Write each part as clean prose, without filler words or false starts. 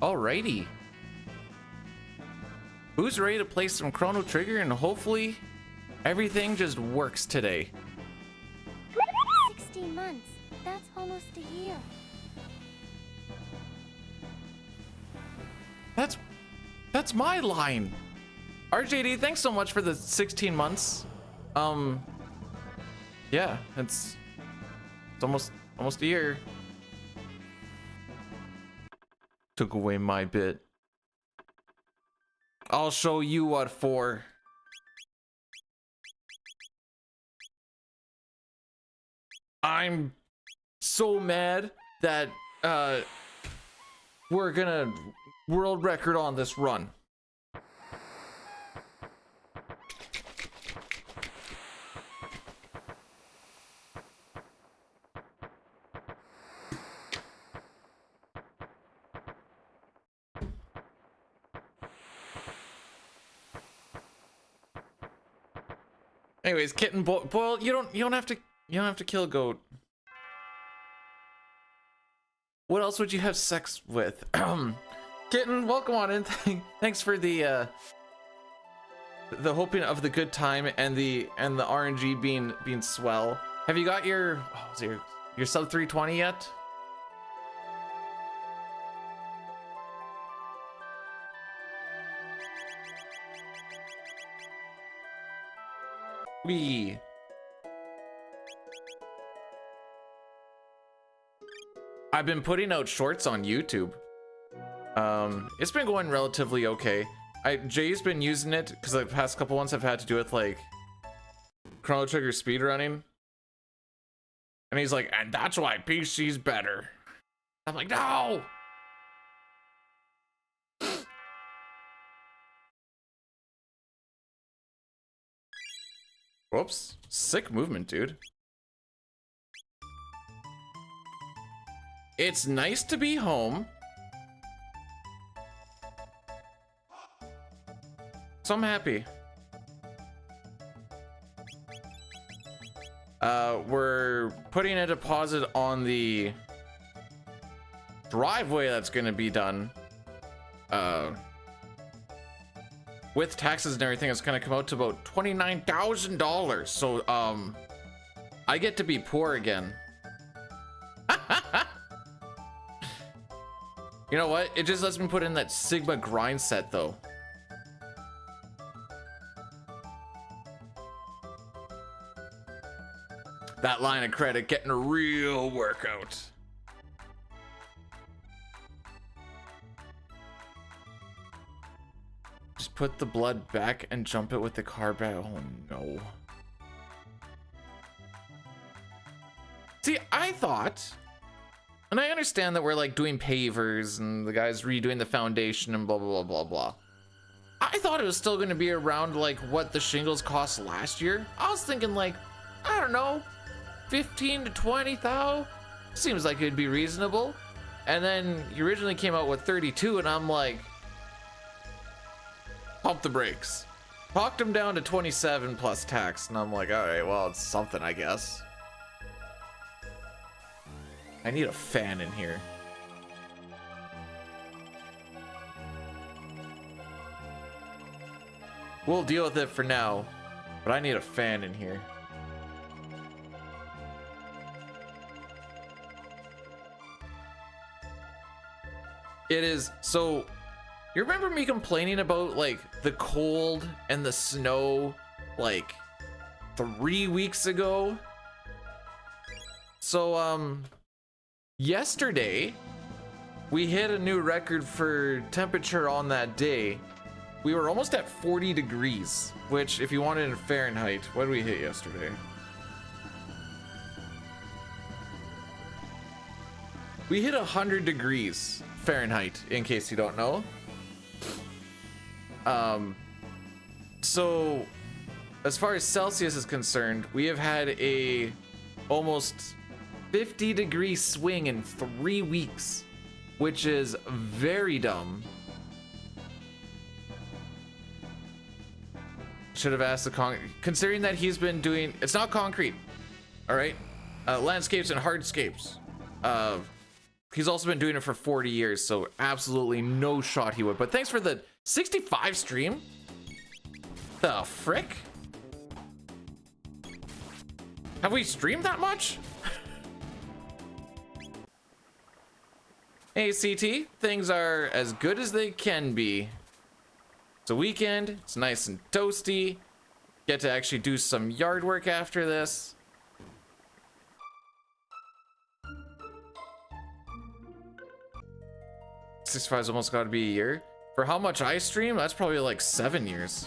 Alrighty. Who's ready to play some Chrono Trigger and hopefully everything just works today? 16 months. That's almost a year. That's my line. RJD, thanks so much for the 16 months. Yeah, it's almost a year. Took away my bit. I'll show you what for. I'm so mad that we're gonna world record on this run. Anyways, Kitten Boyle, you don't have to kill a goat. What else would you have sex with? Kitten, welcome on in. Thanks for the hoping of the good time and the RNG being swell. Have you got your sub 320 yet? I've been putting out shorts on YouTube. It's been going relatively okay. Jay's been using it because the past couple ones I've had to do with like Chrono Trigger speedrunning. And he's like, and that's why PC's better. I'm like, no! Whoops. Sick movement, dude. It's nice to be home. So I'm happy. We're putting a deposit on the driveway that's gonna be done. With taxes and everything, it's gonna come out to about $29,000. So, I get to be poor again. You know what? It just lets me put in that Sigma grind set, though. That line of credit getting a real workout. Just put the blood back and jump it with the car back. Oh no. See, I thought, and I understand that we're like doing pavers and the guy's redoing the foundation and blah, blah, blah, blah, blah. I thought it was still going to be around like what the shingles cost last year. I was thinking like, I don't know, 15 to 20 thou. Seems like it'd be reasonable. And then you originally came out with 32 and I'm like, pump the brakes. Talked them down to 27 plus tax and I'm like, all right, well, it's something, I guess. I need a fan in here. We'll deal with it for now, but I need a fan in here. It is, so you remember me complaining about like the cold and the snow like 3 weeks ago? So yesterday we hit a new record for temperature on that day. We were almost at 40 degrees, which if you want it in Fahrenheit, what did we hit yesterday? We hit 100 degrees Fahrenheit, in case you don't know. So as far as Celsius is concerned, we have had a almost 50-degree swing in 3 weeks, which is very dumb. Should have asked the considering that he's been doing, it's not concrete, all right, landscapes and hardscapes. He's also been doing it for 40 years, so absolutely no shot he would. But thanks for the 65 stream. The frick? Have we streamed that much? Hey, CT. Things are as good as they can be. It's a weekend. It's nice and toasty. Get to actually do some yard work after this. $65's almost got to be a year. For how much I stream, that's probably like 7 years.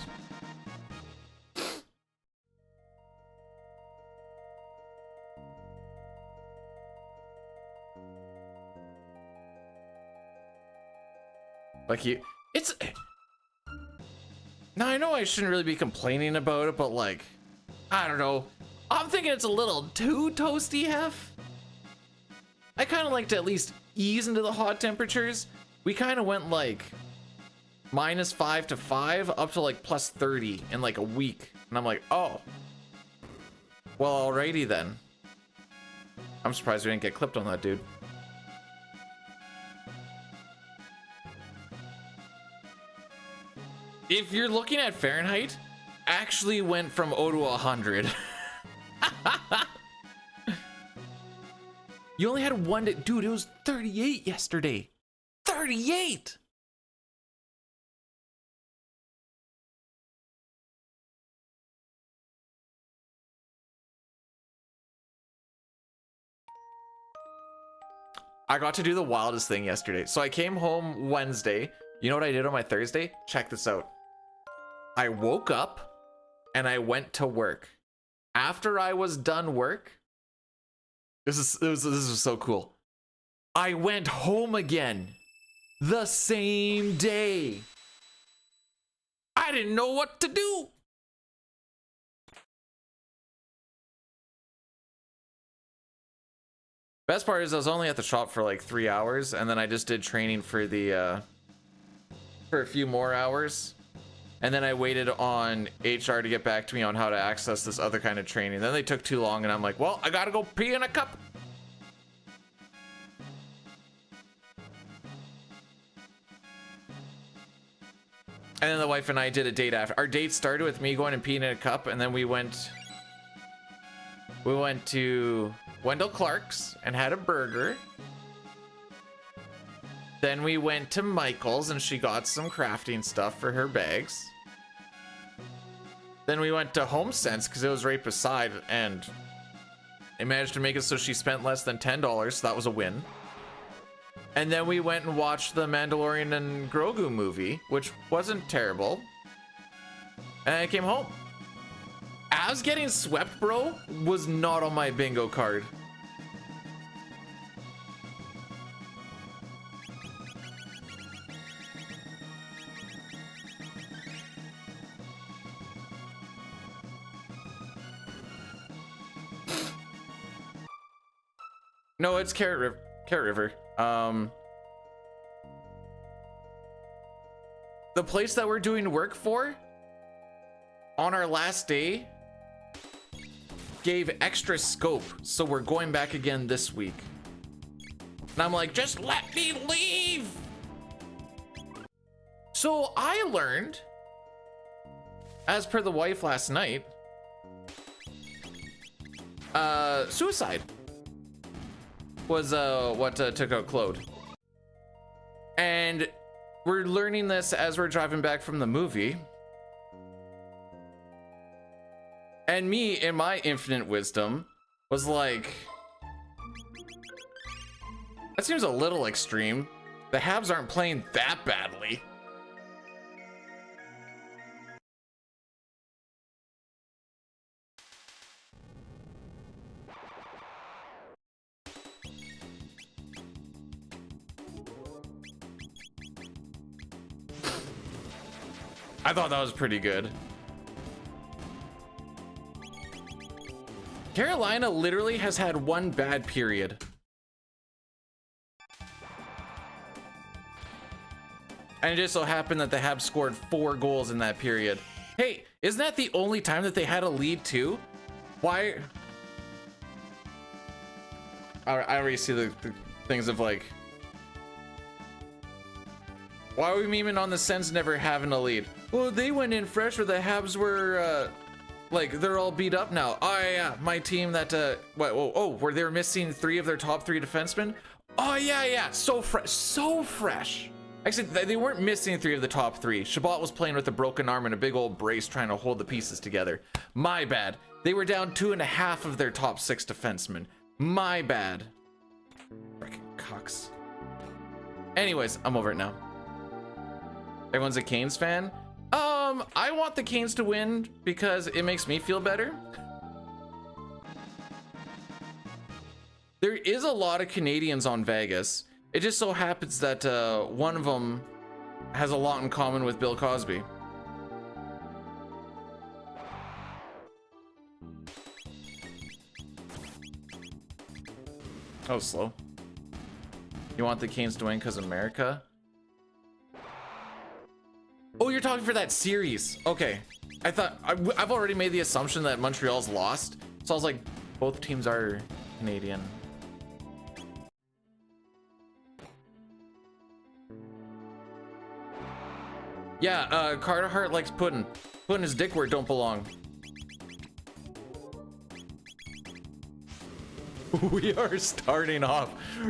Like it's... Now I know I shouldn't really be complaining about it, but like, I don't know. I'm thinking it's a little too toasty, Hef. I kind of like to at least ease into the hot temperatures. We kind of went like -5 to 5 up to like +30 in like a week. And I'm like, oh, well, alrighty then. I'm surprised we didn't get clipped on that, dude. If you're looking at Fahrenheit, actually went from 0 to 100. You only had one day, dude, it was 38 yesterday. 38! I got to do the wildest thing yesterday. So I came home Wednesday. You know what I did on my Thursday? Check this out. I woke up and I went to work. After I was done work, this was so cool. I went home again the same day. I didn't know what to do. Best part is I was only at the shop for like 3 hours, and then I just did training for the for a few more hours. And then I waited on HR to get back to me on how to access this other kind of training. Then they took too long, and I'm like, well, I gotta go pee in a cup. And then the wife and I did a date after. Our date started with me going and peeing in a cup, and then we went to Wendell Clark's and had a burger. Then we went to Michael's and she got some crafting stuff for her bags. Then we went to HomeSense because it was right beside, and it managed to make it so she spent less than $10, so that was a win. And then we went and watched the Mandalorian and Grogu movie, which wasn't terrible. And I came home. As getting swept, bro, was not on my bingo card. No, it's Carrot River. The place that we're doing work for on our last day gave extra scope, so we're going back again this week. And I'm like, just let me leave. So I learned, as per the wife last night, suicide was what took out Claude. And we're learning this as we're driving back from the movie. And me, in my infinite wisdom, was like, that seems a little extreme. The Habs aren't playing that badly. I thought that was pretty good. Carolina literally has had one bad period. And it just so happened that the Habs scored 4 goals in that period. Hey, isn't that the only time that they had a lead too? Why? I already see the things of like, why are we memeing on the Sens never having a lead? Well, they went in fresh where the Habs were, like, they're all beat up now. Oh, yeah, my team that, where they were missing 3 of their top 3 defensemen? Oh, yeah, so fresh, so fresh. Actually, they weren't missing 3 of the top 3. Shabbat was playing with a broken arm and a big old brace trying to hold the pieces together. My bad. They were down 2.5 of their top 6 defensemen. My bad. Frickin' cocks. Anyways, I'm over it now. Everyone's a Canes fan? I want the Canes to win because it makes me feel better. There is a lot of Canadians on Vegas. It just so happens that one of them has a lot in common with Bill Cosby. Oh, slow. You want the Canes to win because America? Oh, you're talking for that series. Okay. I thought I've already made the assumption that Montreal's lost. So I was like, both teams are Canadian. Yeah, Carter Hart likes putting his dick where it don't belong. We are starting off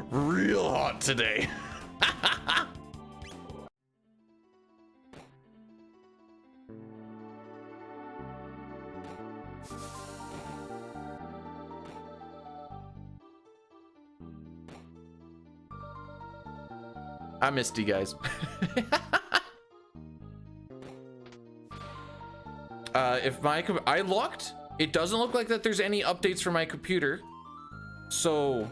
real hot today. I missed you guys. If I looked, it doesn't look like that there's any updates for my computer. So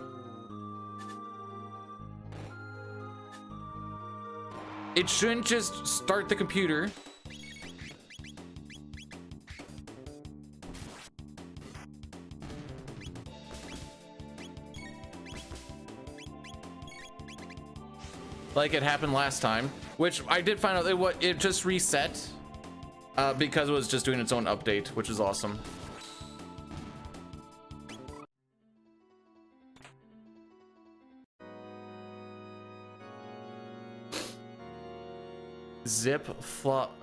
it shouldn't just start the computer. Like it happened last time, which I did find out it just reset because it was just doing its own update, which is awesome. Zip flop.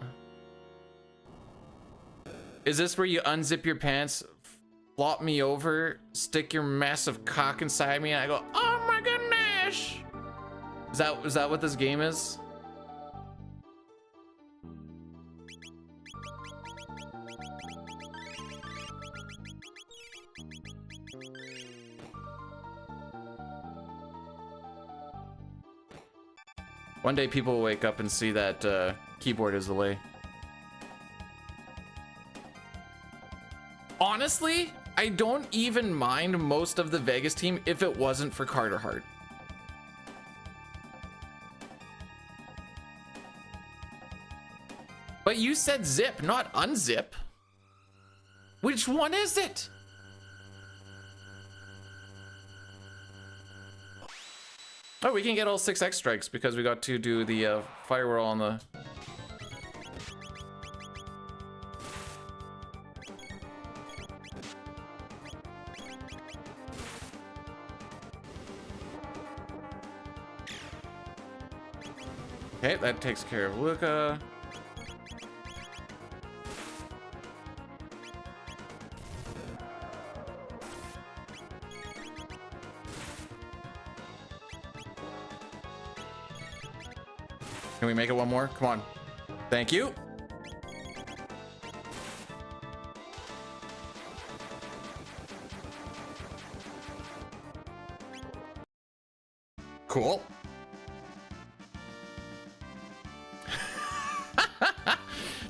Is this where you unzip your pants, flop me over, stick your massive cock inside me, and I go, oh my goodness? Is that what this game is? One day people will wake up and see that keyboard is the way. Honestly, I don't even mind most of the Vegas team if it wasn't for Carter Hart. But you said zip, not unzip. Which one is it? Oh, we can get all 6 X strikes because we got to do the firewall on the... Okay, that takes care of Luca. Can we make it one more? Come on. Thank you. Cool.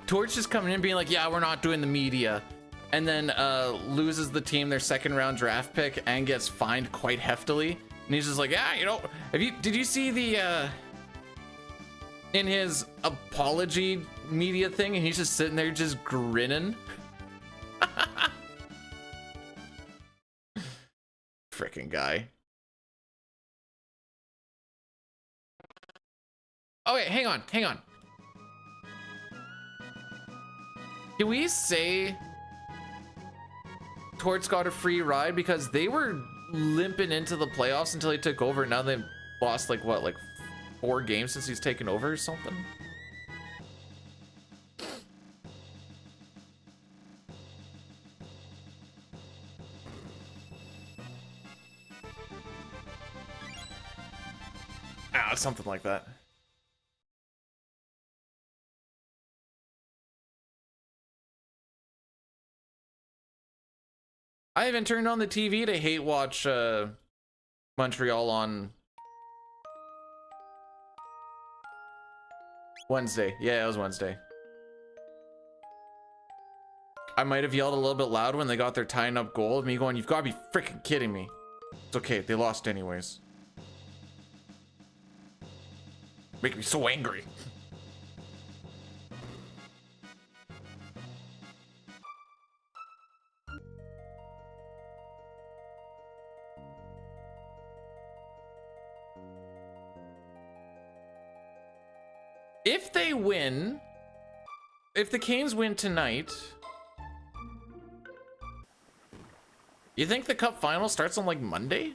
Torch is coming in being like, yeah, we're not doing the media. And then loses the team their 2nd round draft pick and gets fined quite heftily. And he's just like, yeah, you know, did you see the in his apology media thing, and he's just sitting there just grinning. Frickin' guy. Okay, hang on. Can we say Torts got a free ride? Because they were limping into the playoffs until he took over. Now they've lost like what, like 4 games since he's taken over or something. Ah, something like that. I haven't turned on the TV to hate watch Montreal on Wednesday. Yeah, it was Wednesday. I might have yelled a little bit loud when they got their tying up goal of me going, "You've got to be freaking kidding me." It's okay, they lost anyways. Make me so angry. If they win, if the Canes win tonight, you think the cup final starts on like Monday?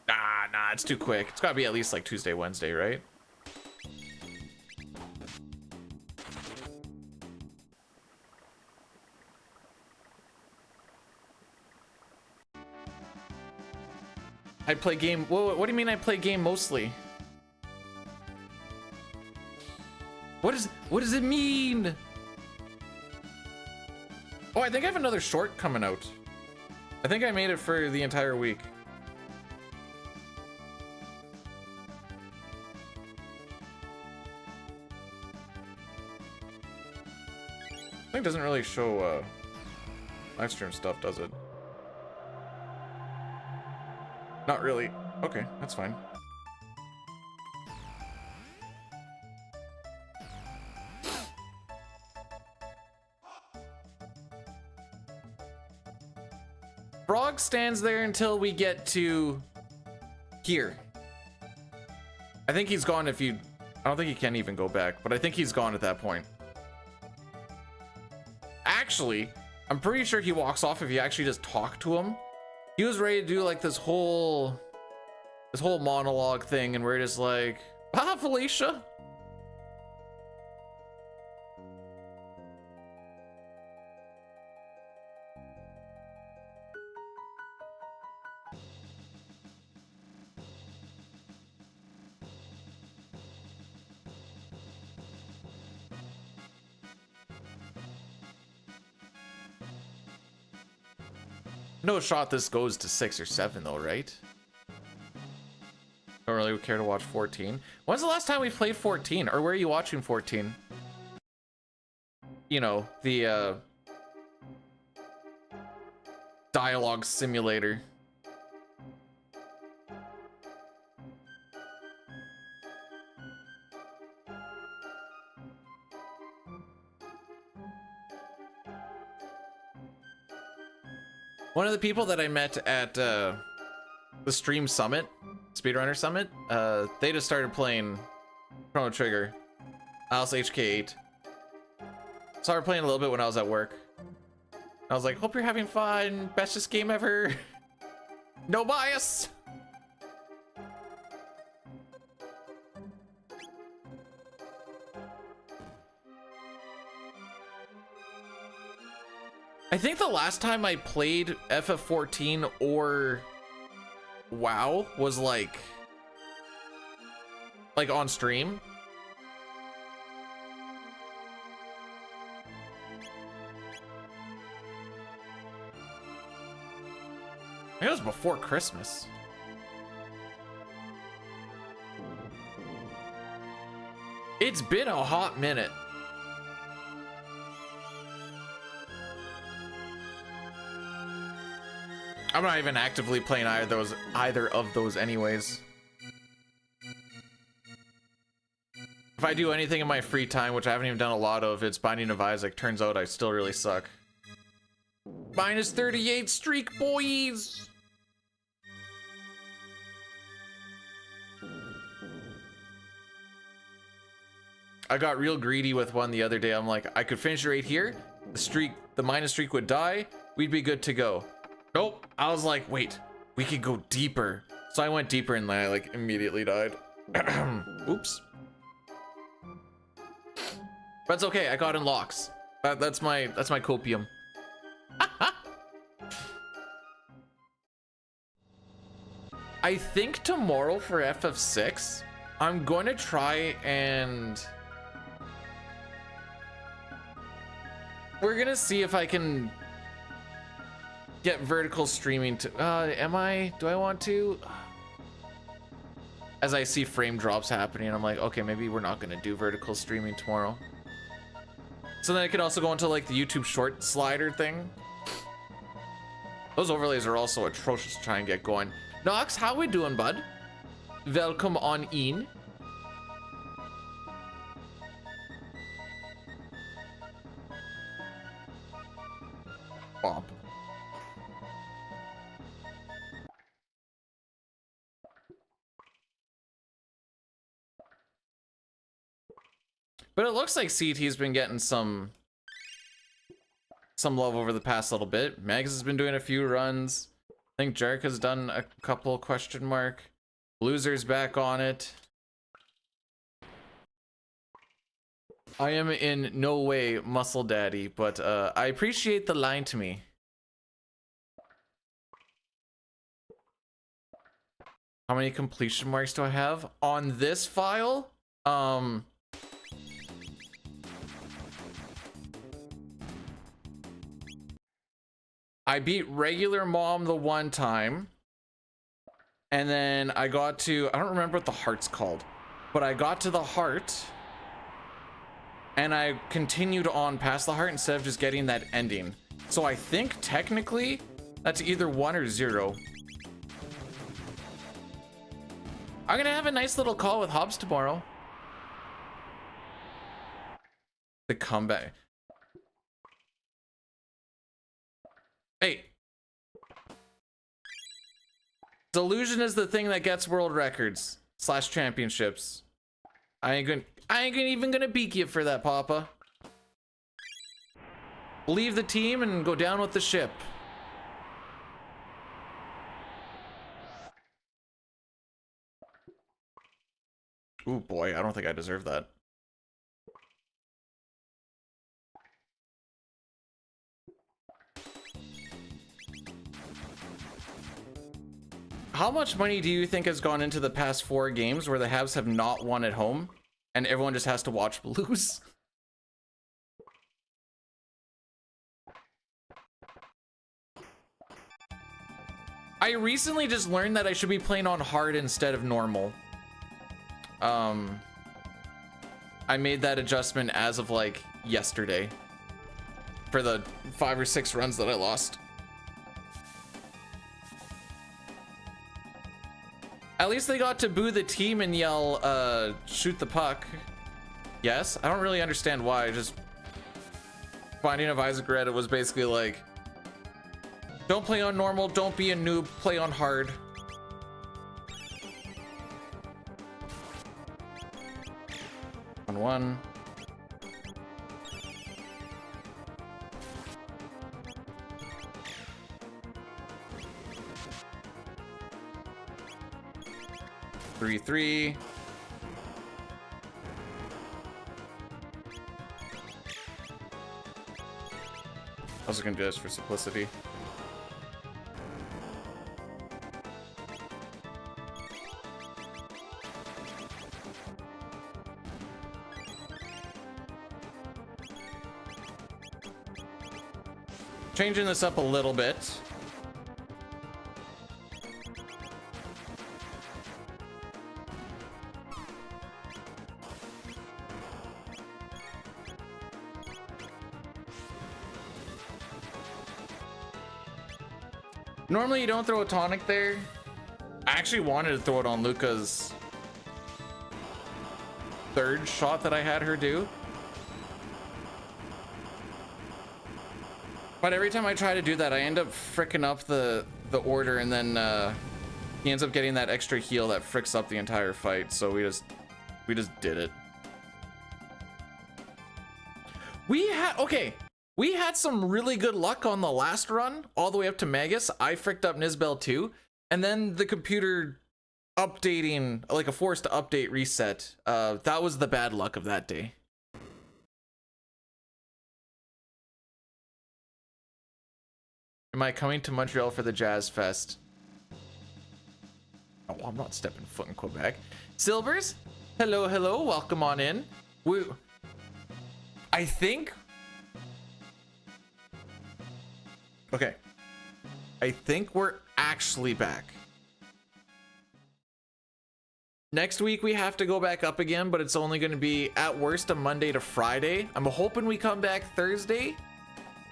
Nah, it's too quick. It's gotta be at least like Tuesday, Wednesday, right? I play game. What do you mean I play game mostly? What does it mean? Oh, I think I have another short coming out. I think I made it for the entire week. I think it doesn't really show live stream stuff, does it? Not really. Okay, that's fine. Frog stands there until we get to here. I think he's gone if you... I don't think he can even go back, but I think he's gone at that point. Actually, I'm pretty sure he walks off if you actually just talk to him. He was ready to do like this whole monologue thing, and we're just like, "Ah, Felicia." No shot this goes to 6 or 7 though, right? Don't really care to watch 14. When's the last time we played 14? Or where are you watching 14? You know, the dialogue simulator. One of the people that I met at the Stream Summit, Speedrunner Summit, they just started playing Chrono Trigger. I was HK8. Started playing a little bit when I was at work. I was like, "Hope you're having fun. Bestest game ever." No bias. I think the last time I played FF14 or WoW was like on stream. I think it was before Christmas. It's been a hot minute. I'm not even actively playing either of those anyways. If I do anything in my free time, which I haven't even done a lot of, it's Binding of Isaac. Turns out I still really suck. Minus 38 streak, boys! I got real greedy with one the other day. I'm like, I could finish it right here. The minus streak would die. We'd be good to go. Nope. I was like, wait, We could go deeper. So I went deeper and I like immediately died. Oops. But it's okay, I got in locks. That's my copium. I think tomorrow for FF6, I'm going to try and we're gonna see if I can get vertical streaming to do I want to? As I see frame drops happening, I'm like, okay, maybe we're not gonna do vertical streaming tomorrow. So then I could also go into like the YouTube short slider thing. Those overlays are also atrocious to try and get going. Nox, how we doing, bud? Welcome on in. Bob. But it looks like CT's been getting some love over the past little bit. Megs has been doing a few runs. I think Jarek has done a couple question mark. Loser's back on it. I am in no way muscle daddy, but I appreciate the line to me. How many completion marks do I have on this file? I beat regular mom the one time, and then I got to, I don't remember what the heart's called, but I got to the heart and I continued on past the heart instead of just getting that ending. So I think technically that's either 1 or 0. I'm gonna have a nice little call with Hobbs tomorrow. The comeback. Hey. Delusion is the thing that gets world records / championships. I ain't even gonna beak you for that, Papa. Leave the team and go down with the ship. Ooh boy, I don't think I deserve that. How much money do you think has gone into the past 4 games where the Habs have not won at home and everyone just has to watch lose? I recently just learned that I should be playing on hard instead of normal. I made that adjustment as of like yesterday for the 5 or 6 runs that I lost. At least they got to boo the team and yell, shoot the puck. Yes, I don't really understand why. Just Binding of Isaac Red, it was basically like, don't play on normal, don't be a noob, play on hard. On 1. Three. I was gonna do this for simplicity. Changing this up a little bit. Normally you don't throw a tonic there. I actually wanted to throw it on Luca's 3rd shot that I had her do. But every time I try to do that, I end up fricking up the order, and then he ends up getting that extra heal that fricks up the entire fight. So we just did it. We had some really good luck on the last run, all the way up to Magus. I fricked up Nizbel too, And then the computer updating, like a forced update reset. That was the bad luck of that day. Am I coming to Montreal for the Jazz Fest? Oh, I'm not stepping foot in Quebec. Silvers, hello, hello, welcome on in. I think... Okay. I think we're actually back. Next week we have to go back up again, but it's only going to be at worst a Monday to Friday. I'm hoping we come back Thursday,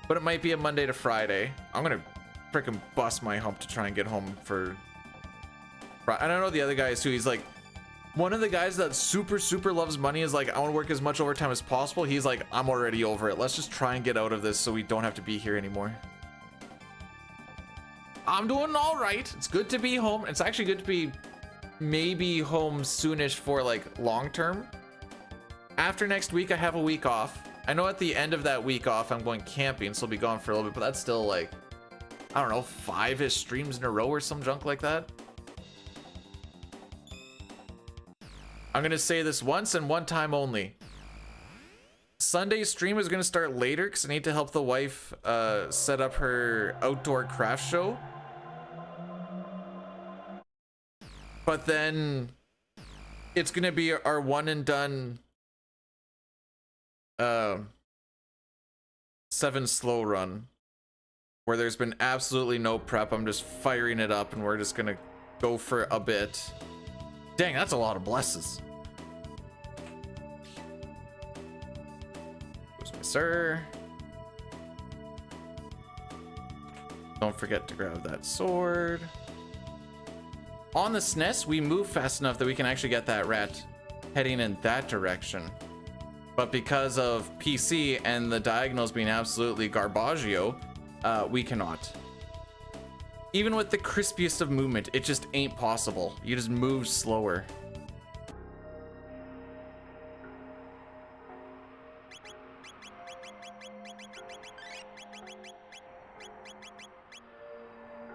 but it might be a Monday to Friday. I'm going to freaking bust my hump to try and get home for... I don't know the other guys too. He's like, one of the guys that super loves money is like, I want to work as much overtime as possible. He's like, I'm already over it. Let's just try and get out of this so we don't have to be here anymore. I'm doing all right. It's good to be home. It's actually good to be maybe home soonish for like long term. After next week, I have a week off. I know at the end of that week off, I'm going camping, so I'll be gone for a little bit, but that's still like, I don't know, 5-ish streams in a row or some junk like that. I'm gonna say this once and one time only. Sunday's stream is gonna start later because I need to help the wife set up her outdoor craft show. But then it's gonna be our one and done 7 slow run where there's been absolutely no prep. I'm just firing it up and we're just gonna go for a bit. Dang, that's a lot of blesses. Goes my sir. Don't forget to grab that sword. On the SNES, we move fast enough that we can actually get that rat heading in that direction. But because of PC and the diagonals being absolutely garbaggio, we cannot. Even with the crispiest of movement, it just ain't possible. You just move slower.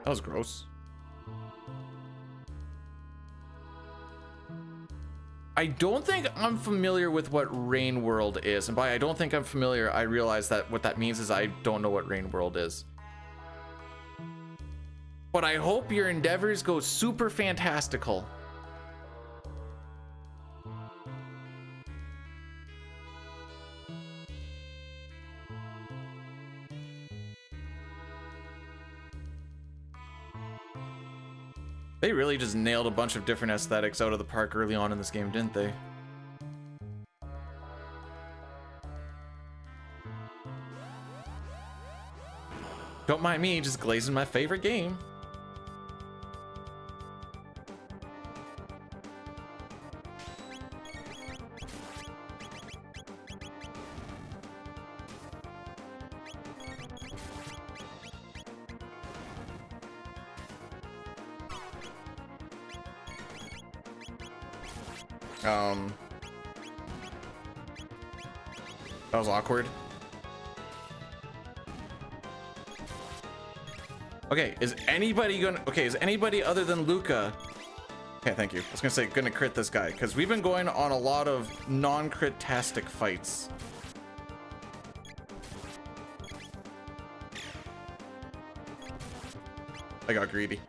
That was gross. I don't think I'm familiar with what Rain World is. And by I don't think I'm familiar, I realize that what that means is I don't know what Rain World is. But I hope your endeavors go super fantastical. They really just nailed a bunch of different aesthetics out of the park early on in this game, didn't they? Don't mind me just glazing my favorite game. That was awkward. Okay, is anybody other than Luca? Okay, thank you. I was gonna say gonna crit this guy because we've been going on a lot of non-crit-tastic fights. I got greedy.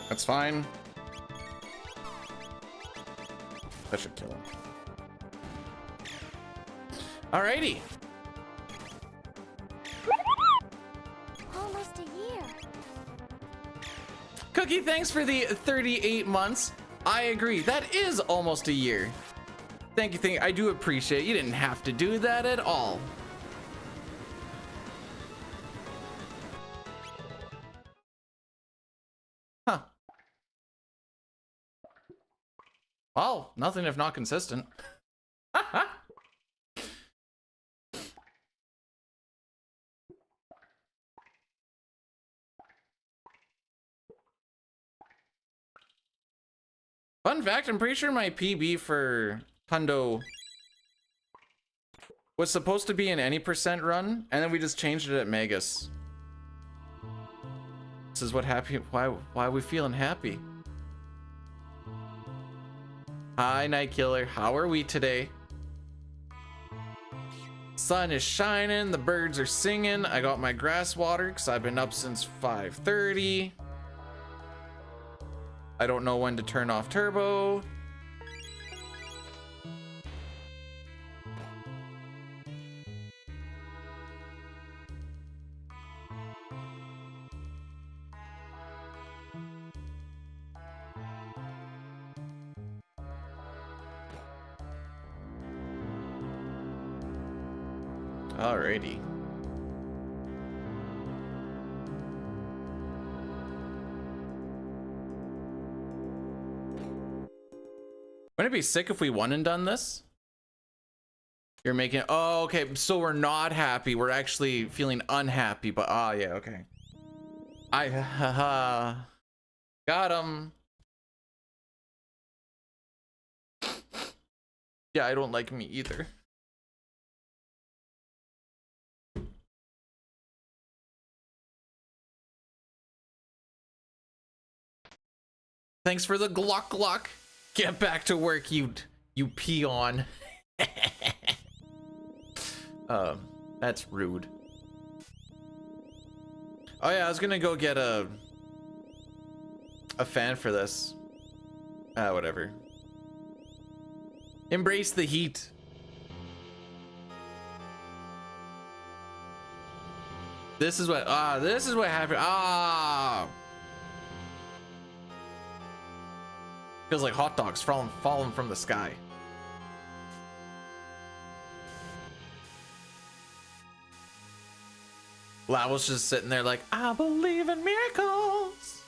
That's fine. That should kill him. Alrighty. Almost a year. Cookie, thanks for the 38 months. I agree. That is almost a year. Thank you. I do appreciate it. You didn't have to do that at all. Huh. Well, nothing if not consistent. Fun fact, I'm pretty sure my PB for Hundo was supposed to be an any percent run, and then we just changed it at Megas. This is what happy. Why are we feeling happy? Hi, Night Killer. How are we today? Sun is shining. The birds are singing. I got my grass water because I've been up since 5:30. I don't know when to turn off turbo. Alrighty. Wouldn't it be sick if we won and done this? You're making, oh, okay, so we're not happy. We're actually feeling unhappy, but yeah, okay. Got him. Yeah, I don't like me either. Thanks for the Glock. Get back to work, you peon. That's rude. Oh yeah, I was gonna go get a fan for this. Whatever. Embrace the heat. This is what happened. Feels like hot dogs falling from the sky. Lavos just sitting there like, I believe in miracles.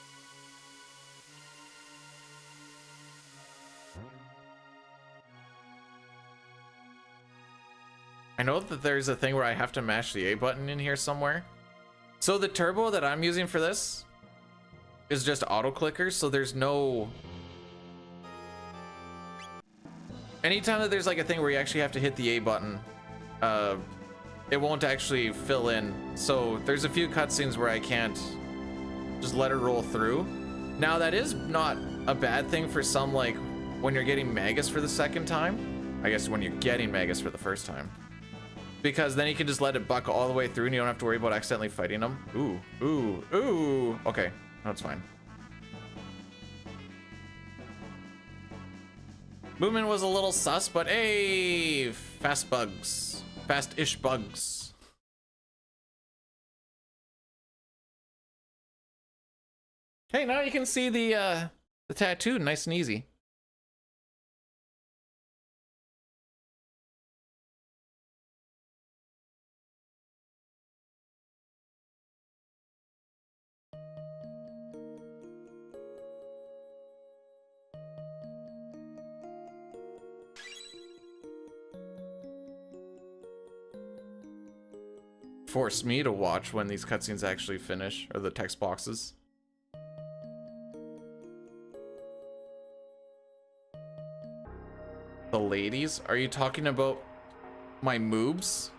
I know that there's a thing where I have to mash the A button in here somewhere. So the turbo that I'm using for this is just auto clicker, so there's no... Anytime that there's like a thing where you actually have to hit the A button, it won't actually fill in. So there's a few cutscenes where I can't just let it roll through. Now that is not a bad thing for some, like when you're getting Magus for the second time. I guess when you're getting Magus for the first time. Because then you can just let it buck all the way through and you don't have to worry about accidentally fighting them. Ooh. Okay, that's fine. Movement was a little sus, but hey, fast-ish bugs. Hey, now you can see the tattoo, nice and easy. Force me to watch when these cutscenes actually finish, or the text boxes. The ladies? Are you talking about my moobs?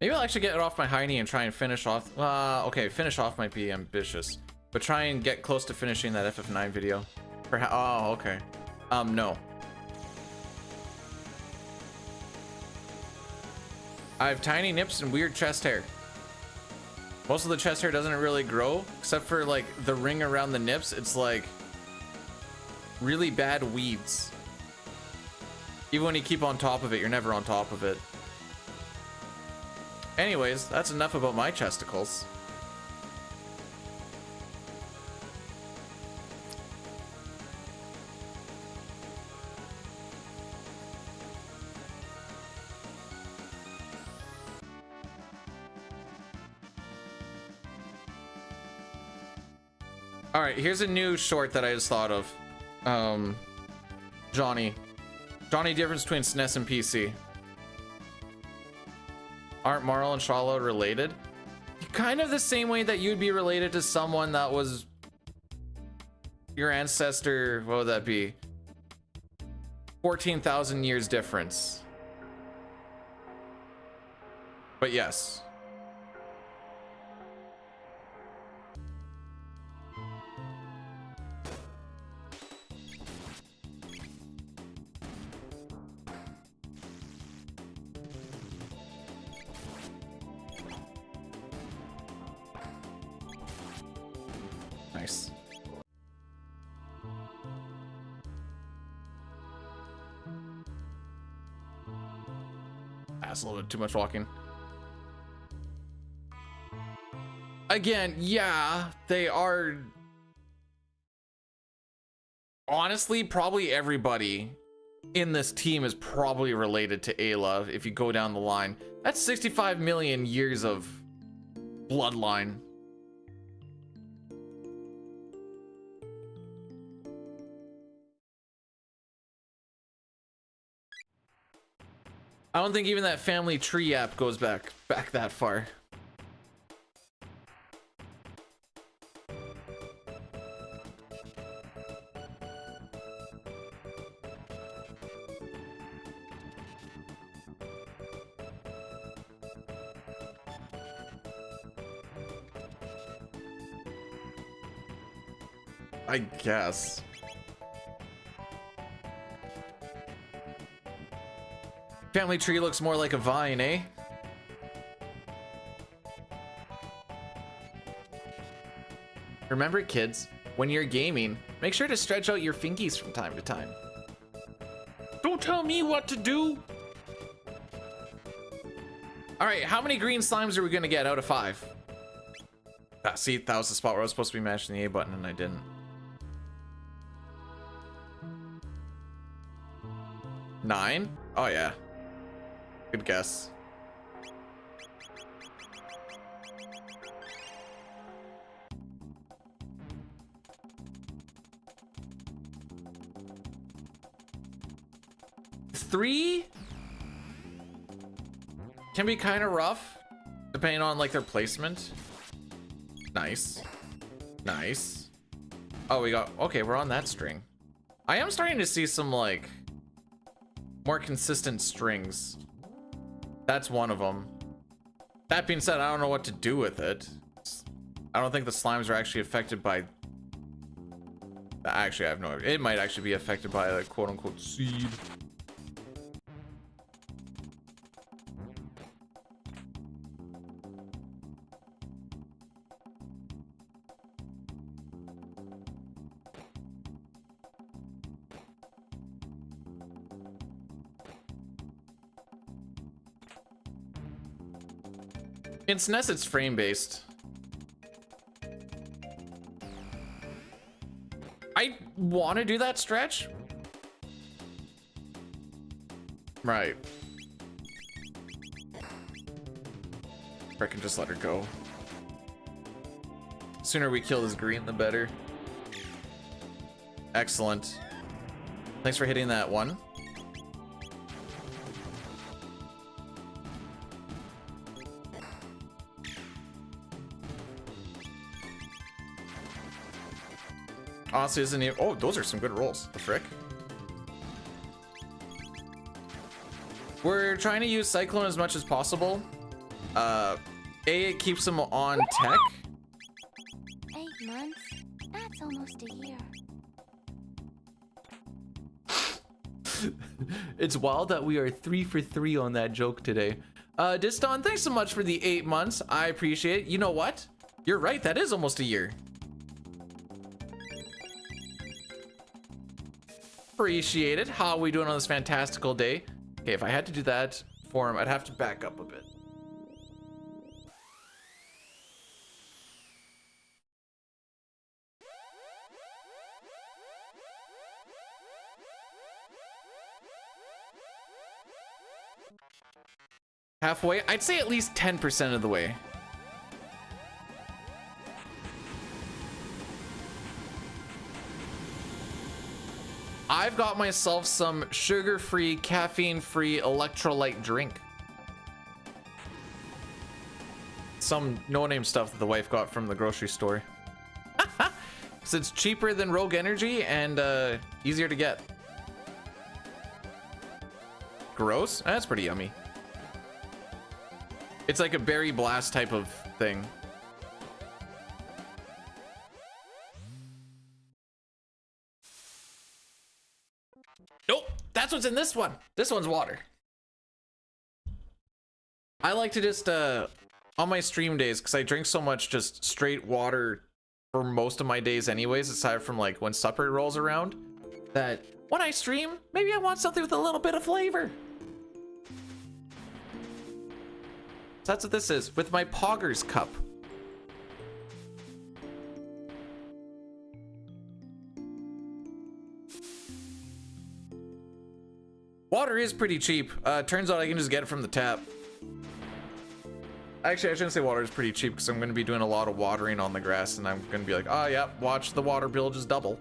Maybe I'll actually get it off my high knee and try and finish off. Okay, finish off might be ambitious, but try and get close to finishing that FF9 video. Perhaps. Oh, okay. No. I have tiny nips and weird chest hair. Most of the chest hair doesn't really grow, except for like the ring around the nips. It's like really bad weeds. Even when you keep on top of it, you're never on top of it. Anyways, that's enough about my chesticles. All right, here's a new short that I just thought of. Johnny, difference between SNES and PC. Aren't Marl and Charlotte related? Kind of the same way that you'd be related to someone that was your ancestor. What would that be? 14,000 years difference. But yes. Nice. That's a little bit too much walking. Again, yeah, they are. Honestly, probably everybody in this team is probably related to Ayla if you go down the line. That's 65 million years of bloodline. I don't think even that family tree app goes back that far. I guess. Family tree looks more like a vine, eh? Remember, kids, when you're gaming, make sure to stretch out your fingies from time to time. Don't tell me what to do! Alright, how many green slimes are we gonna get out of 5? Ah, see, that was the spot where I was supposed to be mashing the A button and I didn't. 9? Oh yeah. Good guess. Three can be kind of rough depending on like their placement. Nice. Nice. Oh, we got, okay, we're on that string. I am starting to see some like more consistent strings. That's one of them. That being said, I don't know what to do with it. I don't think the slimes are actually affected by... Actually, I have no idea. It might actually be affected by a quote-unquote seed. In SNES, it's frame-based. I want to do that stretch. Right. Or I can just let her go. The sooner we kill this green, the better. Excellent. Thanks for hitting that one. Honestly, isn't even... Oh, those are some good rolls. The frick? We're trying to use Cyclone as much as possible. It keeps them on tech. 8 months? That's almost a year. It's wild that we are 3 for 3 on that joke today. Diston, thanks so much for the 8 months. I appreciate it. You know what? You're right. That is almost a year. Appreciate it. How are we doing on this fantastical day? Okay, if I had to do that for him, I'd have to back up a bit. Halfway? I'd say at least 10% of the way. I've got myself some sugar-free, caffeine-free electrolyte drink. Some no-name stuff that the wife got from the grocery store. So it's cheaper than Rogue Energy and easier to get. Gross? That's pretty yummy. It's like a berry blast type of thing. Nope, that's what's in this one. This one's water. I like to just on my stream days, because I drink so much just straight water for most of my days anyways, aside from like when supper rolls around, that when I stream, maybe I want something with a little bit of flavor. So that's what this is, with my Poggers cup. Water is pretty cheap. Turns out I can just get it from the tap. Actually, I shouldn't say water is pretty cheap because I'm going to be doing a lot of watering on the grass and I'm going to be like, oh yeah, watch the water bill just double.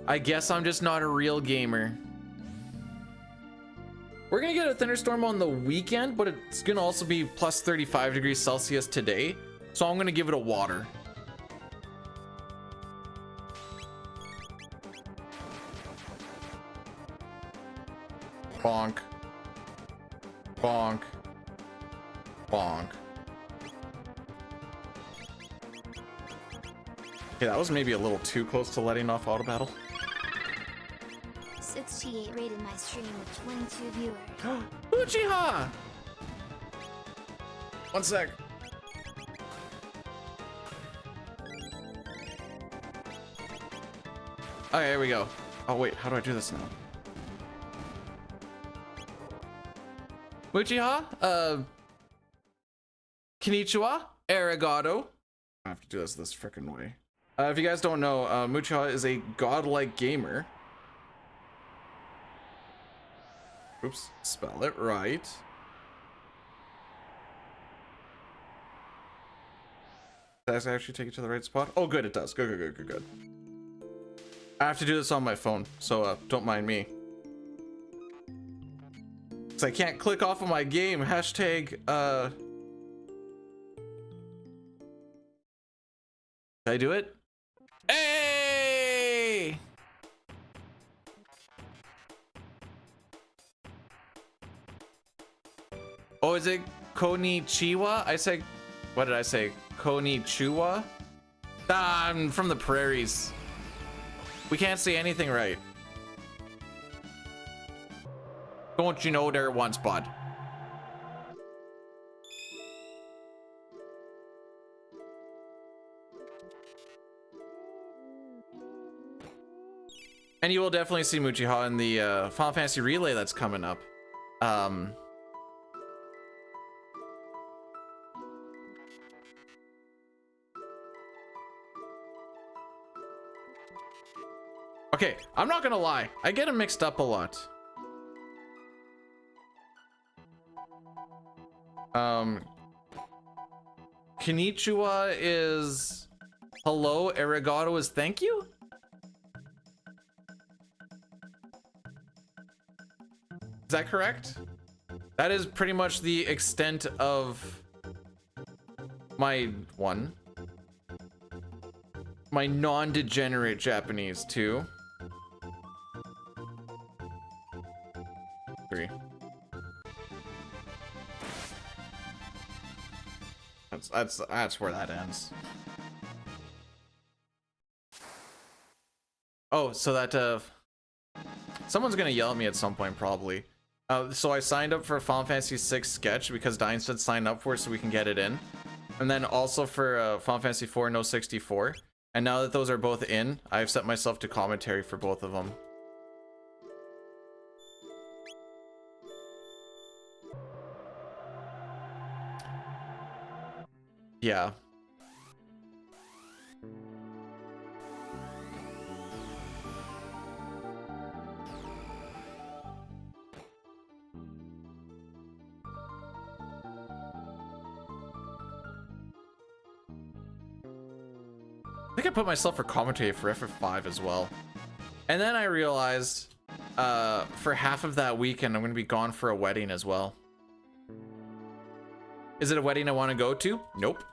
I guess I'm just not a real gamer. We're gonna get a thunderstorm on the weekend, but it's gonna also be plus 35 degrees Celsius today. So I'm gonna give it a water. Bonk. Bonk. Bonk. Okay, that was maybe a little too close to letting off auto battle. 68 rated my stream with 22 viewers. Uchiha! One sec. Okay, here we go. Oh wait, how do I do this now? Uchiha, konnichiwa, arigato. I have to do this frickin' way. If you guys don't know, Uchiha is a godlike gamer. Oops, spell it right. Does that actually take you to the right spot? Oh, good, it does. Good, good, good, good, good. I have to do this on my phone, so don't mind me. Because I can't click off of my game. Hashtag, Did I do it? Hey! Oh, is it Konnichiwa? I said, what did I say? Konnichiwa? Ah, I'm from the prairies. We can't say anything right. Don't you know there once, bud? And you will definitely see Uchiha in the Final Fantasy Relay that's coming up. Okay, I'm not gonna lie. I get them mixed up a lot. Konnichiwa is hello, arigato is thank you? Is that correct? That is pretty much the extent of my my non-degenerate Japanese too. 3. That's where that ends. Oh, so that someone's gonna yell at me at some point probably. So I signed up for Final Fantasy VI Sketch because Diane said sign up for it so we can get it in, and then also for Final Fantasy IV No 64. And now that those are both in, I've set myself to commentary for both of them. Yeah. think I put myself for commentary for FF5 as well. And then I realized for half of that weekend, I'm going to be gone for a wedding as well. Is it a wedding I want to go to? Nope.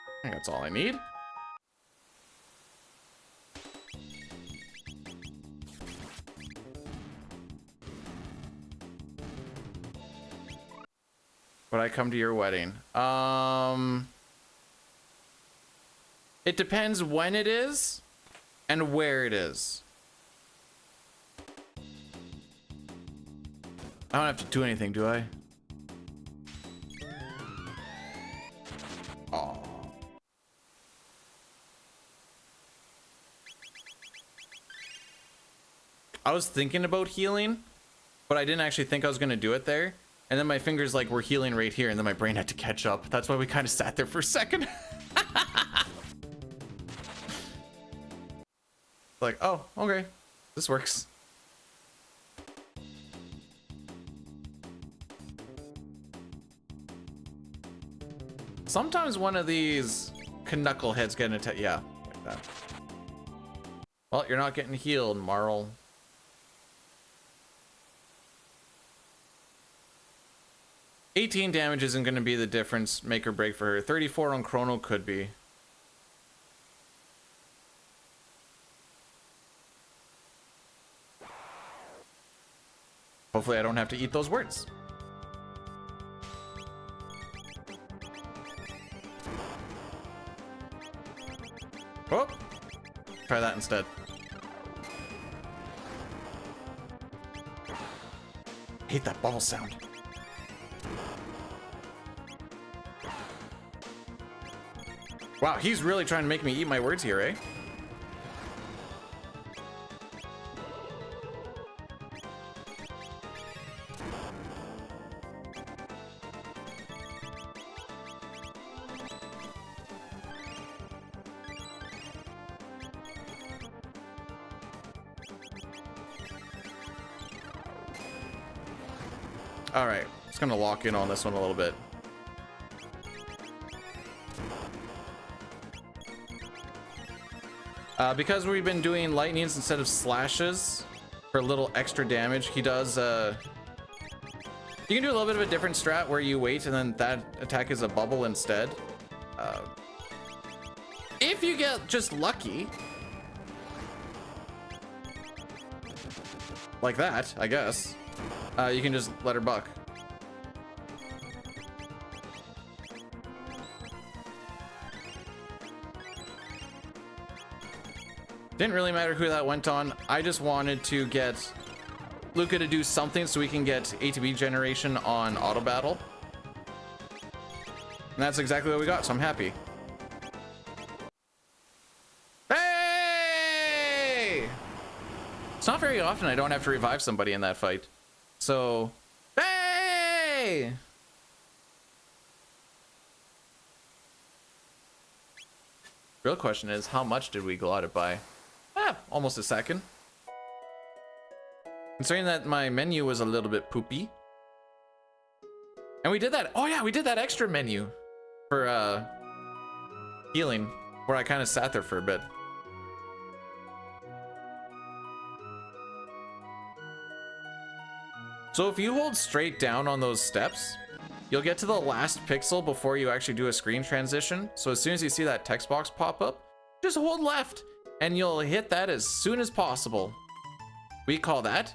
I think that's all I need. Would I come to your wedding? It depends when it is and where it is. I don't have to do anything, do I? Oh. I was thinking about healing, but I didn't actually think I was gonna do it there. And then my fingers like were healing right here, and then my brain had to catch up. That's why we kind of sat there for a second. Like, oh, okay, this works. Sometimes one of these knuckleheads get an attack. Yeah, like that. Well, you're not getting healed, Marl. $18 damage isn't going to be the difference, make or break for her. 34 on Chrono could be. Hopefully I don't have to eat those words. Oh, try that instead. Hate that bubble sound. Wow, he's really trying to make me eat my words here, eh? All right, just gonna lock in on this one a little bit. Because we've been doing lightnings instead of slashes for a little extra damage, he does, you can do a little bit of a different strat where you wait and then that attack is a bubble instead. If you get just lucky, like that, I guess, you can just let her buck. Didn't really matter who that went on. I just wanted to get Luca to do something so we can get ATB generation on auto battle. And that's exactly what we got, so I'm happy. Hey! It's not very often I don't have to revive somebody in that fight. So, hey! Real question is, how much did we glot it by? Almost a second. Considering that my menu was a little bit poopy. And we did that. Oh yeah, we did that extra menu for healing, where I kind of sat there for a bit. So if you hold straight down on those steps, you'll get to the last pixel before you actually do a screen transition. So as soon as you see that text box pop up, just hold left and you'll hit that as soon as possible. We call that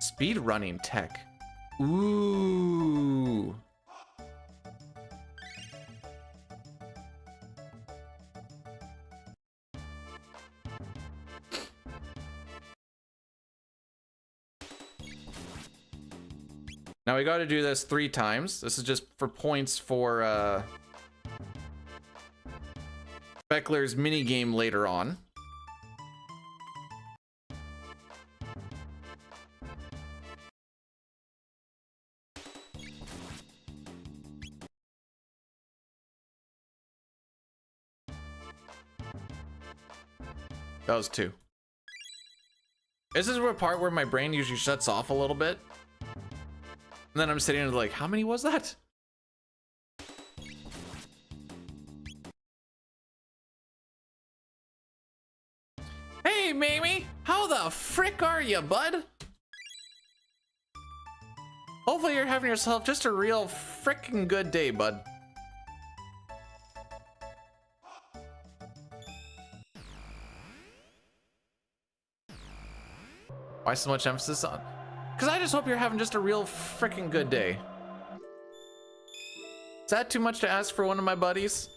speed running tech. Ooh. Now we got to do this 3 times. This is just for points for Beckler's mini game later on. That was 2. This is a part where my brain usually shuts off a little bit. And then I'm sitting there like, how many was that? Hey, Mamie! How the frick are you, bud? Hopefully you're having yourself just a real frickin' good day, bud. Why so much emphasis on? Because I just hope you're having just a real frickin' good day. Is that too much to ask for one of my buddies?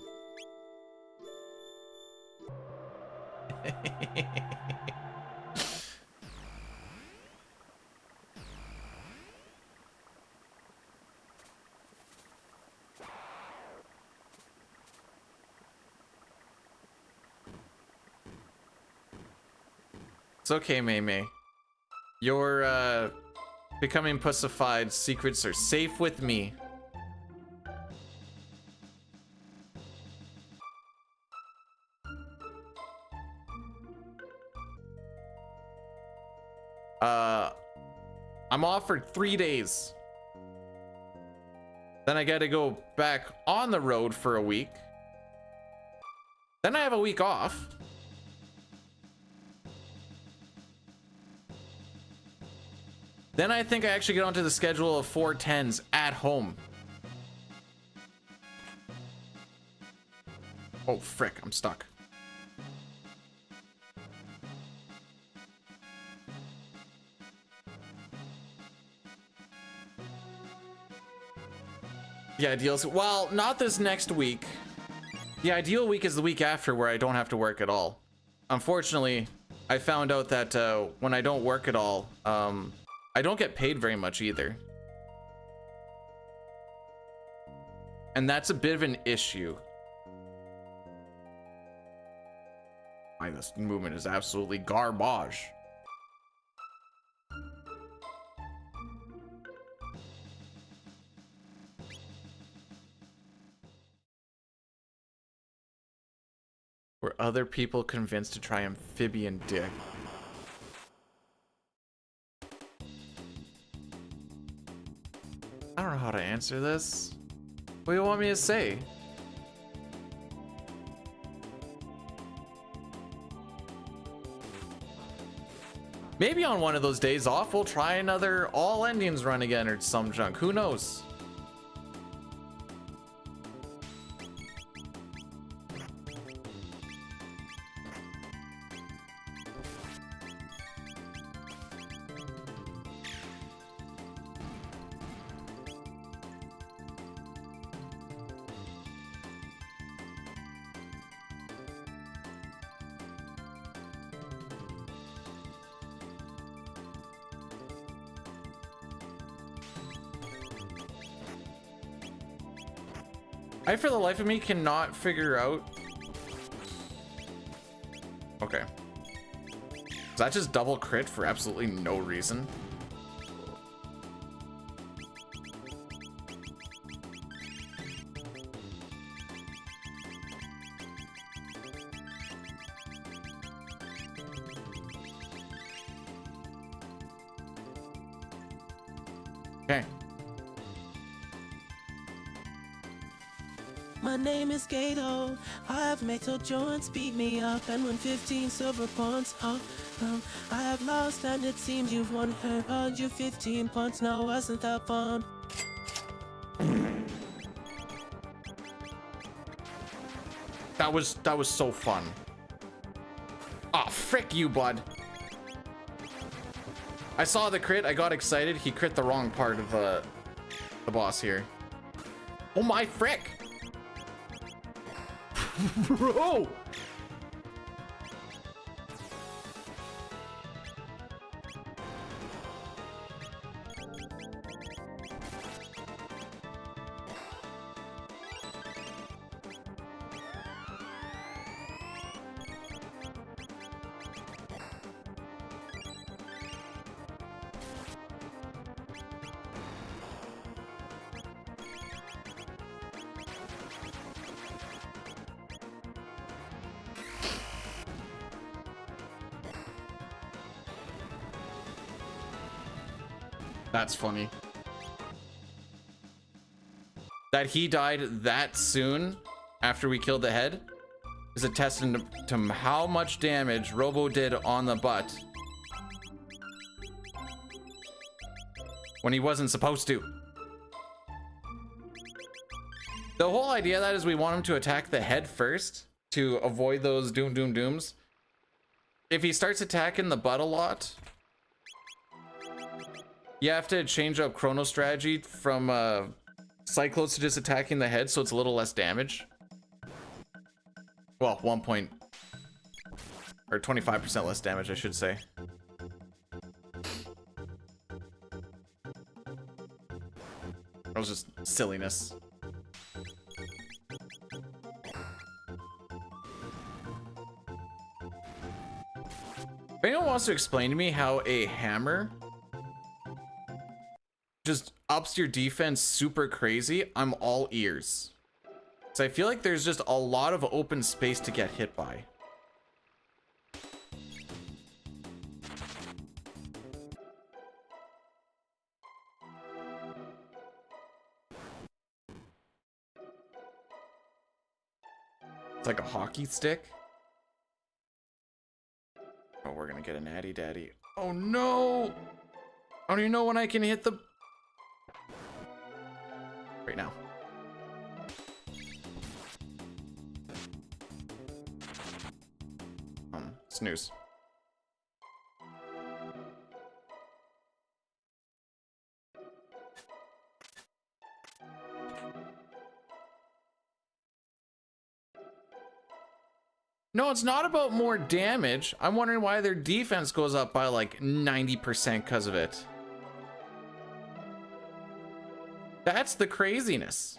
It's okay, May. Your becoming pussified secrets are safe with me. I'm off for 3 days. Then I gotta go back on the road for a week. Then I have a week off. Then I think I actually get onto the schedule of 410s at home. Oh, frick, I'm stuck. The ideal, well, not this next week. The ideal week is the week after where I don't have to work at all. Unfortunately, I found out that when I don't work at all, I don't get paid very much either. And that's a bit of an issue. My, this movement is absolutely garbage. Were other people convinced to try amphibian dick? I don't know how to answer this. What do you want me to say? Maybe on one of those days off, we'll try another all endings run again or some junk. Who knows? I, for the life of me, cannot figure out. Okay. Is that just double crit for absolutely no reason? Okay. My name is Gato. I have metal joints, beat me up and won 15 silver points. I have lost and it seems you've won. Earned you 15 points. Now wasn't that fun? That was so fun. Oh, frick you, bud. I saw the crit, I got excited. He crit the wrong part of the boss here. Oh my frick. Bro! That's funny. That he died that soon after we killed the head is a testament to how much damage Robo did on the butt when he wasn't supposed to. The whole idea of that is we want him to attack the head first to avoid those dooms. If he starts attacking the butt a lot, you have to change up Chrono strategy from Cyclones to just attacking the head, so it's a little less damage. Well, 25% less damage, I should say. That was just silliness. If anyone wants to explain to me how a hammer just ups your defense super crazy, I'm all ears. So I feel like there's just a lot of open space to get hit by. It's like a hockey stick. Oh, we're gonna get a natty daddy. Oh no! I don't even know when I can hit the... Right now. Snooze. No, it's not about more damage. I'm wondering why their defense goes up by like 90% because of it. That's the craziness.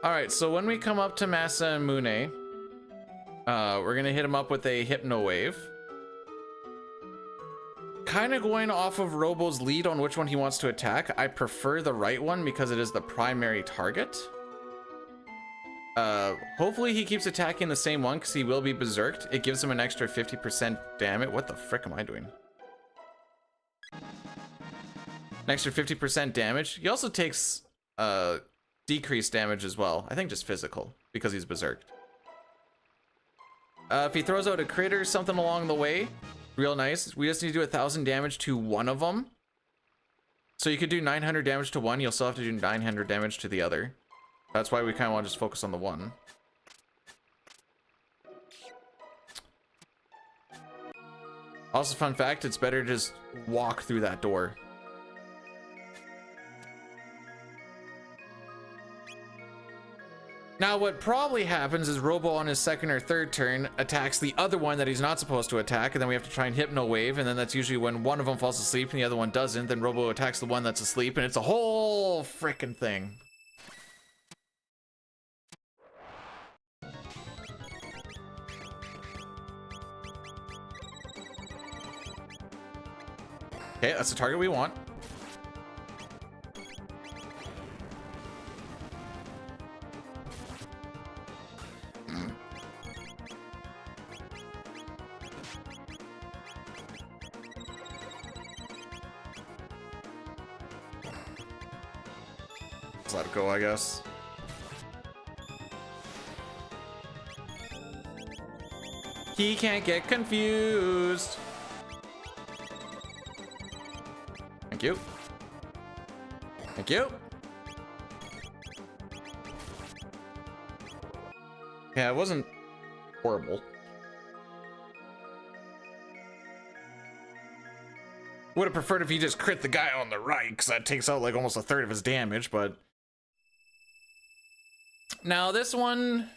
All right, so when we come up to Masa and Mune, we're gonna hit him up with a Hypno Wave. Kind of going off of Robo's lead on which one he wants to attack. I prefer the right one because it is the primary target. Hopefully he keeps attacking the same one because he will be berserked. It gives him an extra 50% damage. What the frick am I doing? An extra 50% damage. He also takes decreased damage as well. I think just physical because he's berserked. If he throws out a crit or something along the way, real nice. We just need to do 1,000 damage to one of them. So you could do 900 damage to one. You'll still have to do 900 damage to the other. That's why we kind of want to just focus on the one. Also, fun fact, it's better to just walk through that door. Now, what probably happens is Robo on his second or third turn attacks the other one that he's not supposed to attack, and then we have to try and Hypno Wave, and then that's usually when one of them falls asleep and the other one doesn't. Then Robo attacks the one that's asleep, and it's a whole frickin' thing. Okay, that's the target we want. Let's let it go, I guess. He can't get confused. Thank you. Thank you. Yeah, it wasn't horrible. Would have preferred if he just crit the guy on the right, because that takes out like almost a third of his damage, but... Now this one...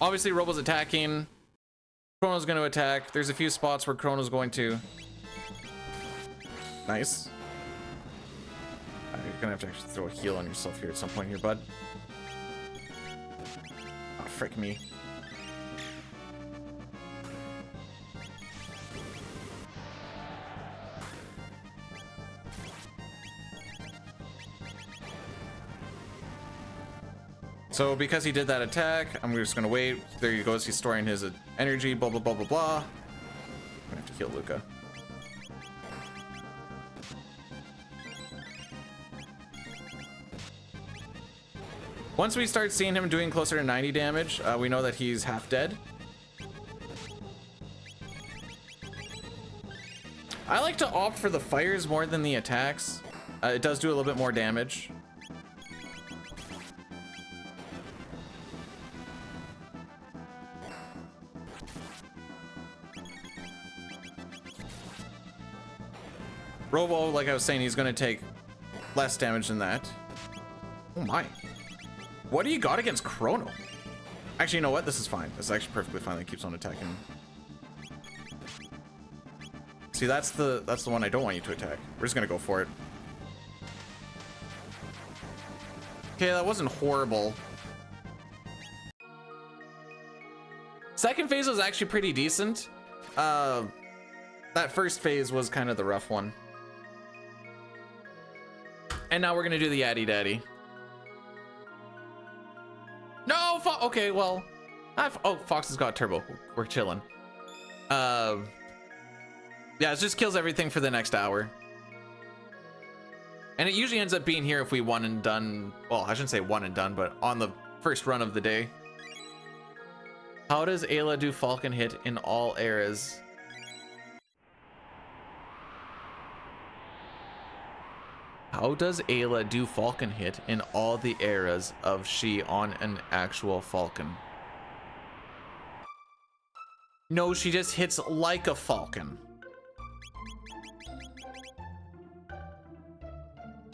Obviously Robo's attacking. Chrono's going to attack. There's a few spots where Chrono's going to... Nice. You're gonna have to actually throw a heal on yourself here at some point here, bud. Oh, frick me. So because he did that attack, I'm just gonna wait. There he goes, he's storing his energy, blah, blah, blah, blah, blah. I'm gonna have to heal Luca. Once we start seeing him doing closer to 90 damage, we know that he's half dead. I like to opt for the fires more than the attacks. It does do a little bit more damage. Robo, like I was saying, he's going to take less damage than that. Oh my. What do you got against Chrono? Actually, you know what? This is fine. This is actually perfectly fine. That keeps on attacking. See, that's the one I don't want you to attack. We're just going to go for it. Okay, that wasn't horrible. Second phase was actually pretty decent. That first phase was kind of the rough one. And now we're gonna do the Addy Daddy. No, okay, well, oh, Fox has got turbo. We're chilling. Yeah, it just kills everything for the next hour. And it usually ends up being here if we one and done. Well, I shouldn't say one and done, but on the first run of the day. How does Ayla do Falcon hit in all eras? How does Ayla do Falcon hit in all the eras of she on an actual Falcon? No, she just hits like a Falcon.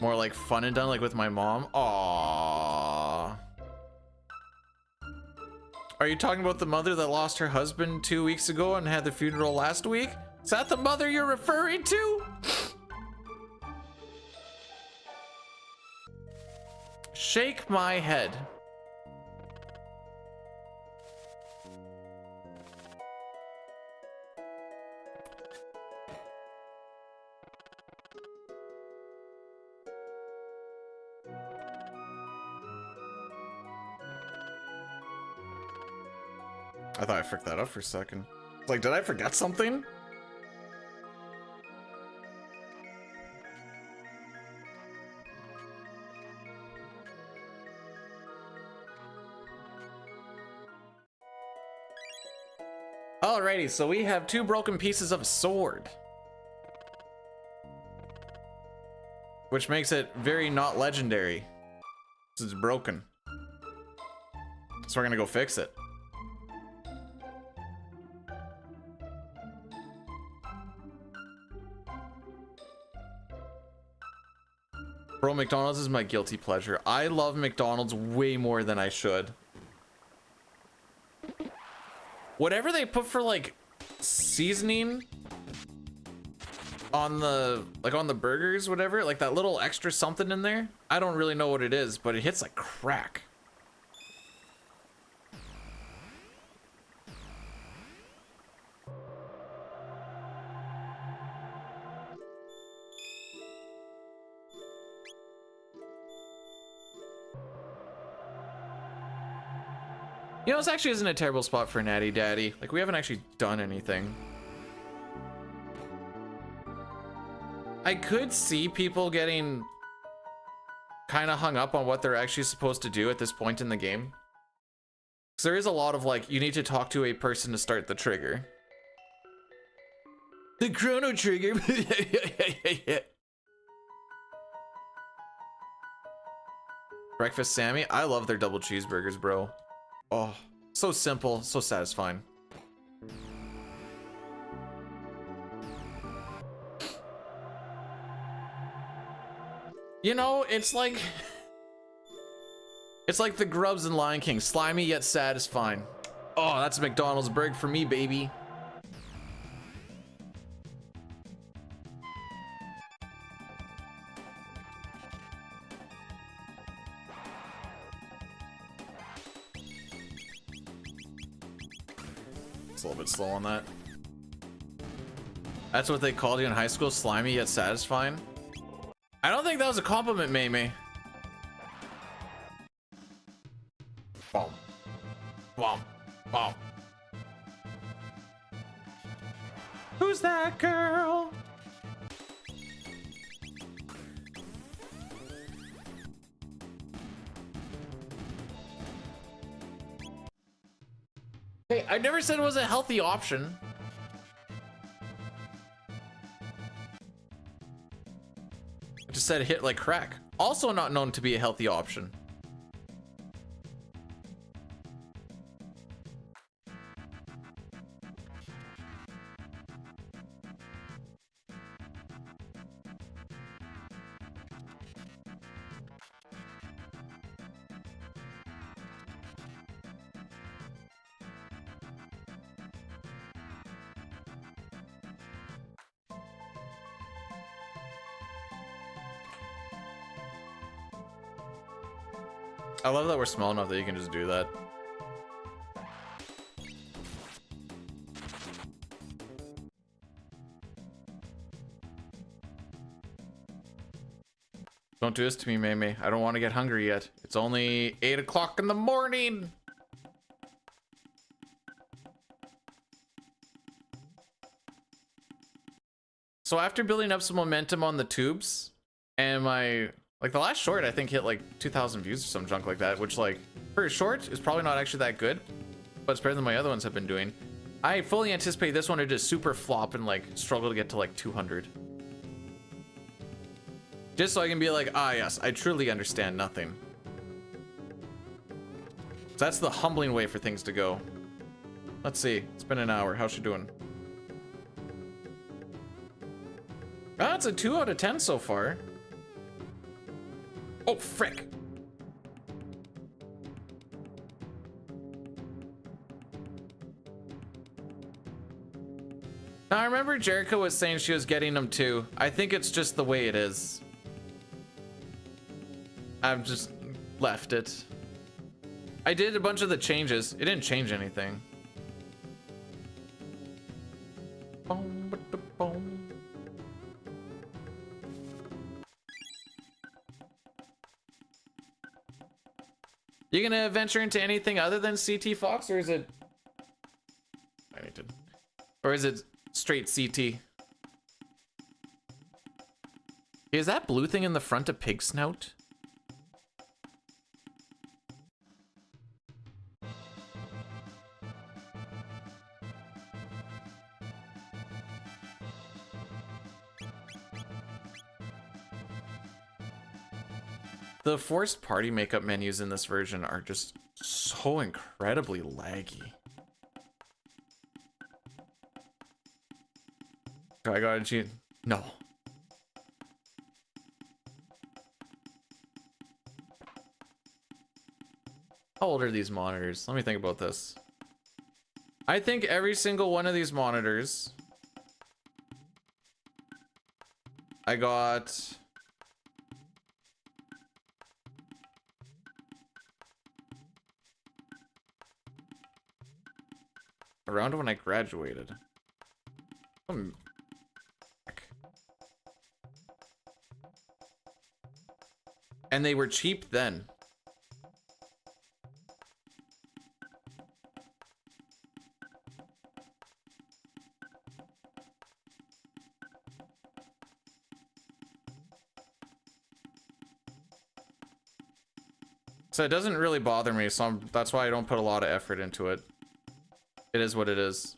More like fun and done, like with my mom. Aww. Are you talking about the mother that lost her husband 2 weeks ago and had the funeral last week? Is that the mother you're referring to? Shake my head. I thought I fricked that up for a second. It's like, did I forget something? Alrighty, so we have 2 broken pieces of a sword. Which makes it very not legendary. It's broken. So we're gonna go fix it. Bro, McDonald's is my guilty pleasure. I love McDonald's way more than I should. Whatever they put for like seasoning on the burgers, whatever, like that little extra something in there, I don't really know what it is, but it hits like crack. You know, this actually isn't a terrible spot for Natty Daddy. Like, we haven't actually done anything. I could see people getting kind of hung up on what they're actually supposed to do at this point in the game. Because there is a lot of, like, you need to talk to a person to start the trigger. The Chrono trigger. Breakfast Sammy. I love their double cheeseburgers, bro. Oh, so simple, so satisfying. You know, it's like the grubs in Lion King, slimy yet satisfying. Oh, that's a McDonald's burger for me, baby. A little bit slow on that. That's what they called you in high school, slimy yet satisfying. I don't think that was a compliment, May. Boom. Boom. Boom. Who's that girl? Hey, I never said it was a healthy option. I just said hit like crack. Also not known to be a healthy option. I love that we're small enough that you can just do that. Don't do this to me, Mei. I don't want to get hungry yet. It's only 8 o'clock in the morning. So after building up some momentum on the tubes, and like the last short I think hit like 2,000 views or some junk like that, which like for a short is probably not actually that good, but it's better than my other ones have been doing. I fully anticipate this one to just super flop and like struggle to get to like 200. Just so I can be like, ah yes, I truly understand nothing. So that's the humbling way for things to go. Let's see, it's been an hour, how's she doing? Ah, it's a 2 out of 10 so far. Oh, frick. Now, I remember Jericho was saying she was getting them too. I think it's just the way it is. I've just left it. I did a bunch of the changes. It didn't change anything. Boom, ba-da-boom. You gonna venture into anything other than CT Fox, or is it? I need to, or is it straight CT? Is that blue thing in the front a pig snout? The forced party makeup menus in this version are just so incredibly laggy. I got a G. No. How old are these monitors? Let me think about this. I think every single one of these monitors I got around when I graduated. And they were cheap then. So it doesn't really bother me, so that's why I don't put a lot of effort into it. It is what it is.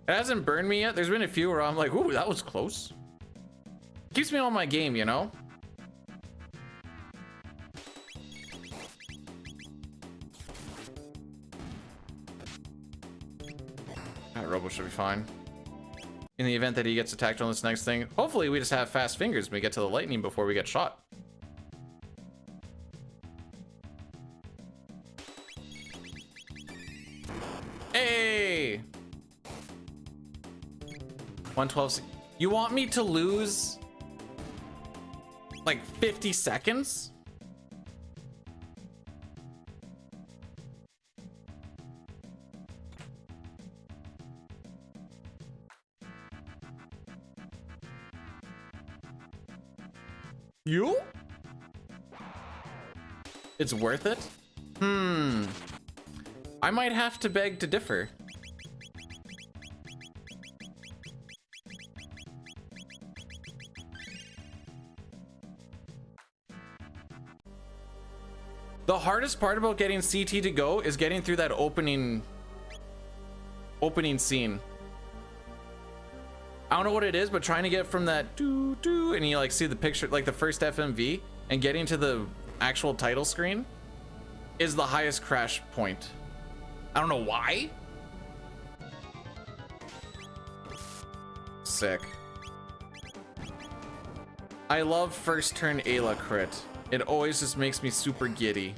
It hasn't burned me yet. There's been a few where I'm like, ooh, that was close. Keeps me on my game, you know? That Robo should be fine. In the event that he gets attacked on this next thing, hopefully we just have fast fingers when we get to the lightning before we get shot. Hey! 112. You want me to lose like 50 seconds? You? It's worth it? I might have to beg to differ. The hardest part about getting CT to go is getting through that opening scene. I don't know what it is, but trying to get from that doo doo and you like see the picture, like the first FMV, and getting to the actual title screen is the highest crash point. I don't know why. Sick. I love first turn Ayla crit. It always just makes me super giddy.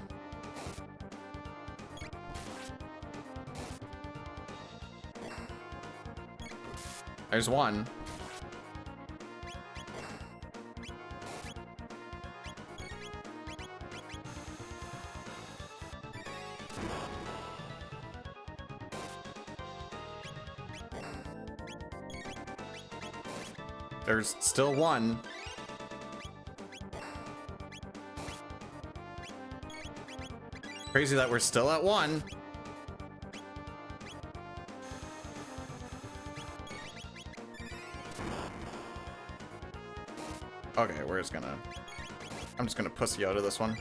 There's one. There's still one. Crazy that we're still at one. Okay, I'm just gonna pussy out of this one.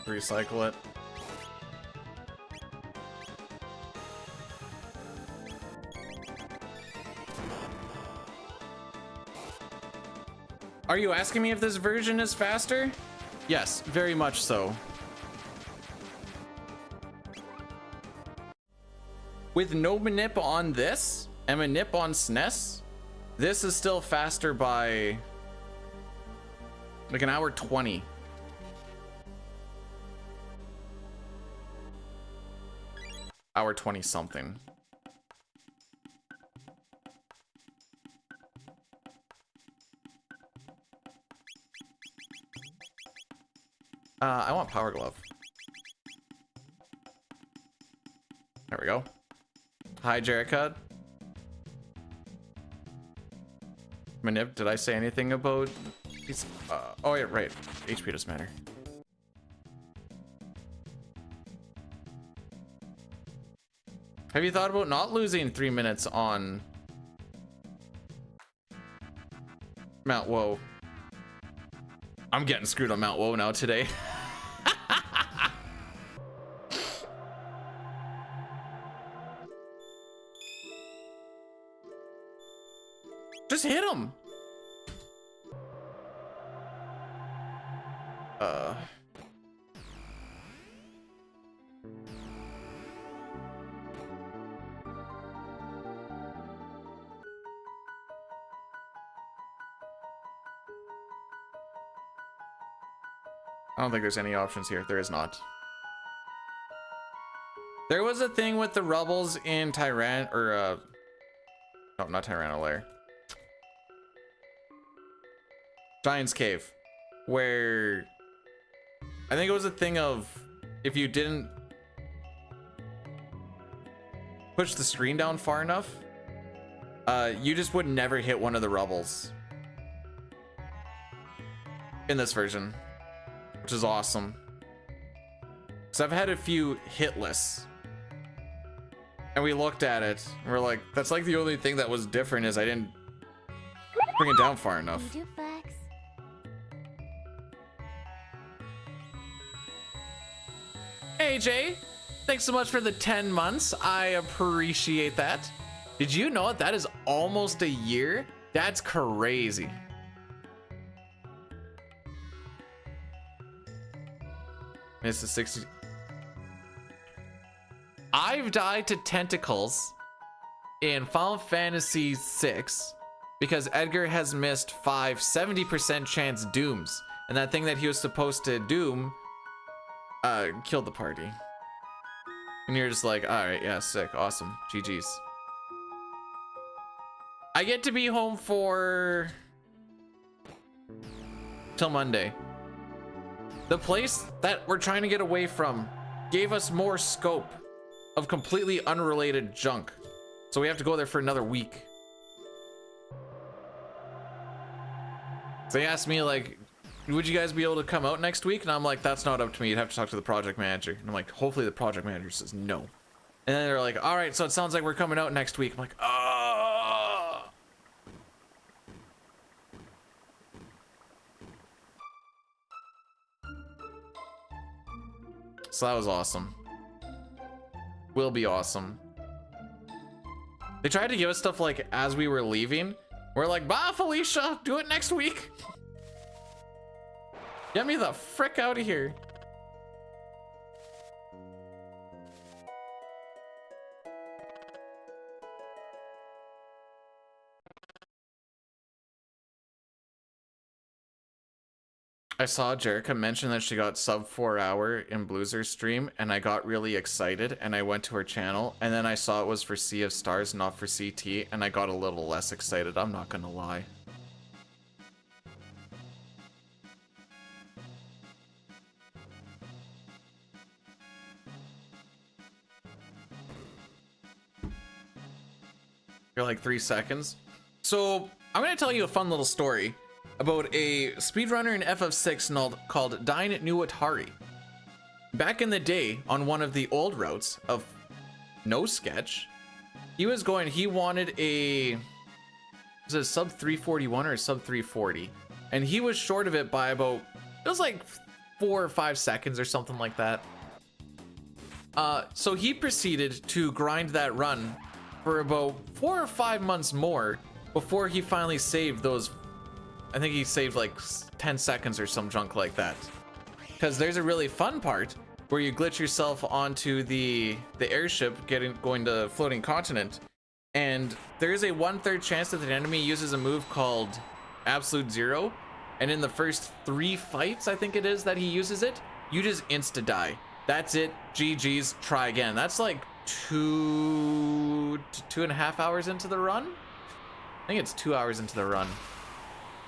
Recycle it. Are you asking me if this version is faster? Yes, very much so. With no manip on this and manip on SNES, this is still faster by like an hour 20. Hour 20 something. I want Power Glove. There we go. Hi, Jerica. Manip, did I say anything about these? Oh yeah, right. HP doesn't matter. Have you thought about not losing 3 minutes on Mount Woe? I'm getting screwed on Mount Woe now today. Just hit him. I don't think there's any options here. There is not. There was a thing with the Rebels in no, not Tyranno Lair. Giant's Cave, where I think it was a thing of if you didn't push the screen down far enough, you just would never hit one of the Rebels in this version, which is awesome. So I've had a few hitless, and we looked at it and we're like, that's like the only thing that was different is I didn't bring it down far enough. Hey Jay, thanks so much for the 10 months. I appreciate that. Did you know that is almost a year? That's crazy. It's a 60. I've died to tentacles in Final Fantasy VI because Edgar has missed 70% chance dooms, and that thing that he was supposed to doom killed the party. And you're just like, all right, yeah, sick, awesome, GG's. I get to be home for till Monday. The place that we're trying to get away from gave us more scope of completely unrelated junk, so we have to go there for another week. So they asked me like, would you guys be able to come out next week? And I'm like, that's not up to me. You'd have to talk to the project manager. And I'm like, hopefully the project manager says no. And then they're like, all right, so it sounds like we're coming out next week. I'm like, oh. So that was awesome. Will be awesome. They tried to give us stuff like as we were leaving. We're like, bye, Felicia. Do it next week. Get me the frick out of here. I saw Jerica mention that she got sub 4 hour in Bloozer's stream, and I got really excited, and I went to her channel, and then I saw it was for Sea of Stars, not for CT, and I got a little less excited, I'm not gonna lie. You're like 3 seconds. So I'm gonna tell you a fun little story about a speedrunner in FF6 called Dine New Atari. Back in the day, on one of the old routes of No Sketch, he wanted a, was it a sub 341 or a sub 340? And he was short of it by about, it was like 4 or 5 seconds or something like that. So he proceeded to grind that run for about 4 or 5 months more before he finally saved those. I think he saved like 10 seconds or some junk like that. Because there's a really fun part where you glitch yourself onto the airship going to floating continent, and there's a 1/3 chance that the enemy uses a move called Absolute Zero, and in the first 3 fights, I think it is, that he uses it, you just insta die. That's it. GG's. Try again. That's like 2 to 2.5 hours into the run. I think it's 2 hours into the run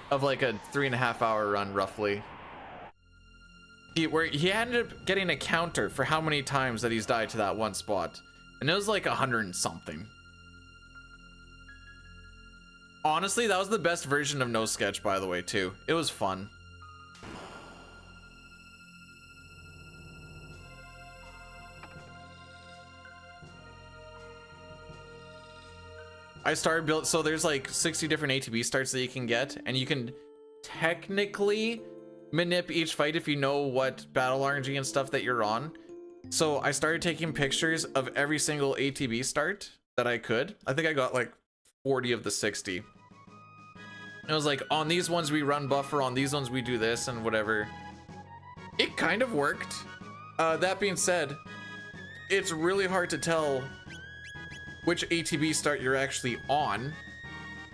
of like a 3.5 hour run roughly. Where he ended up getting a counter for how many times that he's died to that one spot, and it was like 100 and something. Honestly, that was the best version of No Sketch, by the way, too. It was fun. I started build, so there's like 60 different ATB starts that you can get, and you can technically manip each fight if you know what battle RNG and stuff that you're on. So I started taking pictures of every single ATB start that I could. I think I got like 40 of the 60. It was like, on these ones we run buffer, on these ones we do this and whatever. It kind of worked. That being said, it's really hard to tell which ATB start you're actually on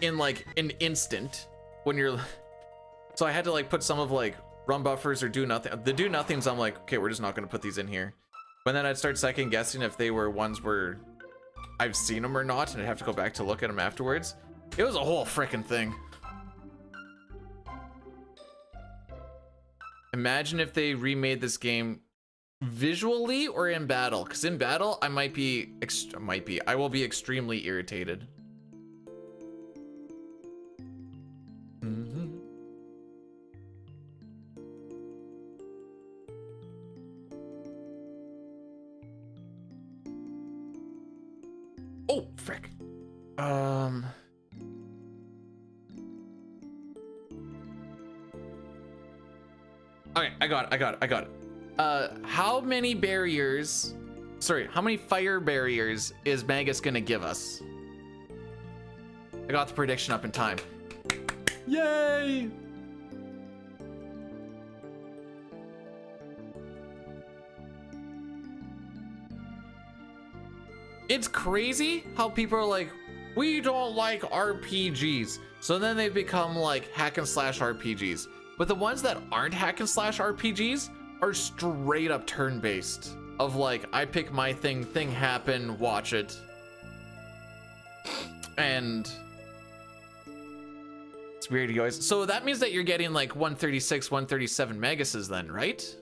in like an instant when you're. So I had to like put some of like run buffers or do nothing. The do nothings, I'm like, okay, we're just not gonna put these in here. But then I'd start second guessing if they were ones where I've seen them or not, and I'd have to go back to look at them afterwards. It was a whole freaking thing. Imagine if they remade this game visually or in battle, because in battle I I will be extremely irritated. Oh frick. Okay, I got it. How many barriers, how many fire barriers is Magus gonna give us? I got the prediction up in time. Yay! It's crazy how people are like, we don't like RPGs. So then they become like hack and slash RPGs. But the ones that aren't hack and slash RPGs are straight up turn-based. Of like, I pick my thing happen, watch it. And it's weird, you guys. So that means that you're getting like 136, 137 Megases then, right?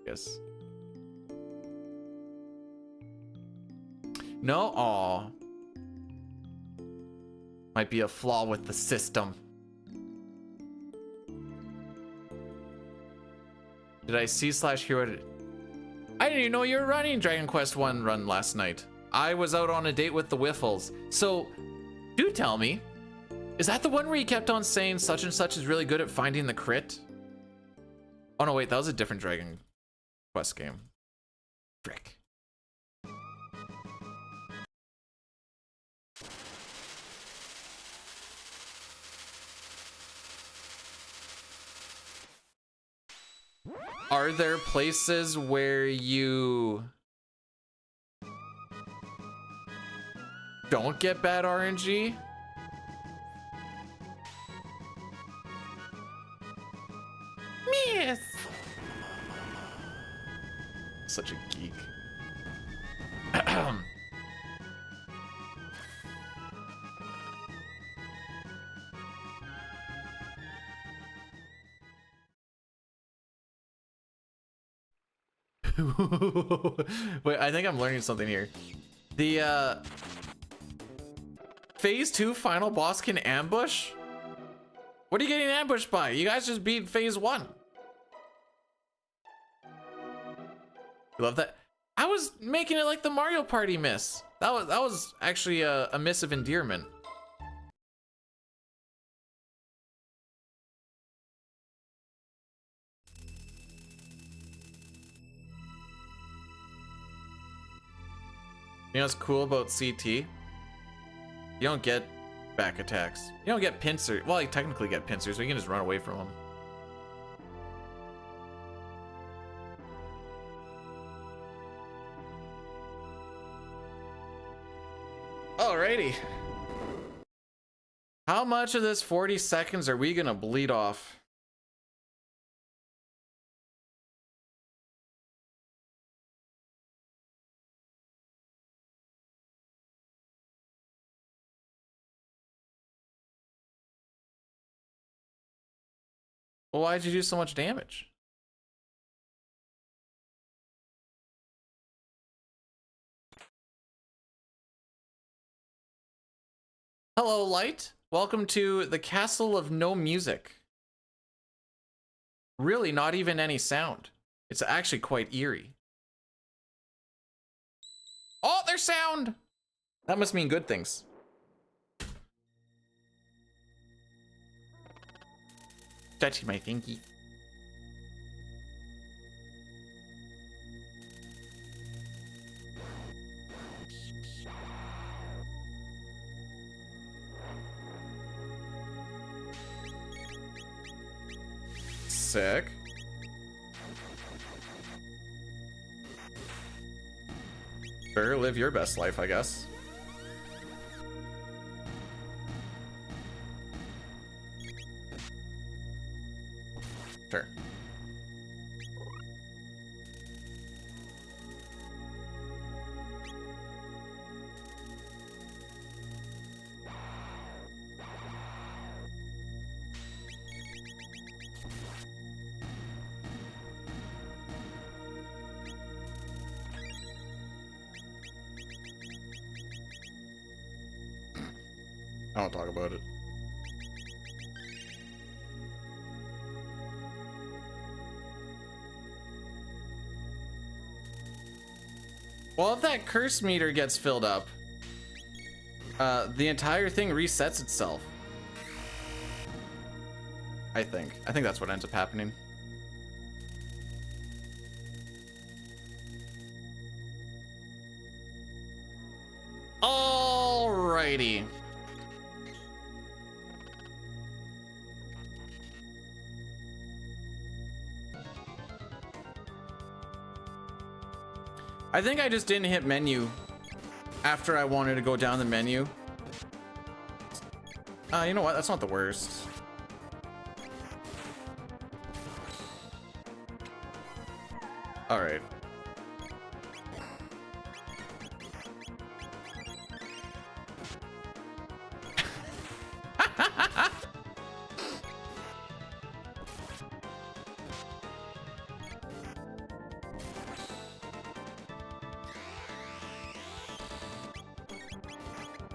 Yes. No? Aw. Might be a flaw with the system. Did I see slash hear what it... I didn't even know you were running Dragon Quest 1 run last night. I was out on a date with the Wiffles. So, do tell me, is that the one where you kept on saying such and such is really good at finding the crit? Oh no, wait, that was a different Dragon Quest game. Frick. Are there places where you don't get bad RNG? Miss. Such a geek. Wait, I think I'm learning something here. The phase 2 final boss can ambush? What are you getting ambushed by? You guys just beat phase 1. You love that? I was making it like the Mario Party miss. That was actually a miss of endearment. You know what's cool about CT? You don't get back attacks. You don't get pincers. Well, you technically get pincers, but you can just run away from them. Alrighty. How much of this 40 seconds are we gonna bleed off? Well, why'd you do so much damage? Hello, Light. Welcome to the Castle of No Music. Really, not even any sound. It's actually quite eerie. Oh, there's sound! That must mean good things. Touchy my thinky. Sick. Sure, live your best life, I guess. Sure. I don't talk about it. Well, if that curse meter gets filled up, the entire thing resets itself. I think that's what ends up happening. Alrighty. I think I just didn't hit menu after I wanted to go down the menu. You know what? That's not the worst. All right.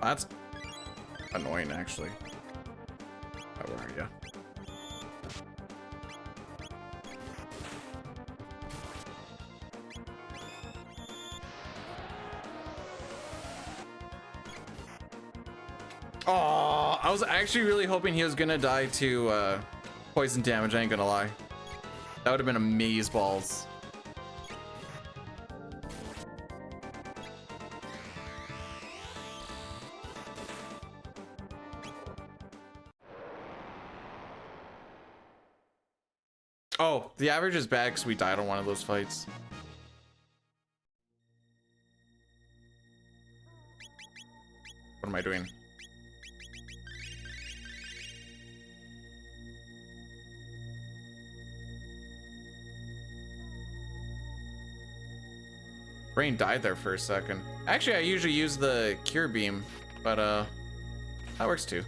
That's annoying, actually. Oh, where are you? Oh, I was actually really hoping he was gonna die to poison damage. I ain't gonna lie. That would have been amazeballs. Oh, the average is bad because we died on one of those fights. What am I doing? Brain died there for a second. Actually, I usually use the cure beam, but that works too.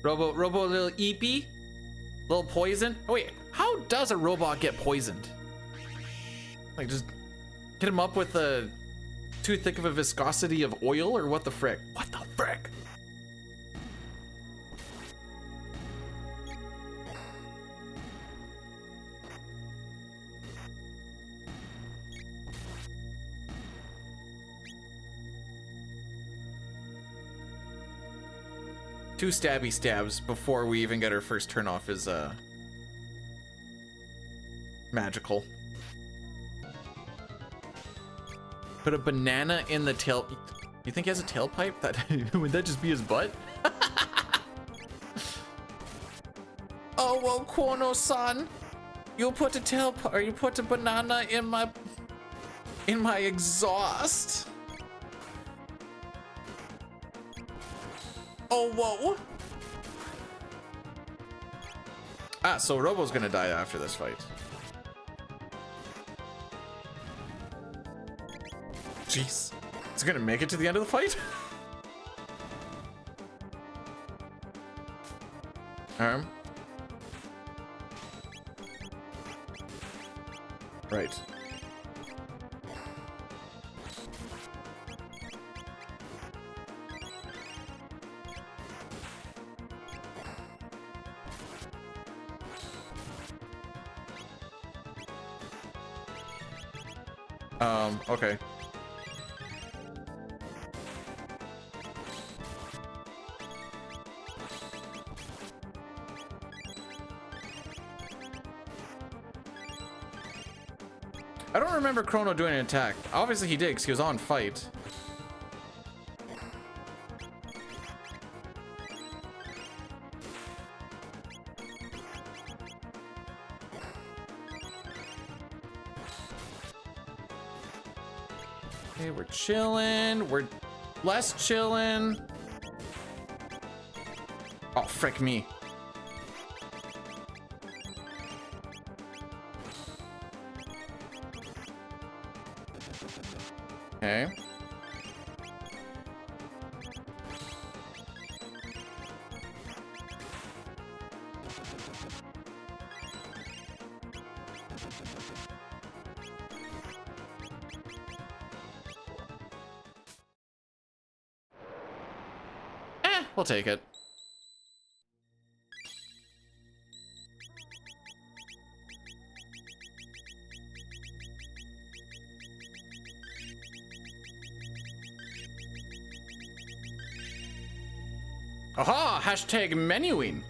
Robo little eepy, little poison. Oh wait, how does a robot get poisoned? Like just hit him up with a too thick of a viscosity of oil, or what the frick? What the frick? Two stabby stabs before we even get our first turn off is magical. Put a banana in the tail. You think he has a tailpipe? That would that just be his butt? Oh well, Chrono-san, you put a tailpipe, or you put a banana in my exhaust. Oh, whoa. Ah, so Robo's gonna die after this fight. Jeez. Is he gonna make it to the end of the fight? Right. Okay. I don't remember Chrono doing an attack. Obviously he did, because he was on fight. Okay, we're chilling. We're less chilling. Oh, frick me. Okay. We'll take it. Aha! Hashtag menuing.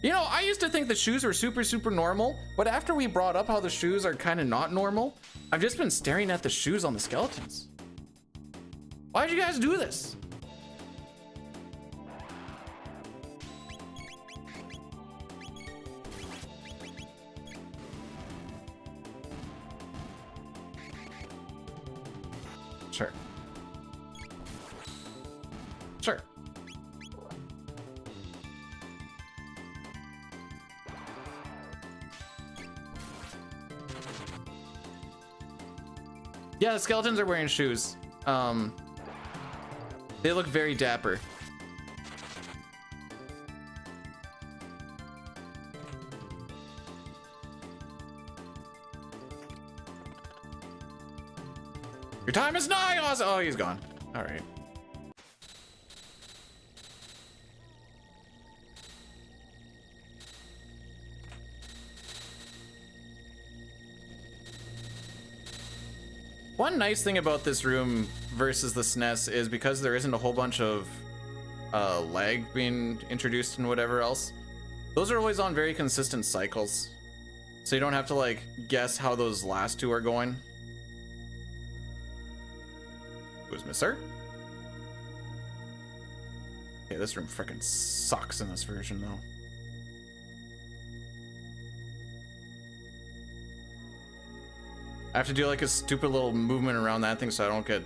You know, I used to think the shoes were super normal, but after we brought up how the shoes are kind of not normal, I've just been staring at the shoes on the skeletons. Why'd you guys do this? Sure. Sure. Yeah, the skeletons are wearing shoes. They look very dapper. Your time is nigh, Oz. Oh, he's gone. All right. One nice thing about this room versus the SNES is because there isn't a whole bunch of lag being introduced and whatever else, those are always on very consistent cycles. So you don't have to like guess how those last two are going. Who's Mister? Okay, this room frickin' sucks in this version though. I have to do like a stupid little movement around that thing so I don't get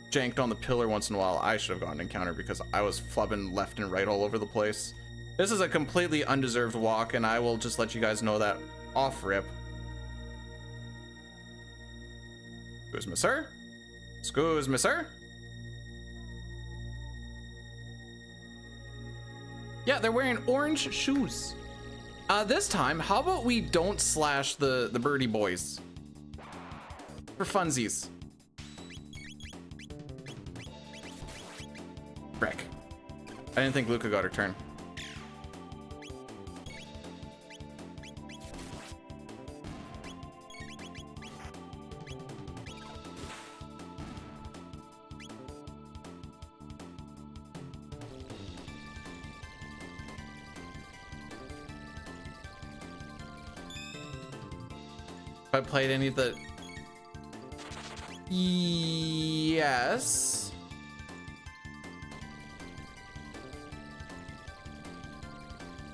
janked on the pillar once in a while. I should have gotten an encounter because I was flubbing left and right all over the place. This is a completely undeserved walk, and I will just let you guys know that off rip. Excuse me, sir. Excuse me, sir. Yeah, they're wearing orange shoes. This time, how about we don't slash the birdie boys? For funsies. Frick. I didn't think Luca got her turn. If I played any of the... Yes.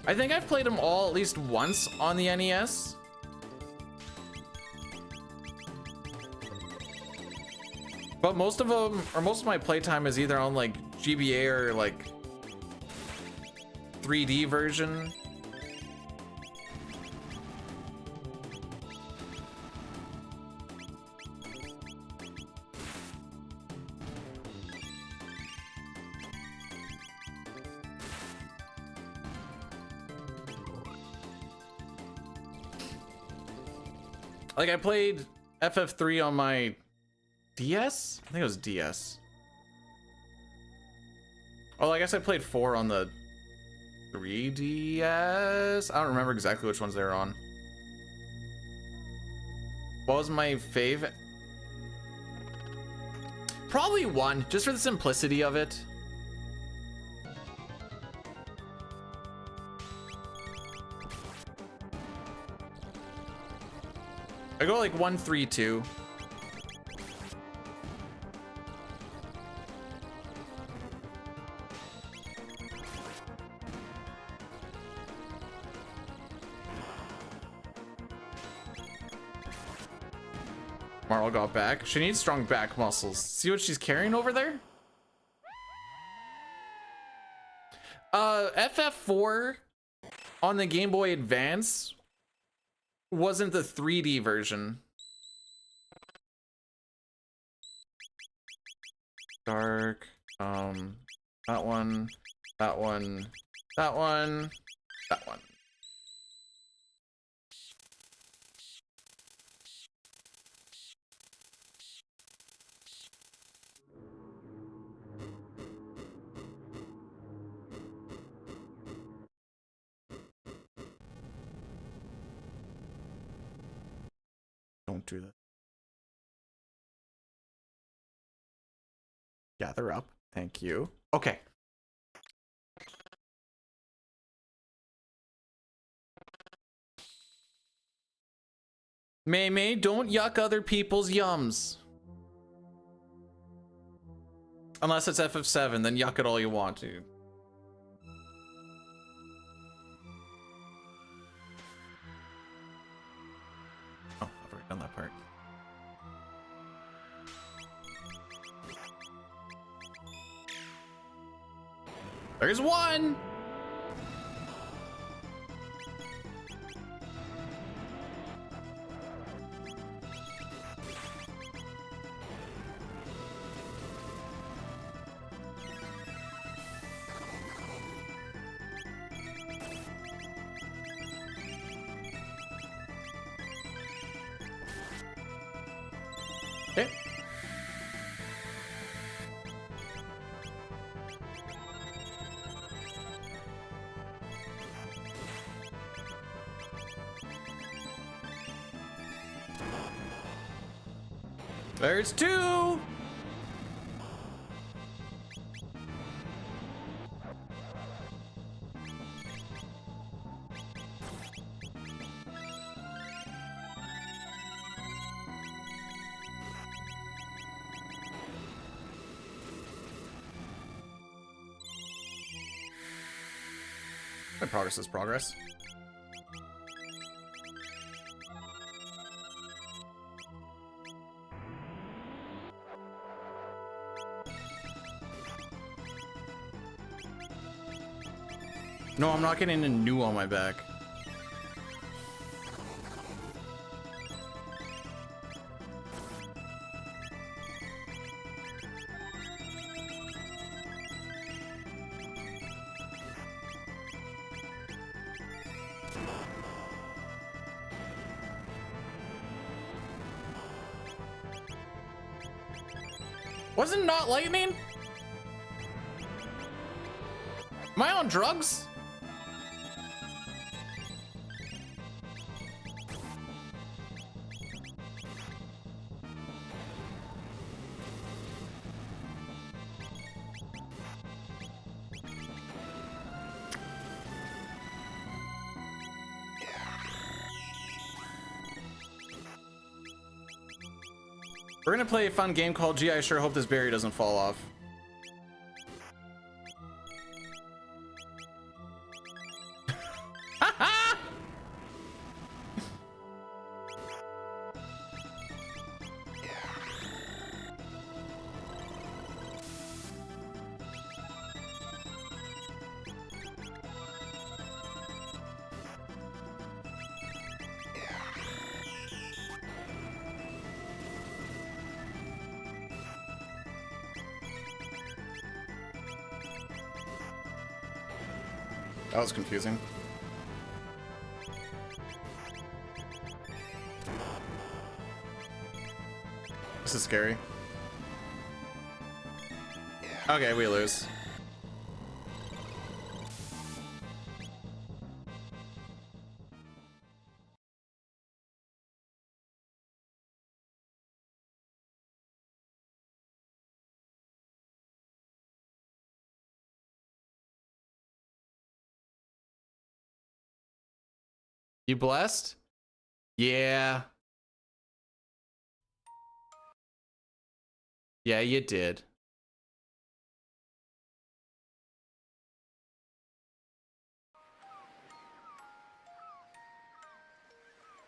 I think I've played them all at least once on the NES. But most of them, or most of my playtime is either on like GBA or like 3D version. Like I played FF3 on my DS? I think it was DS. Oh, I guess I played 4 on the 3DS. I don't remember exactly which ones they were on. What was my fave? Probably 1, just for the simplicity of it. I go like 1, 3, 2. Marl got back. She needs strong back muscles. See what she's carrying over there? FF4 on the Game Boy Advance wasn't the 3D version. Dark, that one, that one, that one, that one. Don't do that. Gather up. Thank you. Okay. May, don't yuck other people's yums. Unless it's FF7, then yuck it all you want to. Oh, I've already done that part. There's one! Okay, There's two. My progress is progress. No, I'm not getting a new on my back. Wasn't not lightning? Am I on drugs? We're gonna play a fun game called Gee, I sure hope this berry doesn't fall off. That was confusing. This is scary. Okay, we lose. You blessed? Yeah. Yeah, you did.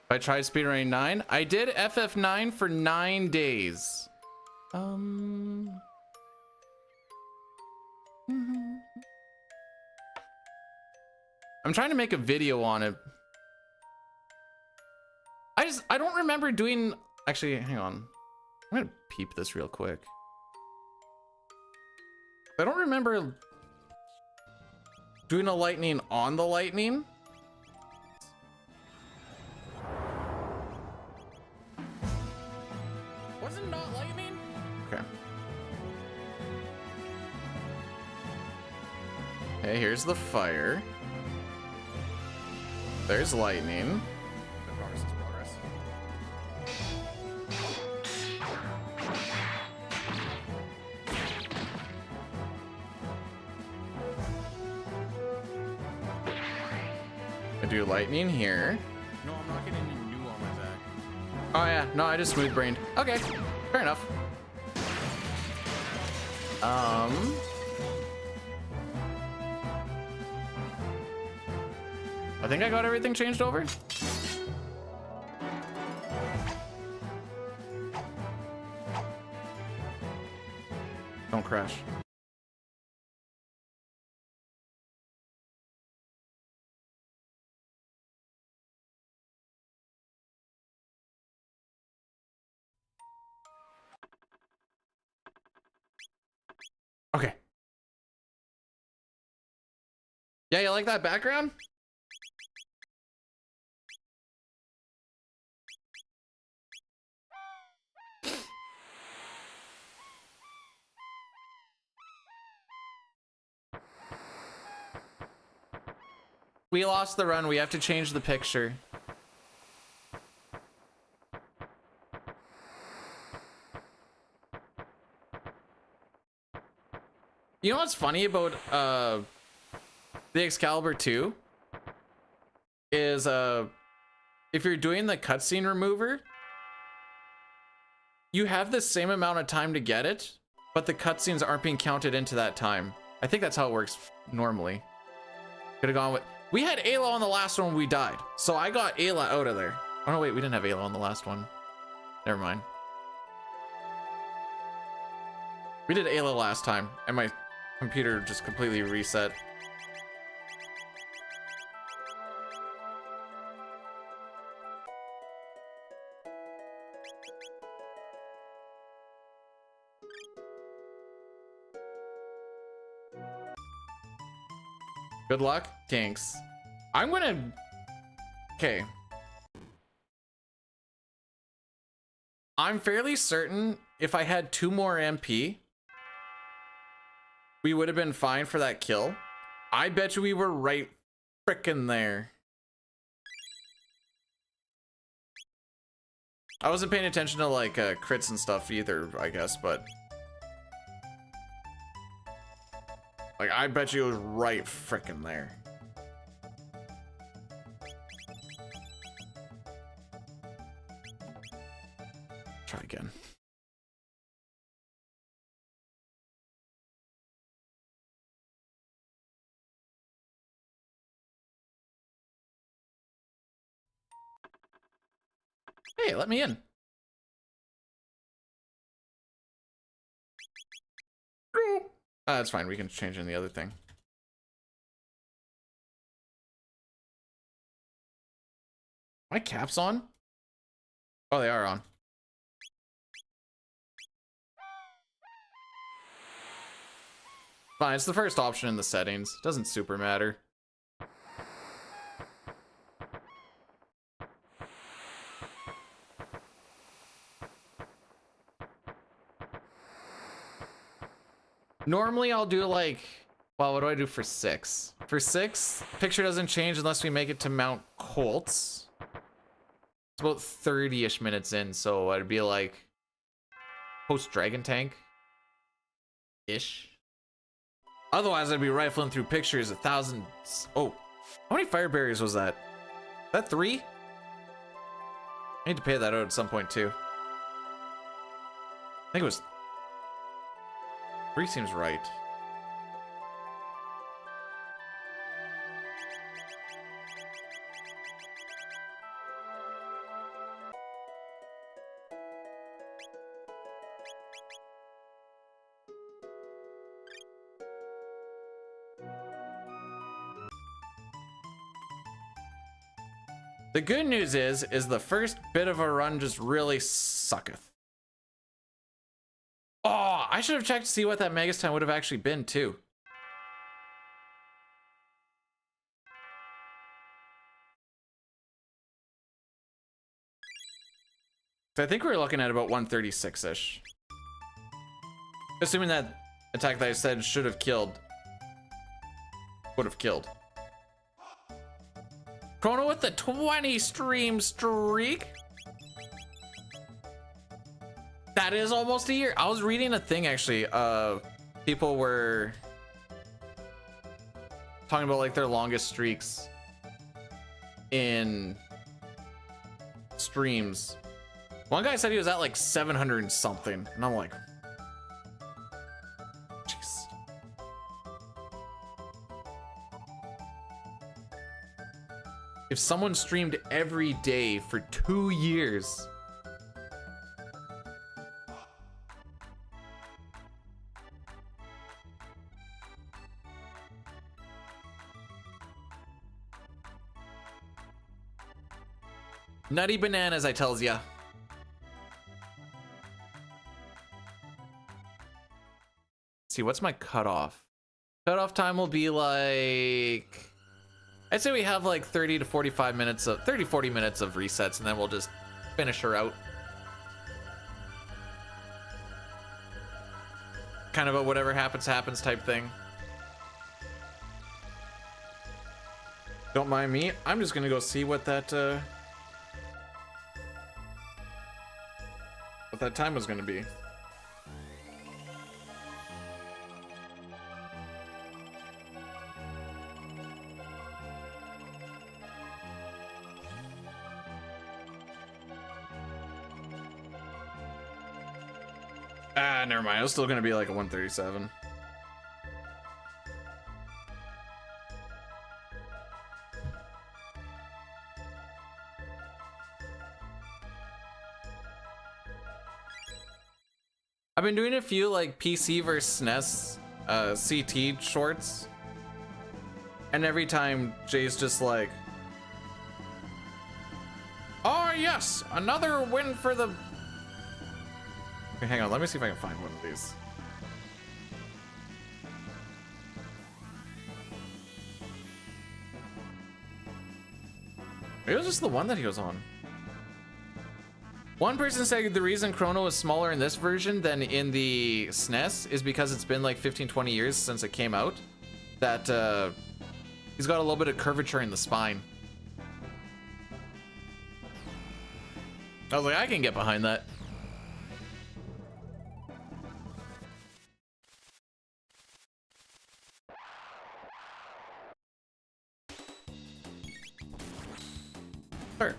I tried speedrunning 9. I did FF9 for 9 days. I'm trying to make a video on it. I don't remember doing, actually, hang on. I'm gonna peep this real quick. I don't remember doing a lightning on the lightning. Wasn't not lightning? Okay. Okay, here's the fire. There's lightning. Progress is progress. I do lightning here. No, I'm not getting any new on my back. Oh yeah, no, I just smooth brained. Okay, fair enough. I think I got everything changed over. Don't crash. Okay. Yeah, you like that background? We lost the run. We have to change the picture. You know what's funny about the Excalibur 2 is if you're doing the cutscene remover, you have the same amount of time to get it, but the cutscenes aren't being counted into that time. I think that's how it works normally. Could have gone with, we had Ayla on the last one when we died, so I got Ayla out of there. Oh no, wait, we didn't have Ayla on the last one. Never mind. We did Ayla last time, and my computer just completely reset. Good luck, Kinks. I'm gonna... Okay. I'm fairly certain if I had 2 more MP, we would have been fine for that kill. I bet you we were right frickin' there. I wasn't paying attention to like crits and stuff either, I guess, but like I bet you it was right frickin' there. Try again. Hey, let me in. That's fine. We can change in the other thing. My caps on? Oh, they are on. Fine, it's the first option in the settings. Doesn't super matter. Normally I'll do like, well, what do I do for 6? For 6, picture doesn't change unless we make it to Mount Colts. It's about 30-ish minutes in, so I'd be like post Dragon Tank-ish. Otherwise, I'd be rifling through pictures 1,000. Oh, how many fire barriers was that? That 3? I need to pay that out at some point too. I think it was 3 seems right. The good news is the first bit of a run just really sucketh. Oh, I should have checked to see what that Megas time would have actually been too. So I think we were looking at about 136-ish. Assuming that attack that I said should have killed would have killed. Chrono with the 20 stream streak. That is almost a year. I was reading a thing actually. People were talking about like their longest streaks in streams. One guy said he was at like 700 and something, and I'm like, jeez. If someone streamed every day for 2 years, nutty bananas, I tells ya. Let's see, what's my cutoff? Cutoff time will be like, I'd say we have like 30 to 45 minutes of 40 minutes of resets, and then we'll just finish her out. Kind of a whatever happens happens type thing. Don't mind me. I'm just gonna go see what that time was gonna be. Ah, never mind. It was still gonna be like a 137. I've been doing a few like PC versus SNES CT shorts, and every time Jay's just like, oh yes, another win for the... Okay, hang on, let me see if I can find one of these. It was just the one that he was on. One person said the reason Chrono is smaller in this version than in the SNES is because it's been like 15-20 years since it came out. That he's got a little bit of curvature in the spine. I was like, I can get behind that. Sure.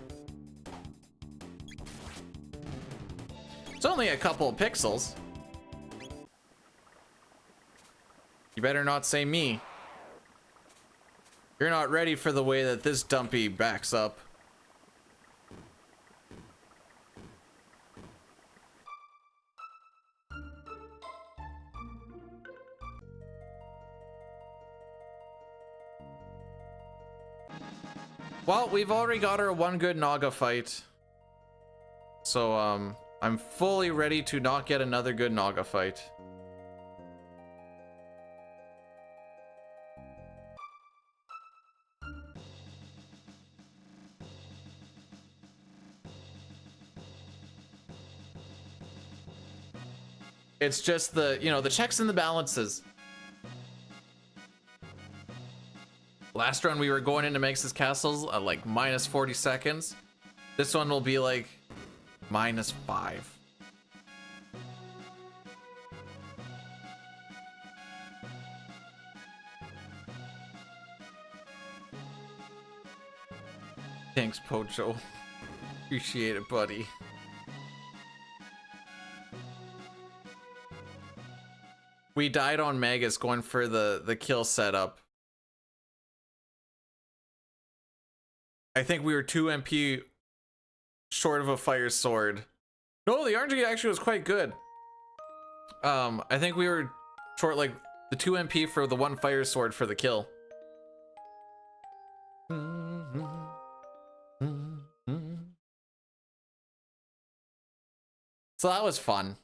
It's only a couple of pixels. You better not say me. You're not ready for the way that this dumpy backs up. Well, we've already got our one good Naga fight. So, I'm fully ready to not get another good Naga fight. It's just the, you know, the checks and the balances. Last run we were going into Meg's castles at like minus 40 seconds. This one will be like minus 5. Thanks, Pocho. Appreciate it, buddy. We died on Megas going for the kill setup. I think we were 2 MP short of a fire sword. No, the RNG actually was quite good. I think we were short like the 2 MP for the 1 fire sword for the kill. So that was fun.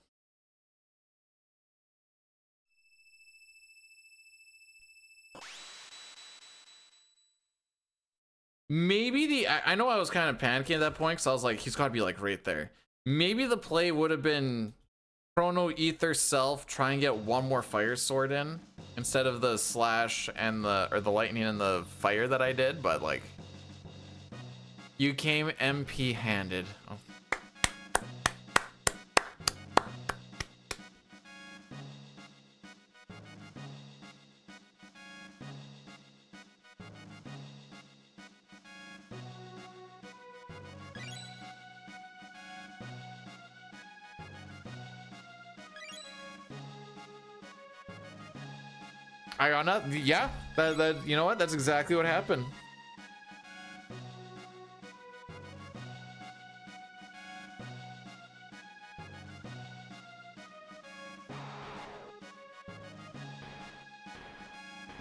Maybe the, I know I was kind of panicking at that point because I was like, he's got to be like right there. Maybe the play would have been Chrono Ether Self, try and get 1 more fire sword in instead of the slash and the lightning and the fire that I did, but like, you came MP handed. Oh. I got nothing. Yeah, that you know what? That's exactly what happened.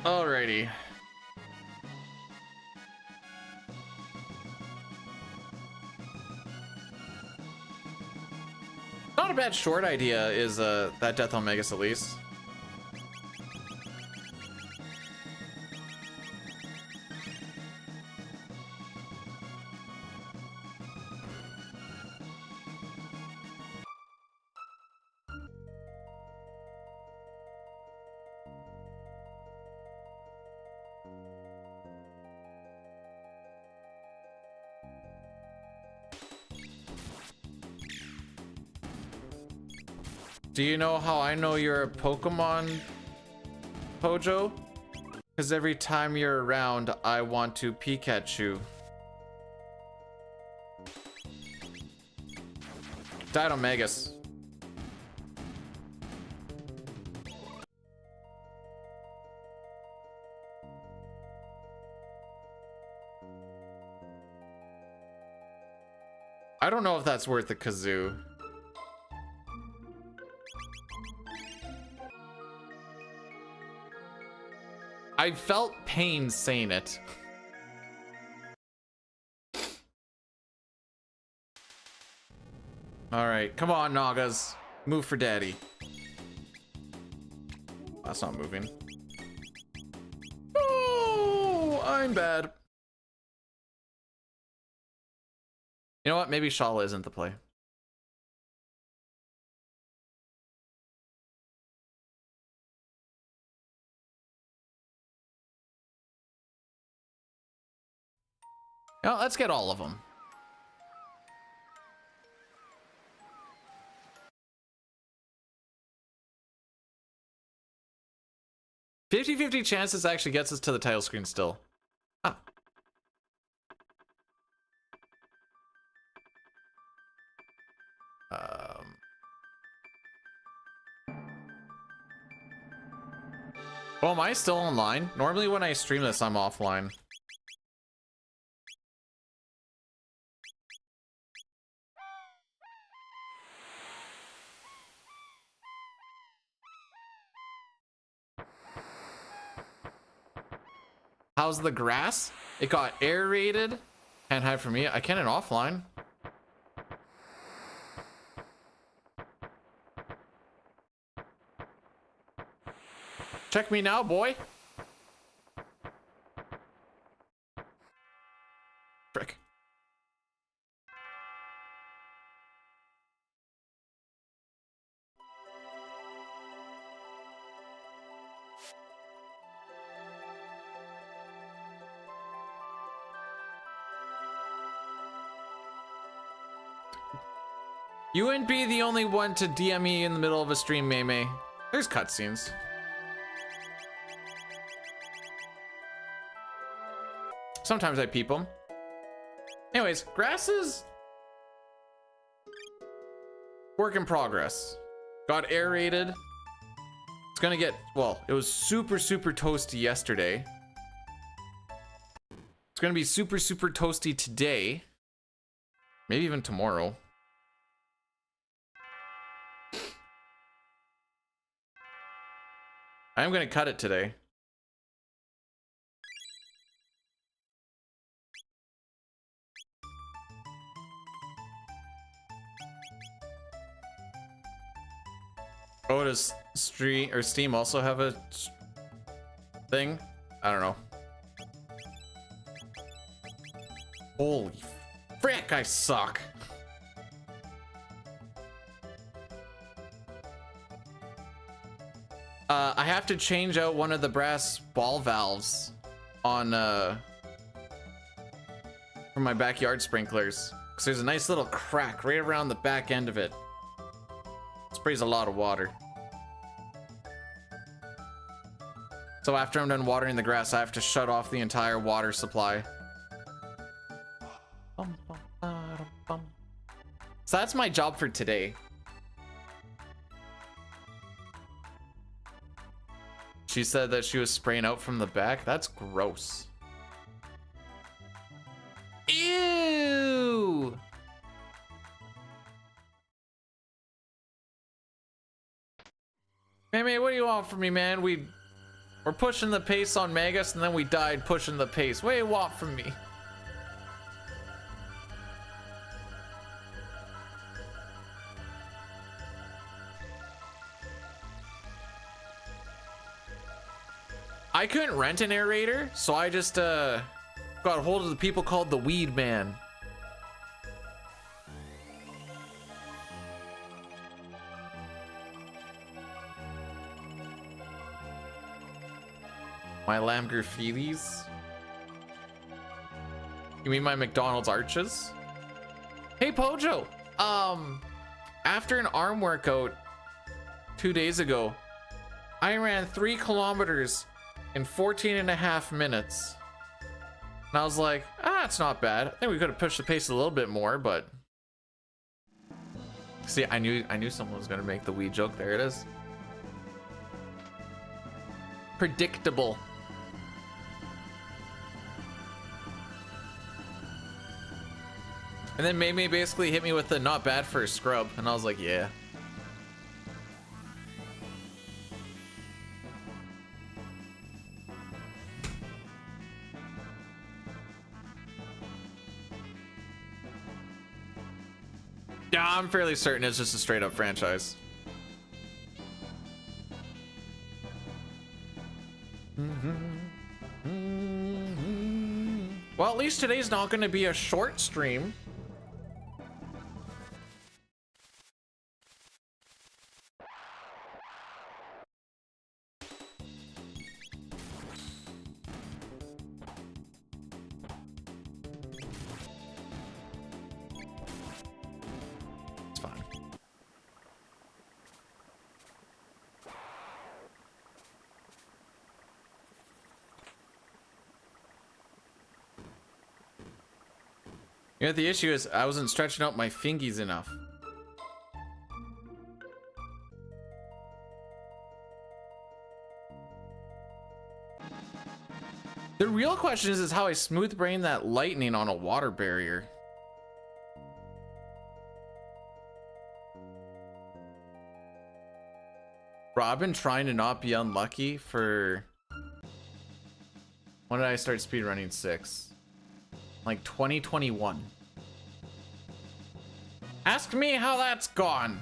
Alrighty. Not a bad short idea is that Death on Megas at least. Do you know how I know you're a Pokemon, Pojo? Because every time you're around, I want to Pikachu. Died on Megas. I don't know if that's worth a kazoo. I felt pain saying it. All right, come on, Nagas. Move for daddy. That's not moving. Oh, I'm bad. You know what? Maybe Shala isn't the play. No, let's get all of them. $50-50 chance this actually gets us to the title screen still. Ah. Oh, am I still online? Normally when I stream this, I'm offline. How's the grass? It got aerated. Can't hide from me. I can in offline. Check me now, boy. Frick. You wouldn't be the only one to DM me in the middle of a stream, Mei. There's cutscenes. Sometimes I peep them. Anyways, grasses. Work in progress. Got aerated. It's gonna get, well, it was super toasty yesterday. It's gonna be super toasty today. Maybe even tomorrow. I'm gonna cut it today. Oh, does Steam also have a thing? I don't know. Holy frick, I suck. I have to change out one of the brass ball valves on for my backyard sprinklers, because there's a nice little crack right around the back end of it. Sprays a lot of water. So after I'm done watering the grass, I have to shut off the entire water supply. So that's my job for today. She said that she was spraying out from the back. That's gross. Ew! Hey, what do you want from me, man? We're pushing the pace on Magus, and then we died pushing the pace. What do you want from me? I couldn't rent an aerator, so I just got a hold of the people called the Weed Man. My lamb graffitis? You mean my McDonald's arches? Hey Pojo! After an arm workout 2 days ago, I ran 3 kilometers in 14.5 minutes. And I was like, it's not bad. I think we could have pushed the pace a little bit more, but see, I knew someone was gonna make the weed joke. There it is. Predictable. And then May basically hit me with the not bad for a scrub, and I was like, yeah. Yeah, I'm fairly certain it's just a straight up franchise. Well, at least today's not going to be a short stream. It's fine. You know, the issue is I wasn't stretching out my fingies enough. The real question is how I smooth brain that lightning on a water barrier. Bro, I've been trying to not be unlucky for... When did I start speedrunning 6? Like 2021. Ask me how that's gone.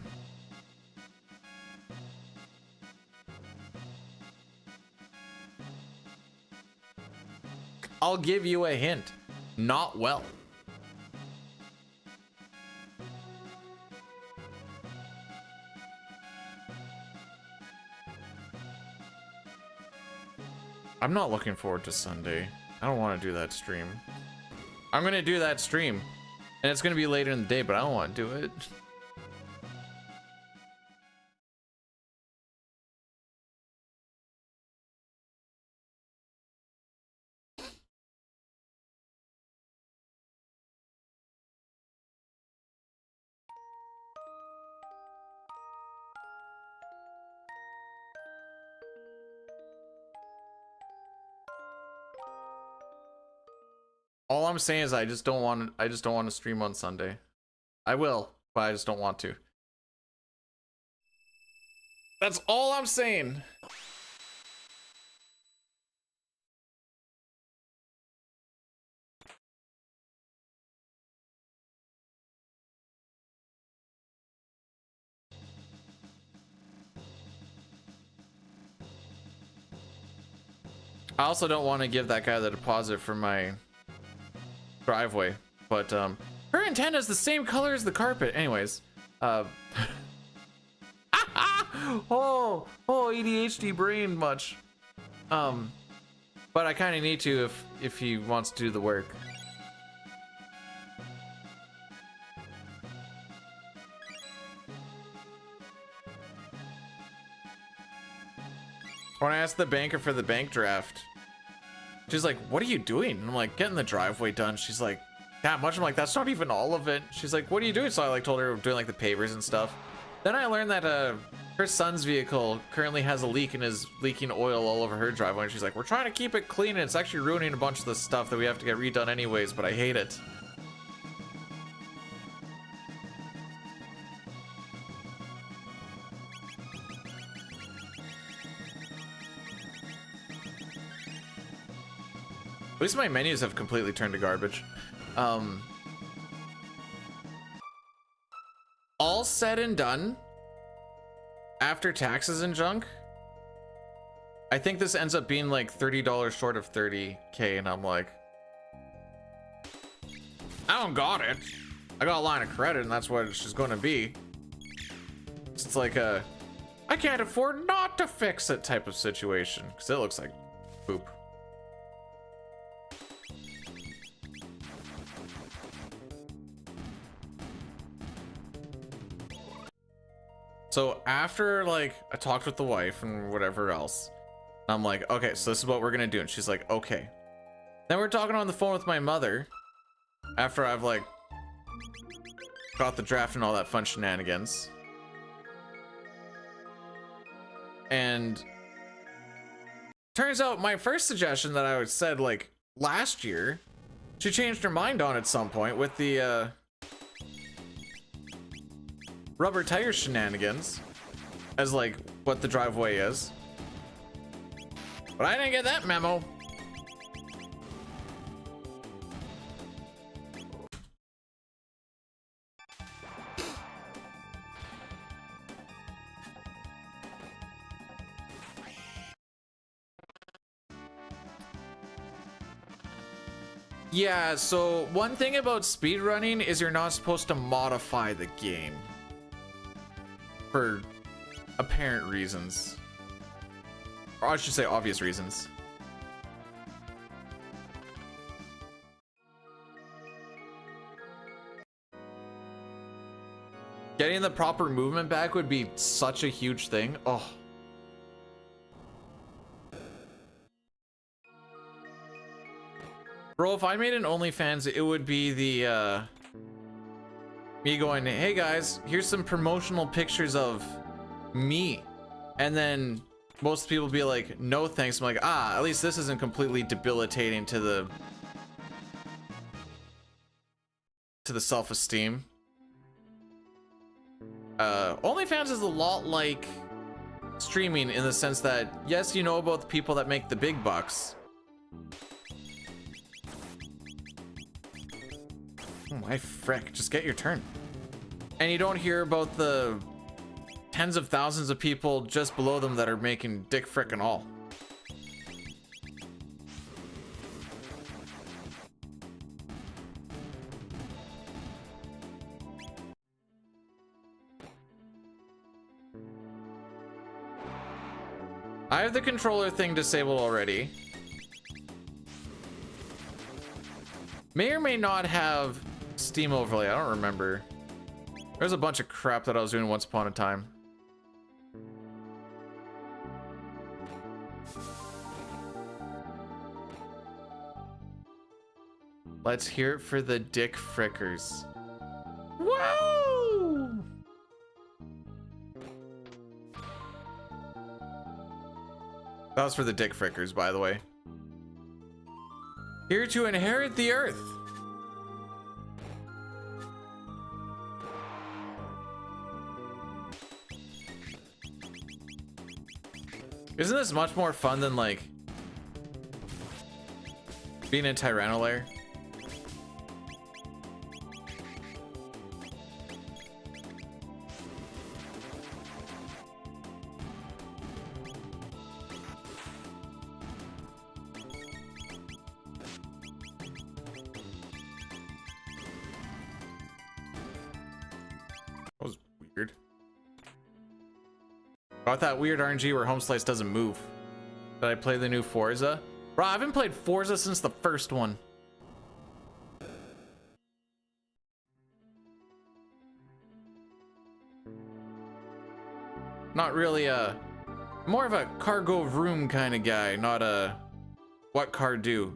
I'll give you a hint. Not well. I'm not looking forward to Sunday. I don't want to do that stream. I'm gonna do that stream, and it's gonna be later in the day, but I don't want to do it. All I'm saying is I just don't want to stream on Sunday. I will, but I just don't want to. That's all I'm saying. I also don't want to give that guy the deposit for my driveway, but her antenna is the same color as the carpet. Anyways, oh ADHD brain much. But I kind of need to if he wants to do the work. When I asked the banker for the bank draft, she's like, what are you doing? And I'm like, getting the driveway done. She's like, that much? I'm like, that's not even all of it. She's like, what are you doing? So I like told her doing like the pavers and stuff. Then I learned that her son's vehicle currently has a leak and is leaking oil all over her driveway. And she's like, we're trying to keep it clean, and it's actually ruining a bunch of the stuff that we have to get redone anyways, but I hate it. At least my menus have completely turned to garbage. All said and done, after taxes and junk, I think this ends up being like $30 short of 30K, and I'm like, I don't got it. I got a line of credit, and that's what it's just gonna be. It's like a, I can't afford not to fix it type of situation, because it looks like poop. So after like I talked with the wife and whatever else, I'm like, okay, so this is what we're gonna do. And she's like, okay. Then we're talking on the phone with my mother after I've like got the draft and all that fun shenanigans. And turns out my first suggestion that I said like last year, she changed her mind on at some point with the rubber tire shenanigans as like what the driveway is. But I didn't get that memo. Yeah, so one thing about speedrunning is you're not supposed to modify the game for apparent reasons. Or I should say obvious reasons. Getting the proper movement back would be such a huge thing. Oh. Bro, if I made an OnlyFans, it would be the, me going, hey guys, here's some promotional pictures of me. And then most people be like, no thanks. I'm like, ah, at least this isn't completely debilitating to the self-esteem. OnlyFans is a lot like streaming in the sense that, yes, you know about the people that make the big bucks. Oh my frick, just get your turn. And you don't hear about the tens of thousands of people just below them that are making dick frick and all. I have the controller thing disabled already. May or may not have Steam overlay, I don't remember. There's a bunch of crap that I was doing once upon a time. Let's hear it for the dick frickers. Woo! That was for the dick frickers, by the way. Here to inherit the earth. Isn't this much more fun than like being in Tyranno Lair? That was weird. About that weird RNG where home slice doesn't move. Did I play the new Forza? Bro, I haven't played Forza since the first one. Not really more of a cargo room kind of guy, not a what car do.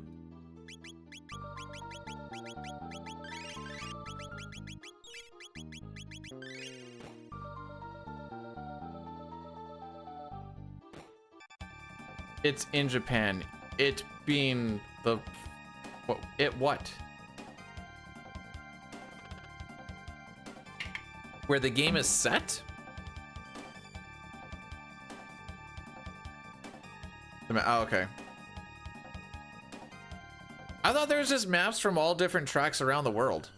It's in Japan. It being the what? Where the game is set? Oh, okay. I thought there was just maps from all different tracks around the world.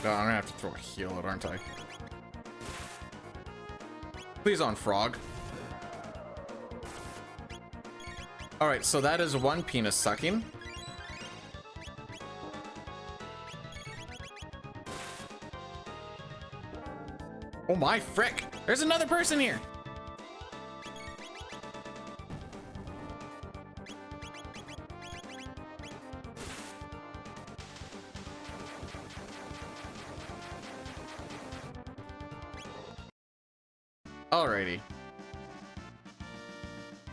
No, I'm gonna have to throw a heal out, aren't I? Please on frog. Alright, so that is one penis sucking. Oh my frick! There's another person here! Alrighty.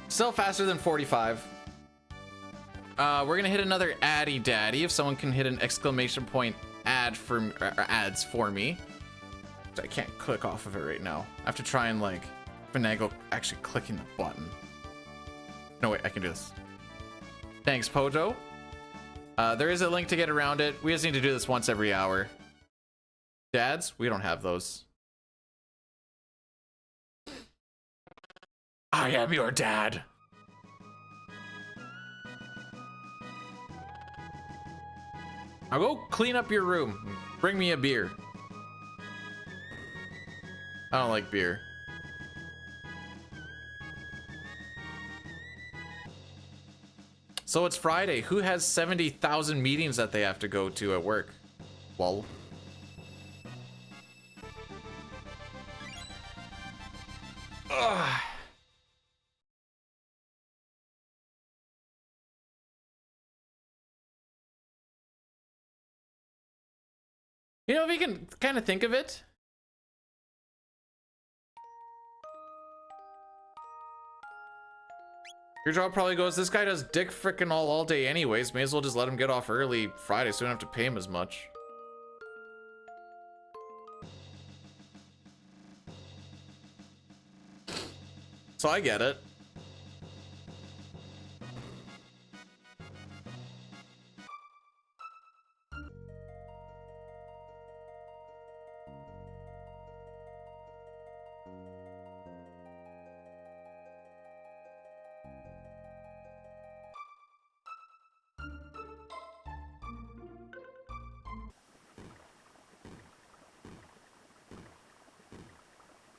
Still faster than 45. we're gonna hit another addy daddy. If someone can hit an exclamation point ad for or ads for me. I can't click off of it right now. I have to try and like finagle actually clicking the button. No, wait, I can do this. Thanks, Pojo. There is a link to get around it. We just need to do this once every hour. Dads? We don't have those. I am your dad. I'll go clean up your room. Bring me a beer. I don't like beer. So it's Friday. Who has 70,000 meetings that they have to go to at work? Lol. Ugh. You know, if you can kind of think of it, your job probably goes, this guy does dick frickin' all day anyways. May as well just let him get off early Friday so we don't have to pay him as much. So I get it.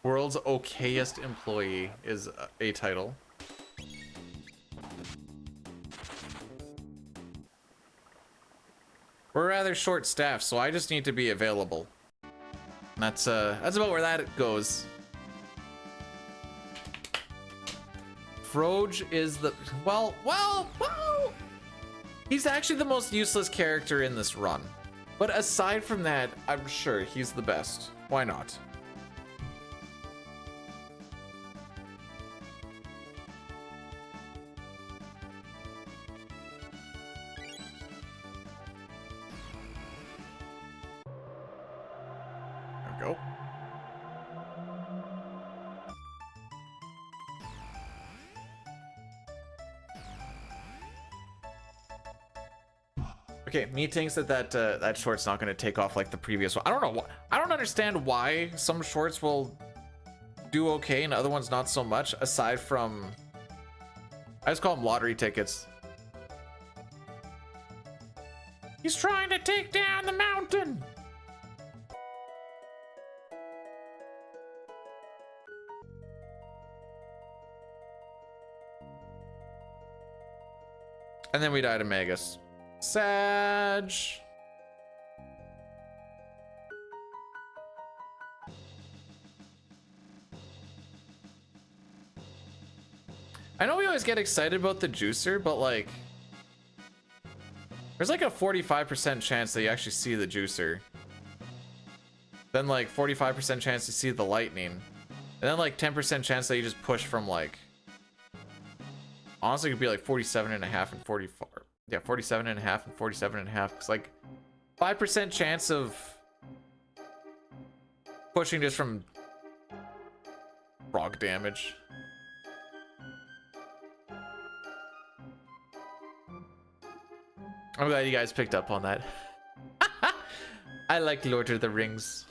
World's okayest employee is a title. We're rather short staffed, so I just need to be available. And that's about where that goes. Froge is the well. He's actually the most useless character in this run. But aside from that, I'm sure he's the best. Why not? Go. Okay, me thinks that short's not going to take off like the previous one. I don't know. I don't understand why some shorts will do okay and other ones not so much. Aside from, I just call them lottery tickets. He's trying to take down the mountain. And then we die to Magus. Sag. I know we always get excited about the juicer, but like, there's like a 45% chance that you actually see the juicer. Then like 45% chance to see the lightning. And then like 10% chance that you just push from like, honestly, it could be like 47 and a half and 44. Yeah, 47 and a half and 47 and a half. It's like 5% chance of pushing just from frog damage. I'm glad you guys picked up on that. I like Lord of the Rings.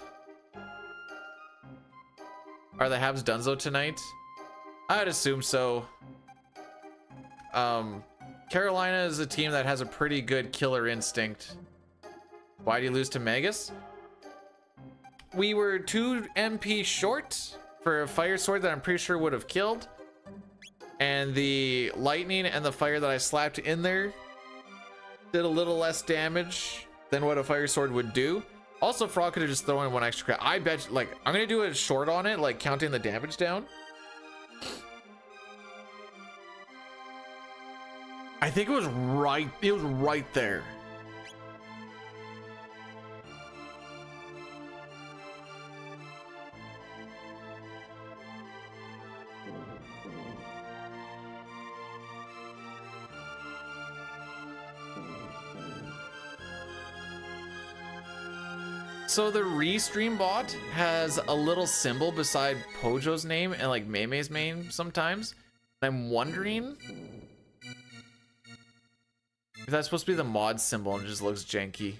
Are the Habs donezo tonight? I'd assume so. Carolina is a team that has a pretty good killer instinct. Why do you lose to Magus? We were 2 MP short for a fire sword that I'm pretty sure would have killed. And the lightning and the fire that I slapped in there did a little less damage than what a fire sword would do. Also, Frog could have just thrown in 1 extra crit. I bet, like, I'm gonna do a short on it, like counting the damage down. I think it was right there. So the restream bot has a little symbol beside Pojo's name and like Maymay's name sometimes. I'm wondering if that's supposed to be the mod symbol and it just looks janky.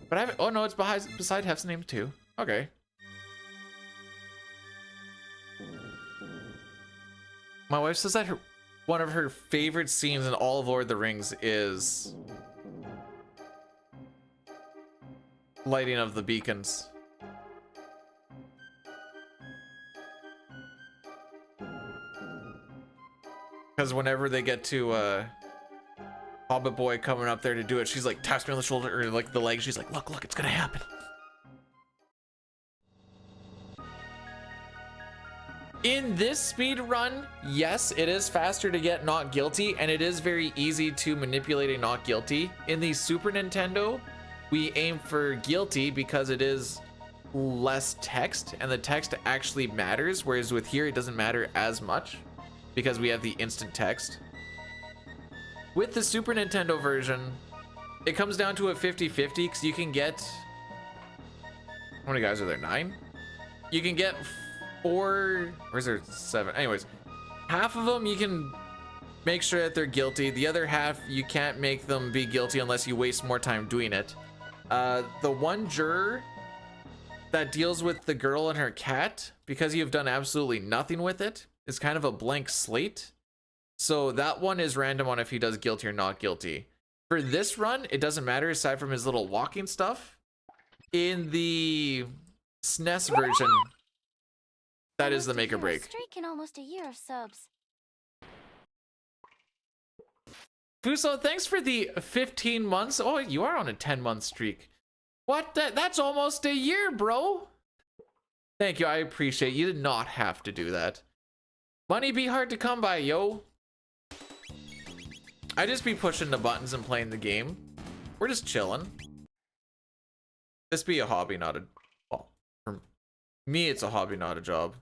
But I haven't, oh no, it's beside Hef's name too. Okay. My wife says that one of her favorite scenes in all of Lord of the Rings is lighting of the beacons. Because whenever they get to Hobbit Boy coming up there to do it, she's like taps me on the shoulder or like the leg. She's like, look, look, it's gonna happen. In this speed run, yes, it is faster to get not guilty, and it is very easy to manipulate a not guilty. In the Super Nintendo, we aim for guilty because it is less text, and the text actually matters, whereas with here, it doesn't matter as much because we have the instant text. With the Super Nintendo version, it comes down to a 50-50 because you can get, how many guys are there? 9? You can get 4, or is there 7? Anyways, half of them you can make sure that they're guilty. The other half, you can't make them be guilty unless you waste more time doing it. The one juror that deals with the girl and her cat, because you've done absolutely nothing with it, is kind of a blank slate. So that one is random on if he does guilty or not guilty. For this run, it doesn't matter aside from his little walking stuff. In the SNES version, that is the make or break. Streak in almost a year of subs. Fuso, thanks for the 15 months. Oh, you are on a 10-month streak. What? That's almost a year, bro. Thank you. I appreciate it. You did not have to do that. Money be hard to come by, yo. I just be pushing the buttons and playing the game. We're just chilling. This be a hobby, not a... Well, for me, it's a hobby, not a job.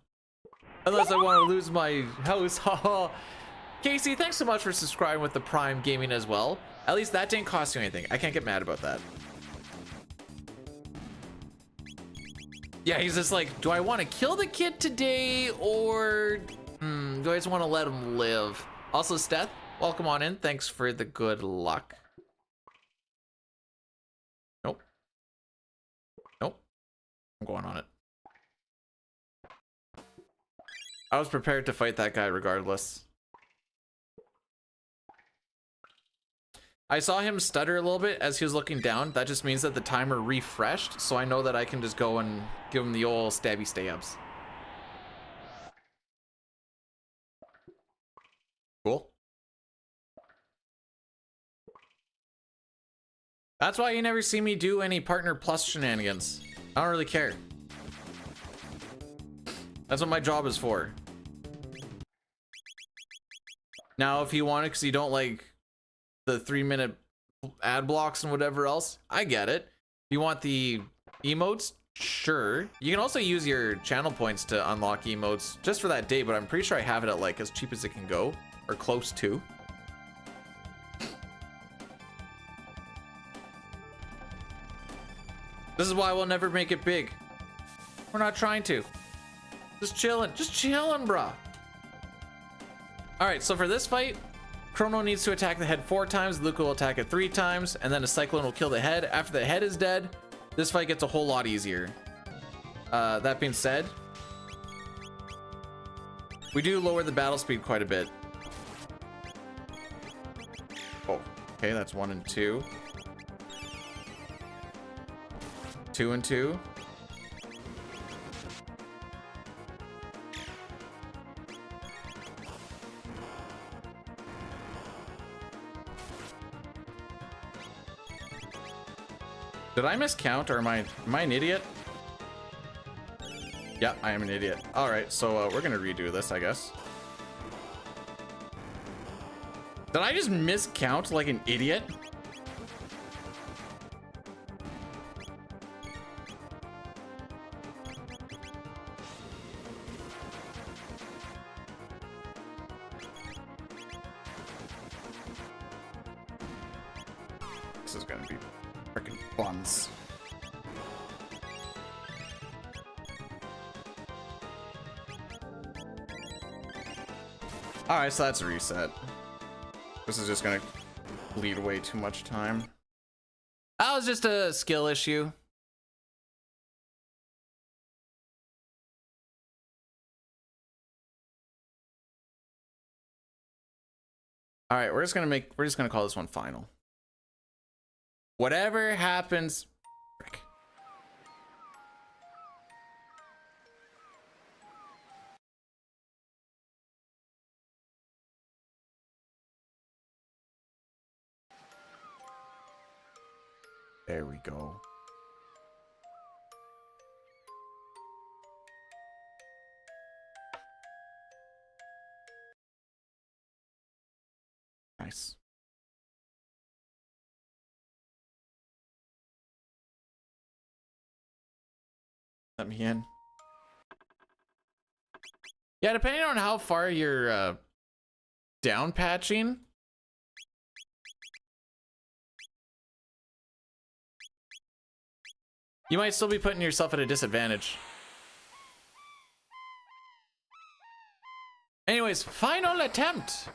Unless I want to lose my house. Haha. Casey, thanks so much for subscribing with the Prime Gaming as well. At least that didn't cost you anything. I can't get mad about that. Yeah, he's just like, do I want to kill the kid today or do I just want to let him live? Also, Steph, welcome on in. Thanks for the good luck. Nope. Nope. I'm going on it. I was prepared to fight that guy regardless. I saw him stutter a little bit as he was looking down. That just means that the timer refreshed, so I know that I can just go and give him the old stabby stabs. Cool. That's why you never see me do any partner plus shenanigans. I don't really care. That's what my job is for. Now, if you want it because you don't like the 3-minute ad blocks and whatever else, I get it. If you want the emotes, sure. You can also use your channel points to unlock emotes just for that day, but I'm pretty sure I have it at like as cheap as it can go, or close to. This is why we'll never make it big. We're not trying to. Just chilling, bruh. All right, so for this fight, Chrono needs to attack the head 4 times, Luca will attack it 3 times, and then a Cyclone will kill the head. After the head is dead, this fight gets a whole lot easier. That being said, we do lower the battle speed quite a bit. Oh, okay, that's 1 and 2. 2 and 2. Did I miscount, or am I an idiot? Yeah, I am an idiot. All right, so we're gonna redo this, I guess. Did I just miscount like an idiot? This is gonna be freaking buns. All right, so that's a reset. This is just gonna bleed away too much time. That was just a skill issue. All right, we're just gonna call this one final. Whatever happens, frick. There we go. Nice. Let me in. Yeah, depending on how far you're down patching, you might still be putting yourself at a disadvantage. Anyways, final attempt.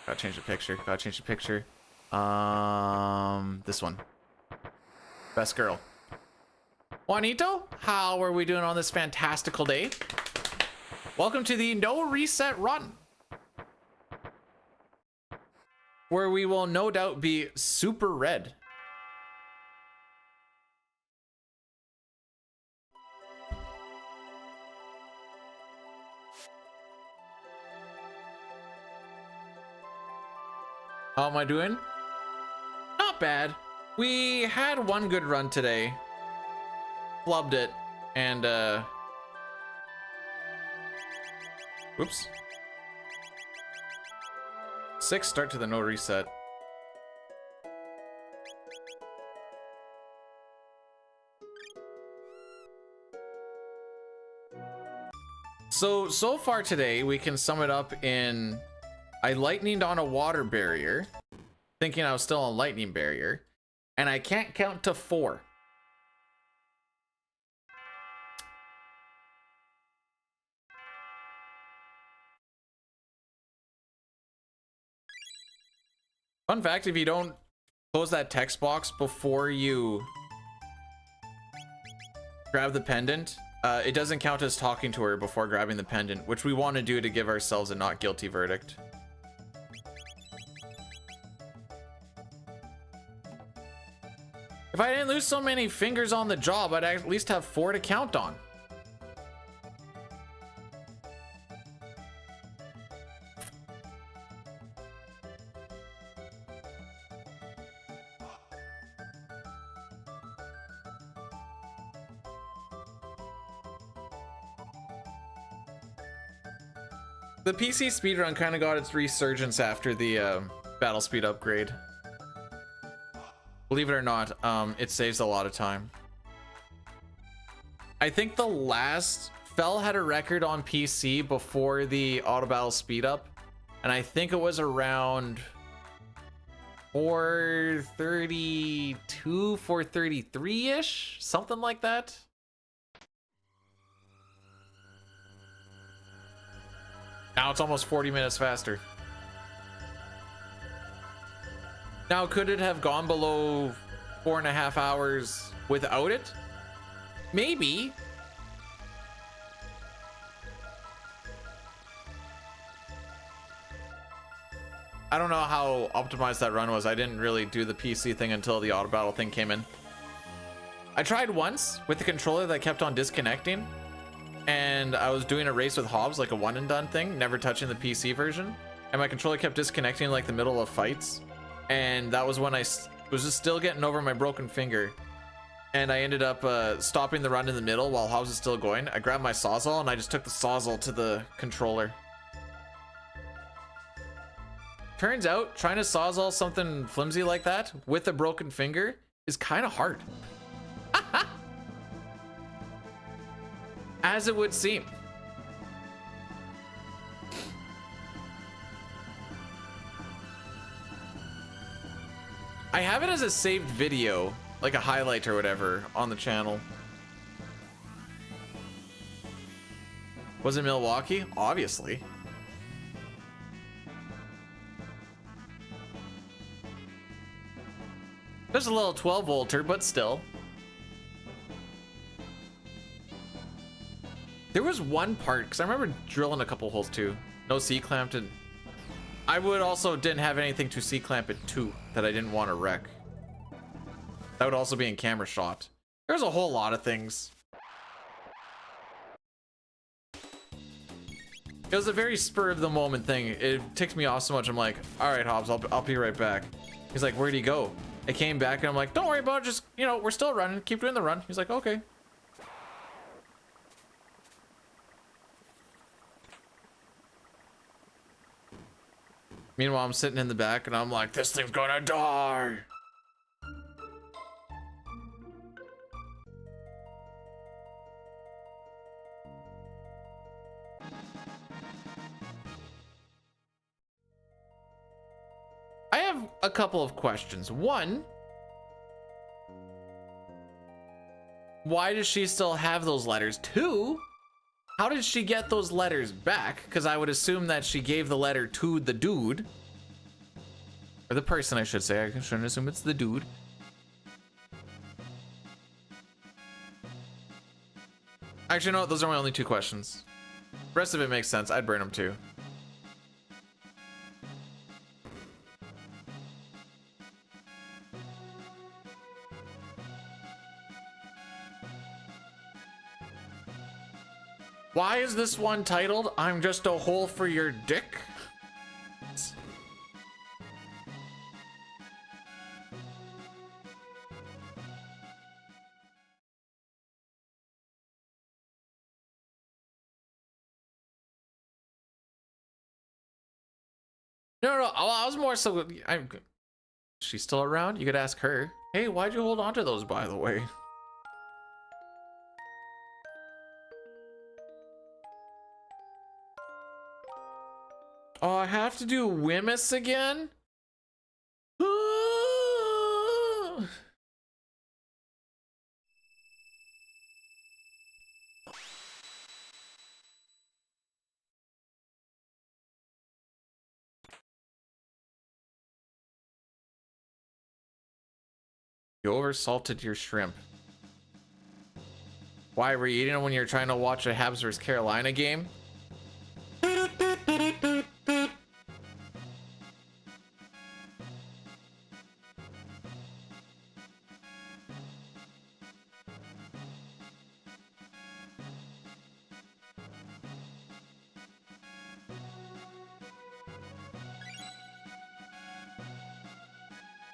Gotta change the picture. Gotta change the picture. This one. Best girl. Juanito, how are we doing on this fantastical day? Welcome to the no reset run, where we will no doubt be super red. How am I doing? Not bad. We had one good run today. Flubbed it, and whoops. 6 start to the no reset. So far today, we can sum it up in I lightninged on a water barrier, thinking I was still on lightning barrier, and I can't count to 4. Fun fact, if you don't close that text box before you grab the pendant, it doesn't count as talking to her before grabbing the pendant, which we want to do to give ourselves a not guilty verdict. If I didn't lose so many fingers on the job, I'd at least have 4 to count on. The PC speedrun kind of got its resurgence after the battle speed upgrade. Believe it or not, it saves a lot of time. I think the last Fel had a record on PC before the auto battle speed up, and I think it was around 432, 433-ish, something like that. Now it's almost 40 minutes faster. Now, could it have gone below 4.5 hours without it? Maybe. I don't know how optimized that run was. I didn't really do the PC thing until the auto battle thing came in. I tried once with the controller that kept on disconnecting, and I was doing a race with Hobbs, like a one and done thing, never touching the PC version, and my controller kept disconnecting in like the middle of fights, and that was when I was just still getting over my broken finger, and I ended up stopping the run in the middle while Hobbs is still going. I grabbed my Sawzall and I just took the Sawzall to the controller. Turns out trying to Sawzall something flimsy like that with a broken finger is kind of hard. As it would seem. I have it as a saved video, like a highlight or whatever, on the channel. Was it Milwaukee? Obviously. There's a little 12 volter, but still. There was one part, because I remember drilling a couple holes too. No C-clamped, and I would also didn't have anything to C-clamp it to that I didn't want to wreck. That would also be in camera shot. There's a whole lot of things. It was a very spur of the moment thing. It ticked me off so much. I'm like, all right, Hobbs, I'll be right back. He's like, where'd he go? I came back and I'm like, don't worry about it. Just, you know, we're still running. Keep doing the run. He's like, okay. Meanwhile, I'm sitting in the back and I'm like, this thing's gonna die. I have a couple of questions. One, why does she still have those letters? Two, how did she get those letters back? Because I would assume that she gave the letter to the dude. Or the person, I should say. I shouldn't assume it's the dude. Actually, no, those are my only two questions. The rest of it makes sense. I'd burn them too. Why is this one titled, I'm just a hole for your dick? No, I was more so, she's still around? You could ask her. Hey, why'd you hold on to those, by the way? Oh, I have to do Wemyss again? You oversalted your shrimp. Why were you eating them when you're trying to watch a Habs vs Carolina game?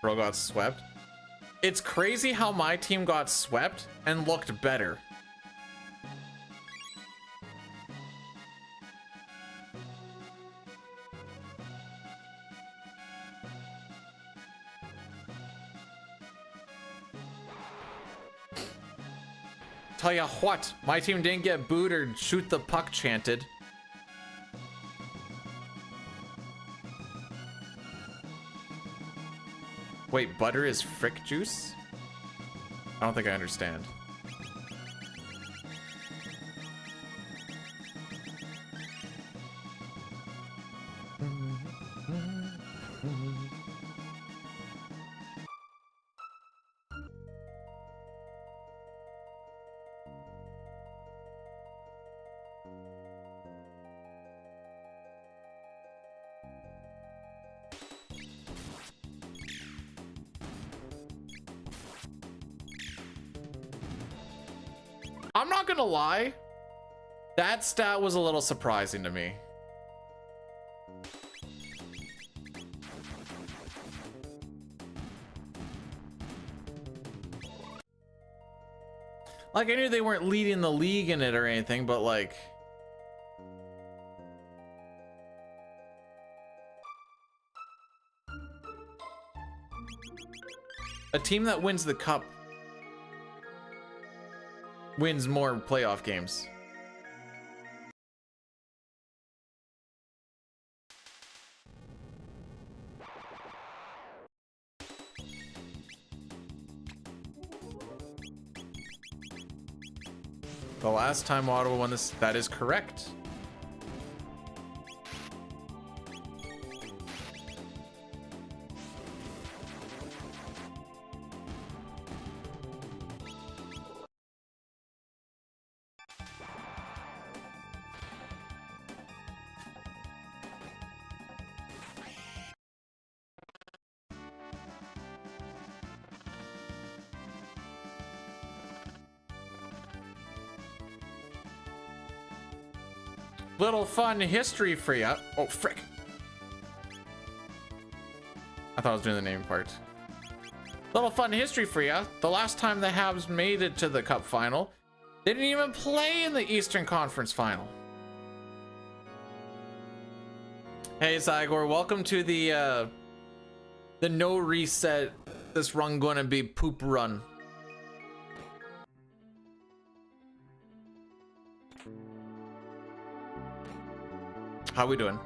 Bro got swept. It's crazy how my team got swept and looked better. Tell ya what, my team didn't get booed or shoot the puck chanted. Wait, butter is frick juice? I don't think I understand. I'm not gonna lie, that stat was a little surprising to me. Like, I knew they weren't leading the league in it or anything, but like, a team that wins the cup wins more playoff games. The last time Ottawa won this, that is correct. Little fun history for ya. Oh, frick. I thought I was doing the naming part. Little fun history for ya. The last time the Habs made it to the Cup final, they didn't even play in the Eastern Conference final. Hey, Zygor, welcome to the no reset. This run gonna be poop run. How we doing?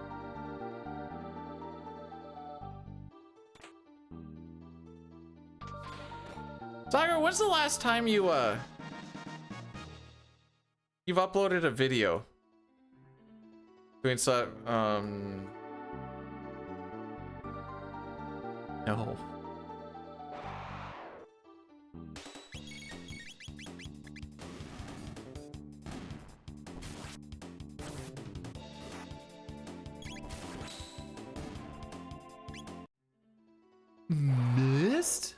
Tiger, when's the last time you've uploaded a video? Doing so, no. Missed?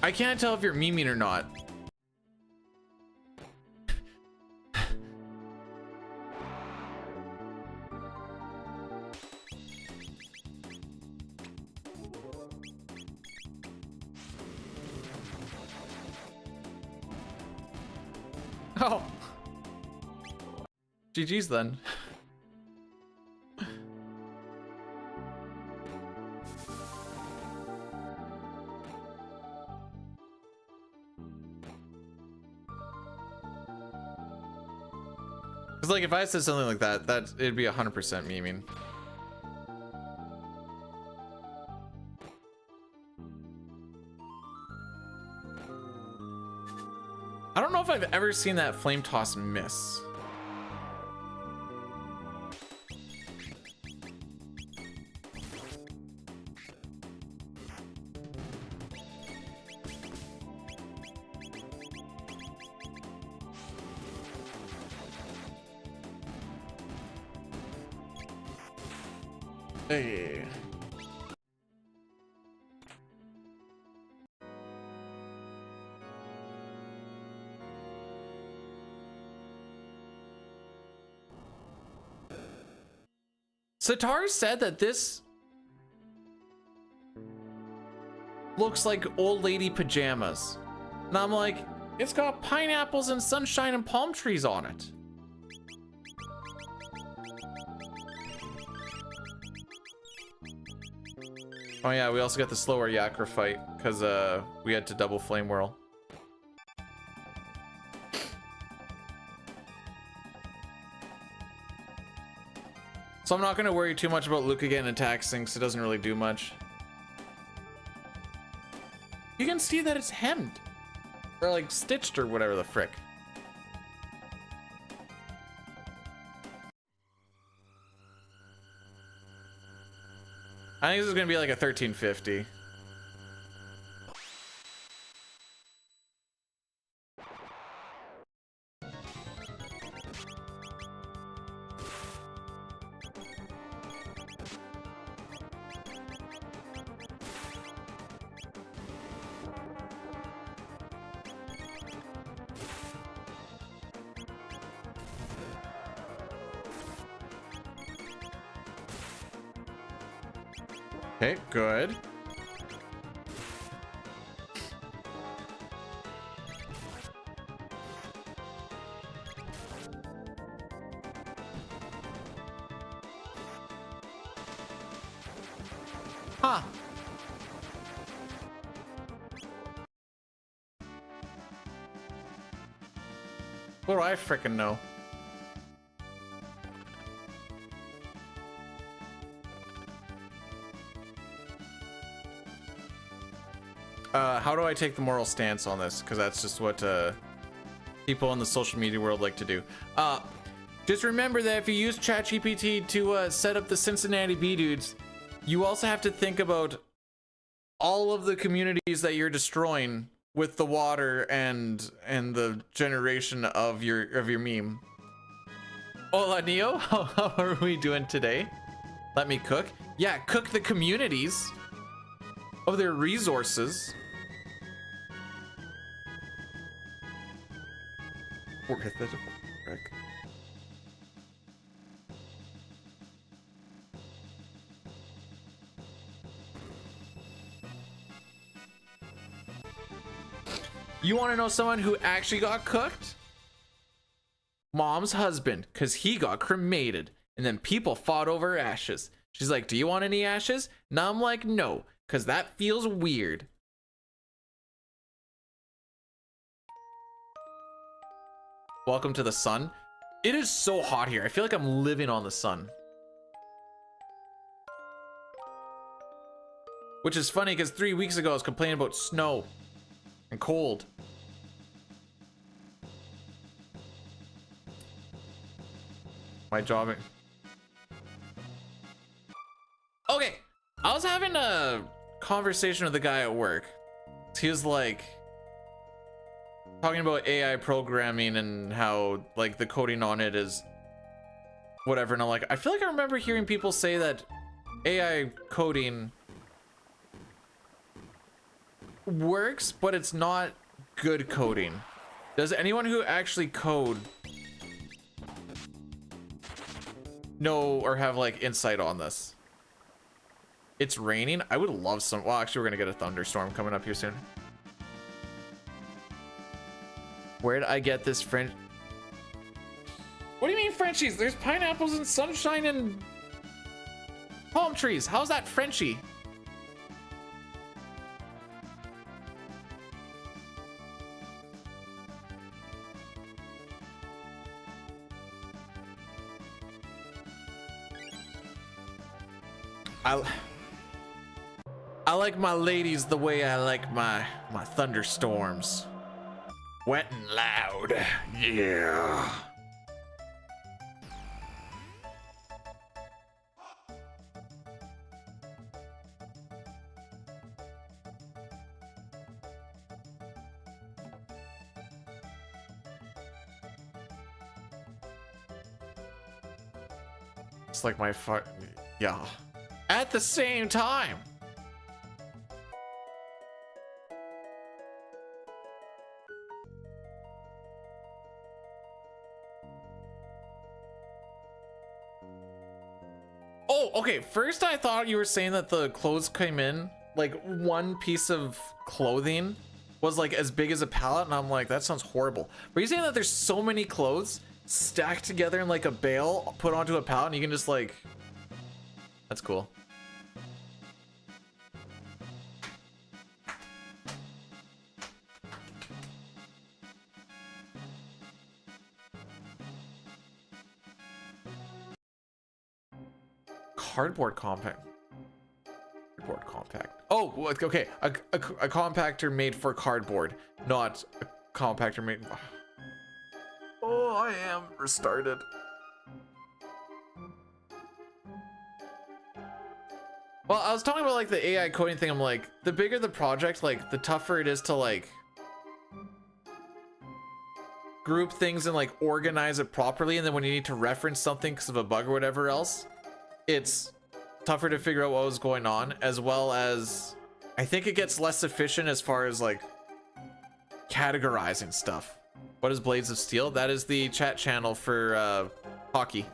I can't tell if you're memeing or not. Oh. GG's then. Cause like if I said something like that, it'd be 100% memeing. I don't know if I've ever seen that flame toss miss. Hey. Sitar said that this looks like old lady pajamas. And I'm like, it's got pineapples and sunshine and palm trees on it. Oh yeah, we also got the slower Yakra fight because we had to double flame whirl. So I'm not gonna worry too much about Luca getting attack sinks. It doesn't really do much. You can see that it's hemmed. Or like stitched or whatever the frick. I think this is gonna be like a 1350. Okay, good. Huh. What do I frickin' know? How do I take the moral stance on this? Because that's just what people in the social media world like to do. Just remember that if you use ChatGPT to set up the Cincinnati B-Dudes, you also have to think about all of the communities that you're destroying with the water and the generation of your meme. Hola, Neo. How are we doing today? Let me cook. Yeah, cook the communities of their resources. worth it. Frick. You want to know someone who actually got cooked? Mom's husband, because he got cremated and then people fought over ashes. She's like, do you want any ashes? Now I'm like, no, because that feels weird. Welcome to the sun. It is so hot here. I feel like I'm living on the sun. Which is funny because 3 weeks ago I was complaining about snow and cold. My job. Okay, I was having a conversation with a guy at work. He was like talking about AI programming and how like the coding on it is whatever, and I'm like, I feel like I remember hearing people say that AI coding works, but it's not good coding. Does anyone who actually code know or have like insight on this? It's raining. I would love some. Well, actually, we're gonna get a thunderstorm coming up here soon. Where'd I get this French? What do you mean Frenchies? There's pineapples and sunshine and palm trees. How's that Frenchy? I like my ladies the way I like my thunderstorms. Wet and loud. Yeah. It's like my yeah. At the same time. Oh, okay. First I thought you were saying that the clothes came in, like one piece of clothing was like as big as a pallet, and I'm like, that sounds horrible. But you're saying that there's so many clothes stacked together in like a bale, put onto a pallet, and you can just like, that's cool. Cardboard compact. Cardboard compact. Oh, okay. A compactor made for cardboard, not a compactor made. Oh, I am restarted. Well, I was talking about like the AI coding thing. I'm like, the bigger the project, like the tougher it is to like group things and like organize it properly. And then when you need to reference something because of a bug or whatever else, it's tougher to figure out what was going on, as well as I think it gets less efficient as far as like categorizing stuff. What is Blades of Steel? That is the chat channel for hockey.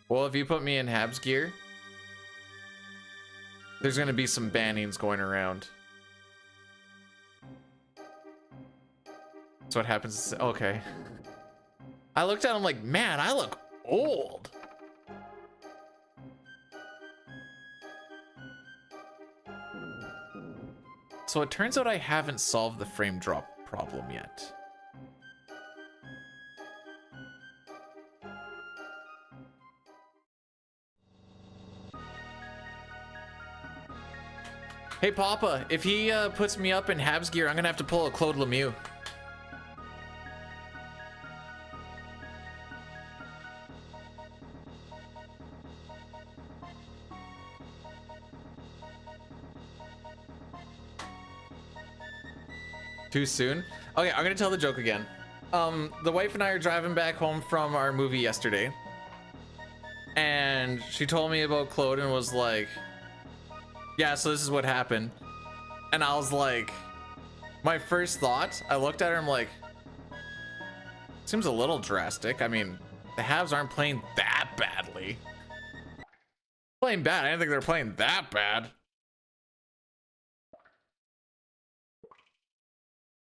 Well, if you put me in Habs gear, there's gonna be some bannings going around. That's what happens. Okay. I looked at him like, man, I look old. So it turns out I haven't solved the frame drop problem yet. Hey Papa, if he puts me up in Habs gear, I'm gonna have to pull a Claude Lemieux. Too soon? Okay, I'm gonna tell the joke again. The wife and I are driving back home from our movie yesterday, and she told me about Claude and was like, yeah, so this is what happened. And I was like, my first thought, I looked at her, I'm like, seems a little drastic. I mean, the Habs aren't playing that badly. Playing bad, I didn't think they were playing that bad.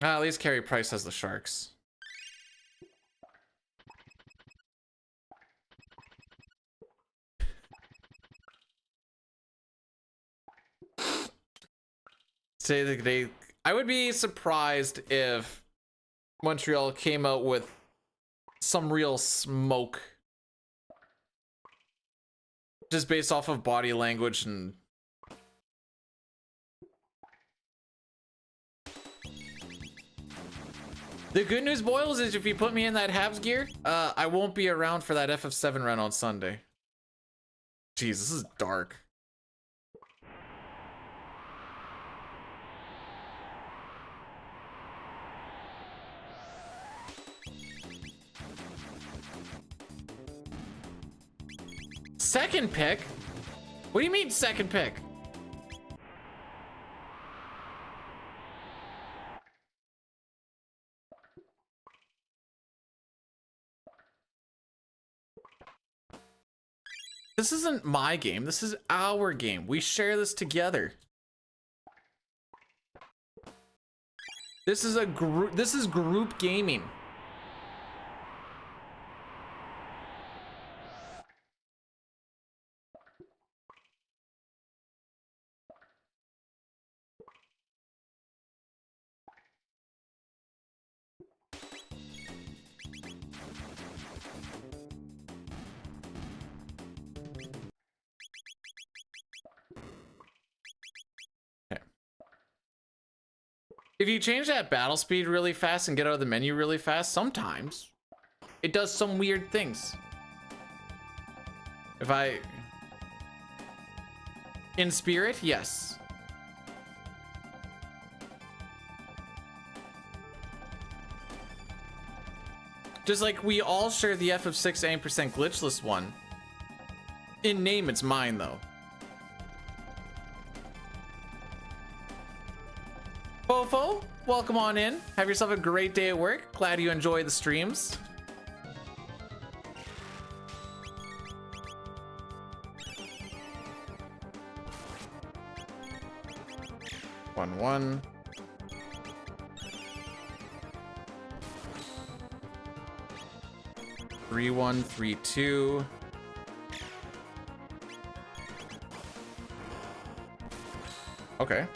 At least Carey Price has the Sharks. Say the day, I would be surprised if Montreal came out with some real smoke, just based off of body language and the good news, Boils, is if you put me in that Habs gear, I won't be around for that FF7 run on Sunday. Jeez, this is dark. Second pick? What do you mean second pick? This isn't my game. This is our game. We share this together. This is a group. This is group gaming. If you change that battle speed really fast and get out of the menu really fast, sometimes it does some weird things. If I... In spirit, yes. Just like we all share the FF6 8% glitchless one. In name, it's mine though. Fofo, welcome on in. Have yourself a great day at work. Glad you enjoy the streams. One. 3-1, 3-2. Okay.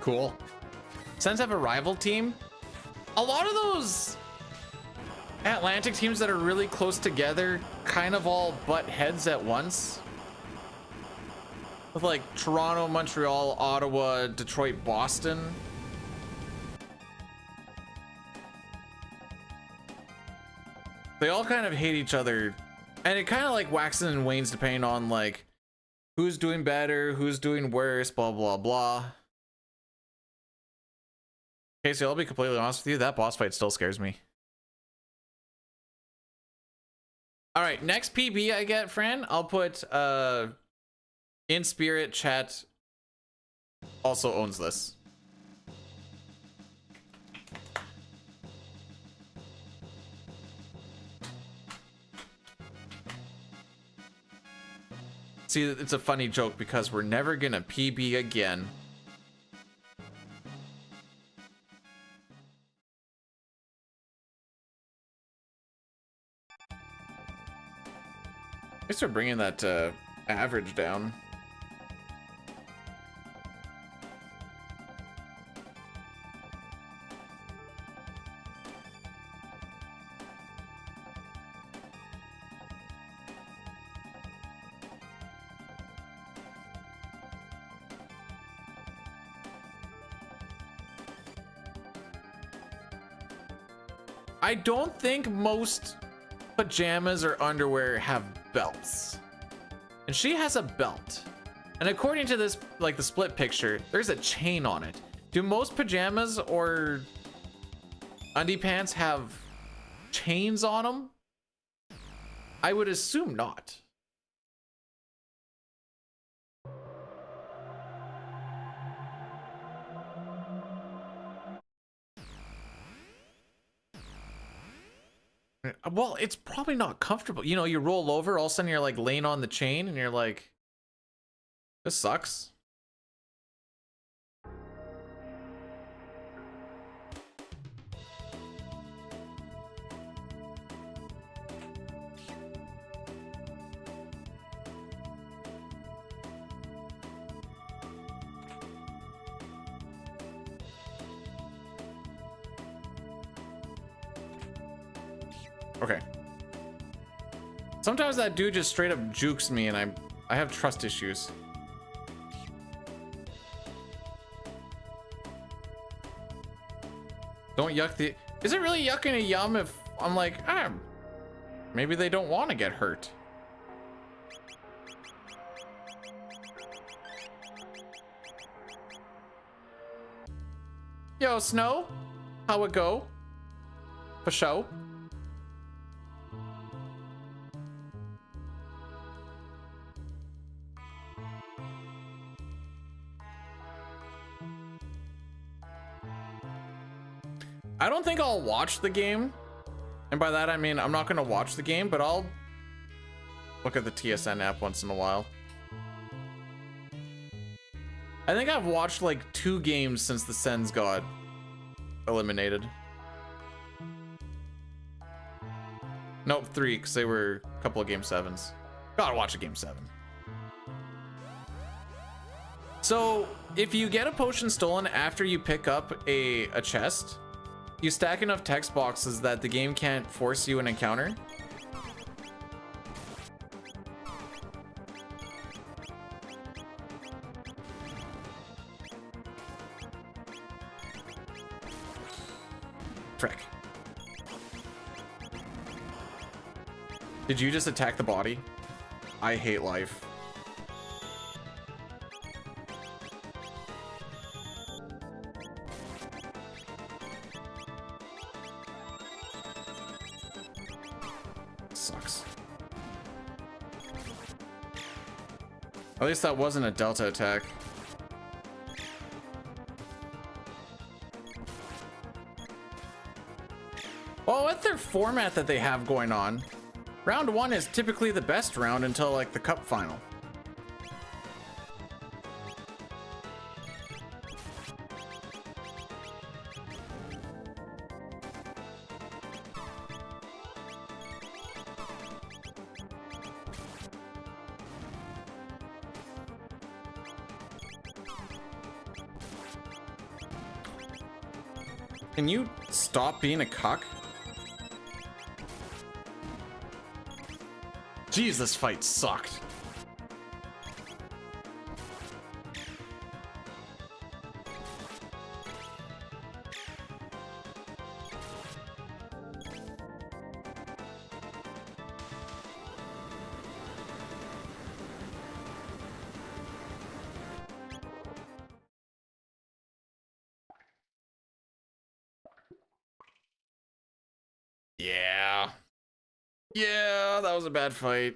Cool. Sens have a rival team. A lot of those Atlantic teams that are really close together kind of all butt heads at once. With like Toronto, Montreal, Ottawa, Detroit, Boston. They all kind of hate each other. And it kind of like waxes and wanes depending on like who's doing better, who's doing worse, blah, blah, blah. Okay, so I'll be completely honest with you, that boss fight still scares me. All right, next PB I get, Fran, I'll put in spirit chat also owns this. See, it's a funny joke because we're never gonna PB again. I start bringing that average down. I don't think most pajamas or underwear have belts. And she has a belt. And according to this, like the split picture, there's a chain on it. Do most pajamas or undie pants have chains on them? I would assume not. Well, it's probably not comfortable. You know, you roll over, all of a sudden you're like laying on the chain and you're like, this sucks. Okay. Sometimes that dude just straight up jukes me and I have trust issues. Don't yuck the... Is it really yucking a yum if I'm like, maybe they don't want to get hurt? Yo, Snow? How it go? For show? I don't think I'll watch the game. And by that, I mean, I'm not going to watch the game, but I'll look at the TSN app once in a while. I think I've watched like 2 games since the Sens got eliminated. Nope, 3, because they were a couple of game 7s. Gotta watch a game 7. So, if you get a potion stolen after you pick up a chest, you stack enough text boxes that the game can't force you an encounter. Frick. Did you just attack the body? I hate life. Sucks. At least that wasn't a delta attack. Well, with their format that they have going on, round 1 is typically the best round until like the cup final. Can you stop being a cuck? Jeez, this fight sucked. Yeah. Yeah, that was a bad fight.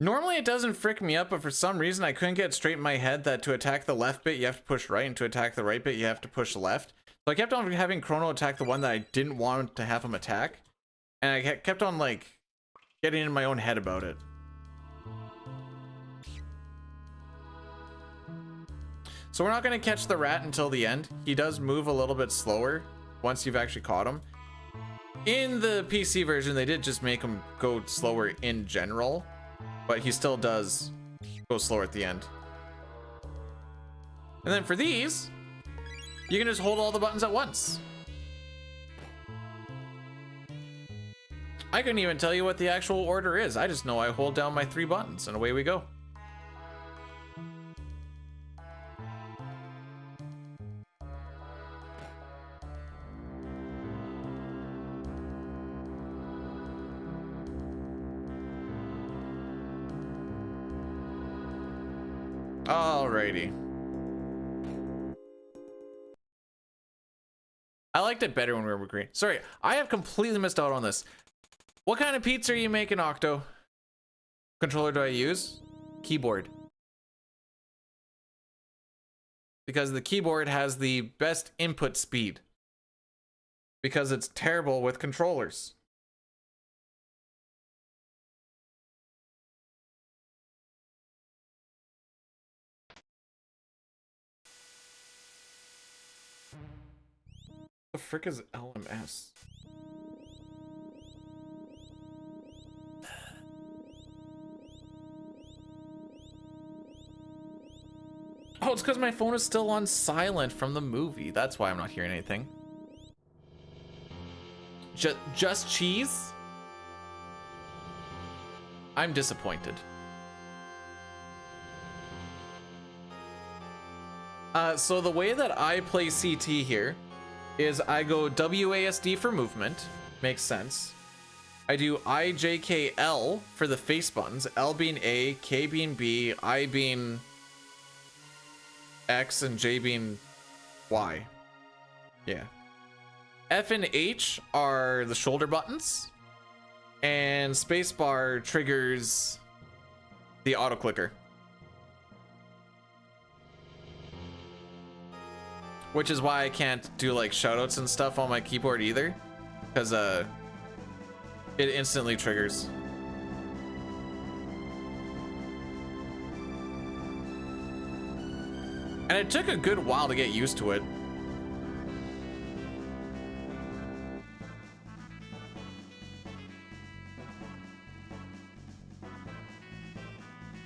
Normally it doesn't frick me up, but for some reason I couldn't get straight in my head that to attack the left bit you have to push right, and to attack the right bit you have to push left. So I kept on having Chrono attack the one that I didn't want to have him attack, and I kept on like getting in my own head about it. So we're not going to catch the rat until the end. He does move a little bit slower once you've actually caught him. In the PC version, they did just make him go slower in general, but he still does go slower at the end. And then for these, you can just hold all the buttons at once. I couldn't even tell you what the actual order is. I just know I hold down my 3 buttons and away we go. Alrighty. I liked it better when we were green. Sorry, I have completely missed out on this. What kind of pizza are you making, Octo? Controller do I use? Keyboard. Because the keyboard has the best input speed. Because it's terrible with controllers. The frick is LMS? Oh, it's because my phone is still on silent from the movie. That's why I'm not hearing anything. Just cheese? I'm disappointed. So the way that I play CT here is I go WASD for movement. Makes sense. I do I, J, K, L for the face buttons. L being A, K being B, I being X, and J being Y. Yeah. F and H are the shoulder buttons. And spacebar triggers the auto clicker. Which is why I can't do like shoutouts and stuff on my keyboard either. Because it instantly triggers. And it took a good while to get used to it.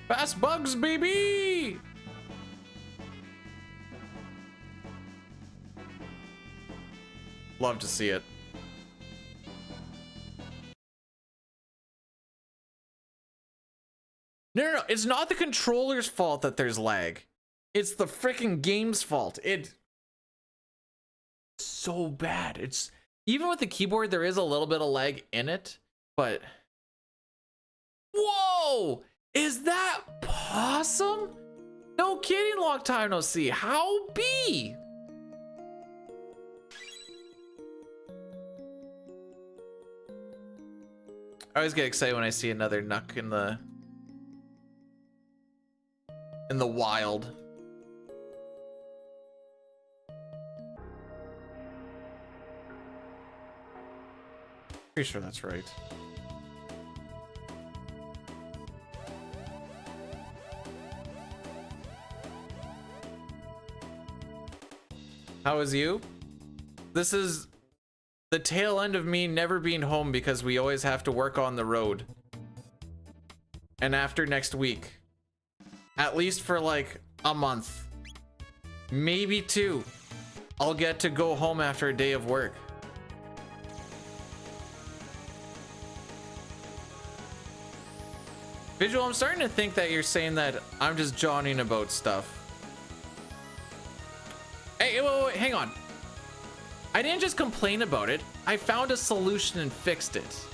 Fast bugs, baby! Love to see it. No, it's not the controller's fault that there's lag. It's the freaking game's fault. It's so bad. It's even with the keyboard, there is a little bit of lag in it, but whoa, is that possum? No kidding, long time no see. How be? I always get excited when I see another Nuck in the wild. Pretty sure that's right. How is you? This is the tail end of me never being home because we always have to work on the road. And after next week, at least for like a month, maybe 2, I'll get to go home after a day of work. Visual, I'm starting to think that you're saying that I'm just jawing about stuff. Hey, wait, hang on. I didn't just complain about it. I found a solution and fixed it.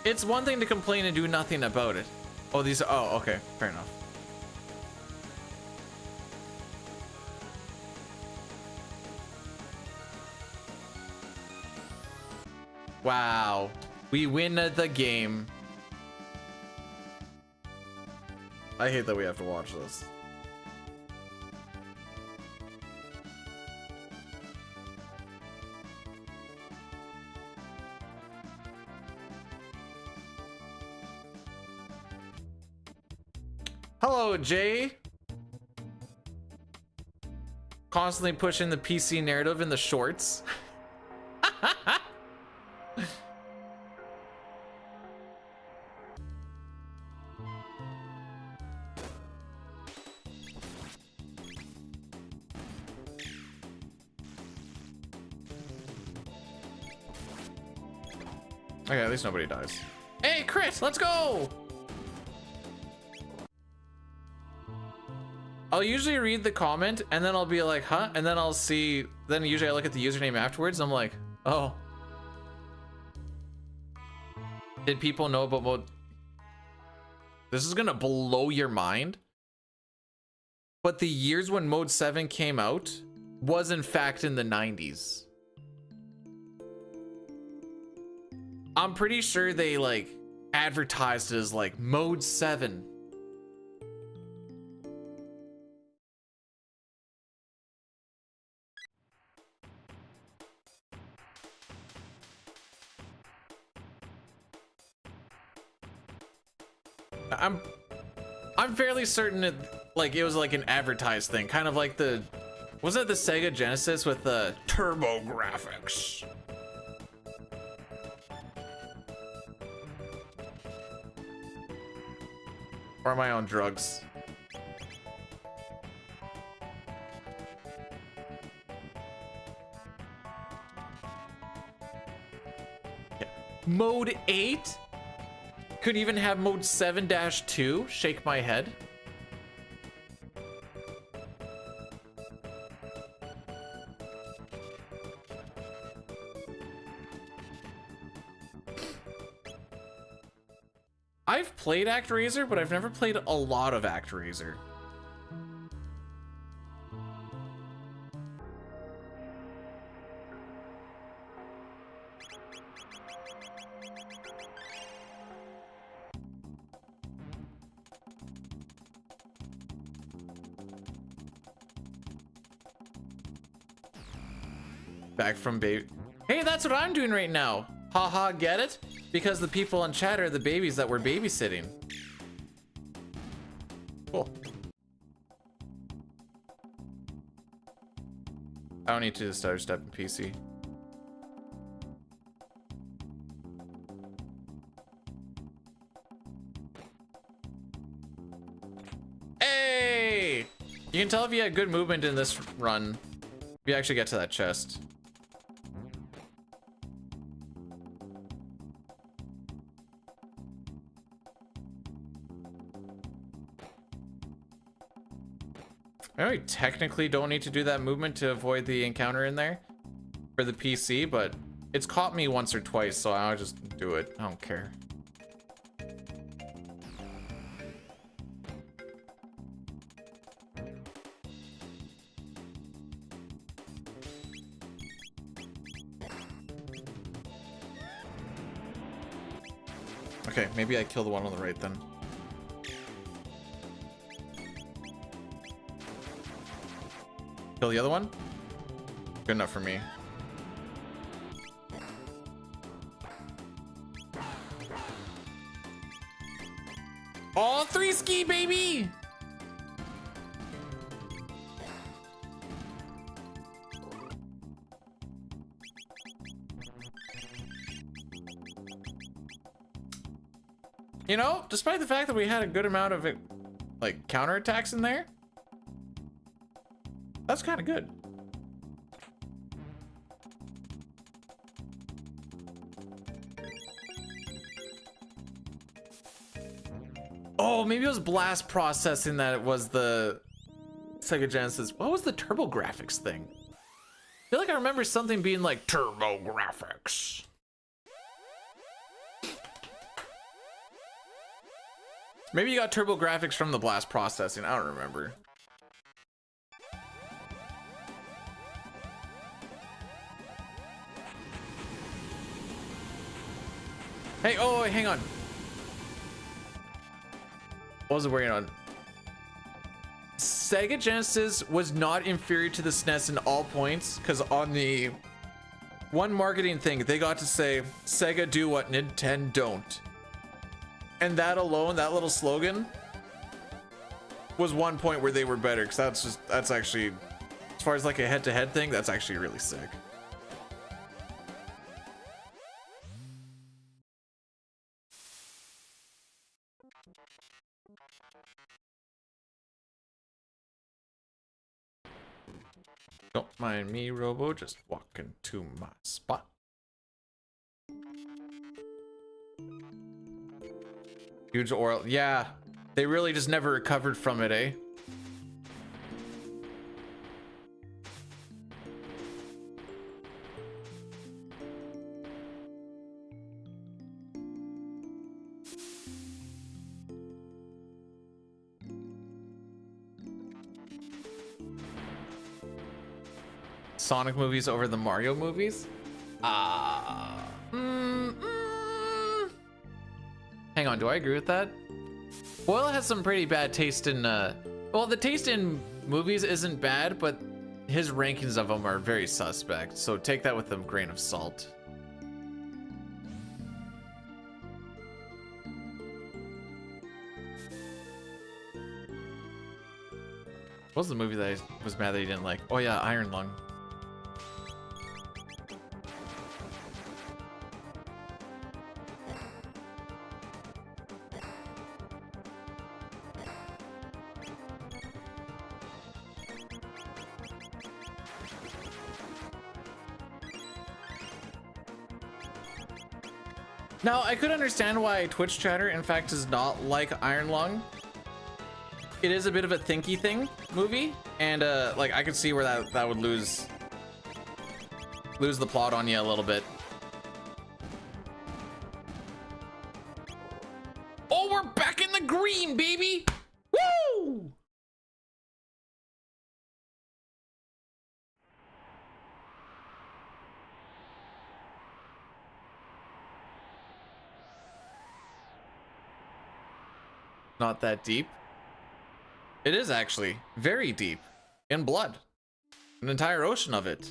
It's one thing to complain and do nothing about it. Oh, oh, okay, fair enough. Wow. We win at the game. I hate that we have to watch this. Hello, Jay. Constantly pushing the PC narrative in the shorts. Okay, at least nobody dies. Hey, Chris, let's go! I'll usually read the comment and then I'll be like, huh? And then I'll see, then usually I look at the username afterwards. I'm like, oh. Did people know about mode? This is gonna blow your mind. But the years when Mode 7 came out was in fact in the 90s. I'm pretty sure they like advertised it as like Mode 7. I'm fairly certain it like it was like an advertised thing, kind of like the, wasn't it the Sega Genesis with the turbo graphics? Or am I on drugs? Yeah. Mode 8? Could even have mode 7-2. Shake my head. I've played ActRaiser, but I've never played a lot of ActRaiser. Back from baby. Hey, that's what I'm doing right now. Haha, get it? Because the people on chat are the babies that we're babysitting. Cool. I don't need to stutter step in PC. Hey! You can tell if you had good movement in this run. If you actually get to that chest. I know you technically don't need to do that movement to avoid the encounter in there for the PC, but it's caught me once or twice, so I'll just do it. I don't care. Okay, maybe I kill the one on the right then. Kill the other one? Good enough for me. All 3 ski, baby! You know, despite the fact that we had a good amount of it, like counterattacks in there, that's kind of good. Oh, maybe it was blast processing that it was the Sega Genesis. What was the turbo graphics thing? I feel like I remember something being like turbo graphics. Maybe you got turbo graphics from the blast processing. I don't remember. Hey, oh, hang on. What was I working on? Sega Genesis was not inferior to the SNES in all points, because on the one marketing thing, they got to say, Sega do what Nintendo don't. And that alone, that little slogan, was one point where they were better, because that's actually, as far as like a head-to-head thing, that's actually really sick. Don't mind me, Robo, just walking to my spot. Huge oral, yeah. They really just never recovered from it, eh? Sonic movies over the Mario movies? Hang on, do I agree with that? Boyle has some pretty bad taste in, well, the taste in movies isn't bad, but his rankings of them are very suspect, so take that with a grain of salt. What was the movie that I was mad that he didn't like? Oh yeah, Iron Lung. Now, I could understand why Twitch chatter, in fact, does not like Iron Lung. It is a bit of a thinky thing movie, and like I could see where that would lose the plot on you a little bit. Oh, we're back in the green, baby! Woo! Not that deep. It is actually very deep in blood. An entire ocean of it.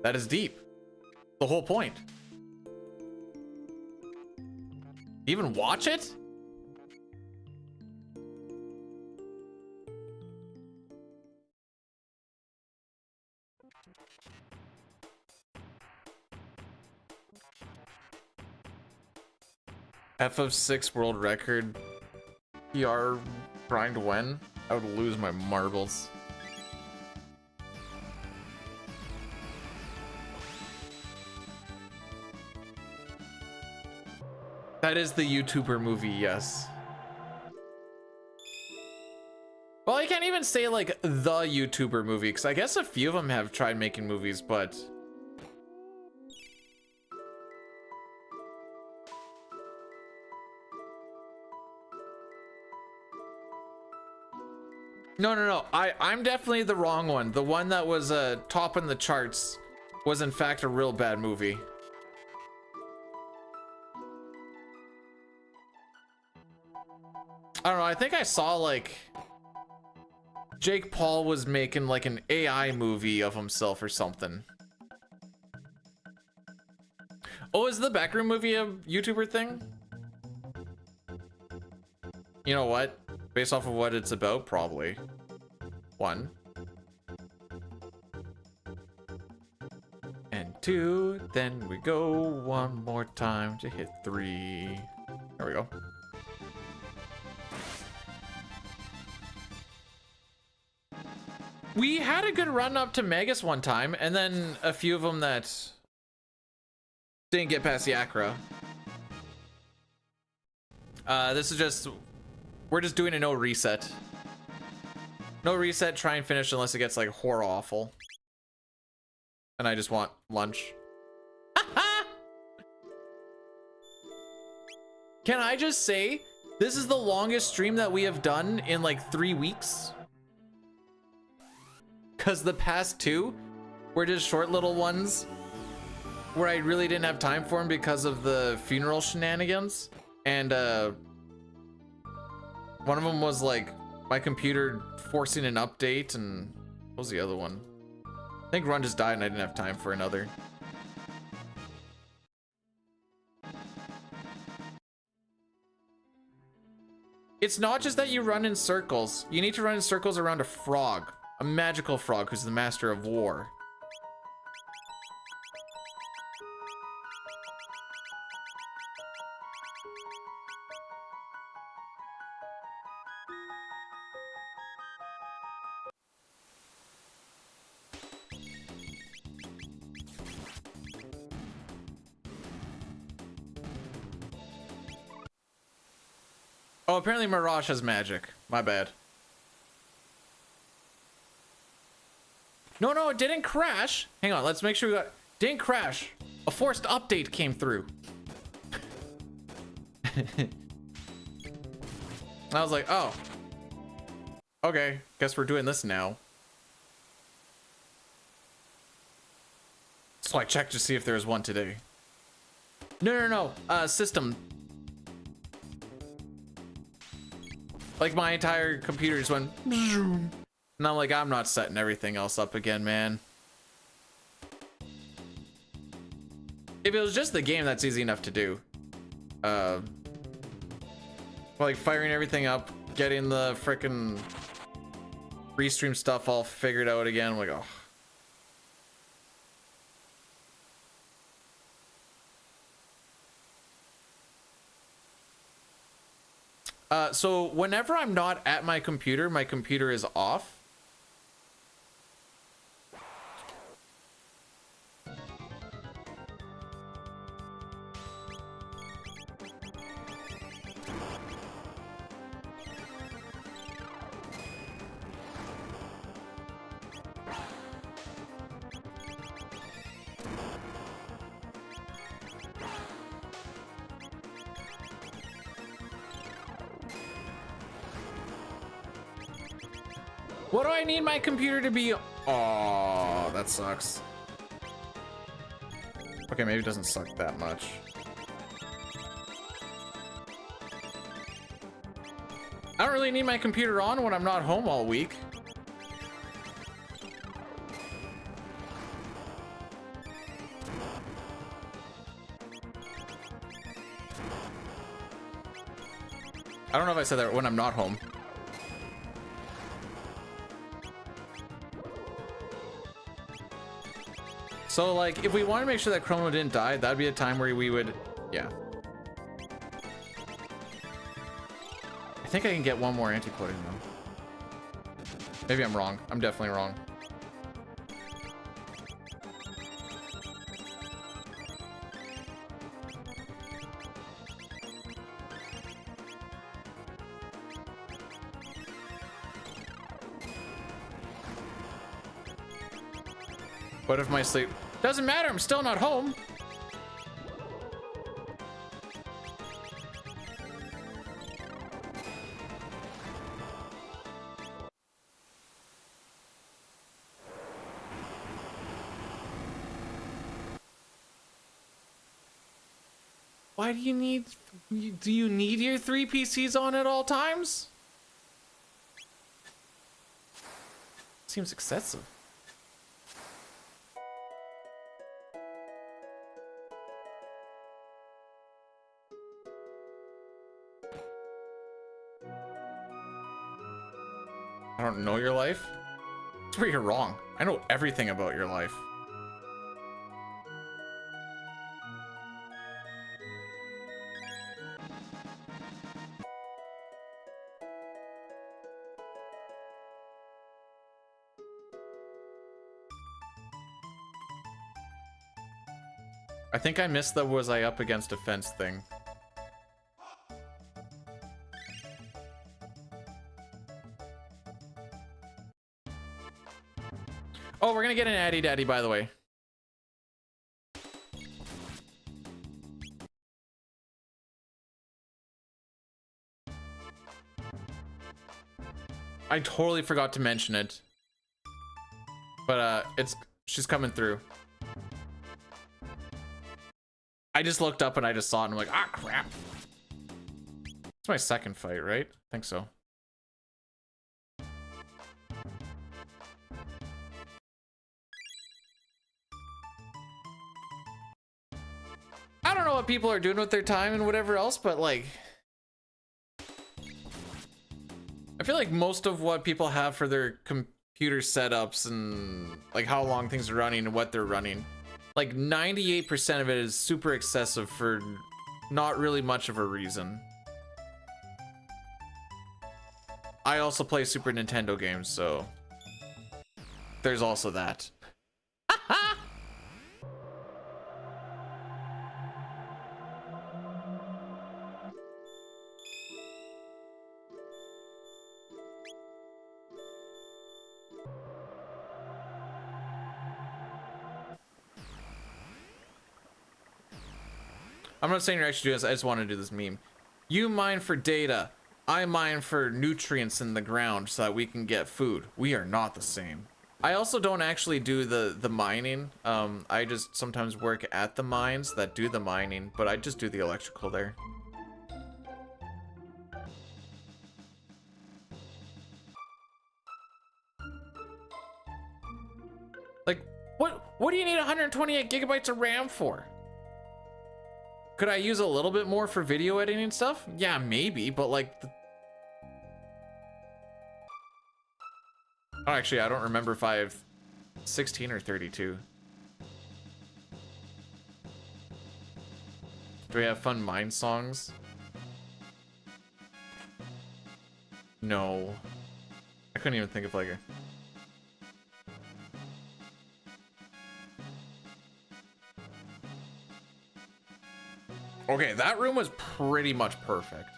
That is deep. The whole point. Even watch it? FF6 world record. PR grind when? I would lose my marbles. That is the YouTuber movie, yes. Well, I can't even say like the YouTuber movie, because I guess a few of them have tried making movies, but no. I'm definitely the wrong one. The one that was topping the charts was in fact a real bad movie. I don't know, I think I saw like Jake Paul was making like an AI movie of himself or something. Oh, is the Backroom movie a YouTuber thing? You know what? Based off of what it's about, probably. 1. And 2, then we go one more time to hit 3. There we go. We had a good run up to Magus one time, and then a few of them that didn't get past Yakra. This is just, we're just doing a no reset. No reset, try and finish unless it gets like horror awful. And I just want lunch. Can I just say, this is the longest stream that we have done in like 3 weeks? Because the past 2 were just short little ones. where I really didn't have time for them because of the funeral shenanigans. And one of them was like my computer forcing an update, and what was the other one? I think Run just died and I didn't have time for another. It's not just that you run in circles. You need to run in circles around a frog, a magical frog who's the master of war. Oh, apparently Mirage has magic. My bad. No, it didn't crash. Hang on, let's make sure we got... Didn't crash. A forced update came through. I was like, oh. Okay, guess we're doing this now. So I checked to see if there was one today. No. System. Like my entire computer just went, and I'm like, I'm not setting everything else up again, man. If it was just the game, that's easy enough to do. Like firing everything up, getting the frickin' restream stuff all figured out again. I'm like, oh. So whenever I'm not at my computer is off. What do I need my computer to be? Oh, that sucks. Okay, maybe it doesn't suck that much. I don't really need my computer on when I'm not home all week. I don't know if I said that when I'm not home. So like, if we want to make sure that Chrono didn't die, that'd be a time where we would, yeah. I think I can get one more anti-poison though. Maybe I'm wrong. I'm definitely wrong. What if my sleep? Doesn't matter, I'm still not home. Why do you need, do you need your 3 PCs on at all times? Seems excessive. I don't know your life? That's where you're wrong. I know everything about your life. I think I missed the was I up against a fence thing. Oh, we're gonna get an Addy Daddy, by the way. I totally forgot to mention it. But she's coming through. I just looked up and I just saw it and I'm like, ah, crap. It's my second fight, right? I think so. I don't know what people are doing with their time and whatever else, but like, I feel like most of what people have for their computer setups and like how long things are running and what they're running, like 98% of it is super excessive for not really much of a reason. I also play Super Nintendo games, so there's also that. I'm not saying you're actually doing this, I just want to do this meme. You mine for data, I mine for nutrients in the ground so that we can get food. We are not the same. I also don't actually do the mining. I just sometimes work at the mines that do the mining, but I just do the electrical there. Like, what do you need 128 gigabytes of RAM for? Could I use a little bit more for video editing and stuff? Yeah, maybe, but like... Oh, actually, I don't remember if I have 16 or 32. Do we have fun mine songs? No. I couldn't even think of like a... Okay, that room was pretty much perfect.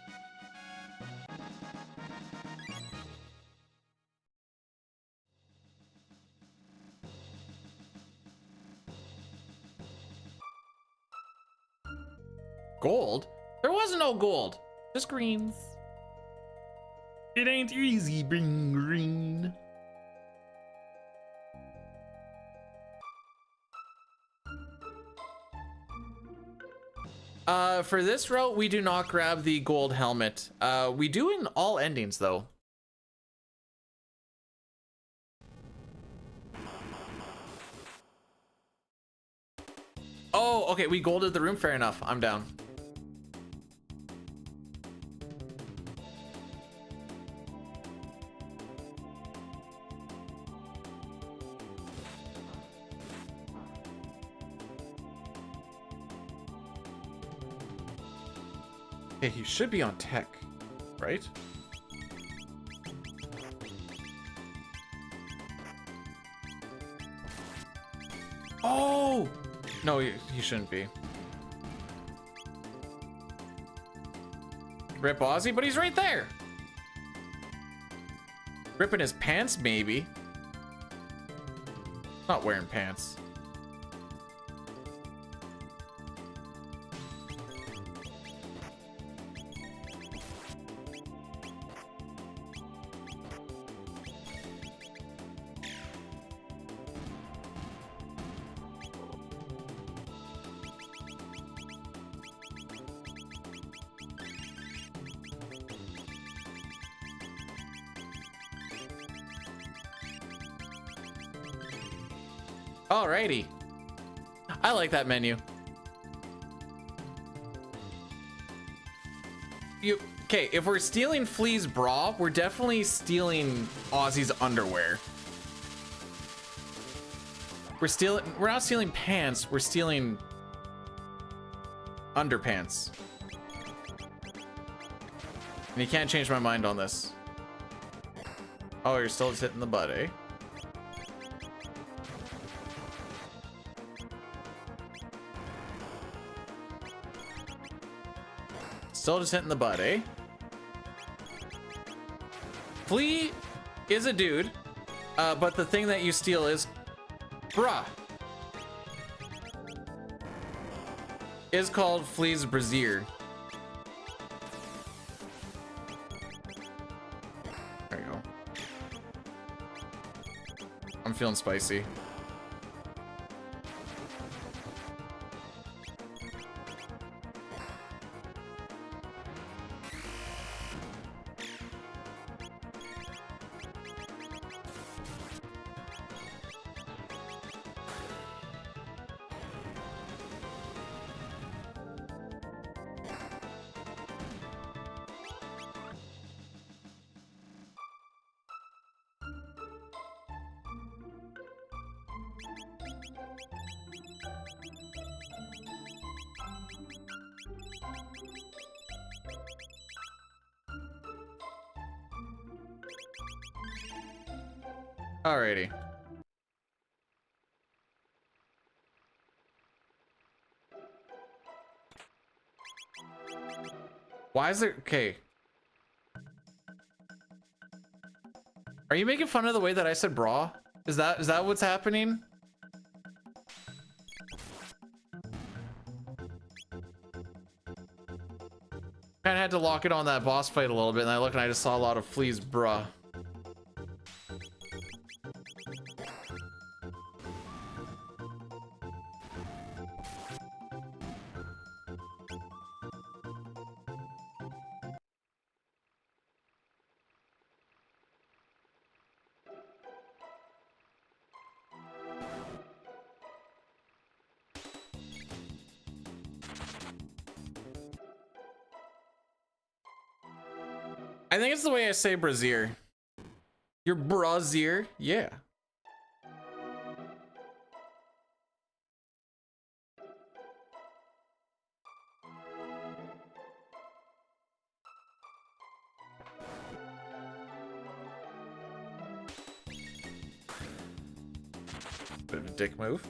Gold? There was no gold. Just greens. It ain't easy being green. For this route, we do not grab the gold helmet. We do in all endings, though. Oh, okay, we golded the room. Fair enough. I'm down. Okay, he should be on tech, right? Oh! No, he shouldn't be. Rip Ozzy, but he's right there. Ripping his pants, maybe. Not wearing pants. Alrighty. I like that menu. Okay, if we're stealing Flea's bra, we're definitely stealing Ozzy's underwear. We're not stealing pants, we're stealing underpants. And you can't change my mind on this. Oh, you're still just hitting the butt, eh? Still just hitting the butt, eh? Flea is a dude, but the thing that you steal is bra. Is called Flea's brassiere. There you go. I'm feeling spicy. Alrighty. Why is there... Okay. Are you making fun of the way that I said bra? Is that what's happening? Kinda had to lock it on that boss fight a little bit, and I look and I just saw a lot of fleas, bruh. I think it's the way I say brazier. Your brazier, yeah. Bit of a dick move.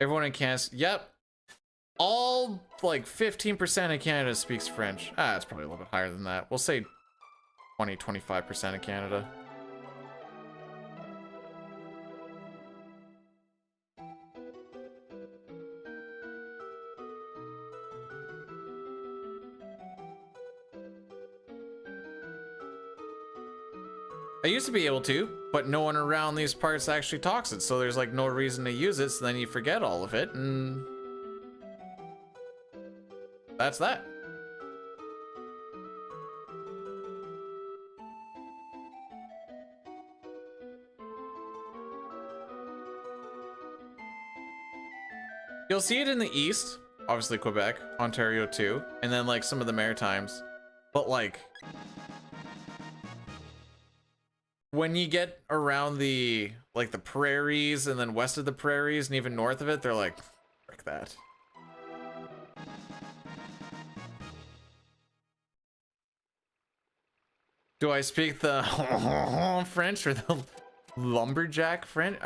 Everyone in Canada, yep. All like 15% of Canada speaks French. Ah, it's probably a little bit higher than that. We'll say 20-25% of Canada. I used to be able to, but no one around these parts actually talks it, so there's like no reason to use it, so then you forget all of it, and that's that. You'll see it in the East, obviously Quebec, Ontario too, and then like some of the Maritimes, but like when you get around the like the prairies and then west of the prairies and even north of it, they're like, frick that. Do I speak the French or the lumberjack French?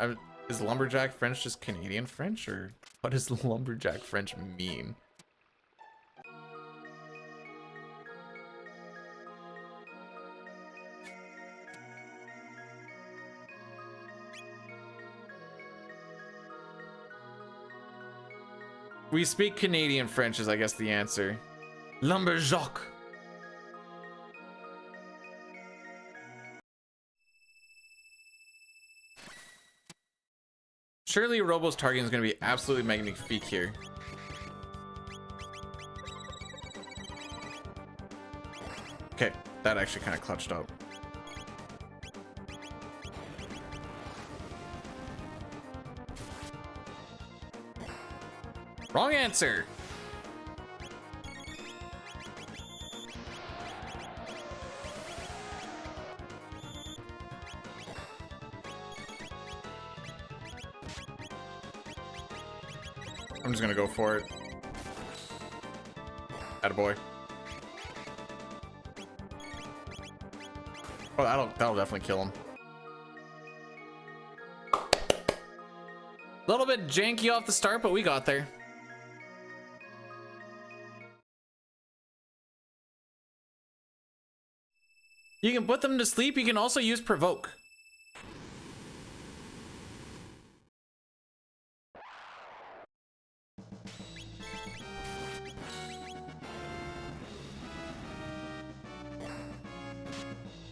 Is lumberjack French just Canadian French, or what does lumberjack French mean? We speak Canadian French is, I guess, the answer. Lumberjack. Surely Robo's targeting is going to be absolutely magnifique here. Okay, that actually kind of clutched up. Wrong answer. I'm just gonna go for it. Attaboy. Oh, that'll definitely kill him. A little bit janky off the start, but we got there. You can put them to sleep. You can also use provoke.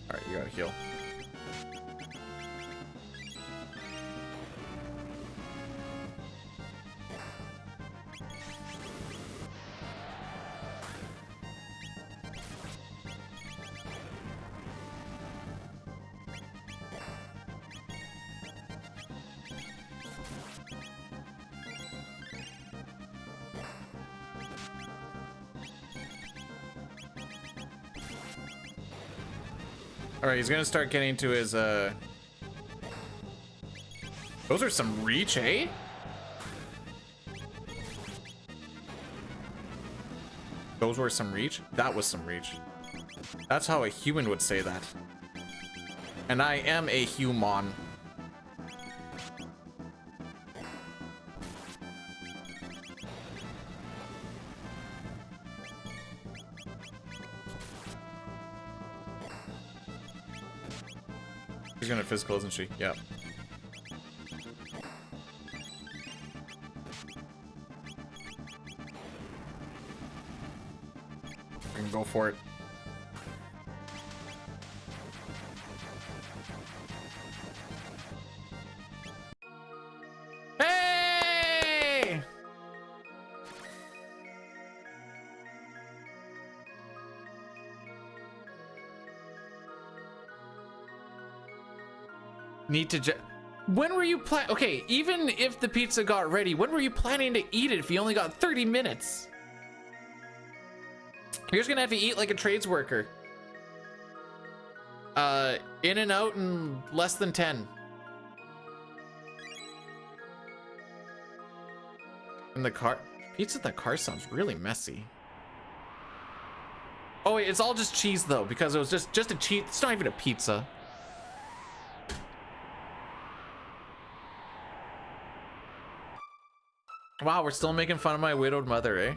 All right, you gotta heal. All right, he's gonna start getting to his those are some reach, eh? Those were some reach? That was some reach. That's how a human would say that. And I am a human. She's gonna physical, isn't she? Yep. We can go for it. Hey! Need to when were you okay, even if the pizza got ready, when were you planning to eat it if you only got 30 minutes? You're just gonna have to eat like a trades worker. In and out in less than 10. In the car. Pizza in the car sounds really messy. Oh wait, it's all just cheese though, because it was just a cheese. It's not even a pizza. Wow, we're still making fun of my widowed mother, eh?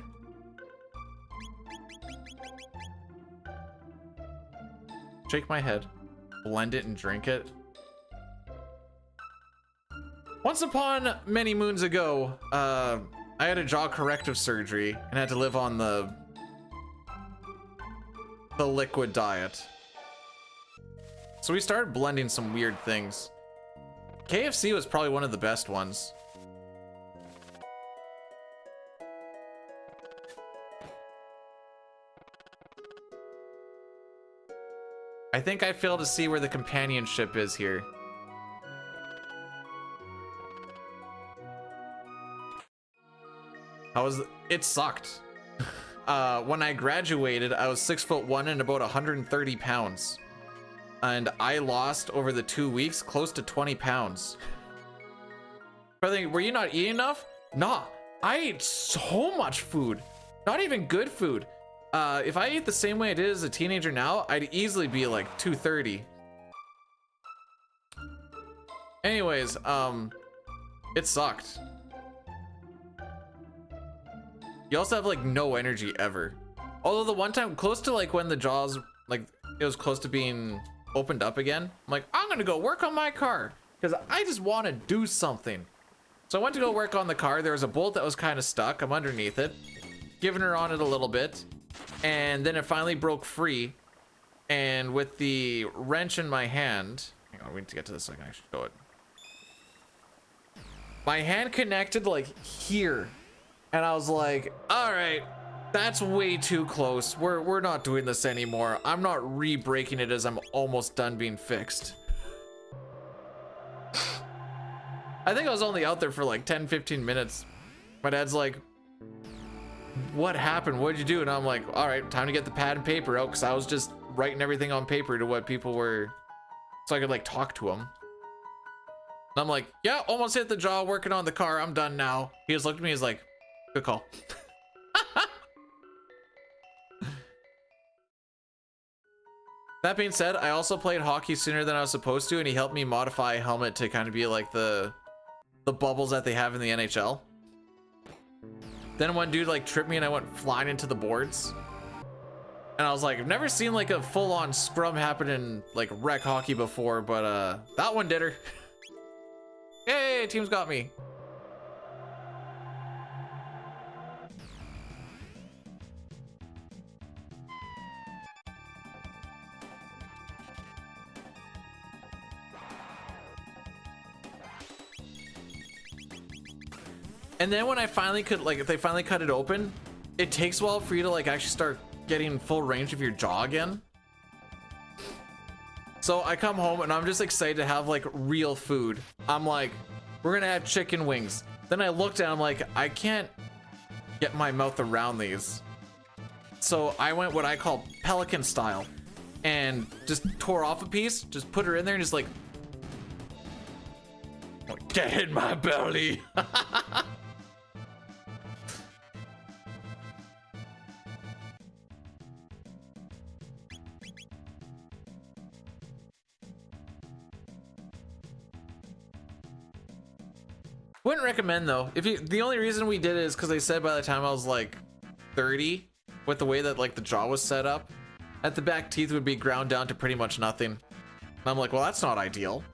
Shake my head, blend it and drink it. Once upon many moons ago, I had a jaw corrective surgery and had to live on the liquid diet. So we started blending some weird things. KFC was probably one of the best ones. I think I fail to see where the companionship is here. It sucked. When I graduated, I was 6'1" and about 130 pounds. And I lost over the 2 weeks close to 20 pounds. I think, were you not eating enough? Nah, I ate so much food. Not even good food. If I ate the same way I did as a teenager now, I'd easily be like 230. Anyways, it sucked. You also have like no energy ever. Although the one time close to like when the jaws, like it was close to being opened up again, I'm like, I'm gonna go work on my car because I just want to do something. So I went to go work on the car. There was a bolt that was kind of stuck. I'm underneath it, giving her on it a little bit. And then it finally broke free. And with the wrench in my hand, hang on, we need to get to this so I can actually show it. My hand connected like here. And I was like, all right, that's way too close. We're not doing this anymore. I'm not re-breaking it as I'm almost done being fixed. I think I was only out there for like 10-15 minutes. My dad's like, what happened? What'd you do? And I'm like, all right, time to get the pad and paper out, because I was just writing everything on paper to what people were, so I could like talk to them. And I'm like, yeah, almost hit the jaw, working on the car. I'm done now. He just looked at me, he's like, good call. That being said, I also played hockey sooner than I was supposed to, and he helped me modify a helmet to kind of be like the bubbles that they have in the NHL. Then one dude like tripped me and I went flying into the boards. And I was like, I've never seen like a full-on scrum happen in like rec hockey before, but that one did her. Hey, team's got me. And then when I finally could, like, if they finally cut it open, it takes a while for you to like actually start getting full range of your jaw again. So I come home and I'm just excited to have like real food. I'm like, we're gonna have chicken wings. Then I looked at it, I'm like, I can't get my mouth around these. So I went what I call pelican style. and just tore off a piece, just put her in there and just like, get in my belly. Wouldn't recommend though. If you, the only reason we did it is because they said by the time I was like 30, with the way that like the jaw was set up, at the back teeth would be ground down to pretty much nothing. And I'm like, well, that's not ideal.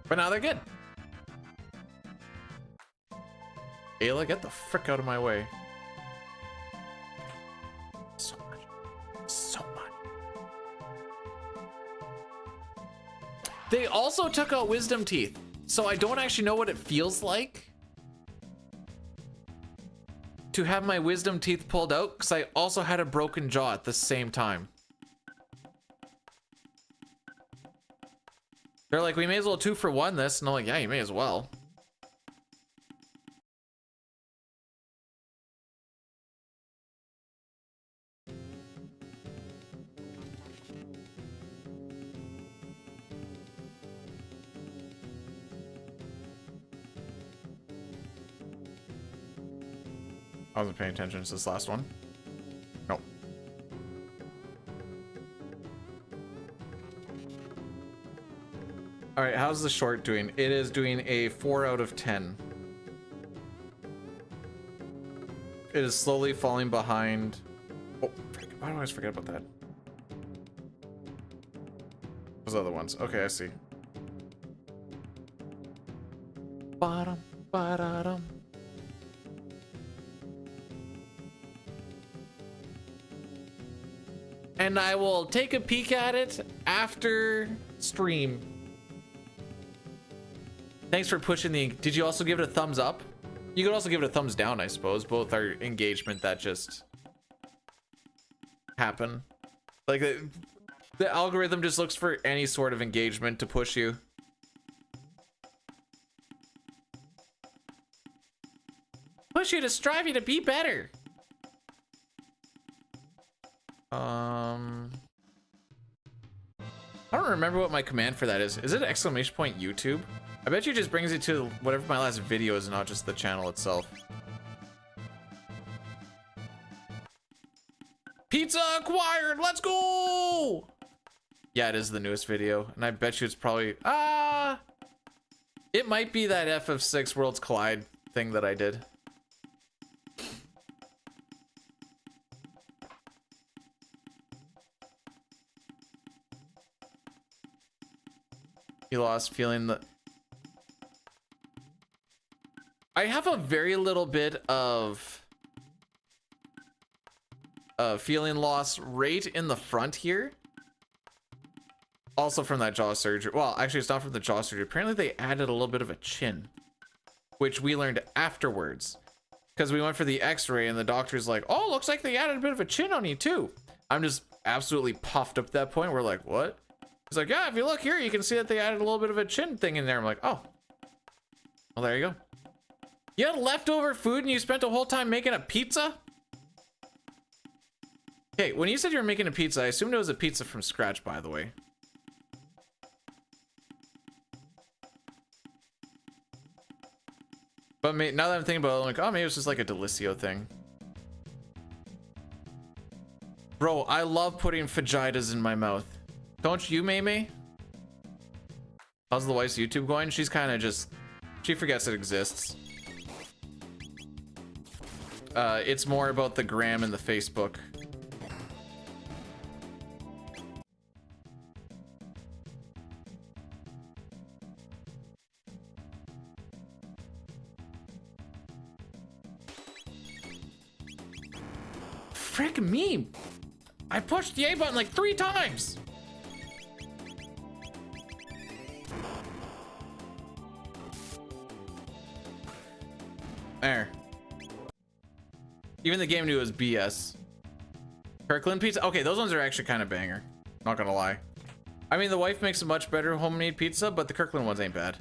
But now they're good. Ayla, get the frick out of my way. So much. So much. They also took out wisdom teeth, so I don't actually know what it feels like to have my wisdom teeth pulled out, because I also had a broken jaw at the same time. They're like, we may as well 2 for 1 this, and I'm like, yeah, you may as well. I wasn't paying attention to this last one. Nope. All right, how's the short doing? It is doing a 4 out of 10. It is slowly falling behind. Oh, frick, why do I always forget about that? Those other ones. Okay, I see. Bottom, bottom. And I will take a peek at it after stream. Thanks for pushing the... Did you also give it a thumbs up? You could also give it a thumbs down, I suppose. Both are engagement that just happen. Like, the algorithm just looks for any sort of engagement to push you. Push you to strive you to be better. I don't remember what my command for that is. Is it exclamation point YouTube? I bet you it just brings it to whatever my last video is, not just the channel itself. Pizza acquired! Let's go! Yeah, it is the newest video, and I bet you it's probably... it might be that FF6 Worlds Collide thing that I did. You lost feeling that... I have a very little bit of feeling loss right in the front here. Also from that jaw surgery. Well, actually, it's not from the jaw surgery. Apparently, they added a little bit of a chin, which we learned afterwards. Because we went for the x-ray and the doctor's like, oh, looks like they added a bit of a chin on you too. I'm just absolutely puffed up at that point. We're like, what? He's like, yeah, if you look here, you can see that they added a little bit of a chin thing in there. I'm like, oh. Well, there you go. You had leftover food and you spent a whole time making a pizza? Okay, when you said you were making a pizza, I assumed it was a pizza from scratch, by the way. But now that I'm thinking about it, I'm like, oh, maybe it was just like a Delicio thing. Bro, I love putting fajitas in my mouth. Don't you, May? How's the wife's YouTube going? She's kind of just... She forgets it exists. It's more about the gram and the Facebook. Frick me! I pushed the A button like 3 times! There. Even the game knew it was BS. Kirkland pizza? Okay, those ones are actually kind of banger. Not gonna lie. I mean, the wife makes a much better homemade pizza, but the Kirkland ones ain't bad.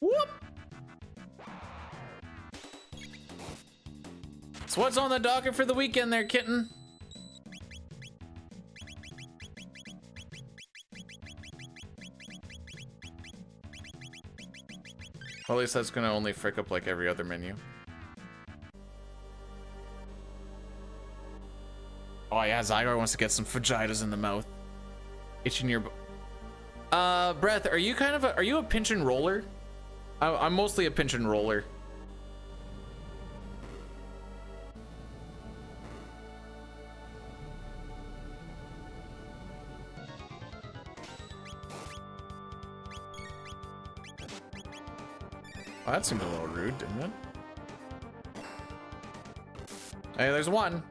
Whoop! So what's on the docket for the weekend there, kitten? Well, at least that's gonna only frick up like every other menu. Oh yeah, Zygar wants to get some fajitas in the mouth. Itching your Breath, are you kind of are you a pinch and roller? I'm mostly a pinch and roller. Well, that seemed a little rude, didn't it? Hey, there's one.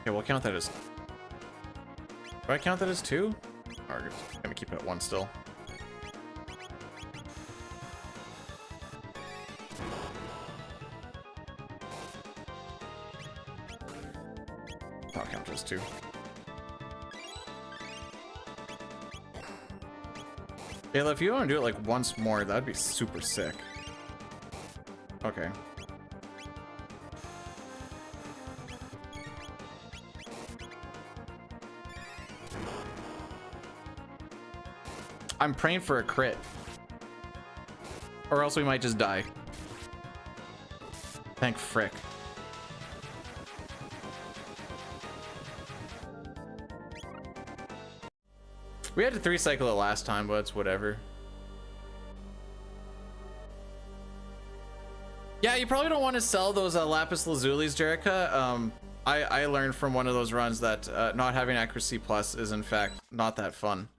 Okay, we'll count that as... Do I count that as 2? Or we're gonna keep it at 1 still. I'll count it as 2. Ayla, if you want to do it like once more, that'd be super sick. Okay. I'm praying for a crit. Or else we might just die. Thank frick. We had to 3-cycle it last time, but it's whatever. Yeah, you probably don't want to sell those lapis lazulis, Jerica. I learned from one of those runs that not having accuracy plus is in fact not that fun.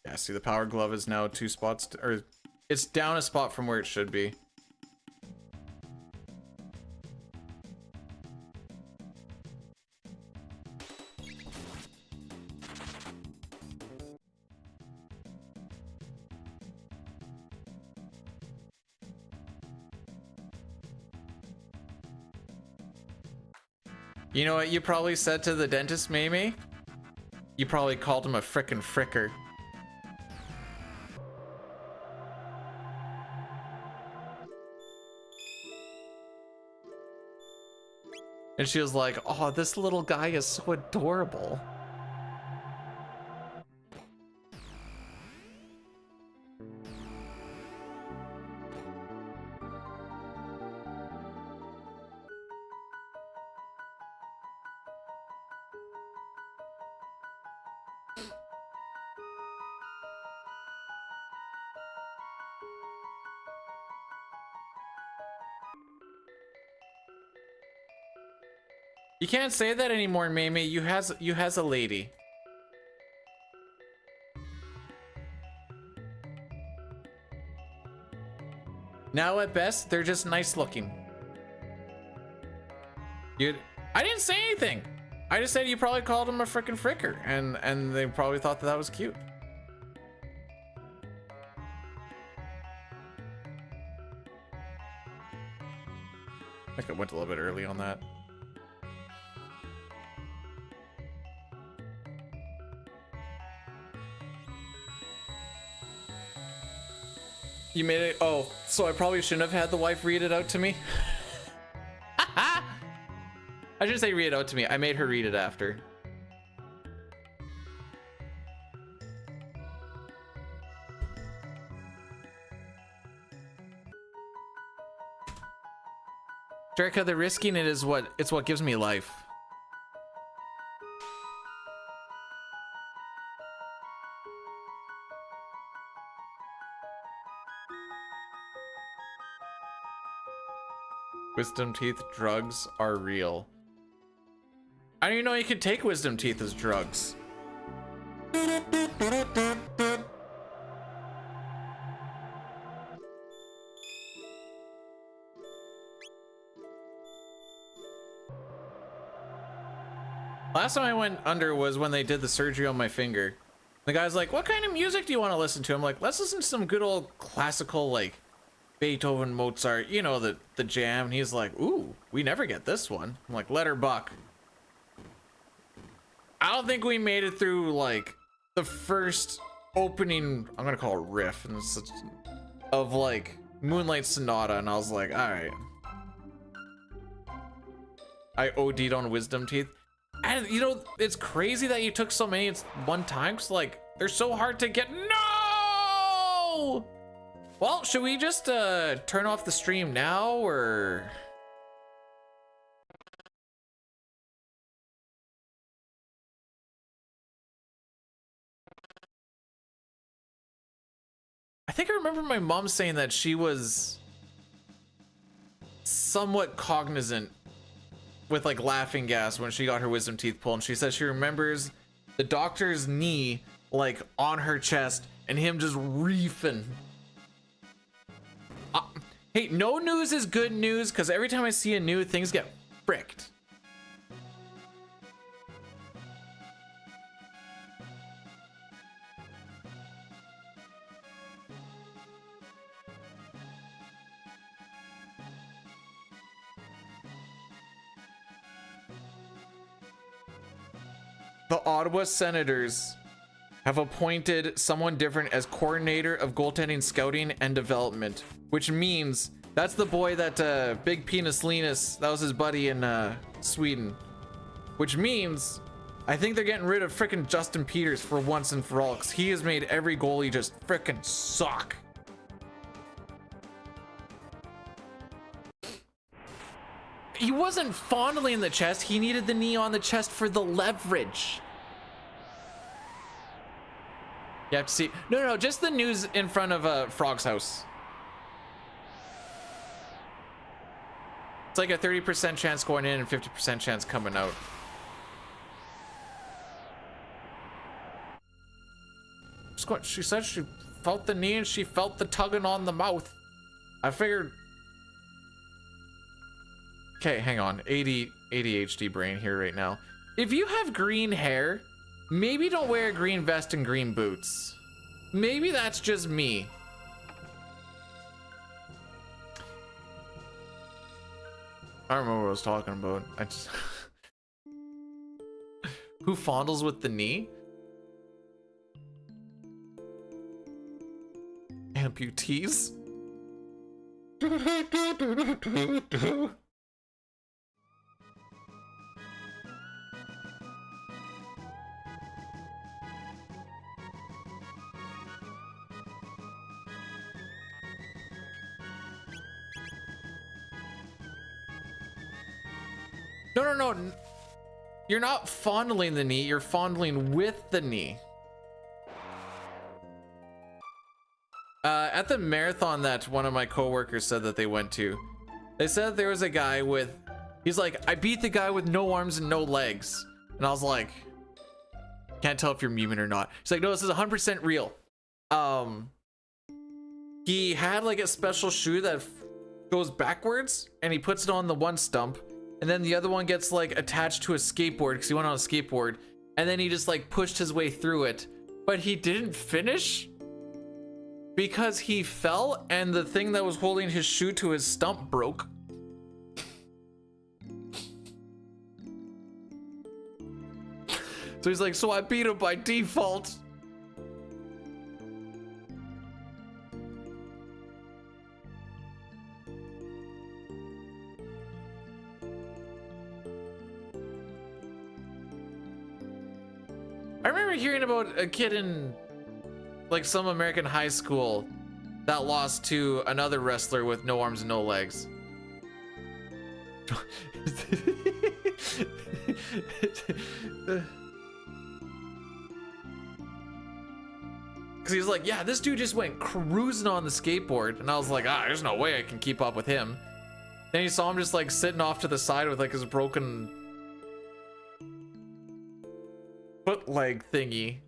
Yeah, see, the power glove is now 2 spots, or it's down a spot from where it should be. You know what you probably said to the dentist, Mamie? You probably called him a frickin' fricker. And she was like, oh, this little guy is so adorable. You can't say that anymore, Mamie. You has a lady. Now at best, they're just nice looking. I didn't say anything. I just said you probably called him a frickin' fricker, and they probably thought that was cute. I think I went a little bit early on that. You made it. Oh, so I probably shouldn't have had the wife read it out to me. I should say read it out to me. I made her read it after. Jerica, the risking it is what gives me life. Wisdom teeth drugs are real. I didn't even know you could take wisdom teeth as drugs. Last time I went under was when they did the surgery on my finger. The guy's like, what kind of music do you want to listen to? I'm like, let's listen to some good old classical, like Beethoven, Mozart, you know, the jam. And he's like, ooh, we never get this one. I'm like, let her buck. I don't think we made it through like the first opening, I'm gonna call it riff, and it's of like Moonlight Sonata, and I was like, all right. I OD'd on wisdom teeth. And you know, it's crazy that you took so many at one time, because like they're so hard to get. No! Well, should we just turn off the stream now, or? I think I remember my mom saying that she was somewhat cognizant with like laughing gas when she got her wisdom teeth pulled, and she says she remembers the doctor's knee like on her chest and him just reefing. Hey, no news is good news, because every time I see a new, things get fricked. The Ottawa Senators have appointed someone different as coordinator of goaltending scouting and development, which means that's the boy that Big Penis Linus, that was his buddy in Sweden, which means I think they're getting rid of frickin' Justin Peters for once and for all, because he has made every goalie just frickin' suck. He wasn't fondling the chest, he needed the knee on the chest for the leverage. You have to see. No, just the news in front of Frog's house. It's like a 30% chance going in and 50% chance coming out. She said she felt the knee and she felt the tugging on the mouth. I figured. Okay, hang on. ADHD brain here right now. If you have green hair, maybe don't wear a green vest and green boots. Maybe that's just me. I don't remember what I was talking about. I just Who fondles with the knee? Amputees? No. You're not fondling the knee, you're fondling with the knee. At the marathon that one of my coworkers said that they went to, they said there was a guy with, he's like, I beat the guy with no arms and no legs. And I was like, can't tell if you're memeing or not. He's like, no, this is 100% real. He had like a special shoe that goes backwards and he puts it on the one stump, and then the other one gets like attached to a skateboard because he went on a skateboard, and then he just like pushed his way through it, but he didn't finish because he fell and the thing that was holding his shoe to his stump broke. So he's like, so I beat him by default. I remember hearing about a kid in like some American high school that lost to another wrestler with no arms and no legs. Because he was like, yeah, this dude just went cruising on the skateboard, and I was like, there's no way I can keep up with him. Then you saw him just like sitting off to the side with like his broken foot leg thingy.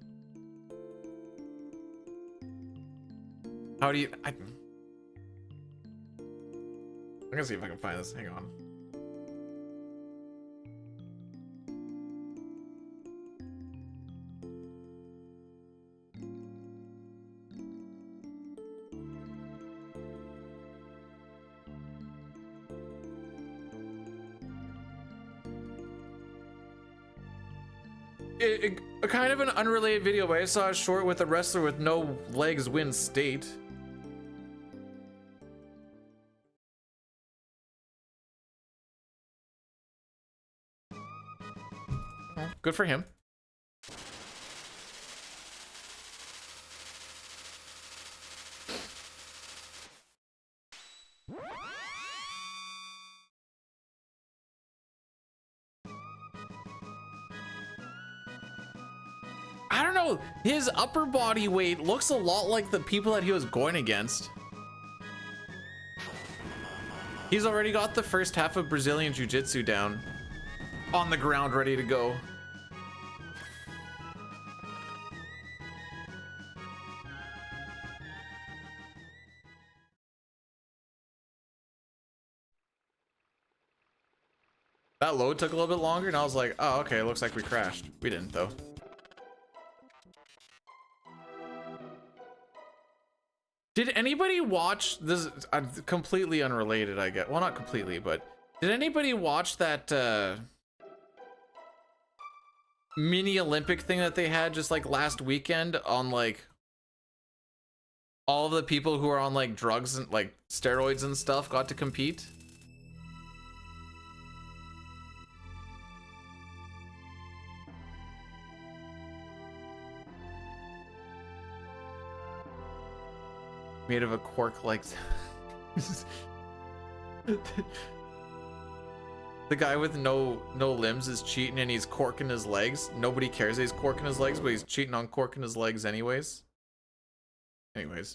How do you? I'm gonna see if I can find this. Hang on. a kind of an unrelated video, but I saw a short with a wrestler with no legs win state. Well, good for him. I don't know, his upper body weight looks a lot like the people that he was going against. He's already got the first half of Brazilian Jiu-Jitsu down. On the ground, ready to go. That load took a little bit longer, and I was like, oh, okay, it looks like we crashed. We didn't, though. Did anybody watch this? Completely unrelated, I guess. Well, not completely, but did anybody watch that mini Olympic thing that they had just like last weekend on like all of the people who are on like drugs and like steroids and stuff got to compete? Made of a cork like the guy with no limbs is cheating and he's corking his legs. Nobody cares that he's corking his legs, but he's cheating on corking his legs anyways. The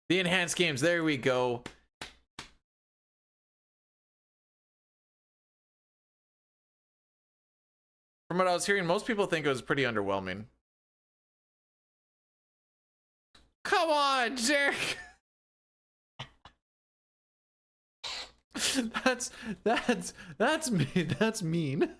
enhanced games, there we go. From what I was hearing, most people think it was pretty underwhelming. Come on, jerk. That's mean. That's mean.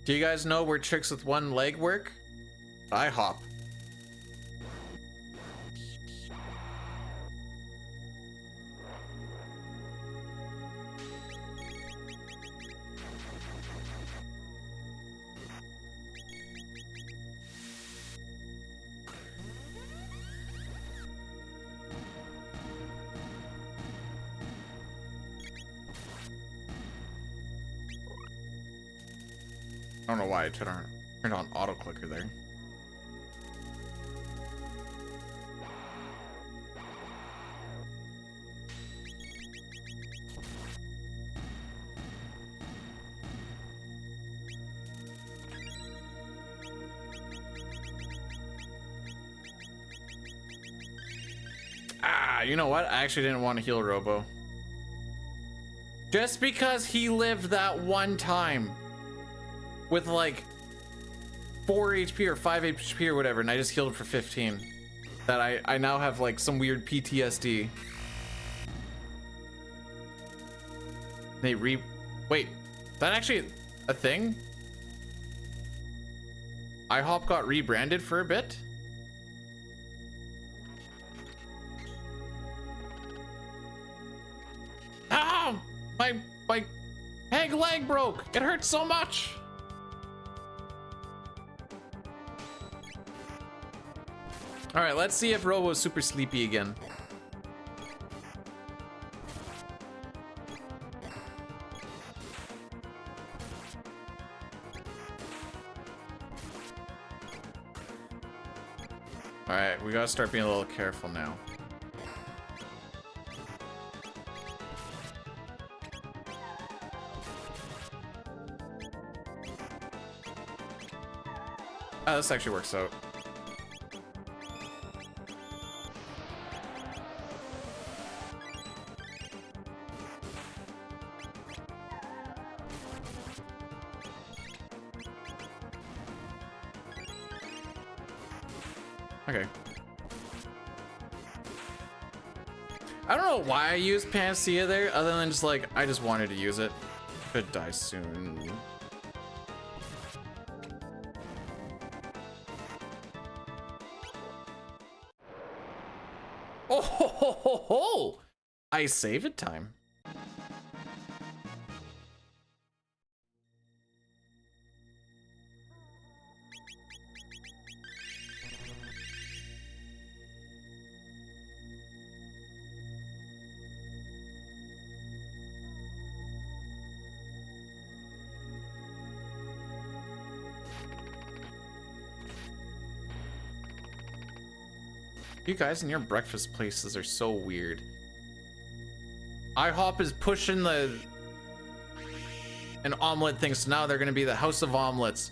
Do you guys know where tricks with one leg work? I hop. I don't know why I turned on auto clicker there. Ah, you know what? I actually didn't want to heal Robo. Just because he lived that one time with like 4 HP or 5 HP or whatever, and I just healed him for 15. That I now have like some weird PTSD. Wait, is that actually a thing? IHOP got rebranded for a bit? Ah! My peg leg broke! It hurts so much! Alright, let's see if Robo's super sleepy again. Alright, we gotta start being a little careful now. Oh, this actually works out. Okay. I don't know why I used Panacea there, other than just like, I just wanted to use it. Could die soon. Oh, ho, ho, ho, ho. I save it time. You guys in your breakfast places are so weird. IHOP is pushing an omelet thing, so now they're gonna be the House of Omelets.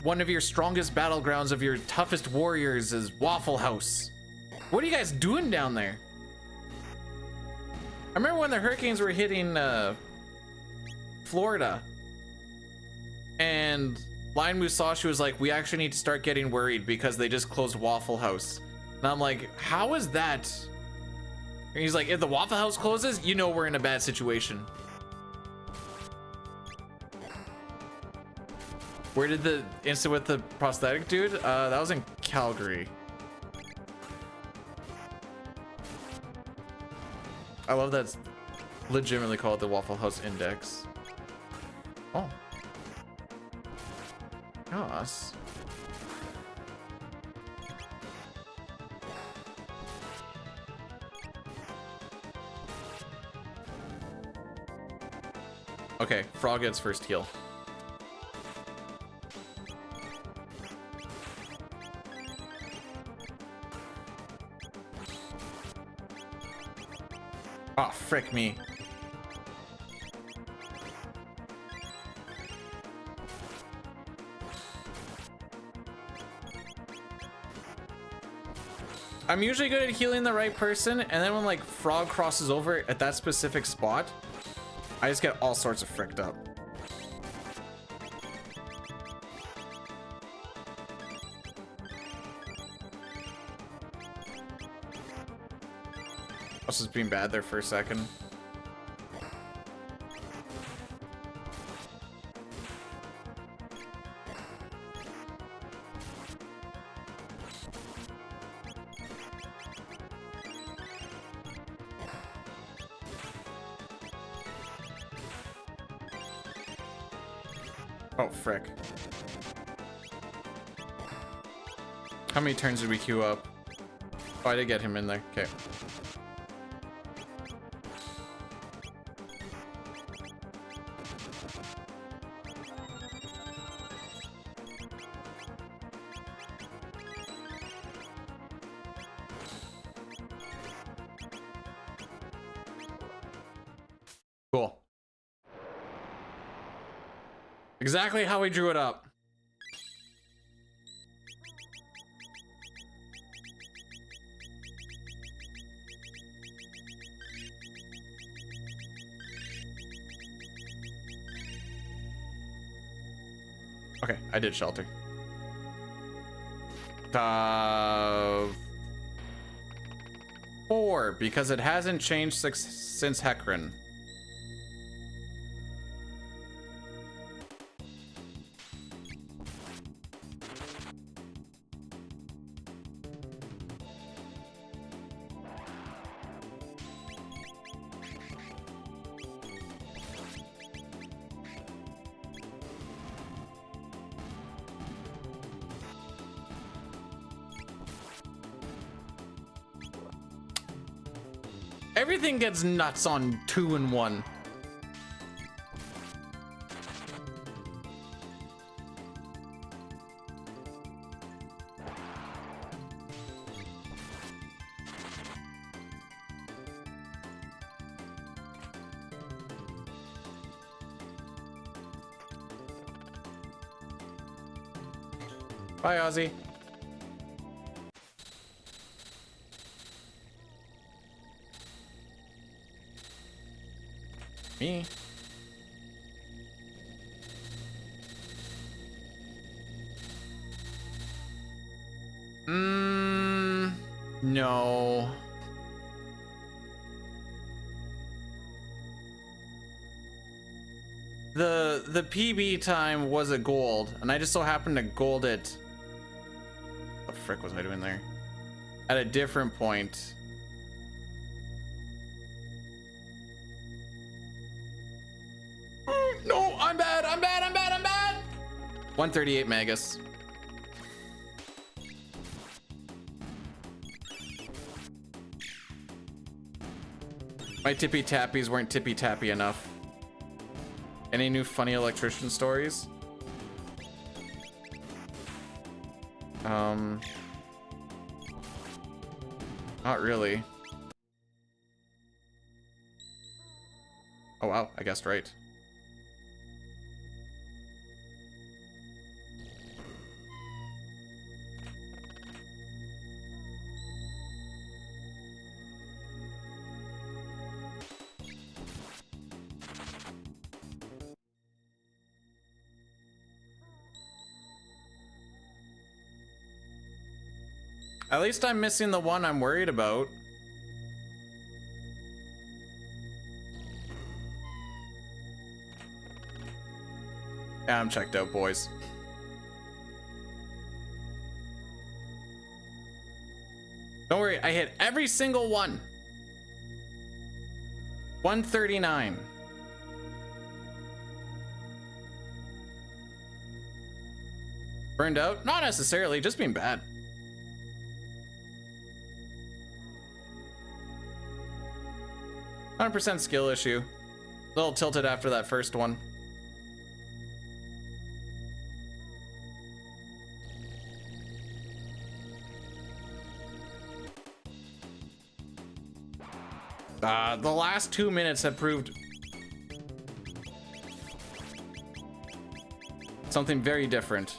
One of your strongest battlegrounds of your toughest warriors is Waffle House. What are you guys doing down there? I remember when the hurricanes were hitting Florida, and Lion Musashi was like, we actually need to start getting worried because they just closed Waffle House. And I'm like, how is that? And he's like, if the Waffle House closes, you know we're in a bad situation. Where did the incident with the prosthetic dude? That was in Calgary. I love that's legitimately called the Waffle House Index. Oh. Gosh. Okay, Frog gets first heal. Oh, frick me. I'm usually good at healing the right person, and then when like Frog crosses over at that specific spot, I just get all sorts of fricked up. I was just being bad there for a second. Oh, frick. How many turns did we queue up? Oh, I did get him in there. Okay. Cool. Exactly how we drew it up. Okay, I did shelter. 4, because it hasn't changed since Hecarim. Everything gets nuts on 2 and 1. Bye, Ozzy. Me? No. The PB time was a gold, and I just so happened to gold it. What the frick was I doing there? At a different point. No, I'm bad, I'm bad, I'm bad, I'm bad! 138 Magus. My tippy tappies weren't tippy tappy enough. Any new funny electrician stories? Not really. Oh wow, I guessed right. At least I'm missing the one I'm worried about. Yeah, I'm checked out, boys. Don't worry, I hit every single one. 139. Burned out? Not necessarily, just being bad. 100% skill issue. A little tilted after that first one. The last 2 minutes have proved something very different.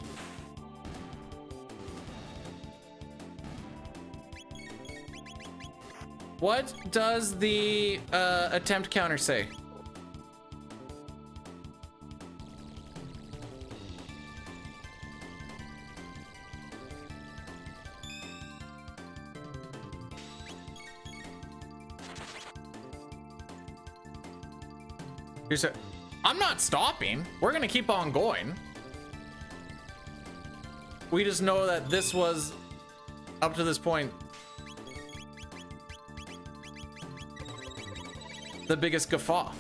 What does the attempt counter say? I'm not stopping. We're gonna keep on going. We just know that this was, up to this point, the biggest guffaw.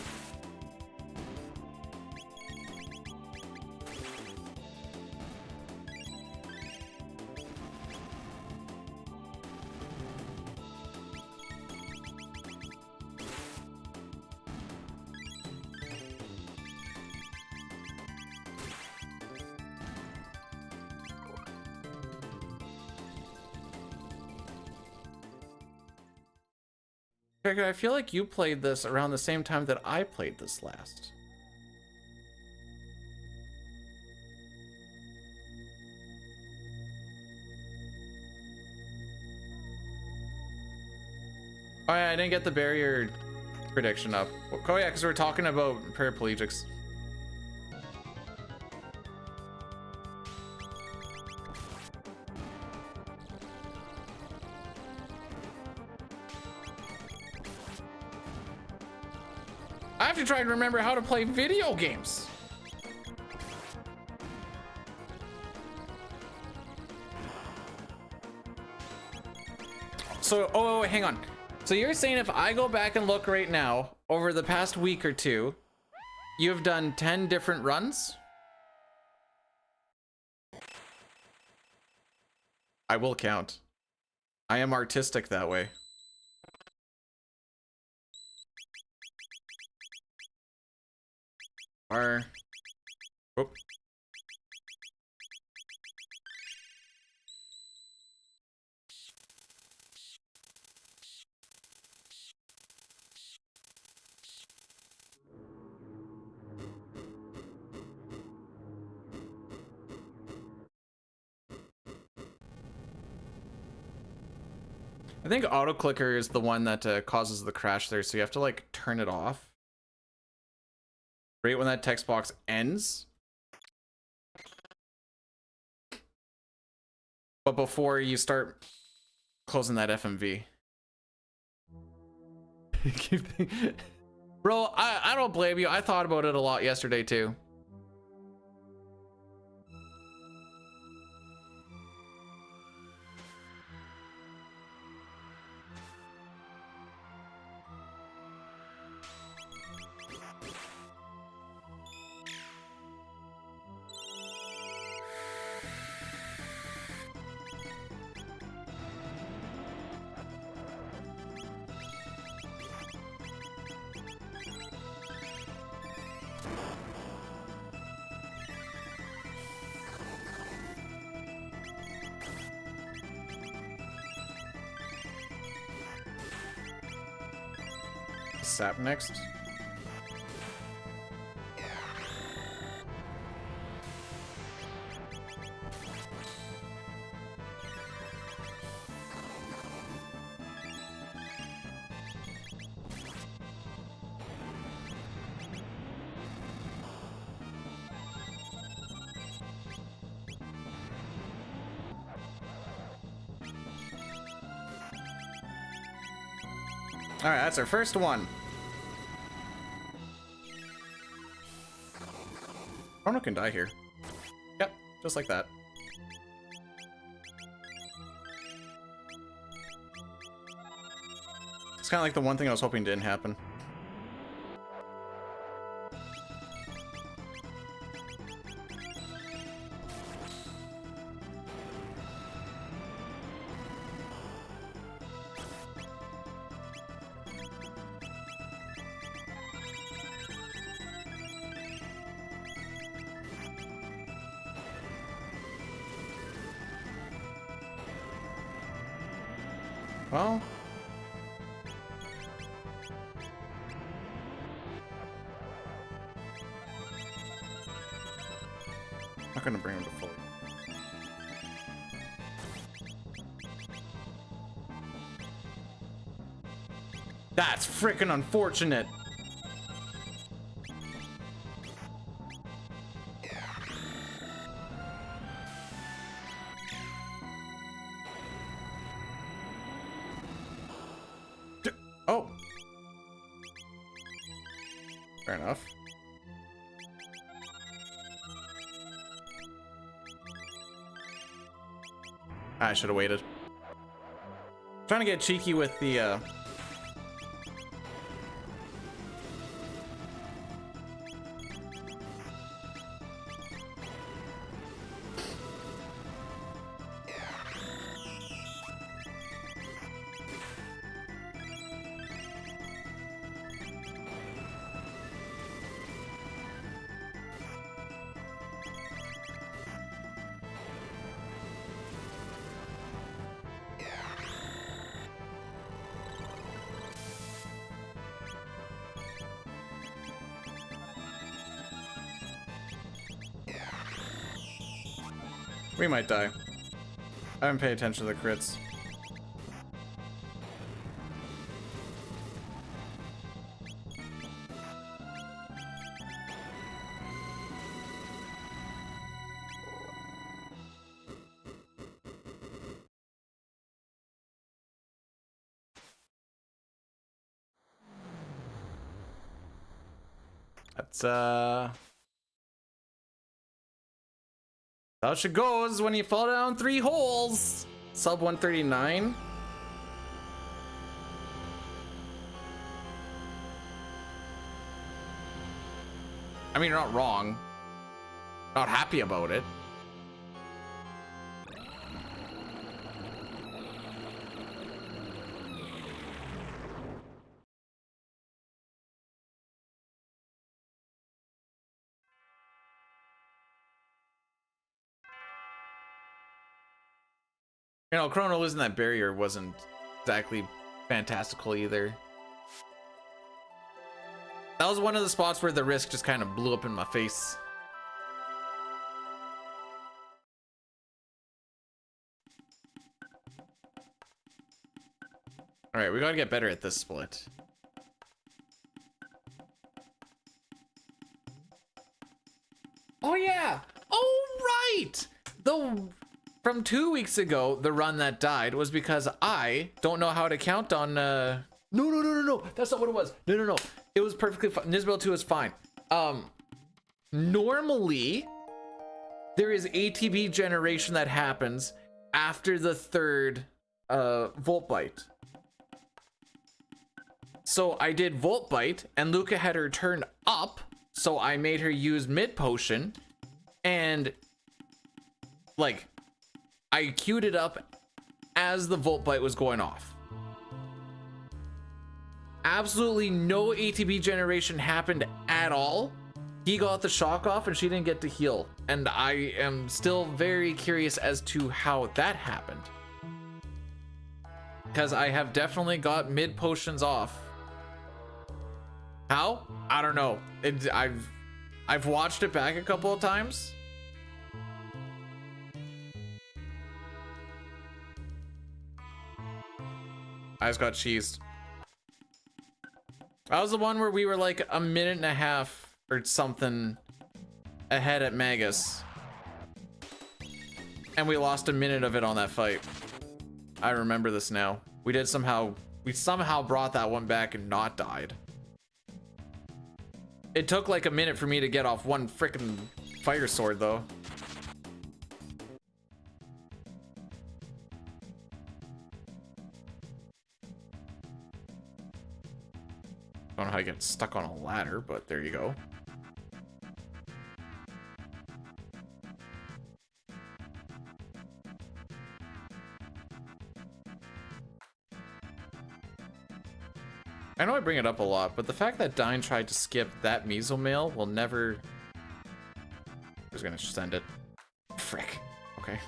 I feel like you played this around the same time that I played this last. Oh yeah, I didn't get the barrier prediction up. Oh yeah, because we're talking about paraplegics. I have to try and remember how to play video games. So, oh, hang on. So you're saying if I go back and look right now, over the past week or two, you've done 10 different runs? I will count. I am artistic that way. Or, oh. I think auto clicker is the one that causes the crash there, so you have to like turn it off right when that text box ends, but before you start closing that FMV. Bro, I don't blame you. I thought about it a lot yesterday too. Sap next. All right, that's our first one. Chrono can die here. Yep, just like that. It's kind of like the one thing I was hoping didn't happen. Well, I'm not gonna bring him to full. That's freaking unfortunate. Oh. Fair enough. I should have waited. Trying to get cheeky with the we might die. I haven't paid attention to the crits. That's how she goes when you fall down 3 holes. Sub 139. I mean, you're not wrong. Not happy about it. You know, Chrono losing that barrier wasn't exactly fantastical either. That was one of the spots where the risk just kind of blew up in my face. All right, we gotta get better at this split. Oh yeah! Oh right! From 2 weeks ago, the run that died was because I don't know how to count on no, that's not what it was. No. It was perfectly fine. Nisbel 2 is fine. Normally, there is ATB generation that happens after the third Volt Bite. So I did Volt Bite, and Luca had her turn up, so I made her use mid potion, and like I queued it up as the Volt Bite was going off. Absolutely no ATB generation happened at all. He got the shock off and she didn't get to heal. And I am still very curious as to how that happened. Because I have definitely got mid potions off. How? I don't know. I've watched it back a couple of times. I just got cheesed. That was the one where we were like a minute and a half or something ahead at Magus. And we lost a minute of it on that fight. I remember this now. We somehow brought that one back and not died. It took like a minute for me to get off one frickin' fire sword though. I don't know how I get stuck on a ladder, but there you go. I know I bring it up a lot, but the fact that Dine tried to skip that meso mail will never... I was gonna send it. Frick. Okay.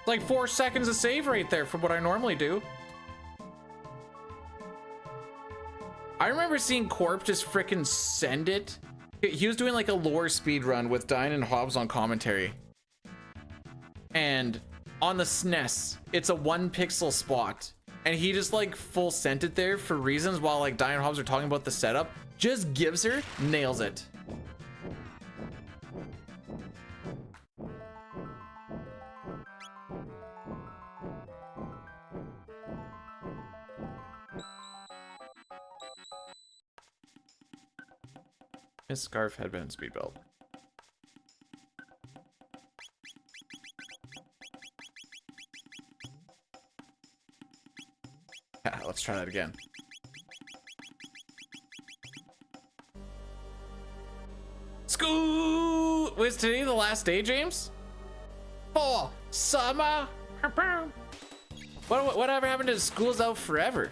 Like 4 seconds of save right there from what I normally do. I remember seeing Corp just frickin' send it. He was doing like a lore speed run with Dine and Hobbs on commentary. And on the SNES, it's a 1 pixel spot. And he just like full sent it there for reasons while like Dine and Hobbs are talking about the setup. Just gives her, nails it. His scarf, headband, and speed belt. Yeah, let's try that again. School! Was today the last day, James? Oh, summer! Whatever happened to school's out forever?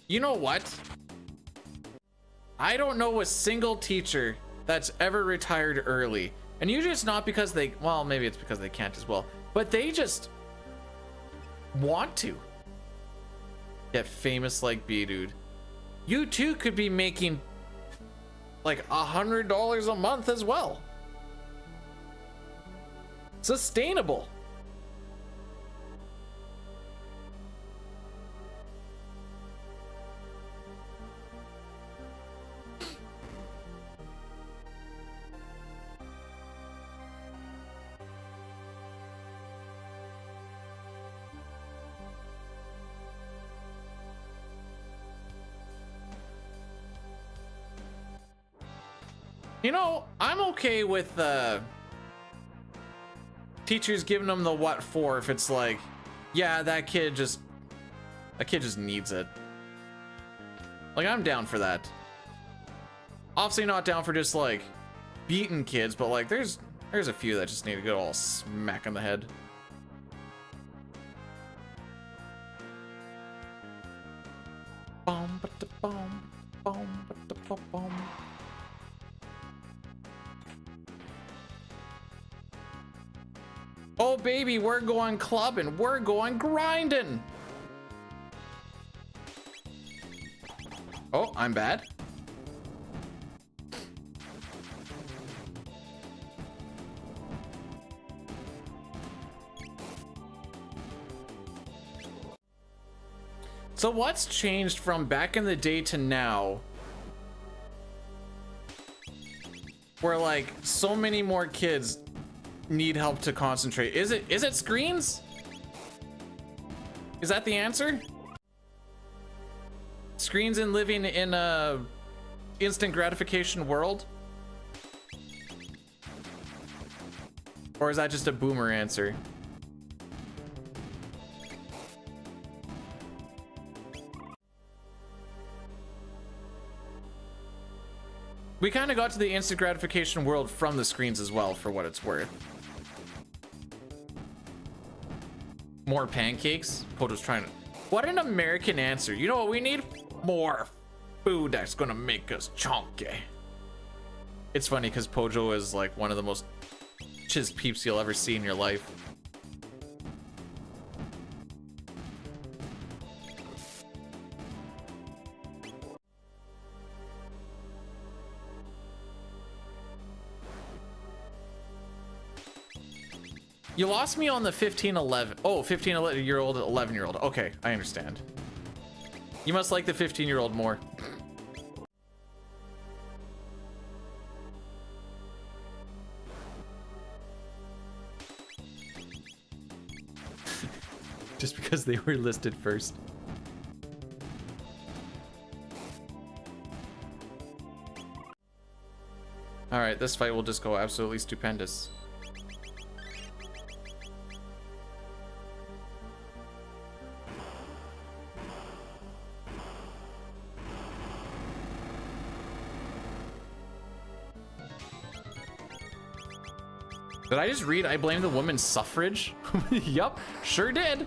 You know what? I don't know a single teacher that's ever retired early. And usually it's not because they, well, maybe it's because they can't as well, but they just want to get famous like B, dude. You too could be making like $100 a month as well. Sustainable. You know, I'm okay with teachers giving them the what for if it's like, yeah, that kid just needs it. Like, I'm down for that. Obviously not down for just like beating kids, but like there's a few that just need to go all smack in the head. Bom, ba-da-bom, bom, ba-da-ba-bom. Oh baby, we're going clubbing, we're going grinding. Oh, I'm bad. So what's changed from back in the day to now? Where like so many more kids need help to concentrate. Is it screens? Is that the answer? Screens and living in a instant gratification world? Or is that just a boomer answer? We kind of got to the instant gratification world from the screens as well, for what it's worth. More pancakes? Poto's trying to... What an American answer. You know what we need? More food that's gonna make us chunky. It's funny because Pojo is like one of the most chiz peeps you'll ever see in your life. You lost me on the 15-11. Oh, 15-year-old, 11-year-old. Okay, I understand. You must like the 15-year-old more. Just because they were listed first. All right, this fight will just go absolutely stupendous. Did I just read I blame the women's suffrage? Yup, sure did.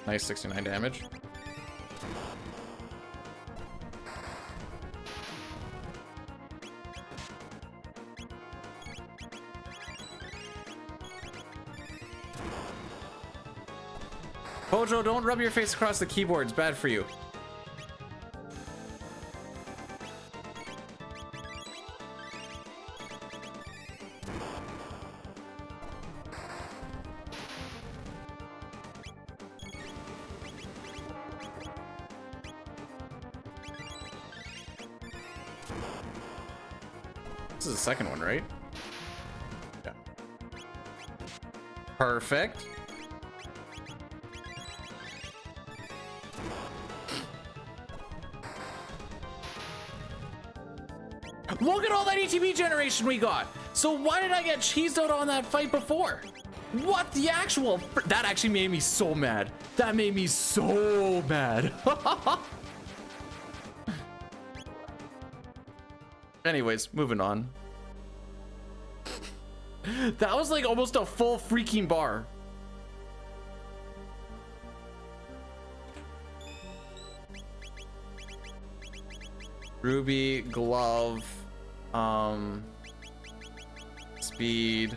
Nice 69 damage. Pojo, don't rub your face across the keyboard. It's bad for you. This is the second one, right? Yeah. Perfect. Look at all that ETB generation we got. So why did I get cheesed out on that fight before? What the actual... That actually made me so mad. That made me so mad. Anyways, moving on. That was like almost a full freaking bar. Ruby, glove, speed,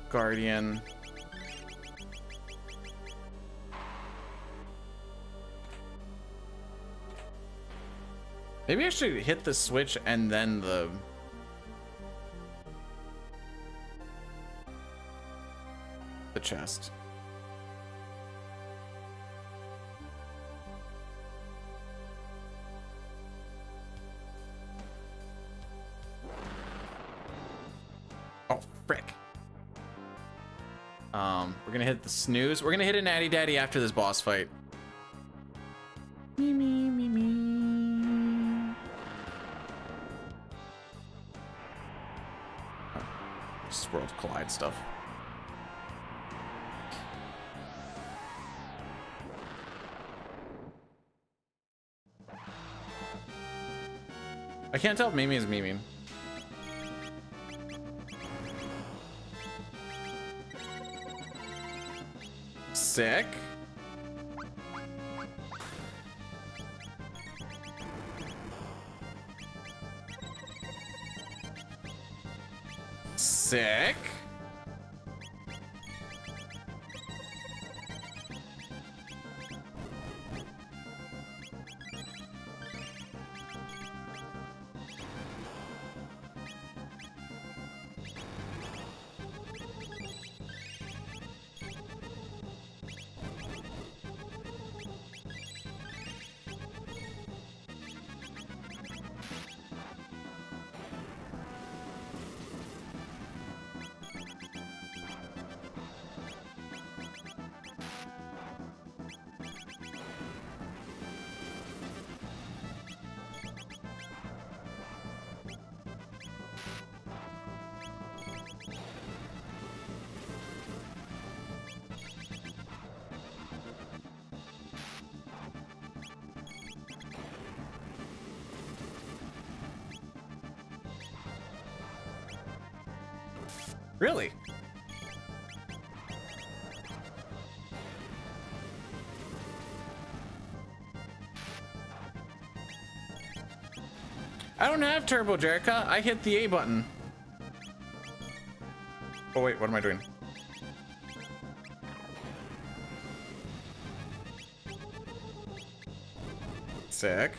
guardian. Maybe I should hit the switch and then the chest. Oh, frick. We're gonna hit the snooze. We're gonna hit a natty daddy after this boss fight. Me, me, me, me. Oh, this is World Collide stuff. I can't tell if Mimi is memeing. Sick. Sick. Really? I don't have turbo, Jerica. I hit the A button. Oh wait, what am I doing? Sick.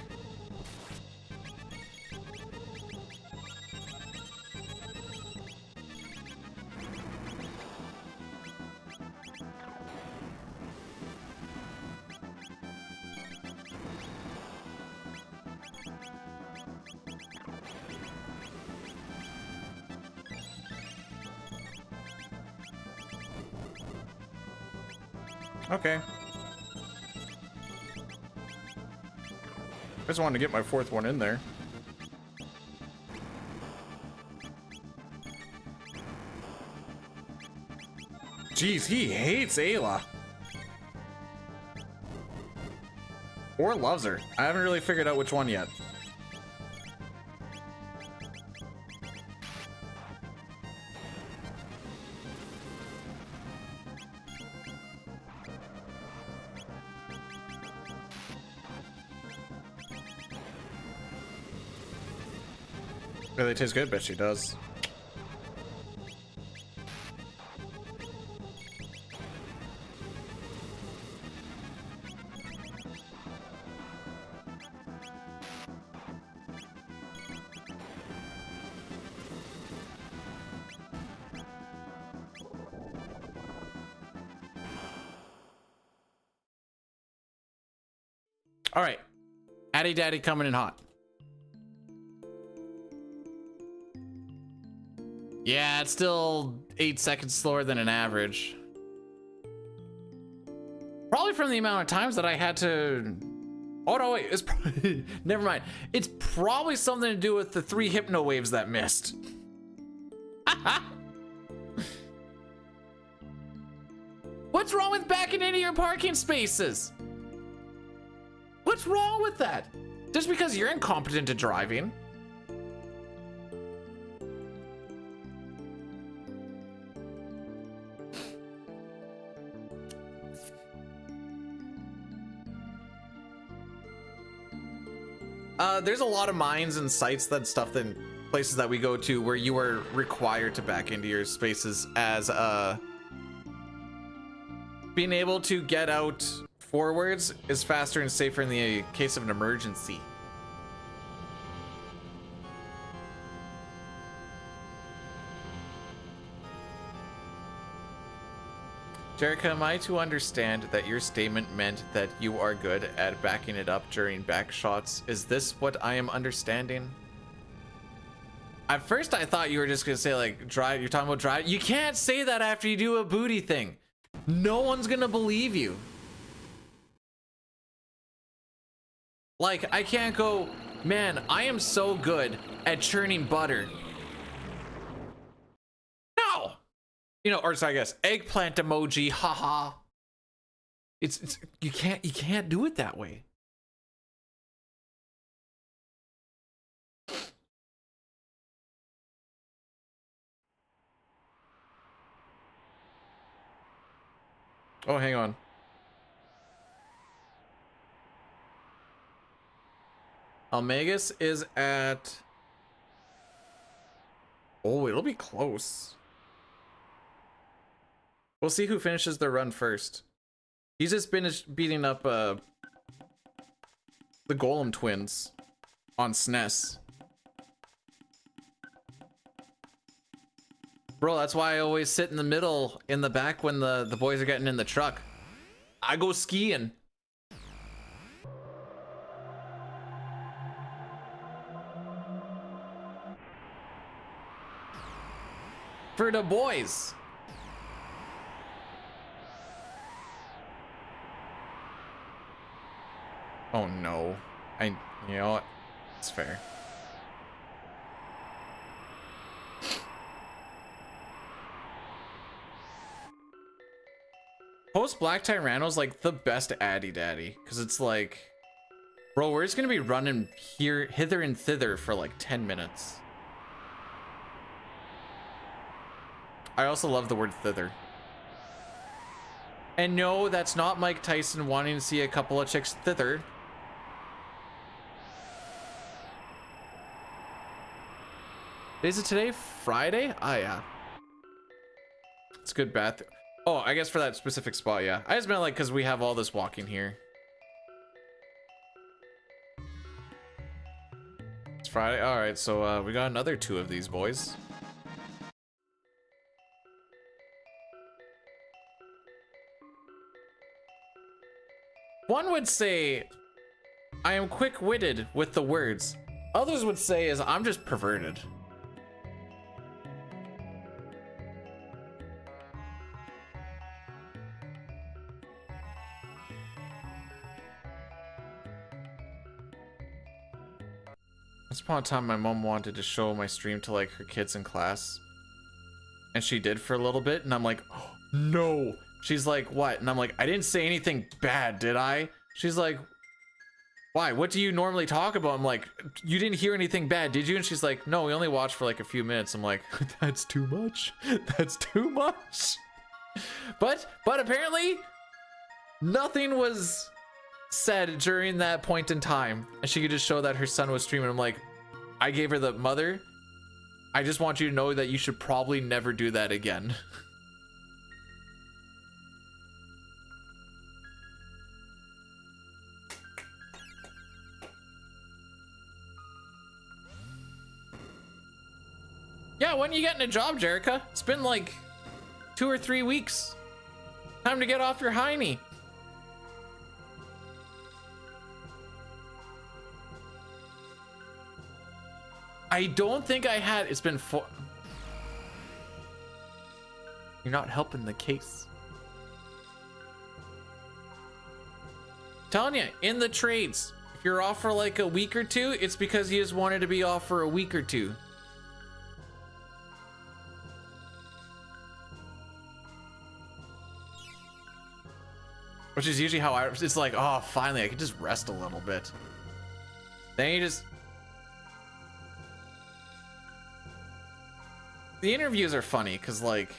Okay. I just wanted to get my fourth one in there. Jeez, he hates Ayla. Or loves her. I haven't really figured out which one yet. Do they taste good? Bet she does. All right, Addy Daddy coming in hot. Yeah, it's still 8 seconds slower than an average. Probably from the amount of times that I had to... Oh no, wait, it's probably... Never mind. It's probably something to do with the 3 hypno waves that missed. What's wrong with backing into your parking spaces? What's wrong with that? Just because you're incompetent at driving? There's a lot of mines and sites that stuff that places that we go to where you are required to back into your spaces as being able to get out forwards is faster and safer in the case of an emergency. Jerica, am I to understand that your statement meant that you are good at backing it up during back shots? Is this what I am understanding? At first I thought you were just gonna say like drive, you're talking about drive. You can't say that after you do a booty thing. No one's gonna believe you. Like, I can't go, man, I am so good at churning butter. No! You know, or so I guess eggplant emoji, haha. It's you can't do it that way. Oh, hang on. Almagus is at... Oh, it'll be close. We'll see who finishes their run first. He's just finished beating up the Golem twins on SNES. Bro, that's why I always sit in the middle in the back when the boys are getting in the truck. I go skiing. For the boys. Oh no. You know what? It's fair. Post Black Tyranno's like the best Addy Daddy, because it's like, bro, we're just gonna be running here, hither and thither for like 10 minutes. I also love the word thither. And no, that's not Mike Tyson wanting to see a couple of chicks thither. Is it today Friday? Ah, yeah. It's a good bath. Oh, I guess for that specific spot, yeah. I just meant like because we have all this walking here. It's Friday. All right, so we got another 2 of these boys. One would say I am quick-witted with the words. Others would say is I'm just perverted. Once upon a time, my mom wanted to show my stream to like her kids in class, and she did for a little bit, and I'm like, oh, no. She's like, what? And I'm like, I didn't say anything bad, did I? She's like, why? What do you normally talk about? I'm like, you didn't hear anything bad, did you? And she's like, no, we only watched for like a few minutes. I'm like, that's too much. That's too much. But apparently, nothing was said during that point in time, and she could just show that her son was streaming. I'm like, I gave her the mother. I just want you to know that you should probably never do that again. Yeah, when are you getting a job, Jerica? It's been like 2 or 3 weeks. Time to get off your hiney. I don't think I had. It's been 4. You're not helping the case. Telling you, in the trades, if you're off for like a week or 2, it's because you just wanted to be off for a week or 2. Which is usually how it's like, oh, finally, I can just rest a little bit. Then you just... The interviews are funny, because, like,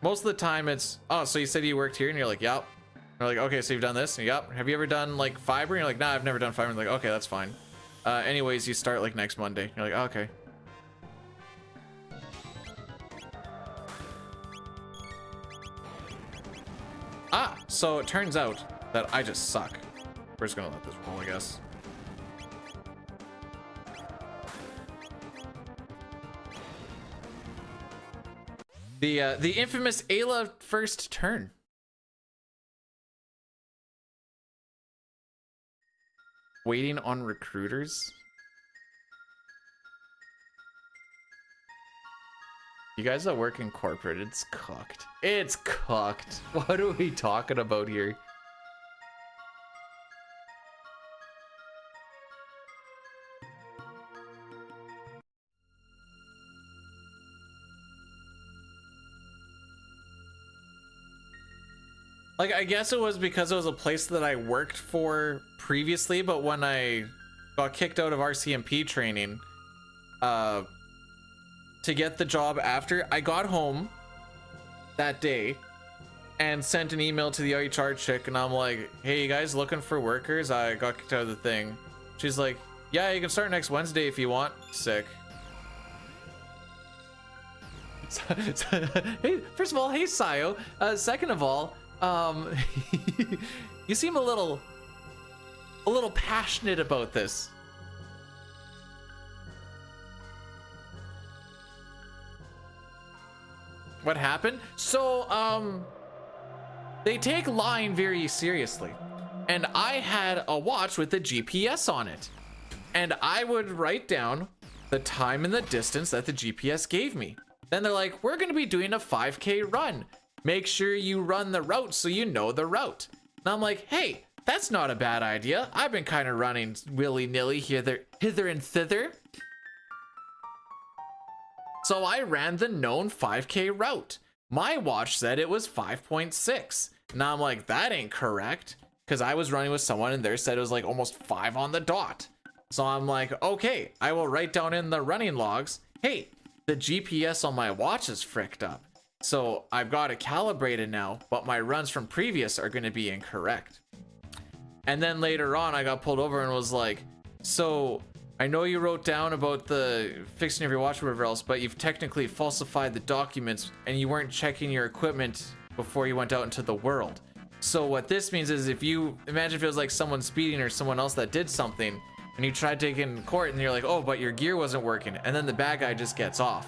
most of the time it's, oh, so you said you worked here? And you're like, yep. They're like, okay, so you've done this? And yep. Have you ever done, like, fiber? And you're like, nah, I've never done fiber. And they're like, okay, that's fine. Anyways, you start, like, next Monday. You're like, oh, okay. Ah, so it turns out that I just suck. We're just gonna let this roll, I guess. The infamous Ayla first turn. Waiting on recruiters. You guys that work in corporate, it's cooked. It's cooked. What are we talking about here? Like, I guess it was because it was a place that I worked for previously, but when I got kicked out of RCMP training, to get the job after, I got home that day and sent an email to the HR chick, and I'm like, hey, you guys looking for workers? I got kicked out of the thing. She's like, yeah, you can start next Wednesday if you want. Sick. Hey, first of all, hey, Sayo. Second of all, you seem a little passionate about this. What happened? So, they take line very seriously. And I had a watch with the GPS on it. And I would write down the time and the distance that the GPS gave me. Then they're like, we're gonna be doing a 5K run. Make sure you run the route so you know the route. And I'm like, hey, that's not a bad idea. I've been kind of running willy-nilly hither and thither. So I ran the known 5K route. My watch said it was 5.6. Now I'm like, that ain't correct. Because I was running with someone and theirs said it was like almost 5 on the dot. So I'm like, okay, I will write down in the running logs, hey, the GPS on my watch is fricked up. So I've got it calibrated now, but my runs from previous are going to be incorrect. And then later on, I got pulled over and was like, so I know you wrote down about the fixing of your watch or whatever else, but you've technically falsified the documents and you weren't checking your equipment before you went out into the world. So what this means is if you imagine if it was like someone speeding or someone else that did something and you tried to take it in court and you're like, oh, but your gear wasn't working. And then the bad guy just gets off.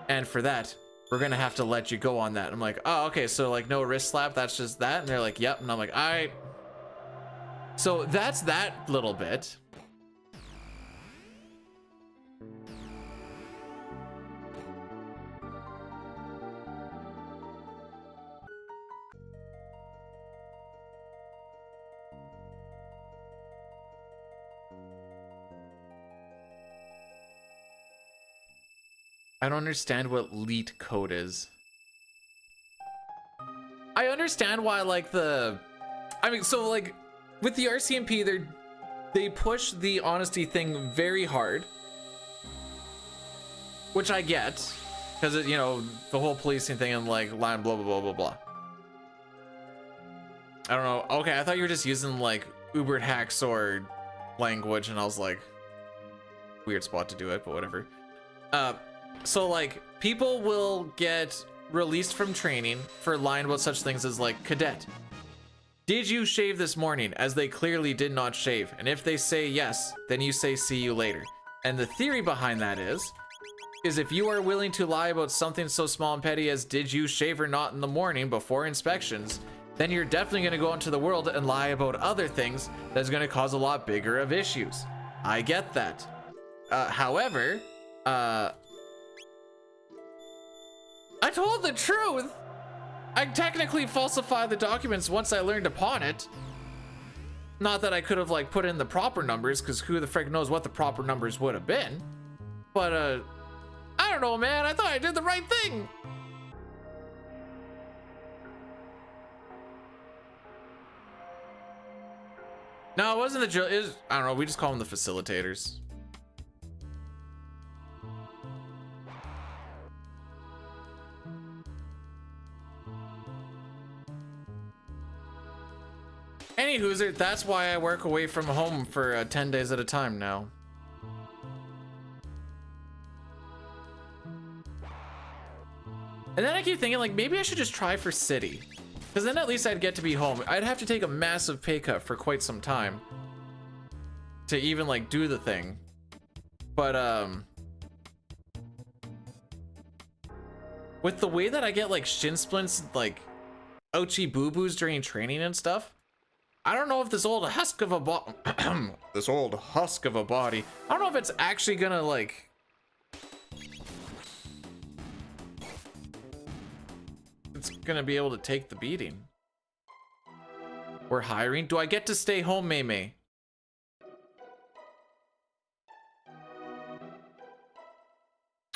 And for that, we're going to have to let you go on that. I'm like, oh, okay. So like no wrist slap. That's just that. And they're like, yep. And I'm like, all right. So that's that little bit. I don't understand what leet code is. I understand why like I mean, so like with the RCMP, they push the honesty thing very hard, which I get, because you know, the whole policing thing and like line blah blah blah blah blah. I don't know. Okay, I thought you were just using like Uber hacks or language, and I was like, weird spot to do it, but whatever. So like people will get released from training for lying about such things as like, cadet, did you shave this morning? As they clearly did not shave. And if they say yes, then you say see you later. And the theory behind that is if you are willing to lie about something so small and petty as did you shave or not in the morning before inspections, then you're definitely going to go into the world and lie about other things that's going to cause a lot bigger of issues. I get that. However, I told the truth. I technically falsified the documents once I learned upon it. Not that I could have like put in the proper numbers, because who the frick knows what the proper numbers would have been. But I don't know, man. I thought I did the right thing. No, it wasn't the drill. I don't know. We just call them the facilitators. Anywho, that's why I work away from home for 10 days at a time now. And then I keep thinking, like, maybe I should just try for city. Because then at least I'd get to be home. I'd have to take a massive pay cut for quite some time to even, like, do the thing. But, with the way that I get, like, shin splints, like, ouchie boo-boos during training and stuff, I don't know if this old husk of a body, this old husk of a body, I don't know if it's actually gonna, like, it's gonna be able to take the beating. We're hiring. Do I get to stay home, Maymay?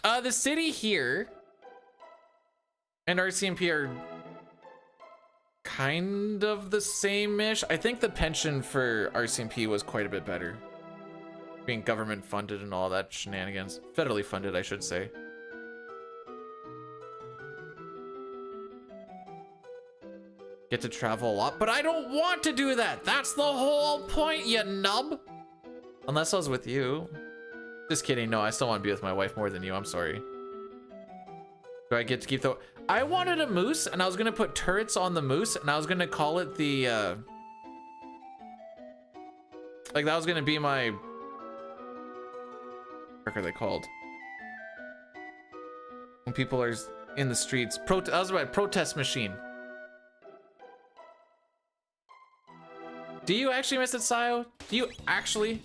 The city here and RCMP are kind of the same-ish. I think the pension for RCMP was quite a bit better. Being government funded and all that shenanigans. Federally funded, I should say. Get to travel a lot, but I don't want to do that. That's the whole point, you nub. Unless I was with you. Just kidding. No, I still want to be with my wife more than you. I'm sorry. Do I get to keep the... I wanted a moose, and I was going to put turrets on the moose, and I was going to call it the... Like, that was going to be my... What are they called? When people are in the streets. I was about protest machine. Do you actually miss it, Sayo? Do you actually?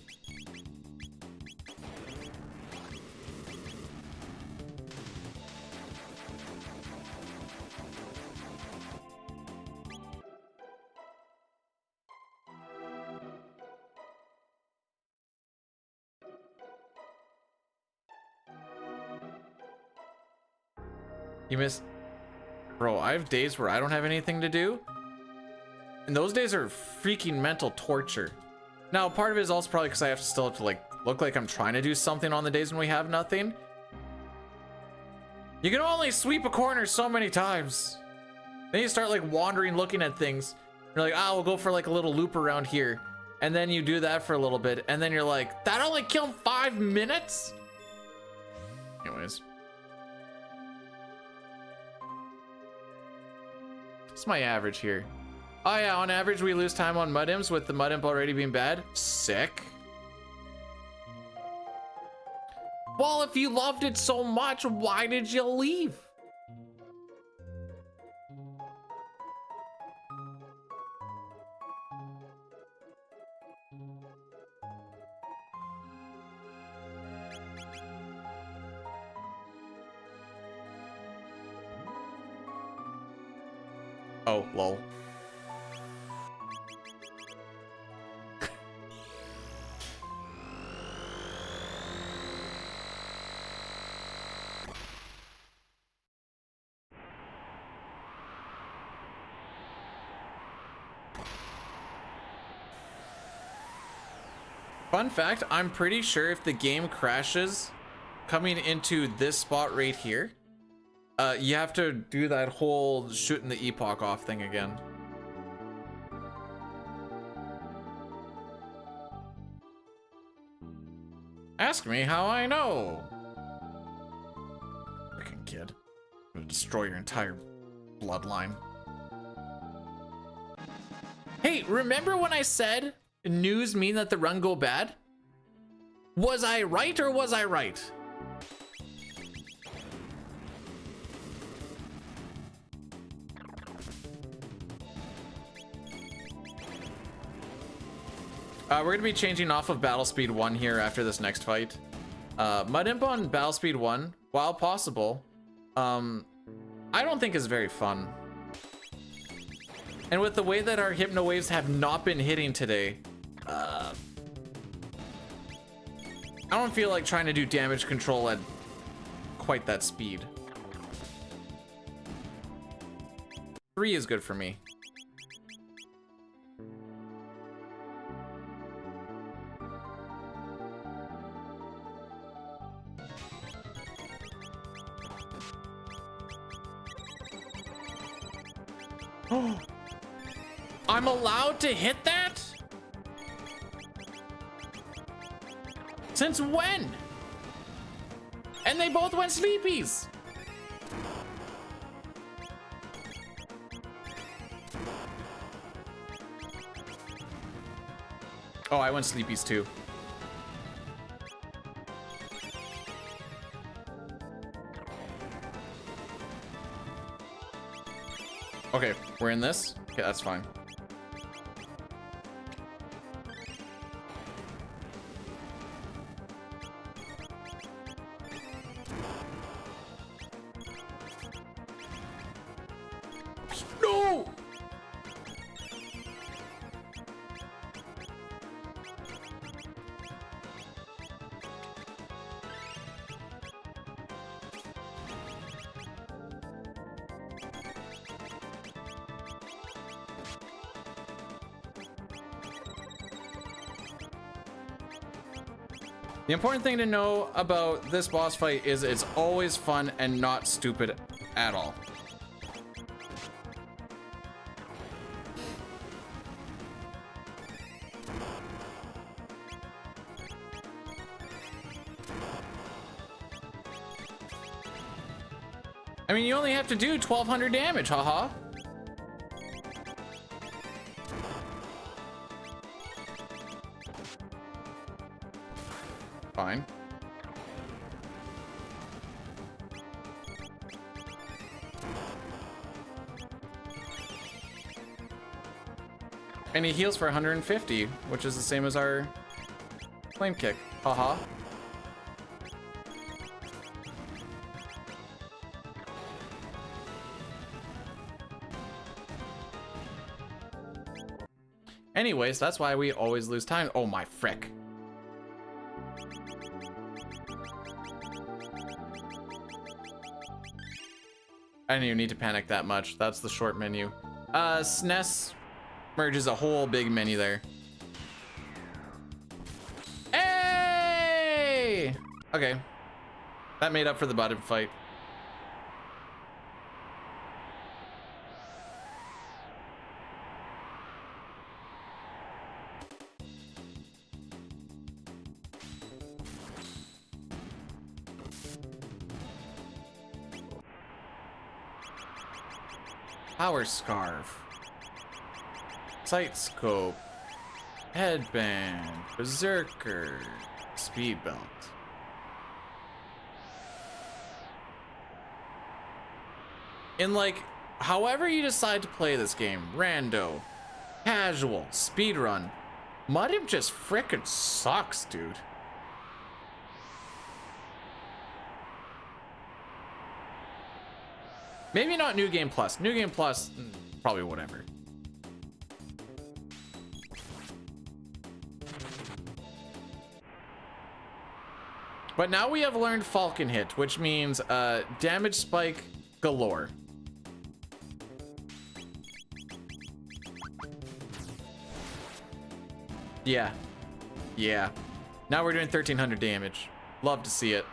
You miss... Bro, I have days where I don't have anything to do. And those days are freaking mental torture. Now, part of it is also probably because I have to like look like I'm trying to do something on the days when we have nothing. You can only sweep a corner so many times. Then you start like wandering, looking at things. You're like, we'll go for like a little loop around here. And then you do that for a little bit. And then you're like, that only killed 5 minutes? Anyways. What's my average here? Oh yeah, on average we lose time on mud imps with the mud imp already being bad. Sick. Well, if you loved it so much, why did you leave? Oh, lol. Fun fact, I'm pretty sure if the game crashes coming into this spot right here, you have to do that whole shooting the epoch off thing again. Ask me how I know. Freaking kid. I'm gonna destroy your entire bloodline. Hey, remember when I said news mean that the run go bad? Was I right or was I right? We're gonna be changing off of Battle Speed 1 here after this next fight. Mud Imp on Battle Speed 1, while possible, I don't think is very fun. And with the way that our Hypno Waves have not been hitting today, I don't feel like trying to do damage control at quite that speed. 3 is good for me. I'm allowed to hit that? Since when? And they both went sleepies. Oh, I went sleepies too. Okay, we're in this. Okay, that's fine. No! The important thing to know about this boss fight is it's always fun and not stupid at all. I mean, you only have to do 1200 damage, haha. Fine. And he heals for 150, which is the same as our flame kick. Haha. Anyways, that's why we always lose time. Oh my frick. I didn't even need to panic that much. That's the short menu. SNES merges a whole big menu there. Hey! Okay. That made up for the bottom fight. Power scarf. Sight scope. Headband. Berserker. Speed belt. And like, however you decide to play this game, rando, casual, speedrun, Mudhim just frickin' sucks, dude. Maybe not New Game Plus. New Game Plus, probably whatever. But now we have learned Falcon Hit, which means damage spike galore. Yeah. Yeah. Now we're doing 1300 damage. Love to see it.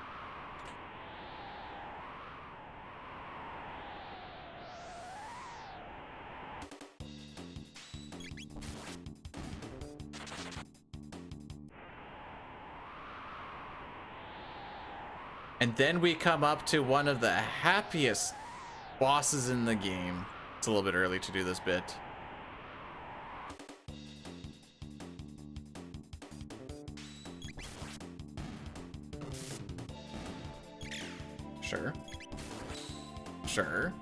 And then we come up to one of the happiest bosses in the game. It's a little bit early to do this bit. Sure. Sure.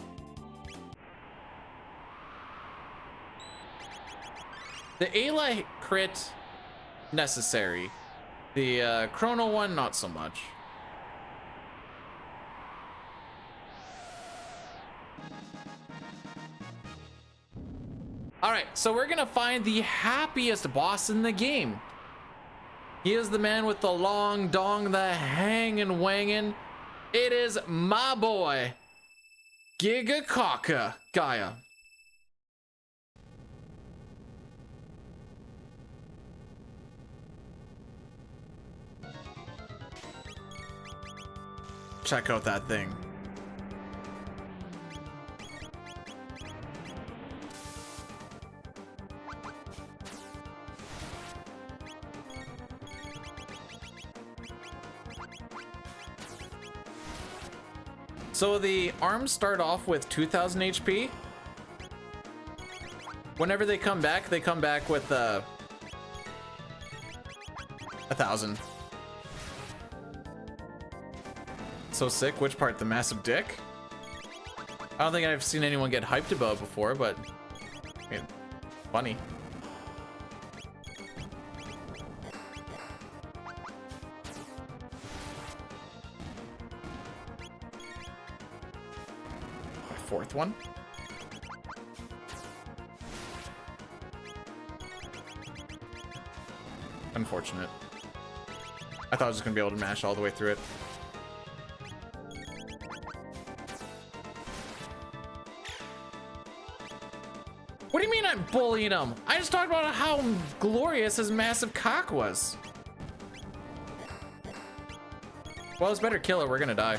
The Ayla crit, necessary. The Chrono one, not so much. All right, so we're gonna find the happiest boss in the game. He is the man with the long dong, the hangin' wangin'. It is my boy, Gigakaka Gaia. Check out that thing. So the arms start off with 2000 HP. Whenever they come back with 1000. So sick. Which part? The massive dick? I don't think I've seen anyone get hyped about before, but I mean, funny. Fourth one. Unfortunate. I thought I was just gonna be able to mash all the way through it. What do you mean I'm bullying him? I just talked about how glorious his massive cock was. Well, it's better kill it. We're gonna die.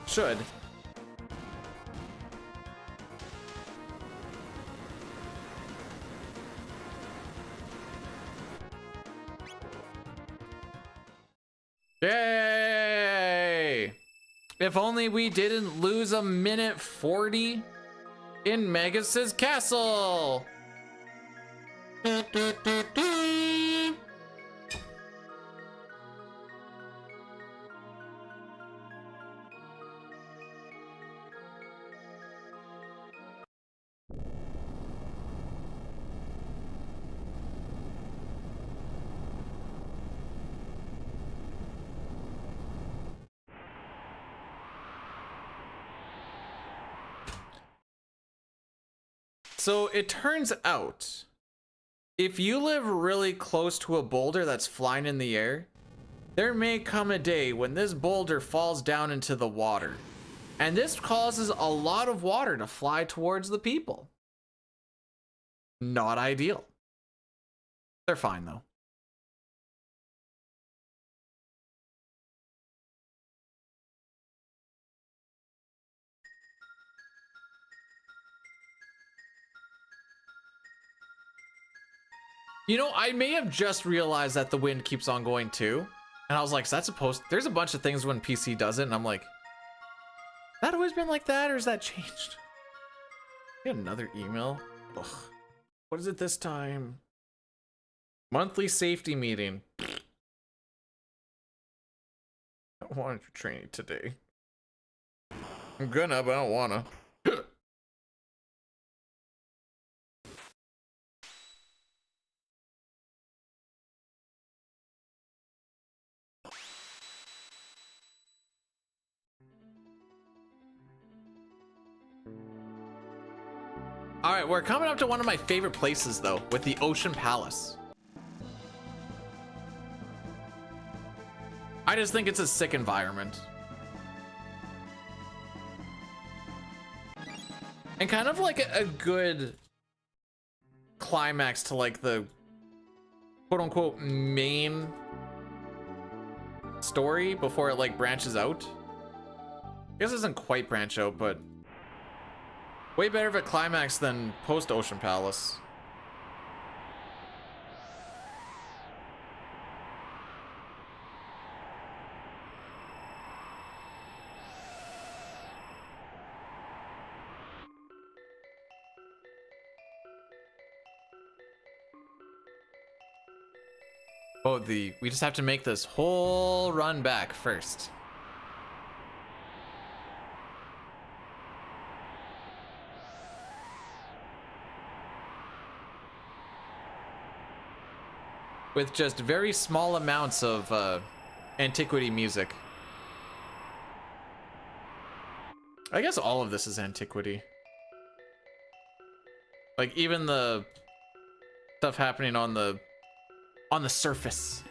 Should. Yay! If only we didn't lose a minute 40 in Megas's castle. So it turns out, if you live really close to a boulder that's flying in the air, there may come a day when this boulder falls down into the water. And this causes a lot of water to fly towards the people. Not ideal. They're fine though. You know, I may have just realized that the wind keeps on going too. And I was like, is that supposed, there's a bunch of things when PC does it, and I'm like, that always been like that, or has that changed? Get another email. Ugh. What is it this time? Monthly safety meeting. I wanted your training today. I'm gonna, but I don't wanna. All right, we're coming up to one of my favorite places though, with the Ocean Palace. I just think it's a sick environment. And kind of like a good climax to like the quote unquote main story before it like branches out. I guess it doesn't quite branch out, but way better of a climax than post Ocean Palace. Oh, we just have to make this whole run back first. With just very small amounts of antiquity music. I guess all of this is antiquity. Like even the stuff happening on the surface.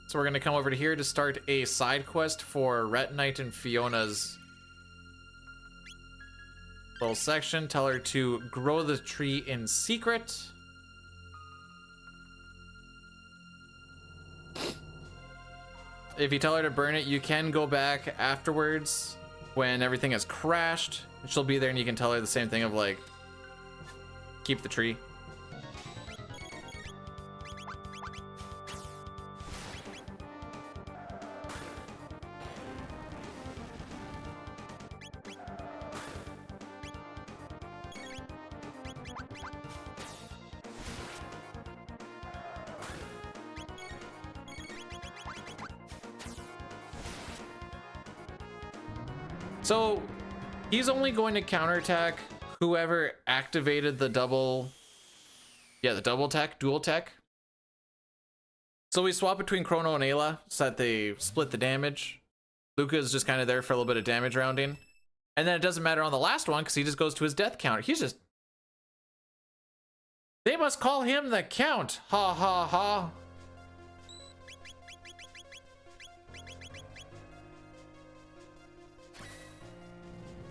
So we're gonna come over to here to start a side quest for Retinite and Fiona's little section. Tell her to grow the tree in secret. If you tell her to burn it, you can go back afterwards when everything has crashed. She'll be there and you can tell her the same thing of like, keep the tree. So he's only going to counterattack whoever activated the dual tech. So we swap between Chrono and Ayla so that they split the damage. Luca is just kind of there for a little bit of damage rounding. And then it doesn't matter on the last one because he just goes to his death counter. They must call him the Count. Ha ha ha.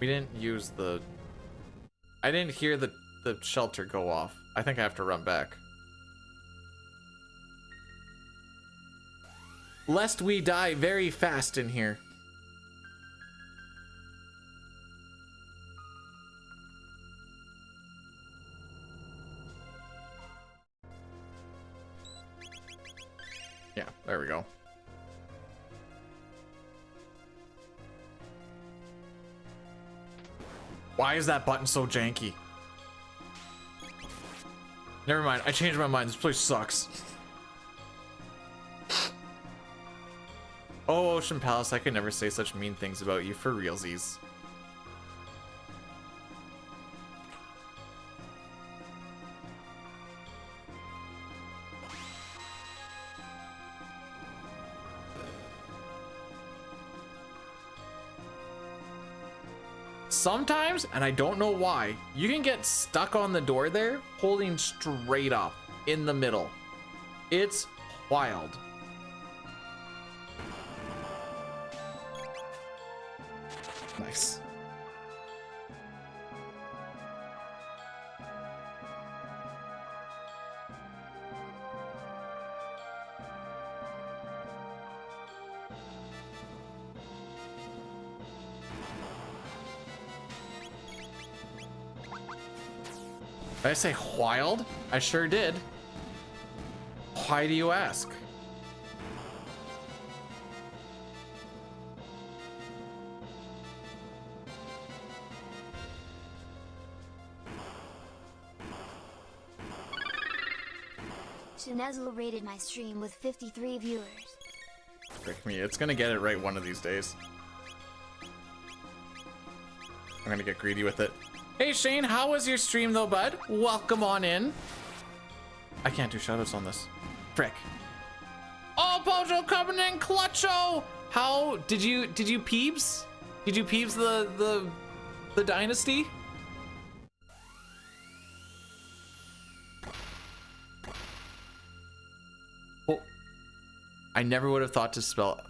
We didn't use I didn't hear the shelter go off. I think I have to run back. Lest we die very fast in here. Yeah, there we go. Why is that button so janky? Never mind, I changed my mind. This place sucks. Oh, Ocean Palace, I could never say such mean things about you for realsies. Sometimes, and I don't know why, you can get stuck on the door there, holding straight up in the middle. It's wild. Nice. Did I say wild? I sure did. Why do you ask? Shinezul rated my stream with 53 viewers. Frick me, it's gonna get it right one of these days. I'm gonna get greedy with it. Hey Shane, how was your stream though, bud? Welcome on in. I can't do shoutouts on this. Frick. Oh, Bojo coming in, Clutcho! How did you peeps? Did you peeps the dynasty? Oh, I never would have thought to spell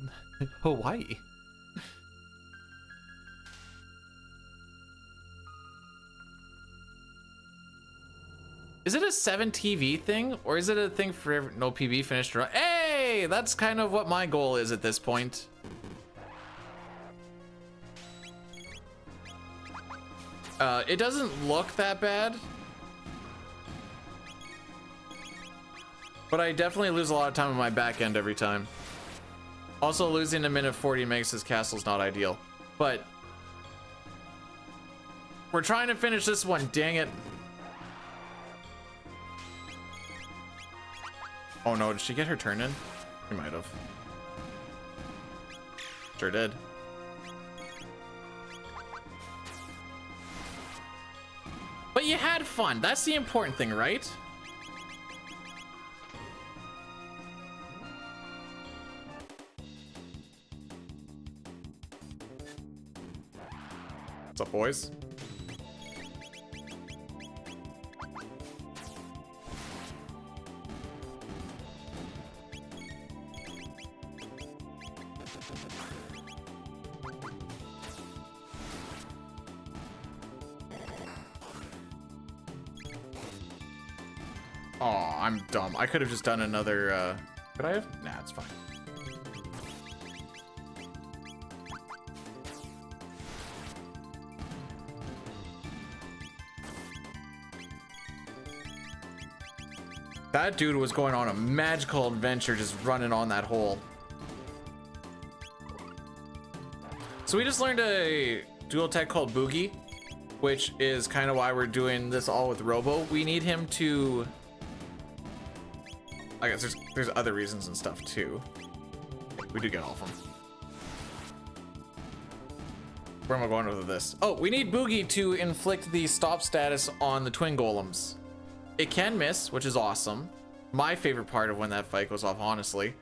Hawaii. Is it a 7 TV thing, or is it a thing for no PB finished? Hey, that's kind of what my goal is at this point. It doesn't look that bad, but I definitely lose a lot of time on my back end every time. Also, losing a minute 40 makes his castle's not ideal, but we're trying to finish this one, dang it. Oh no, did she get her turn in? She might have. Sure did. But you had fun. That's the important thing, right? What's up, boys? Oh, I'm dumb. I could have just done another, could I have? Nah, it's fine. That dude was going on a magical adventure just running on that hole. So we just learned a dual tech called Boogie, which is kind of why we're doing this all with Robo. We need him to... I guess there's other reasons and stuff too. We do get all of them. Where am I going with this? Oh, we need Boogie to inflict the stop status on the twin golems. It can miss, which is awesome. My favorite part of when that fight goes off, honestly.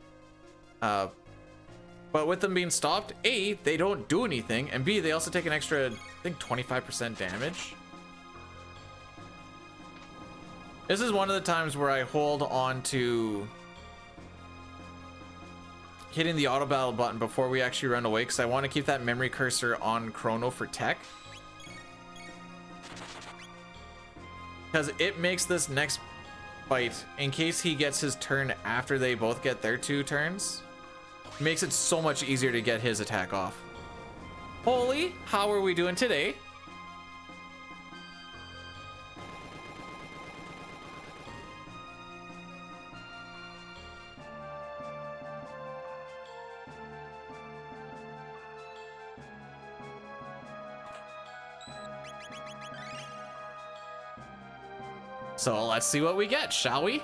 But with them being stopped, A, they don't do anything, and B, they also take an extra, I think, 25% damage. This is one of the times where I hold on to hitting the auto battle button before we actually run away, because I want to keep that memory cursor on Chrono for tech. Because it makes this next fight, in case he gets his turn after they both get their 2 turns, makes it so much easier to get his attack off. Holy, how are we doing today? So let's see what we get, shall we?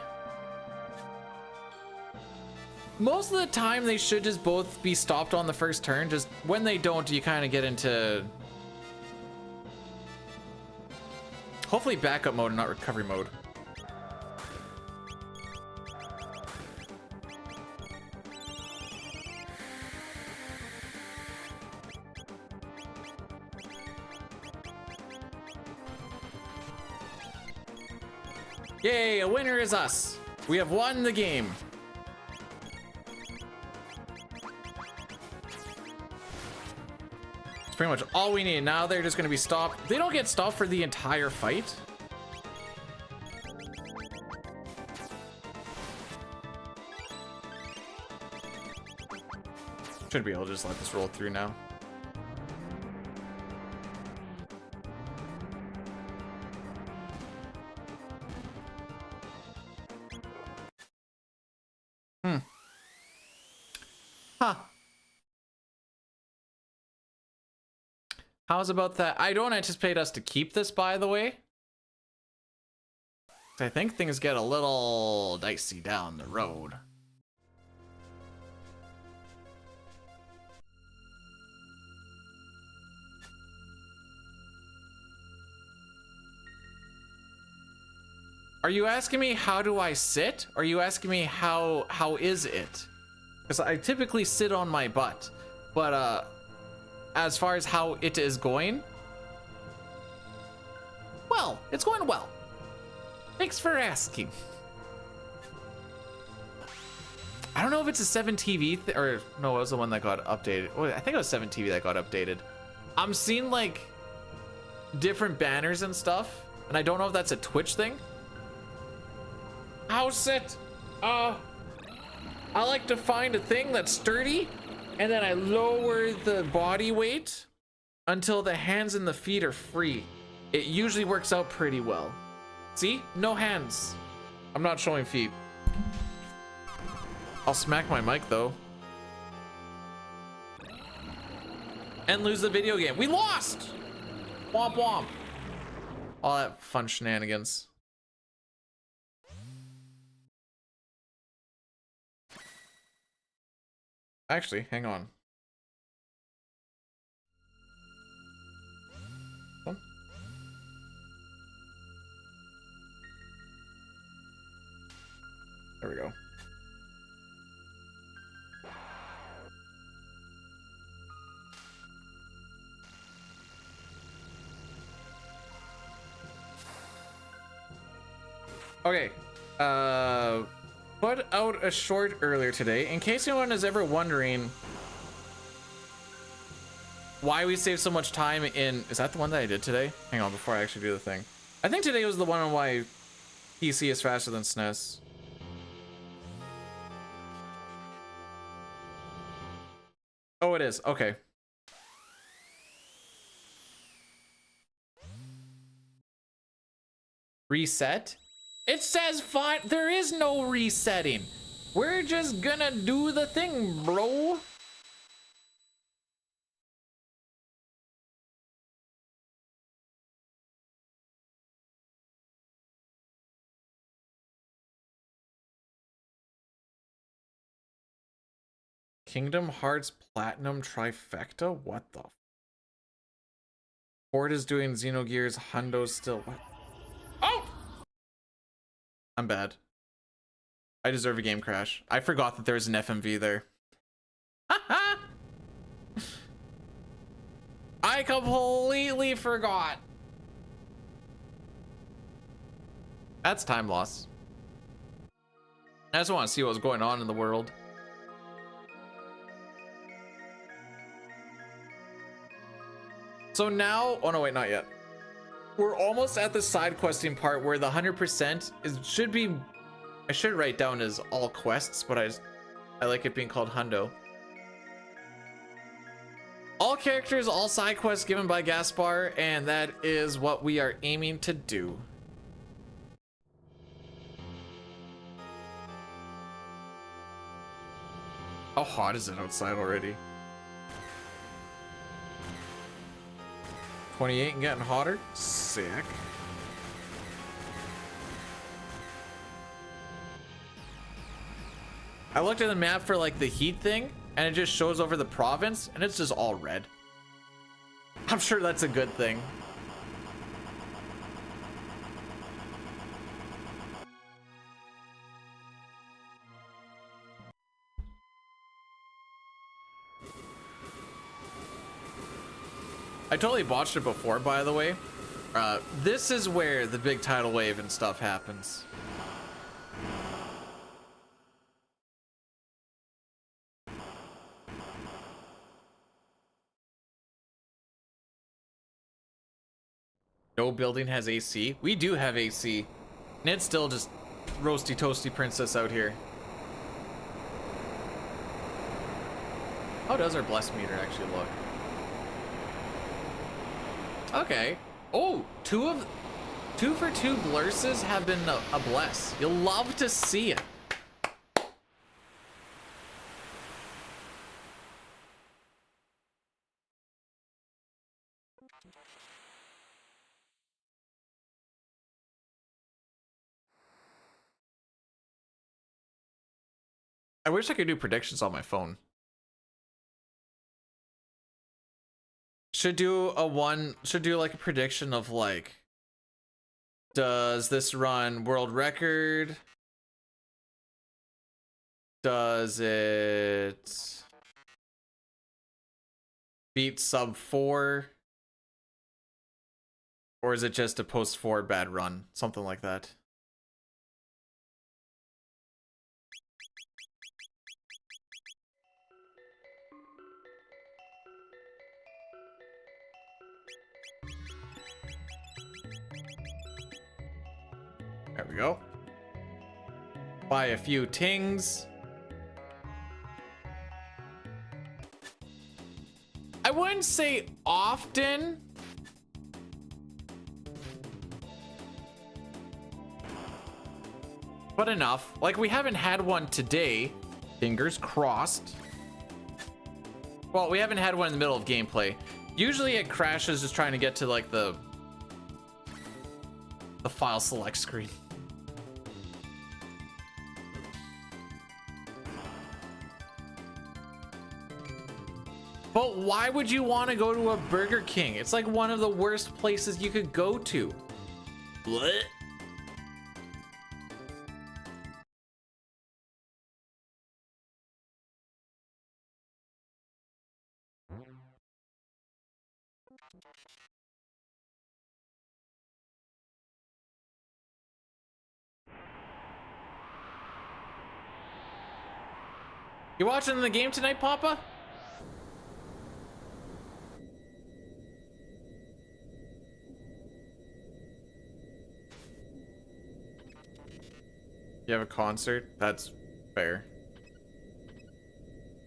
Most of the time they should just both be stopped on the first turn. Just when they don't, you kind of get into hopefully backup mode and not recovery mode. Yay, a winner is us. We have won the game. It's pretty much all we need. Now they're just going to be stopped. They don't get stopped for the entire fight. Should be able to just let this roll through now. How's about that? I don't anticipate us to keep this, by the way. I think things get a little dicey down the road. Are you asking me how do I sit? Or are you asking me how is it? Because I typically sit on my butt, but as far as how it is going, well, it's going well. Thanks for asking. I don't know if it's a 7 TV or no, it was the one that got updated. Oh, I think it was 7 TV that got updated. I'm seeing like different banners and stuff, and I don't know if that's a Twitch thing. House it. I like to find a thing that's sturdy, and then I lower the body weight until the hands and the feet are free. It usually works out pretty well. See? No hands. I'm not showing feet. I'll smack my mic though. And lose the video game. We lost! Womp womp. All that fun shenanigans. Actually, hang on. There we go. Okay. Put out a short earlier today. In case anyone is ever wondering why we save so much time in... Is that the one that I did today? Hang on, before I actually do the thing. I think today was the one on why PC is faster than SNES. Oh, it is. Okay. Reset? It says fine. There is no resetting. We're just gonna do the thing, bro. Kingdom Hearts Platinum Trifecta? What the? Ford is doing Xenogears, Hundo's still. What? Oh! I'm bad. I deserve a game crash. I forgot that there was an FMV there. I completely forgot. That's time loss. I just want to see what was going on in the world. So now, oh no, wait, not yet. We're almost at the side questing part where the 100% should be, I should write down as all quests, but I like it being called Hundo. All characters, all side quests given by Gaspar, and that is what we are aiming to do. How hot is it outside already? 28 and getting hotter. Sick. I looked at the map for like the heat thing, and it just shows over the province, and it's just all red. I'm sure that's a good thing. I totally botched it before, by the way. This is where the big tidal wave and stuff happens. No building has AC. We do have AC. And it's still just roasty toasty princess out here. How does our bless meter actually look? Okay. Oh, two for two blurses have been a bless. You'll love to see it. I wish I could do predictions on my phone. Should do like a prediction of like, does this run world record? Does it beat sub 4? Or is it just a post 4 bad run? Something like that. There we go. Buy a few tings. I wouldn't say often. But enough. Like, we haven't had one today. Fingers crossed. Well, we haven't had one in the middle of gameplay. Usually it crashes just trying to get to like the file select screen. But why would you want to go to a Burger King? It's like one of the worst places you could go to. What? You watching the game tonight, Papa? You have a concert? That's fair.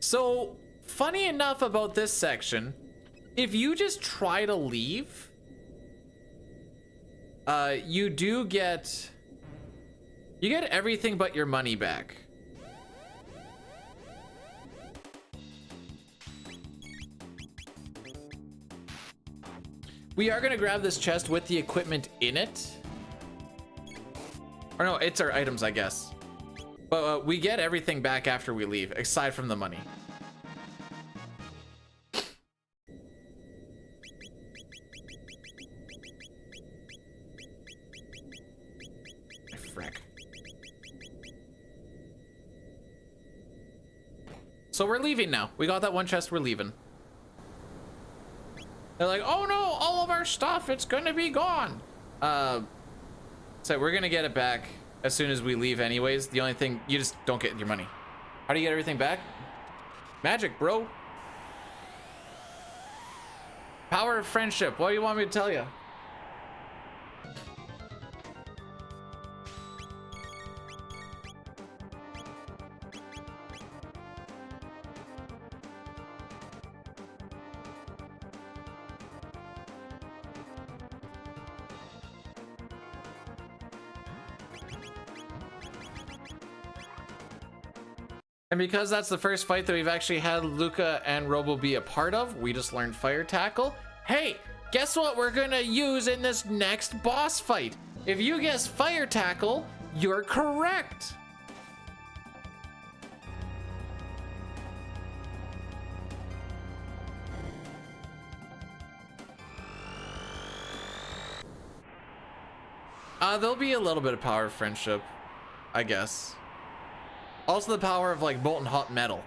So, funny enough about this section, if you just try to leave, you get everything but your money back. We are gonna grab this chest with the equipment in it. Or no, it's our items, I guess. But we get everything back after we leave, aside from the money. Frick. So we're leaving now. We got that one chest, we're leaving. They're like, oh no, all of our stuff, it's gonna be gone. So we're gonna get it back as soon as we leave anyways. The only thing, you just don't get your money. How do you get everything back? Magic, bro. Power of friendship. What do you want me to tell you? And because that's the first fight that we've actually had Luca and Robo be a part of, we just learned Fire Tackle. Hey, guess what we're gonna use in this next boss fight? If you guess Fire Tackle, you're correct. There'll be a little bit of power of friendship, I guess. Also the power of like molten hot metal.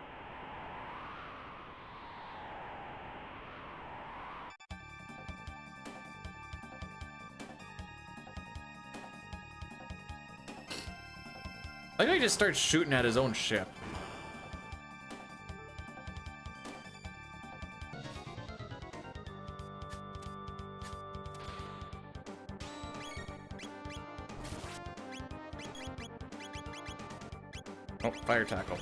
Like he just starts shooting at his own ship. Oh, Fire Tackle.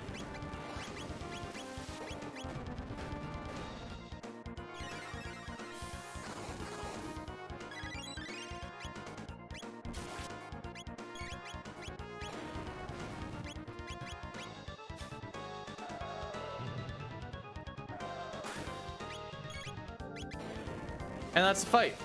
And that's the fight.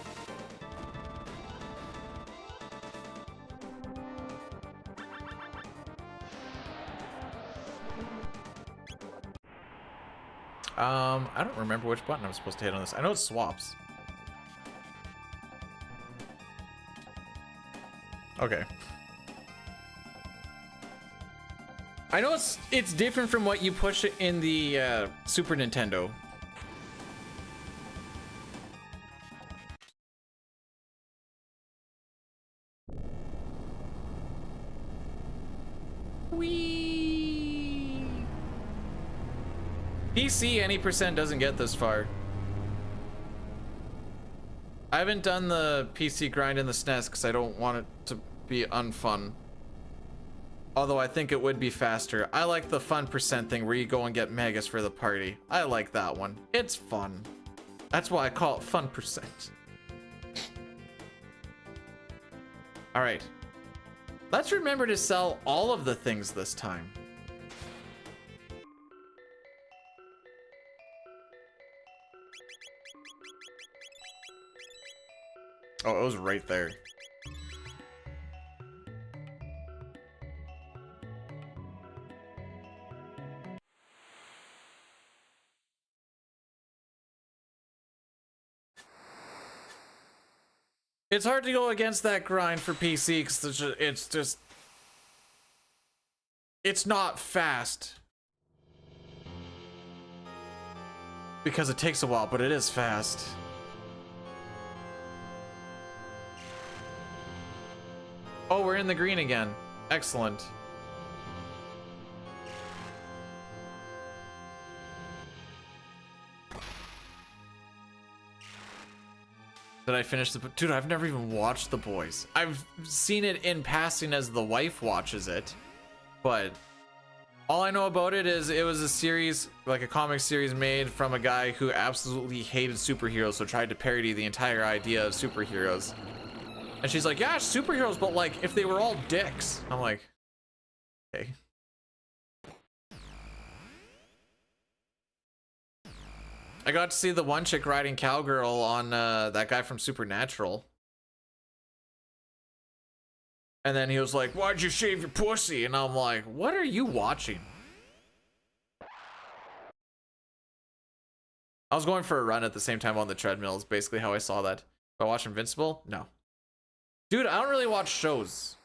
I don't remember which button I'm supposed to hit on this. I know it swaps. Okay. I know it's different from what you push in the Super Nintendo. Whee! PC, any percent doesn't get this far. I haven't done the PC grind in the SNES because I don't want it to be unfun. Although I think it would be faster. I like the fun percent thing where you go and get megas for the party. I like that one. It's fun. That's why I call it fun percent. All right. Let's remember to sell all of the things this time. Oh, it was right there. It's hard to go against that grind for PC because it's not fast. Because it takes a while, but it is fast. Oh, we're in the green again. Excellent. Did I finish the... Dude, I've never even watched The Boys. I've seen it in passing as the wife watches it, but all I know about it is it was a series, like a comic series made from a guy who absolutely hated superheroes, so tried to parody the entire idea of superheroes. And she's like, yeah, superheroes, but like if they were all dicks. I'm like, okay. I got to see the one chick riding cowgirl on that guy from Supernatural. And then he was like, why'd you shave your pussy? And I'm like, what are you watching? I was going for a run at the same time on the treadmill is basically how I saw that. Do I watch Invincible? No. Dude, I don't really watch shows.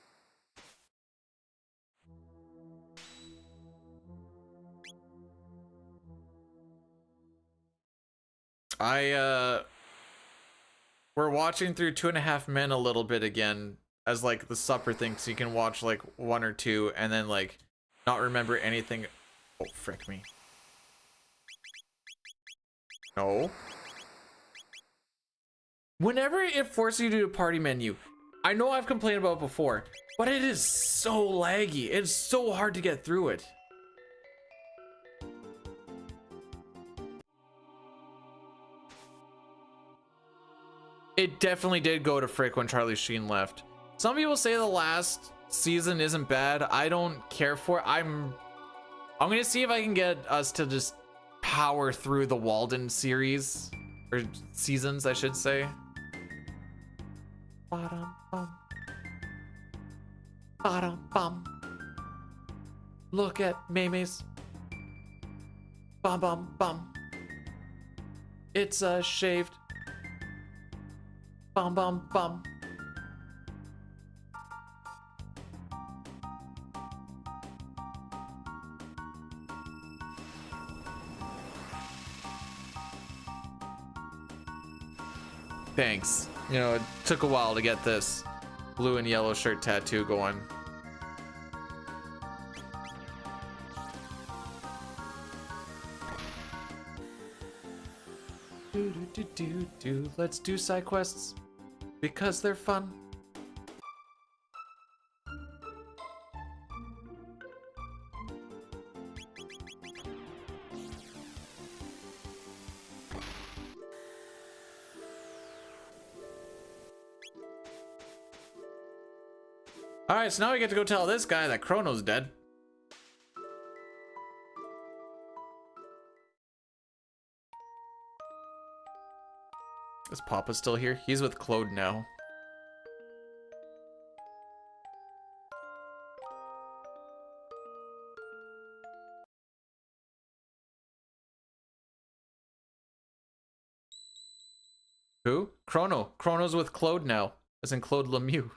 We're watching through 2.5 Men a little bit again as like the supper thing, so you can watch like 1 or 2 and then like not remember anything. Oh, frick me. No. Whenever it forces you to do a party menu, I know I've complained about it before, but it is so laggy. It's so hard to get through it. It definitely did go to frick when Charlie Sheen left. Some people say the last season isn't bad. I don't care for it. I'm gonna see if I can get us to just power through the Walden series, or seasons, I should say. Bottom bum. Bottom bum. Look at Maymay's. Bum bum bum. It's shaved. Bum bum bum. Thanks. You know, it took a while to get this blue and yellow shirt tattoo going. Do. Let's do side quests because they're fun. All right, so now we get to go tell this guy that Chrono's dead. Is Papa still here? He's with Claude now. Who? Chrono. Chrono's with Claude now, as in Claude Lemieux.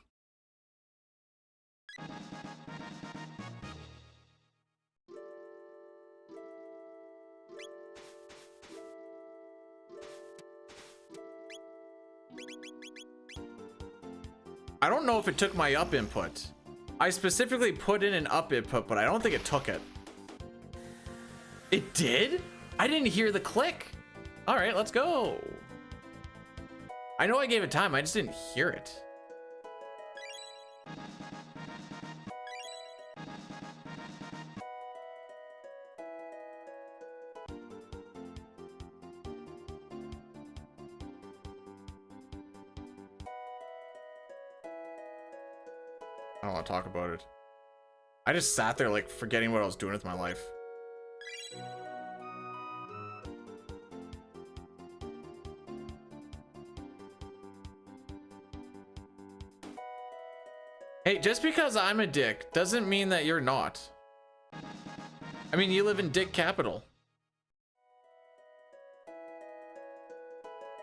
I don't know if it took my up input. I specifically put in an up input, but I don't think it took it. It did? I didn't hear the click. All right, let's go. I know I gave it time, I just didn't hear it. I don't want to talk about it. I just sat there like forgetting what I was doing with my life. Hey, just because I'm a dick doesn't mean that you're not. I mean, you live in dick capital.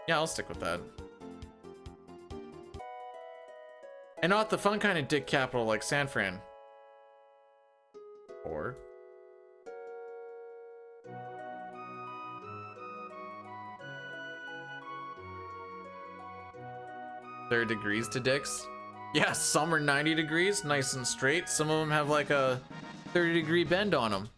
Yeah, I'll stick with that. And not the fun kind of dick capital like San Fran. Or... there are degrees to dicks. Yeah, some are 90 degrees, nice and straight. Some of them have like a 30-degree bend on them.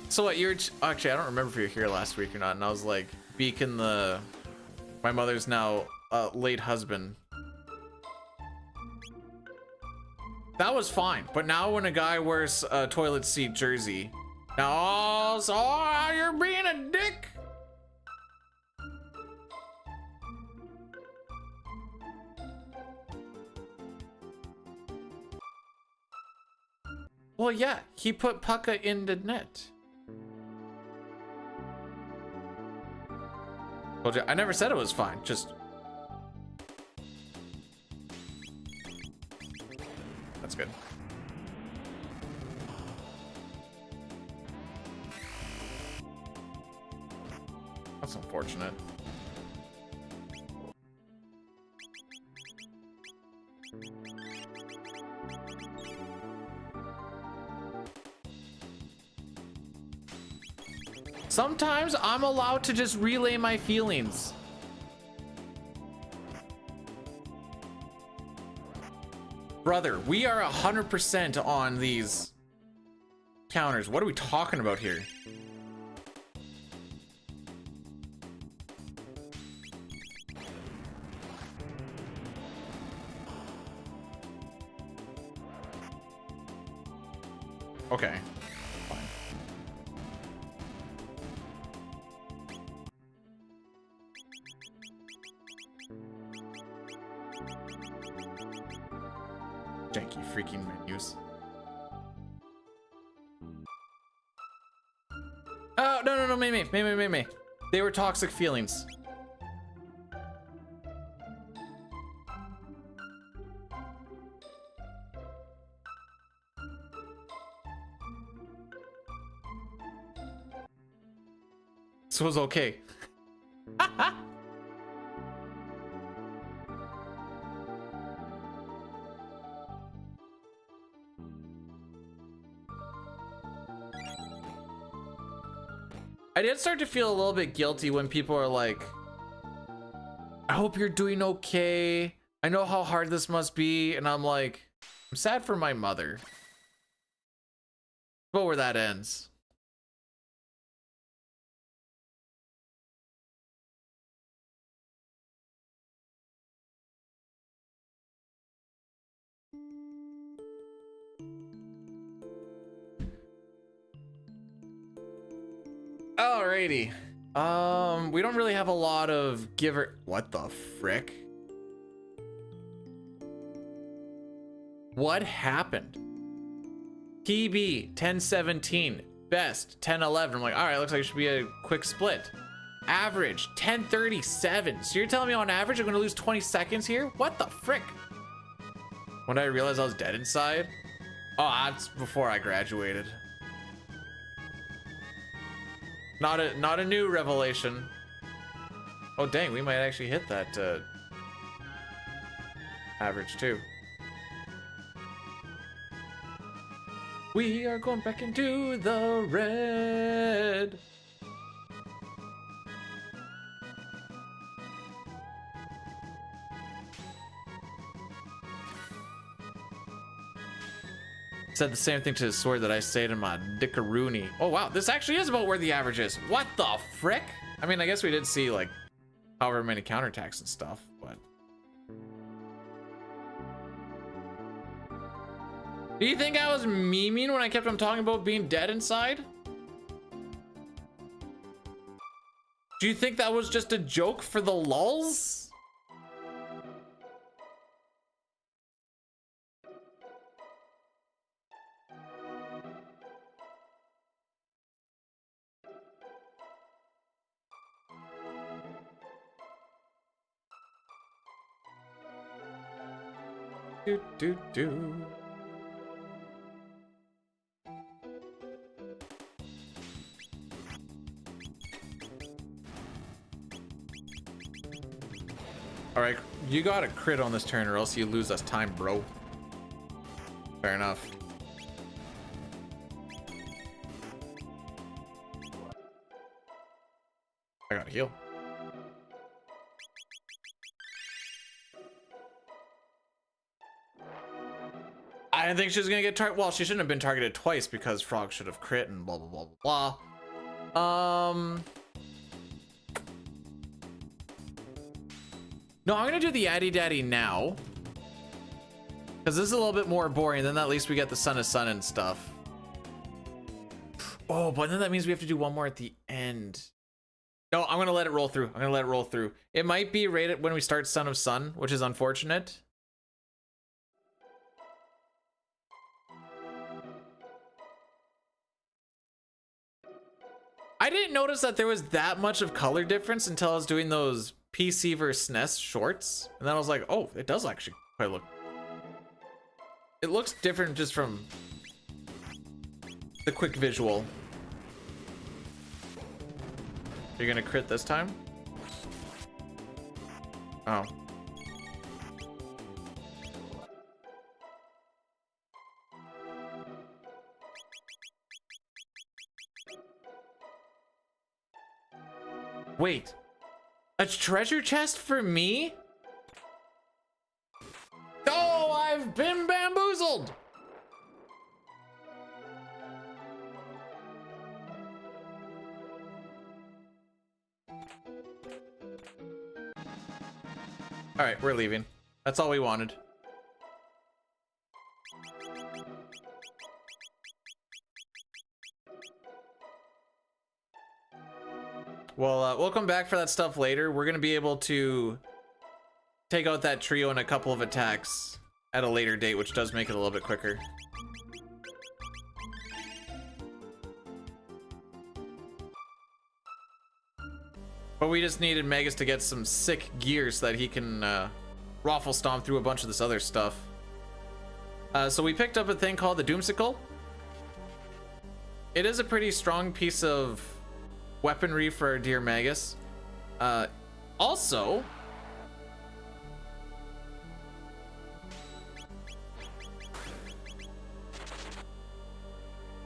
So what, you're... actually, I don't remember if you were here last week or not, and I was like, beaking my mother's now late husband. That was fine, but now when a guy wears a toilet seat jersey, now, oh, you're being a dick. Well, yeah, he put Pucka in the net. Told you, I never said it was fine, just... that's good. That's unfortunate. Sometimes I'm allowed to just relay my feelings. Brother, we are 100% on these counters. What are we talking about here? Okay. Fine. Janky freaking menus. Oh, no, me. They were toxic feelings. This was okay. I did start to feel a little bit guilty when people are like, I hope you're doing okay. I know how hard this must be. And I'm like, I'm sad for my mother. But where that ends. Alrighty. We don't really have a lot of giver. What the frick? What happened? PB 1017, best 1011. I'm like, all right, looks like it should be a quick split. Average 1037. So you're telling me on average I'm gonna lose 20 seconds here? What the frick? When did I realize I was dead inside? Oh, that's before I graduated. Not a new revelation. Oh dang, we might actually hit that average too. We are going back into the red. Said the same thing to his sword that I said in my dickaroony. Oh wow, this actually is about where the average is. What the frick? I mean, I guess we did see like however many counterattacks and stuff, but. Do you think I was memeing when I kept on talking about being dead inside? Do you think that was just a joke for the lulz? Do do do. All right, you got a crit on this turn or else you lose us time, bro. Fair enough. I gotta heal. I didn't think she was gonna get targeted. Well, she shouldn't have been targeted twice because Frog should have crit and blah blah blah blah blah. No, I'm gonna do the Addy Daddy now. Because this is a little bit more boring, then at least we get the Son of Sun and stuff. Oh, but then that means we have to do one more at the end. No, I'm gonna let it roll through. I'm gonna let it roll through. It might be rated when we start Son of Sun, which is unfortunate. I didn't notice that there was that much of color difference until I was doing those PC versus SNES shorts, and then I was like, oh, it does actually quite look. It looks different just from the quick visual. You're gonna crit this time? Oh. Wait, a treasure chest for me? Oh, I've been bamboozled. All right, we're leaving. That's all we wanted. Well, we'll come back for that stuff later. We're gonna be able to take out that trio in a couple of attacks at a later date, which does make it a little bit quicker. But we just needed Magus to get some sick gear so that he can raffle stomp through a bunch of this other stuff. So we picked up a thing called the Doomsicle. It is a pretty strong piece of weaponry for our dear Magus. Also,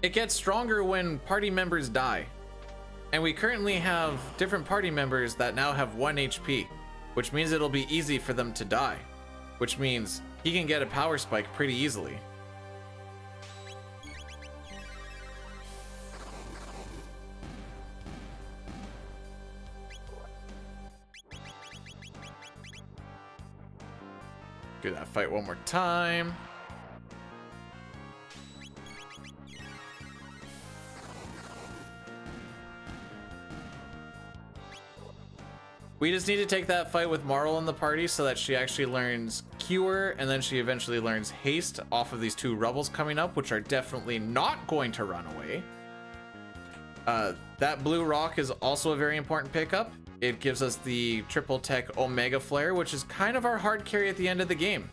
it gets stronger when party members die. And we currently have different party members that now have 1 HP, which means it'll be easy for them to die, which means he can get a power spike pretty easily. Do that fight one more time. We just need to take that fight with Marl in the party so that she actually learns Cure, and then she eventually learns Haste off of these 2 rebels coming up, which are definitely not going to run away. That blue rock is also a very important pickup. It gives us the triple tech Omega Flare, which is kind of our hard carry at the end of the game.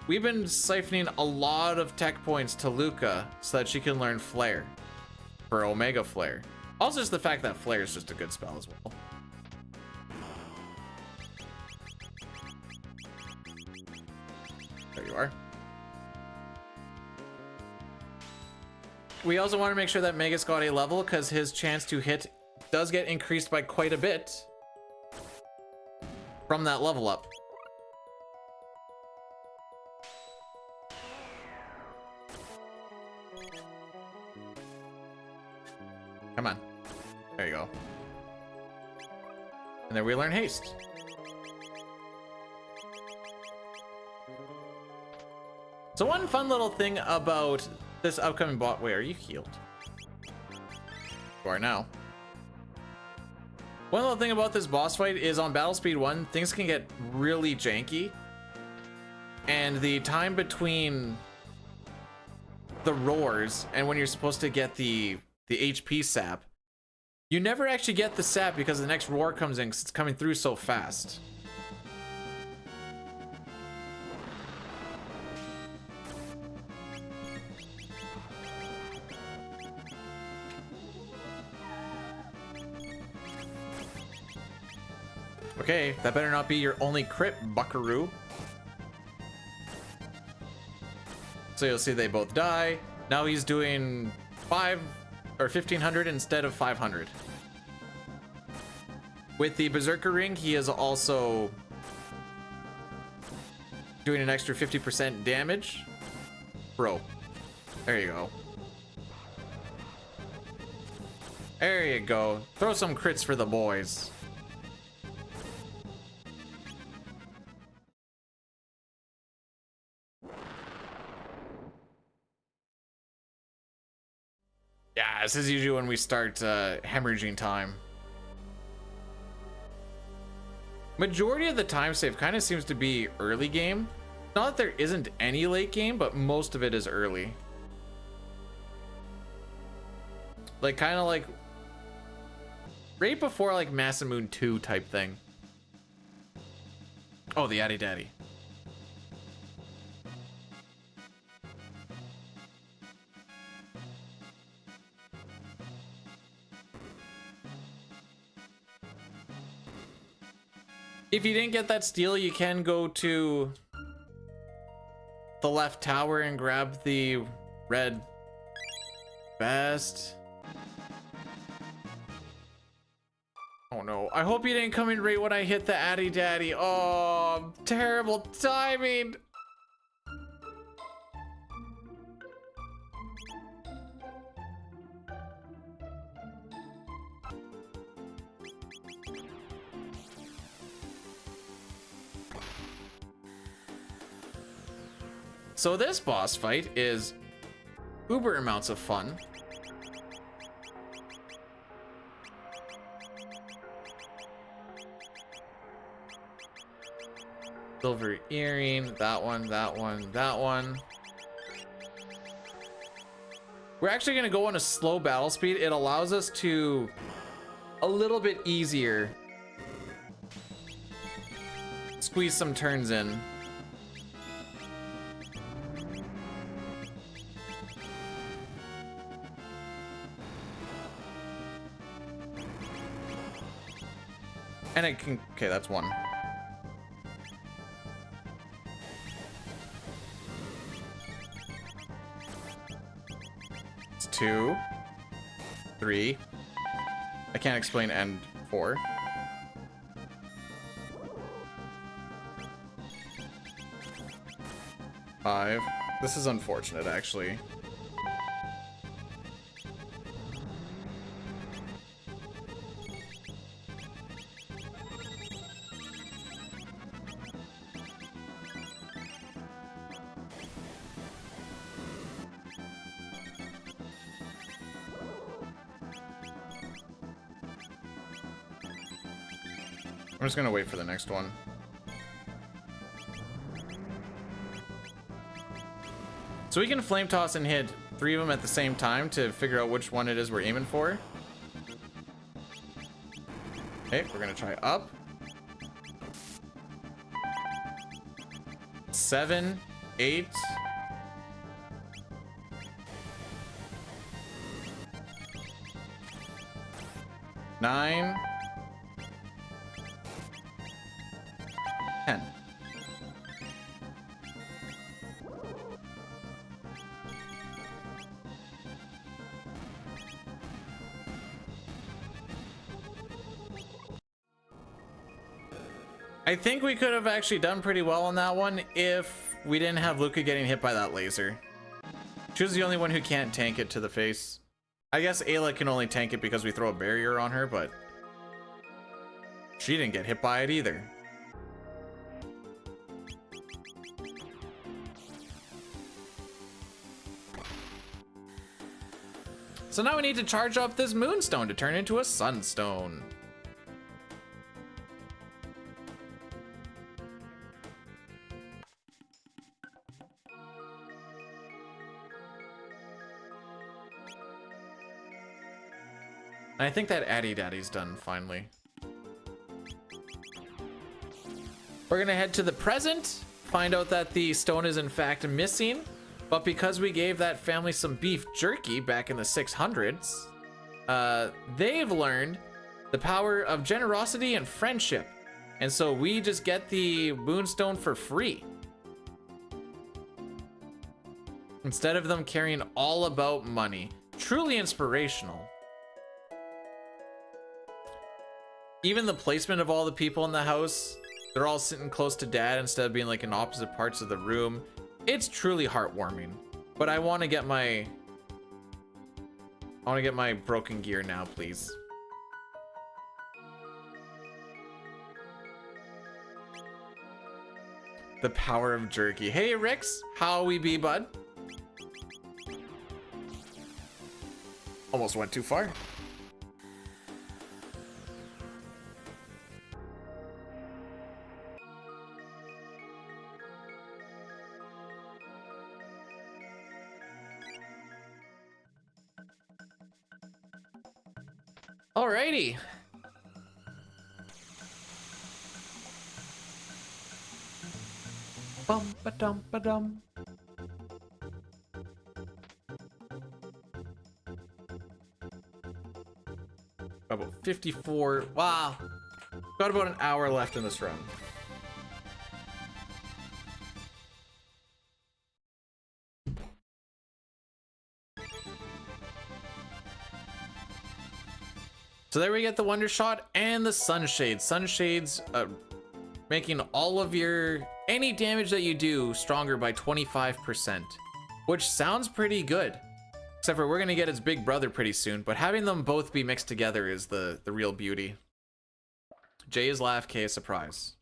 We've been siphoning a lot of tech points to Luca so that she can learn Flare for Omega Flare. Also, just the fact that Flare is just a good spell as well. There you are. We also want to make sure that Megas got a level because his chance to hit does get increased by quite a bit from that level up. Come on. There you go. And then we learn haste. So one fun little thing about this upcoming bot, wait, are you healed? You are now. One little thing about this boss fight is on Battle Speed 1, things can get really janky. And the time between the roars and when you're supposed to get the HP sap, you never actually get the sap because the next roar comes in 'cause it's coming through so fast. Okay, that better not be your only crit, buckaroo. So you'll see they both die. Now he's doing 1500 instead of 500. With the Berserker Ring, he is also doing an extra 50% damage. Bro, there you go. There you go. Throw some crits for the boys. Yeah, this is usually when we start hemorrhaging time. Majority of the time save kind of seems to be early game. Not that there isn't any late game, but most of it is early. Like kind of like right before like Masamune 2 type thing. Oh, the Addy Daddy. If you didn't get that steal, you can go to the left tower and grab the red vest. Oh no, I hope you didn't come in right when I hit the Addy Daddy. Oh, terrible timing. So this boss fight is uber amounts of fun. Silver earring, that one, that one, that one. We're actually gonna go on a slow battle speed. It allows us to a little bit easier squeeze some turns in. And it can, okay, that's one. It's 2, 3. I can't explain, and 4. Five. This is unfortunate, actually. I'm just gonna wait for the next one. So we can flame toss and hit 3 of them at the same time to figure out which one it is we're aiming for. Okay, we're gonna try up. 7, 8. 9, 10. I think we could have actually done pretty well on that one if we didn't have Luca getting hit by that laser. She was the only one who can't tank it to the face. I guess Ayla can only tank it because we throw a barrier on her, but she didn't get hit by it either. So now we need to charge up this moonstone to turn into a sunstone. I think that Addy Daddy's done finally. We're gonna head to the present, find out that the stone is in fact missing, but because we gave that family some beef jerky back in the 600s, they've learned the power of generosity and friendship. And so we just get the moonstone for free. Instead of them caring all about money. Truly inspirational. Even the placement of all the people in the house, they're all sitting close to dad instead of being like in opposite parts of the room. It's truly heartwarming. But I want to get my broken gear now, please. The power of jerky. Hey Rix, how we be, bud? Almost went too far. Alrighty. Bum ba dum ba dum. About 54. Wow. Got about an hour left in this run. So there we get the Wonder Shot and the Sunshade. Sunshades making all of any damage that you do stronger by 25%, which sounds pretty good. Except for we're gonna get its big brother pretty soon, but having them both be mixed together is the real beauty. J is laugh, K is surprise.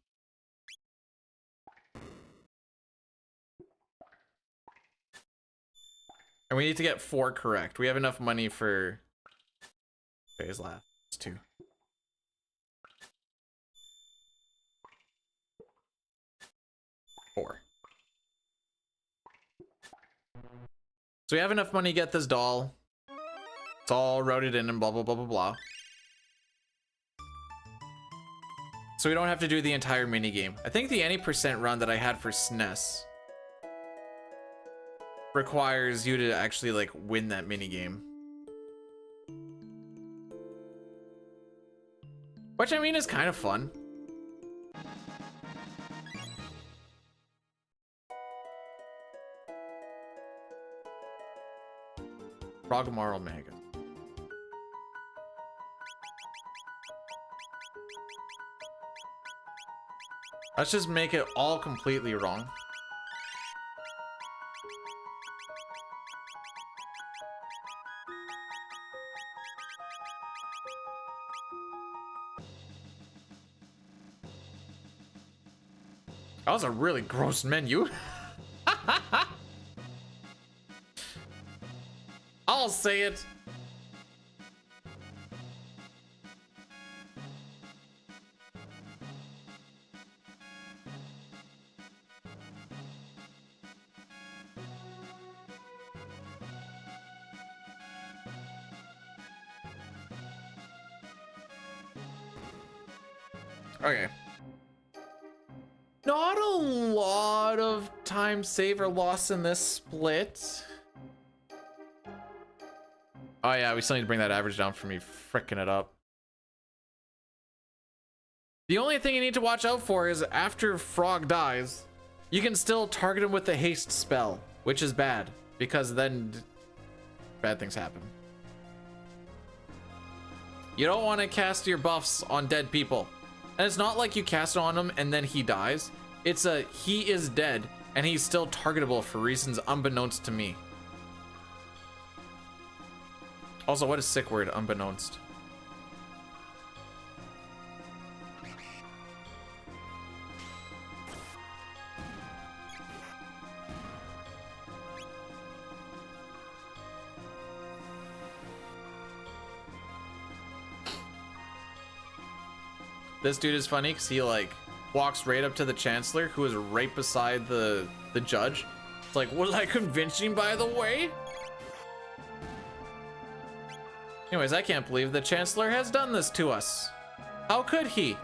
And we need to get 4 correct. We have enough money for J is laugh. 2. 4. So we have enough money to get this doll. It's all routed in and blah blah blah blah blah. So we don't have to do the entire mini game. I think the any percent run that I had for SNES requires you to actually like win that mini game. Which I mean is kind of fun. Frogmar Omega. Let's just make it all completely wrong. That was a really gross menu. I'll say it. Okay. Not a lot of time save or loss in this split. Oh yeah, we still need to bring that average down for me fricking it up. The only thing you need to watch out for is after Frog dies, you can still target him with the haste spell, which is bad because then bad things happen. You don't want to cast your buffs on dead people. And it's not like you cast it on him and then he dies. It's a he is dead and he's still targetable for reasons unbeknownst to me. Also, what is sick word unbeknownst? This dude is funny because he like walks right up to the chancellor who is right beside the judge. It's like, was I convincing, by the way? Anyways, I can't believe the chancellor has done this to us. How could he?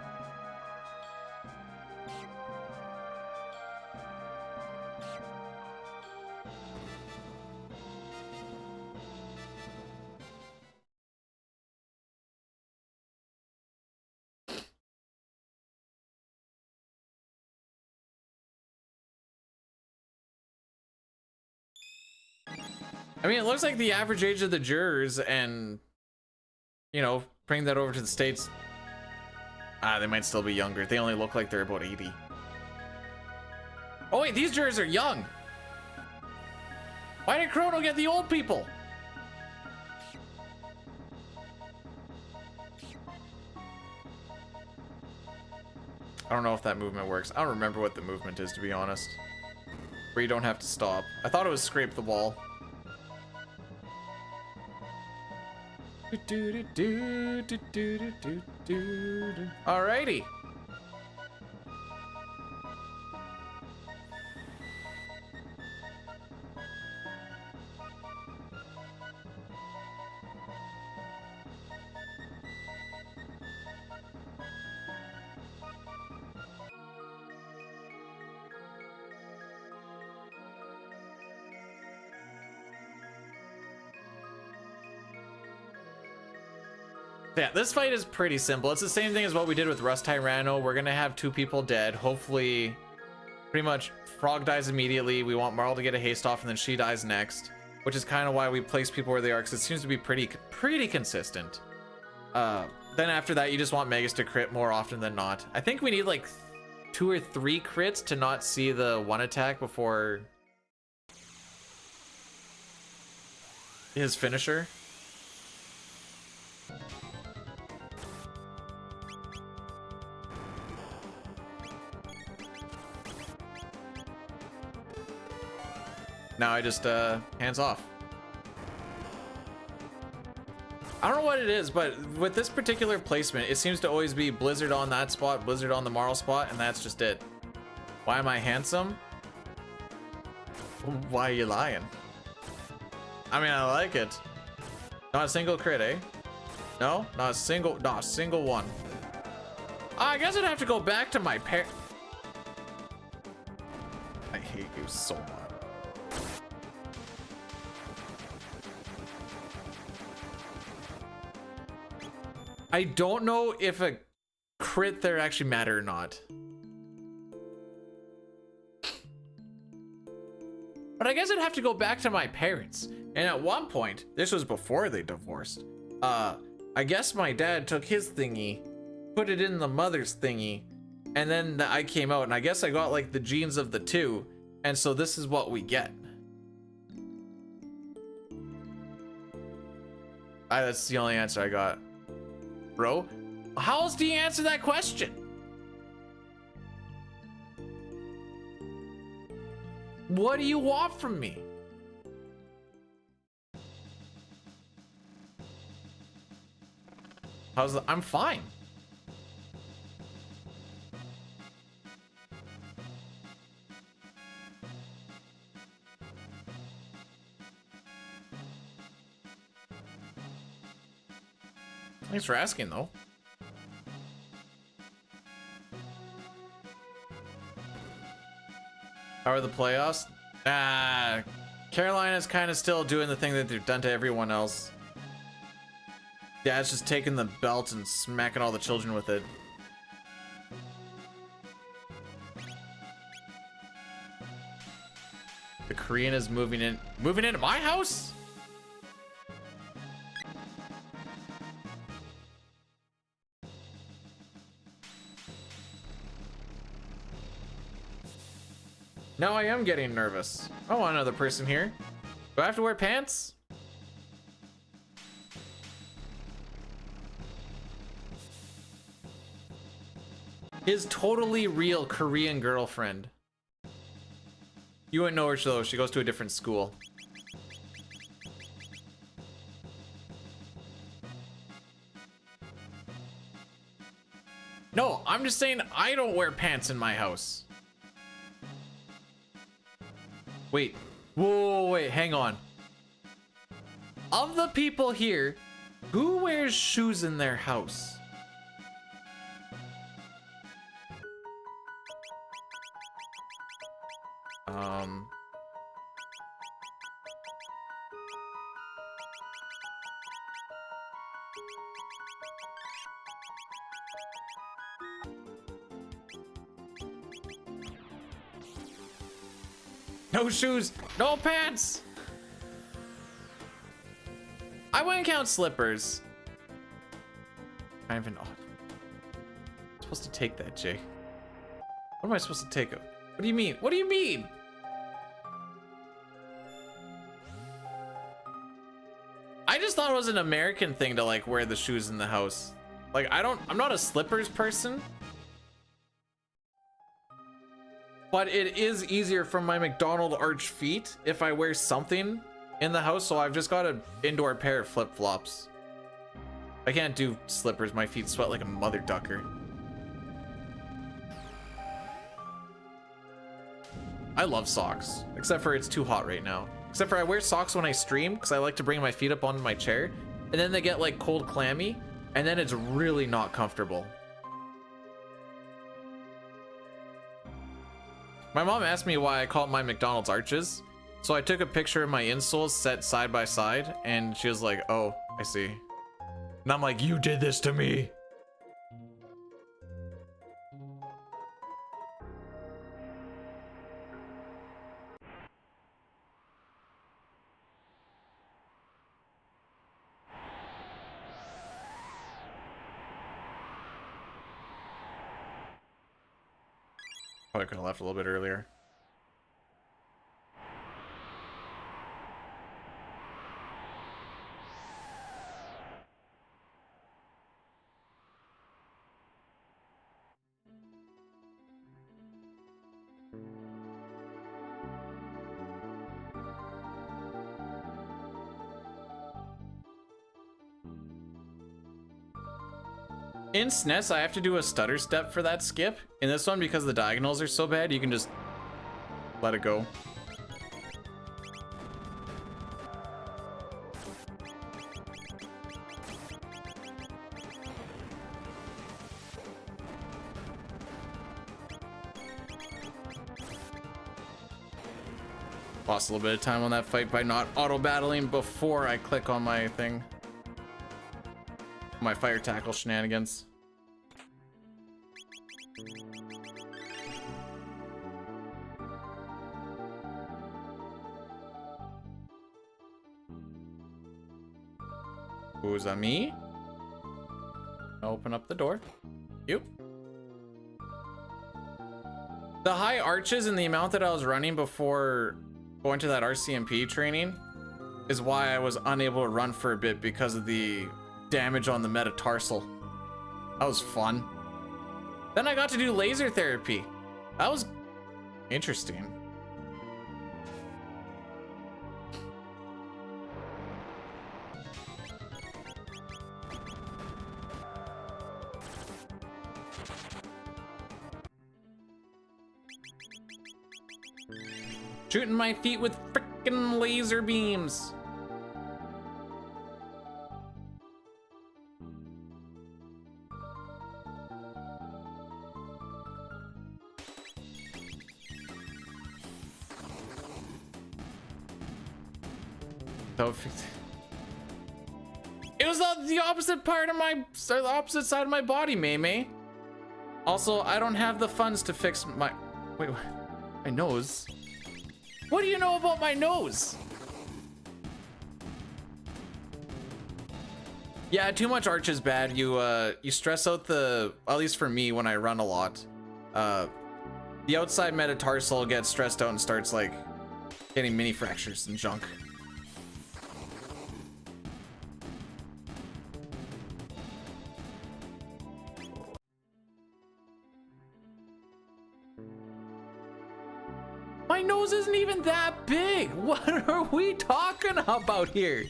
I mean, it looks like the average age of the jurors, and you know, bring that over to the States, they might still be younger. They only look like they're about 80. Oh wait, these jurors are young. Why did Chrono get the old people? I don't know if that movement works. I don't remember what the movement is, to be honest. Where you don't have to stop. I thought it was scrape the wall. Alrighty. Yeah, this fight is pretty simple. It's the same thing as what we did with Rust Tyranno. We're gonna have 2 people dead. Hopefully, pretty much Frog dies immediately. We want Marl to get a haste off, and then she dies next, which is kind of why we place people where they are, because it seems to be pretty consistent. Then after that, you just want Megas to crit more often than not. I think we need like 2 or 3 crits to not see the 1 attack before his finisher. Now I just hands off. I don't know what it is, but with this particular placement, it seems to always be Blizzard on that spot, Blizzard on the Marl spot, and that's just it. Why am I handsome? Why are you lying? I mean, I like it. Not a single crit, eh? No, not a single one. I guess I'd have to go back to my I hate you so much. I don't know if a crit there actually matter or not. But I guess I'd have to go back to my parents. And at one point, this was before they divorced, I guess my dad took his thingy, put it in the mother's thingy, and then I came out, and I guess I got like the genes of the 2, and so this is what we get. That's the only answer I got. Bro, how else do you answer that question? What do you want from me? I'm fine. Thanks for asking, though. How are the playoffs? Carolina's kind of still doing the thing that they've done to everyone else. Dad's just taking the belt and smacking all the children with it. Korean is moving into my house? Now I am getting nervous. I want another person here. Do I have to wear pants? His totally real Korean girlfriend. You wouldn't know her though, she goes to a different school. No, I'm just saying I don't wear pants in my house. Wait, whoa, wait, hang on. Of the people here, who wears shoes in their house? No shoes, no pants. I wouldn't count slippers. Kind of an odd. I'm supposed to take that, Jay. What am I supposed to take? What do you mean? What do you mean? I just thought it was an American thing to like wear the shoes in the house. Like I'm not a slippers person. But it is easier for my McDonald arch feet if I wear something in the house, so I've just got an indoor pair of flip-flops. I can't do slippers, my feet sweat like a mother ducker. I love socks, except for it's too hot right now. Except for I wear socks when I stream, because I like to bring my feet up onto my chair, and then they get like cold clammy, and then it's really not comfortable. My mom asked me why I call my McDonald's arches, so I took a picture of my insoles set side by side, and she was like, oh, I see. And I'm like, you did this to me. Oh, I could have left a little bit earlier. In SNES, I have to do a stutter step for that skip. In this one, because the diagonals are so bad, you can just let it go. Lost a little bit of time on that fight by not auto-battling before I click on my thing. My fire tackle shenanigans. Who's that, me? Open up the door. You. The high arches and the amount that I was running before going to that RCMP training is why I was unable to run for a bit, because of the damage on the metatarsal. That was fun. Then I got to do laser therapy. That was interesting. Shooting my feet with frickin' laser beams. It was the opposite part of my, the opposite side of my body, May. Also, I don't have the funds to fix my, wait, my nose. What do you know about my nose? Yeah, too much arch is bad. You stress out the, at least for me when I run a lot, the outside metatarsal gets stressed out and starts like getting mini fractures and junk. My nose isn't even that big. What are we talking about here?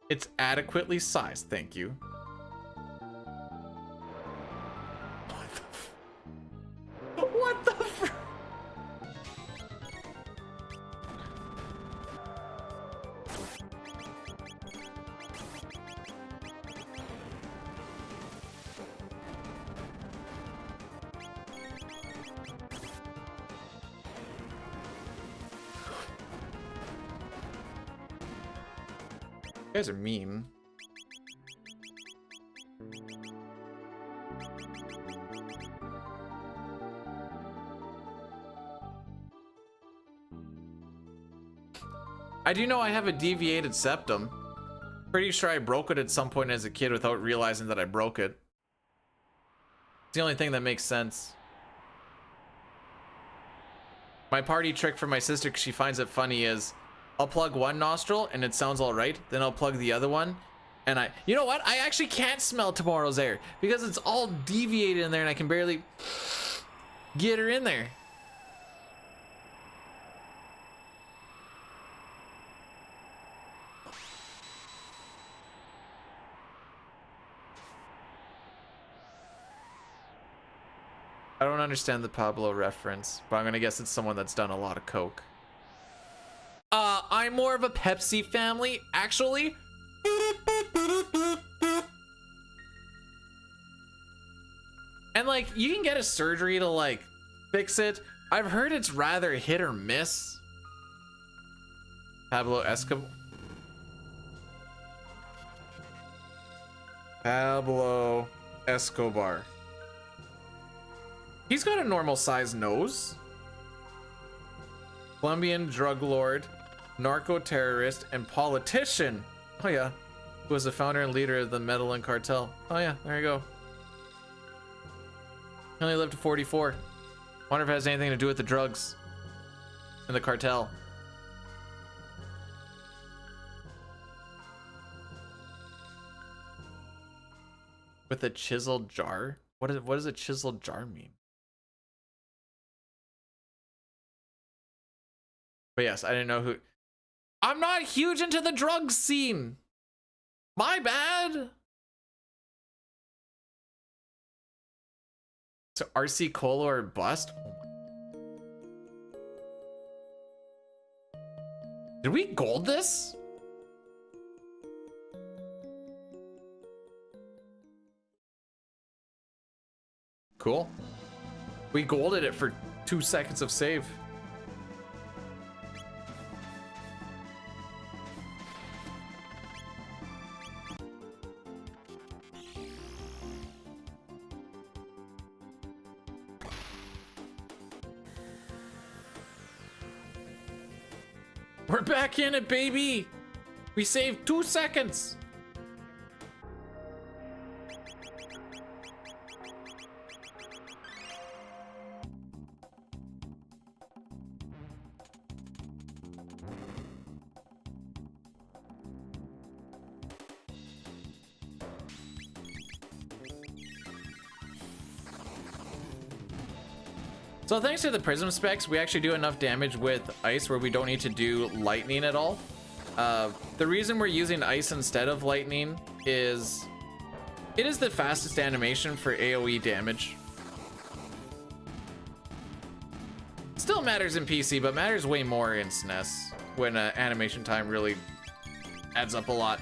It's adequately sized, thank you. What the fr- You guys are mean. I do know I have a deviated septum. Pretty sure I broke it at some point as a kid without realizing that I broke it. It's the only thing that makes sense. My party trick for my sister, because she finds it funny, is I'll plug one nostril and it sounds all right. Then I'll plug the other one. And you know what? I actually can't smell tomorrow's air because it's all deviated in there and I can barely get her in there. I don't understand the Pablo reference, but I'm gonna guess it's someone that's done a lot of coke. I'm more of a Pepsi family, actually. And like, you can get a surgery to like fix it. I've heard it's rather hit or miss. Pablo Escobar. Pablo Escobar. He's got a normal sized nose. Colombian drug lord, narco-terrorist, and politician. Oh yeah, who was the founder and leader of the Medellin cartel. Oh yeah, there you go. He only lived to 44. Wonder if it has anything to do with the drugs and the cartel. With a chiseled jar? What does a chiseled jar mean? But yes, I didn't know who. I'm not huge into the drug scene. My bad. So RC Cola or bust? Did we gold this? Cool. We golded it for 2 seconds of save. We're back in it, baby. We saved 2 seconds. So thanks to the prism specs, we actually do enough damage with ice where we don't need to do lightning at all. The reason we're using ice instead of lightning is it is the fastest animation for AoE damage. Still matters in PC, but matters way more in SNES when animation time really adds up a lot.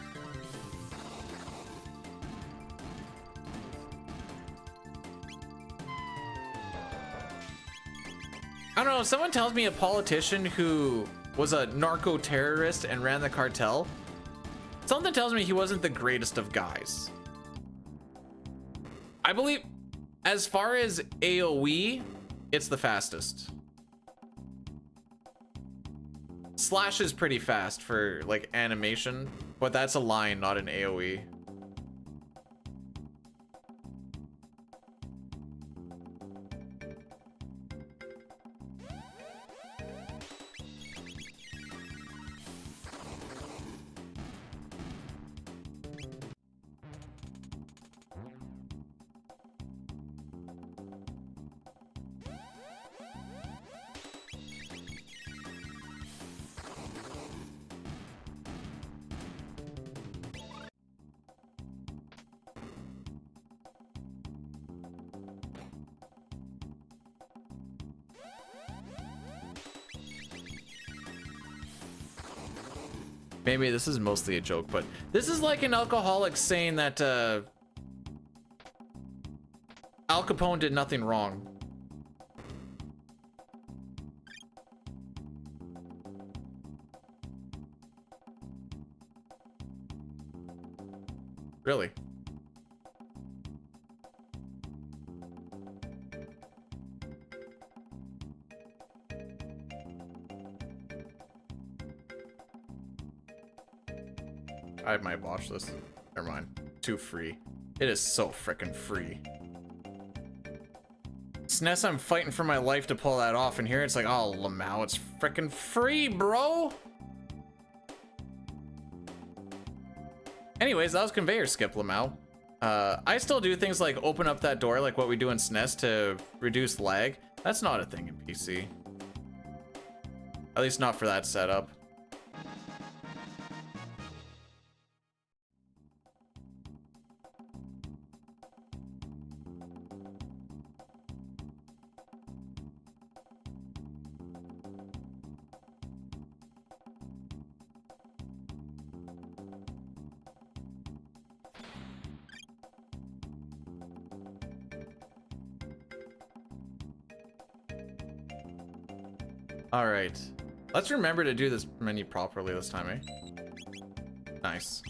I don't know, someone tells me a politician who was a narco-terrorist and ran the cartel, something tells me he wasn't the greatest of guys. I believe, as far as AoE, it's the fastest. Slash is pretty fast for like animation, but that's a line, not an AoE. Maybe this is mostly a joke, but this is like an alcoholic saying that Al Capone did nothing wrong. Really? I might watch this. Never mind. Too free. It is so freaking free. SNES, I'm fighting for my life to pull that off, and here it's like, oh, Lamau, it's freaking free, bro. Anyways, that was conveyor skip, Lamau. I still do things like open up that door, like what we do in SNES to reduce lag. That's not a thing in PC. At least not for that setup. All right, let's remember to do this menu properly this time, eh? Nice.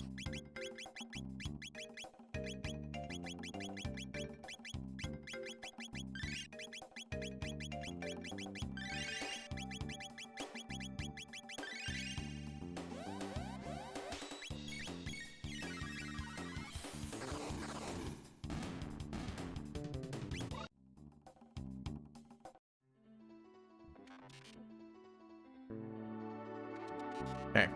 Okay.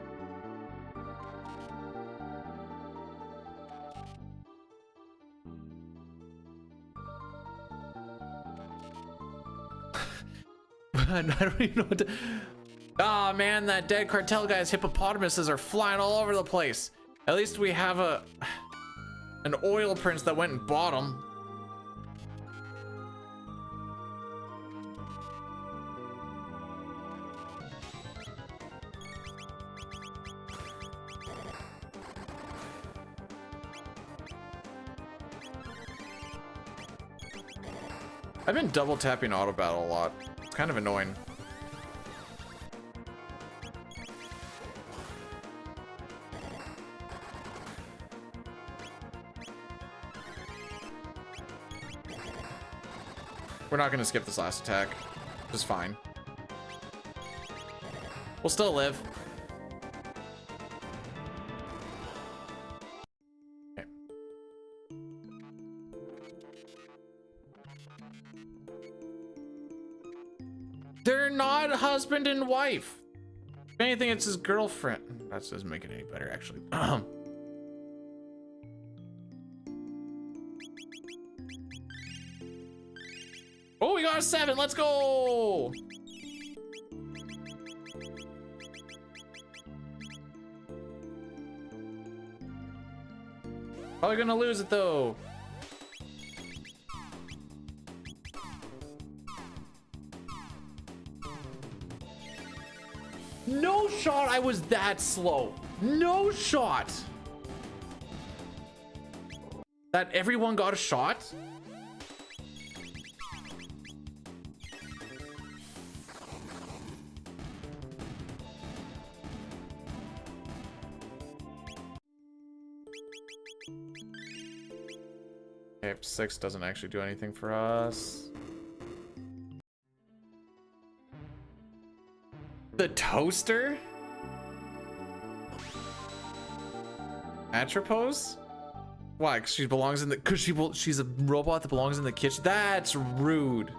I don't even know what to... Oh man, that dead cartel guy's hippopotamuses are flying all over the place. At least we have an oil prince that went and bought them. I've been double tapping auto battle a lot. It's kind of annoying. We're not gonna skip this last attack, which is fine. We'll still live. They're not husband and wife. If anything, it's his girlfriend. That doesn't make it any better, actually. Oh, we got a 7. Let's go. Probably gonna lose it though. No shot I was that slow. No shot. That everyone got a shot? Okay, 6 doesn't actually do anything for us. The toaster? Atropos? Why? Cause she belongs in the. Cause she's a robot that belongs in the kitchen. That's rude.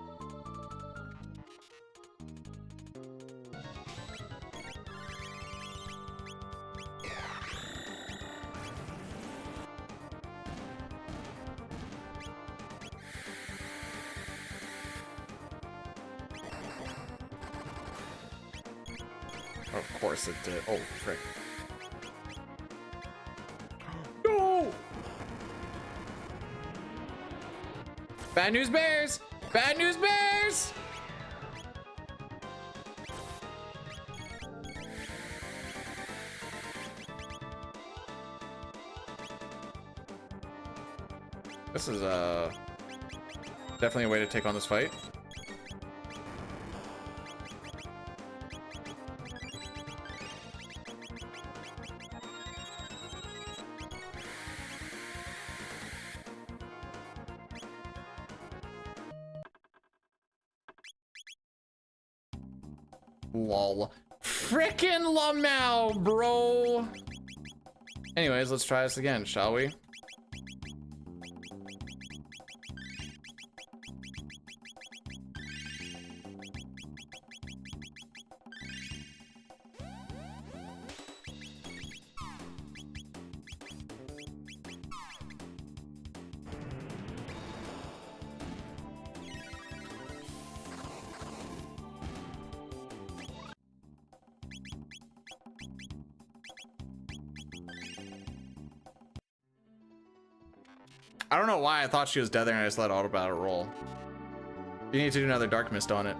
Of course it did. Oh, frick. No! Bad news bears! Bad news bears! This is definitely a way to take on this fight. Lol. Frickin' Lamau, bro! Anyways, let's try this again, shall we? I don't know why I thought she was dead there and I just let auto battle roll. You need to do another dark mist on it.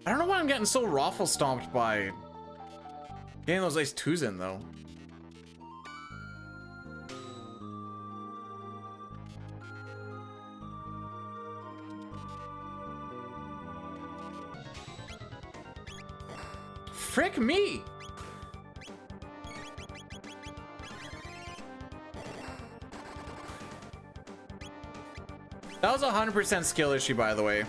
I don't know why I'm getting so raffle stomped by getting those ace 2s in though. Frick me! That was a 100% skill issue, by the way.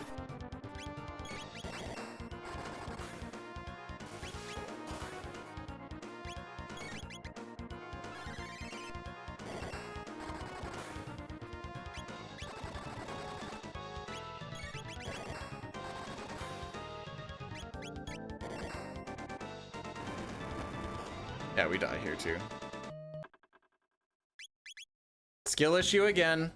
Yeah, we die here too. Skill issue again.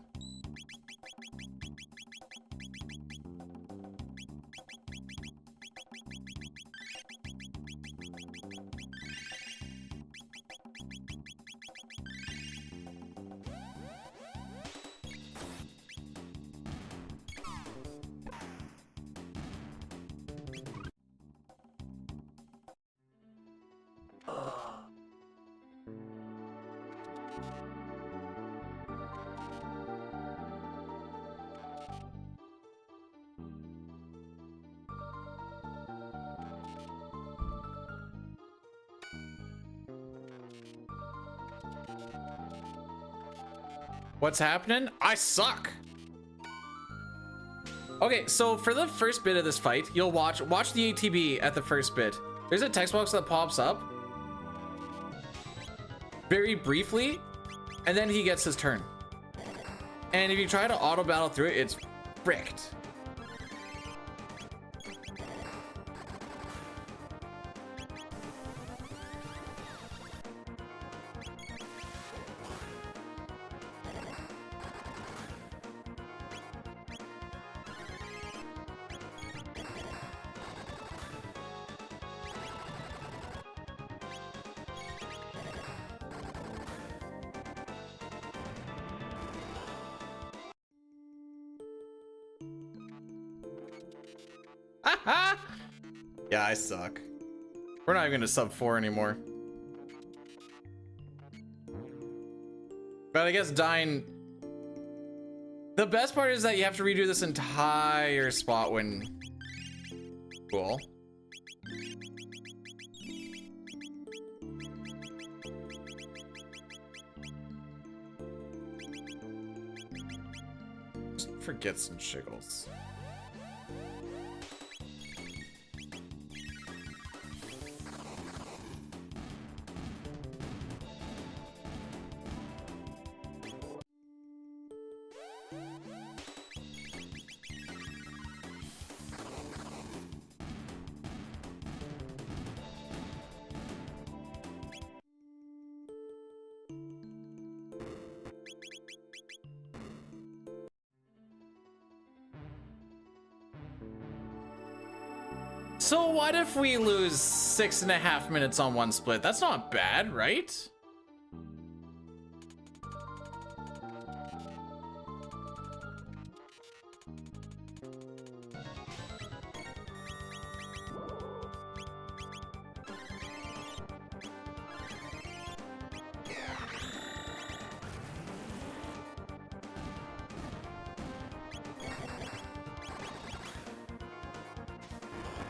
What's happening? I suck. Okay, so for the first bit of this fight, you'll watch the ATB at the first bit. There's a text box that pops up very briefly, and then he gets his turn. And if you try to auto battle through it, it's fricked. Yeah, I suck. We're not even gonna sub 4 anymore. But I guess dying The best part is that you have to redo this entire spot when... Cool. Just forget some shiggles. So what if we lose 6.5 minutes on one split? That's not bad, right?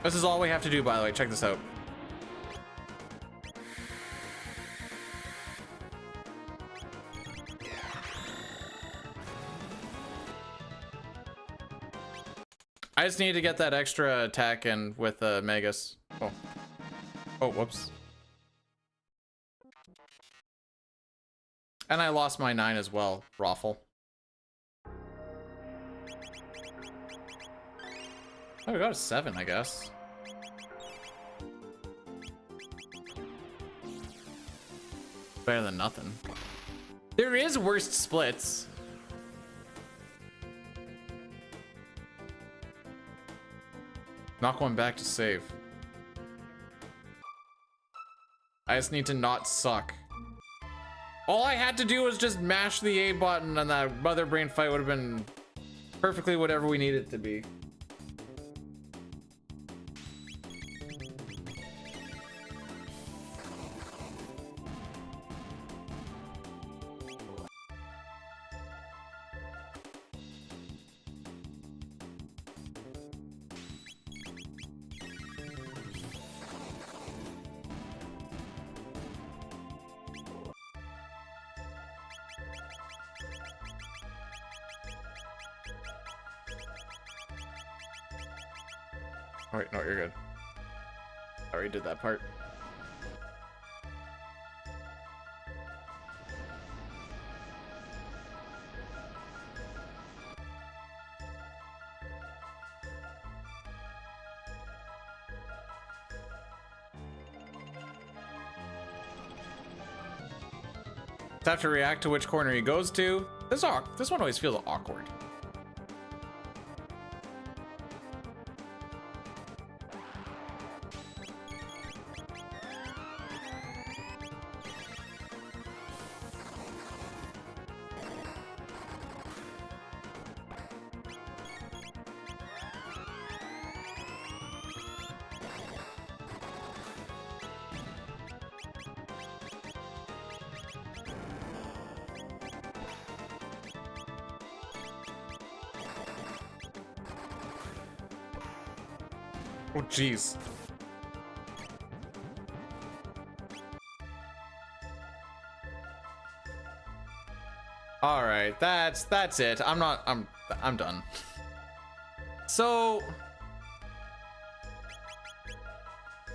This is all we have to do, by the way. Check this out. I just need to get that extra attack in with Magus. Oh. Oh, whoops. And I lost my 9 as well, Raffle. Oh, we got a 7, I guess. Better than nothing. There is worst splits. Not going back to save. I just need to not suck. All I had to do was just mash the A button and that mother brain fight would have been perfectly whatever we needed it to be. Oh, wait, no, you're good. I already did that part. Have to react to which corner he goes to. This one always feels awkward. Oh, jeez. All right, that's it. I'm done. So,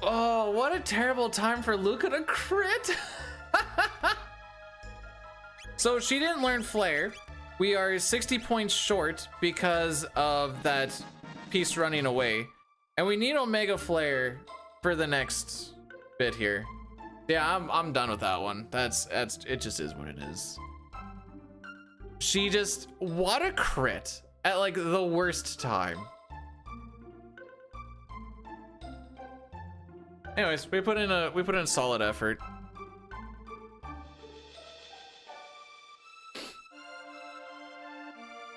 oh, what a terrible time for Luca to crit. So she didn't learn Flare. We are 60 points short because of that piece running away. And we need Omega Flare for the next bit here. Yeah, I'm done with that one. It just is what it is. She just, what a crit at like the worst time. Anyways, we put in a solid effort.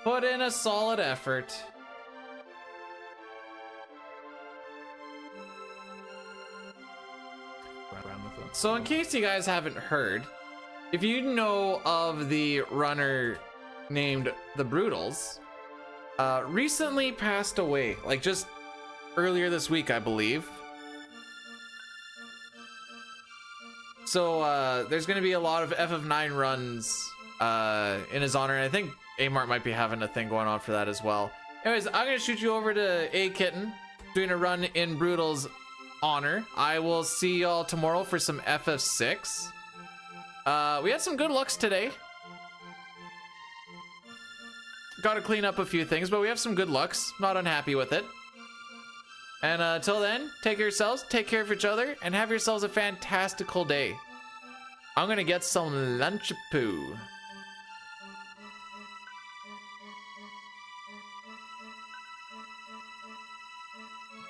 Put in a solid effort. So in case you guys haven't heard, if you know of the runner named the Brutals recently passed away, like just earlier this week, I believe. So there's going to be a lot of FF9 runs in his honor, and I think Amart might be having a thing going on for that as well. Anyways, I'm going to shoot you over to A Kitten, doing a run in Brutal's honor. I will see y'all tomorrow for some FF6. We had some good looks today. Got to clean up a few things, but we have some good looks. Not unhappy with it. And until then, take care of yourselves, take care of each other, and have yourselves a fantastical day. I'm gonna get some lunch poo.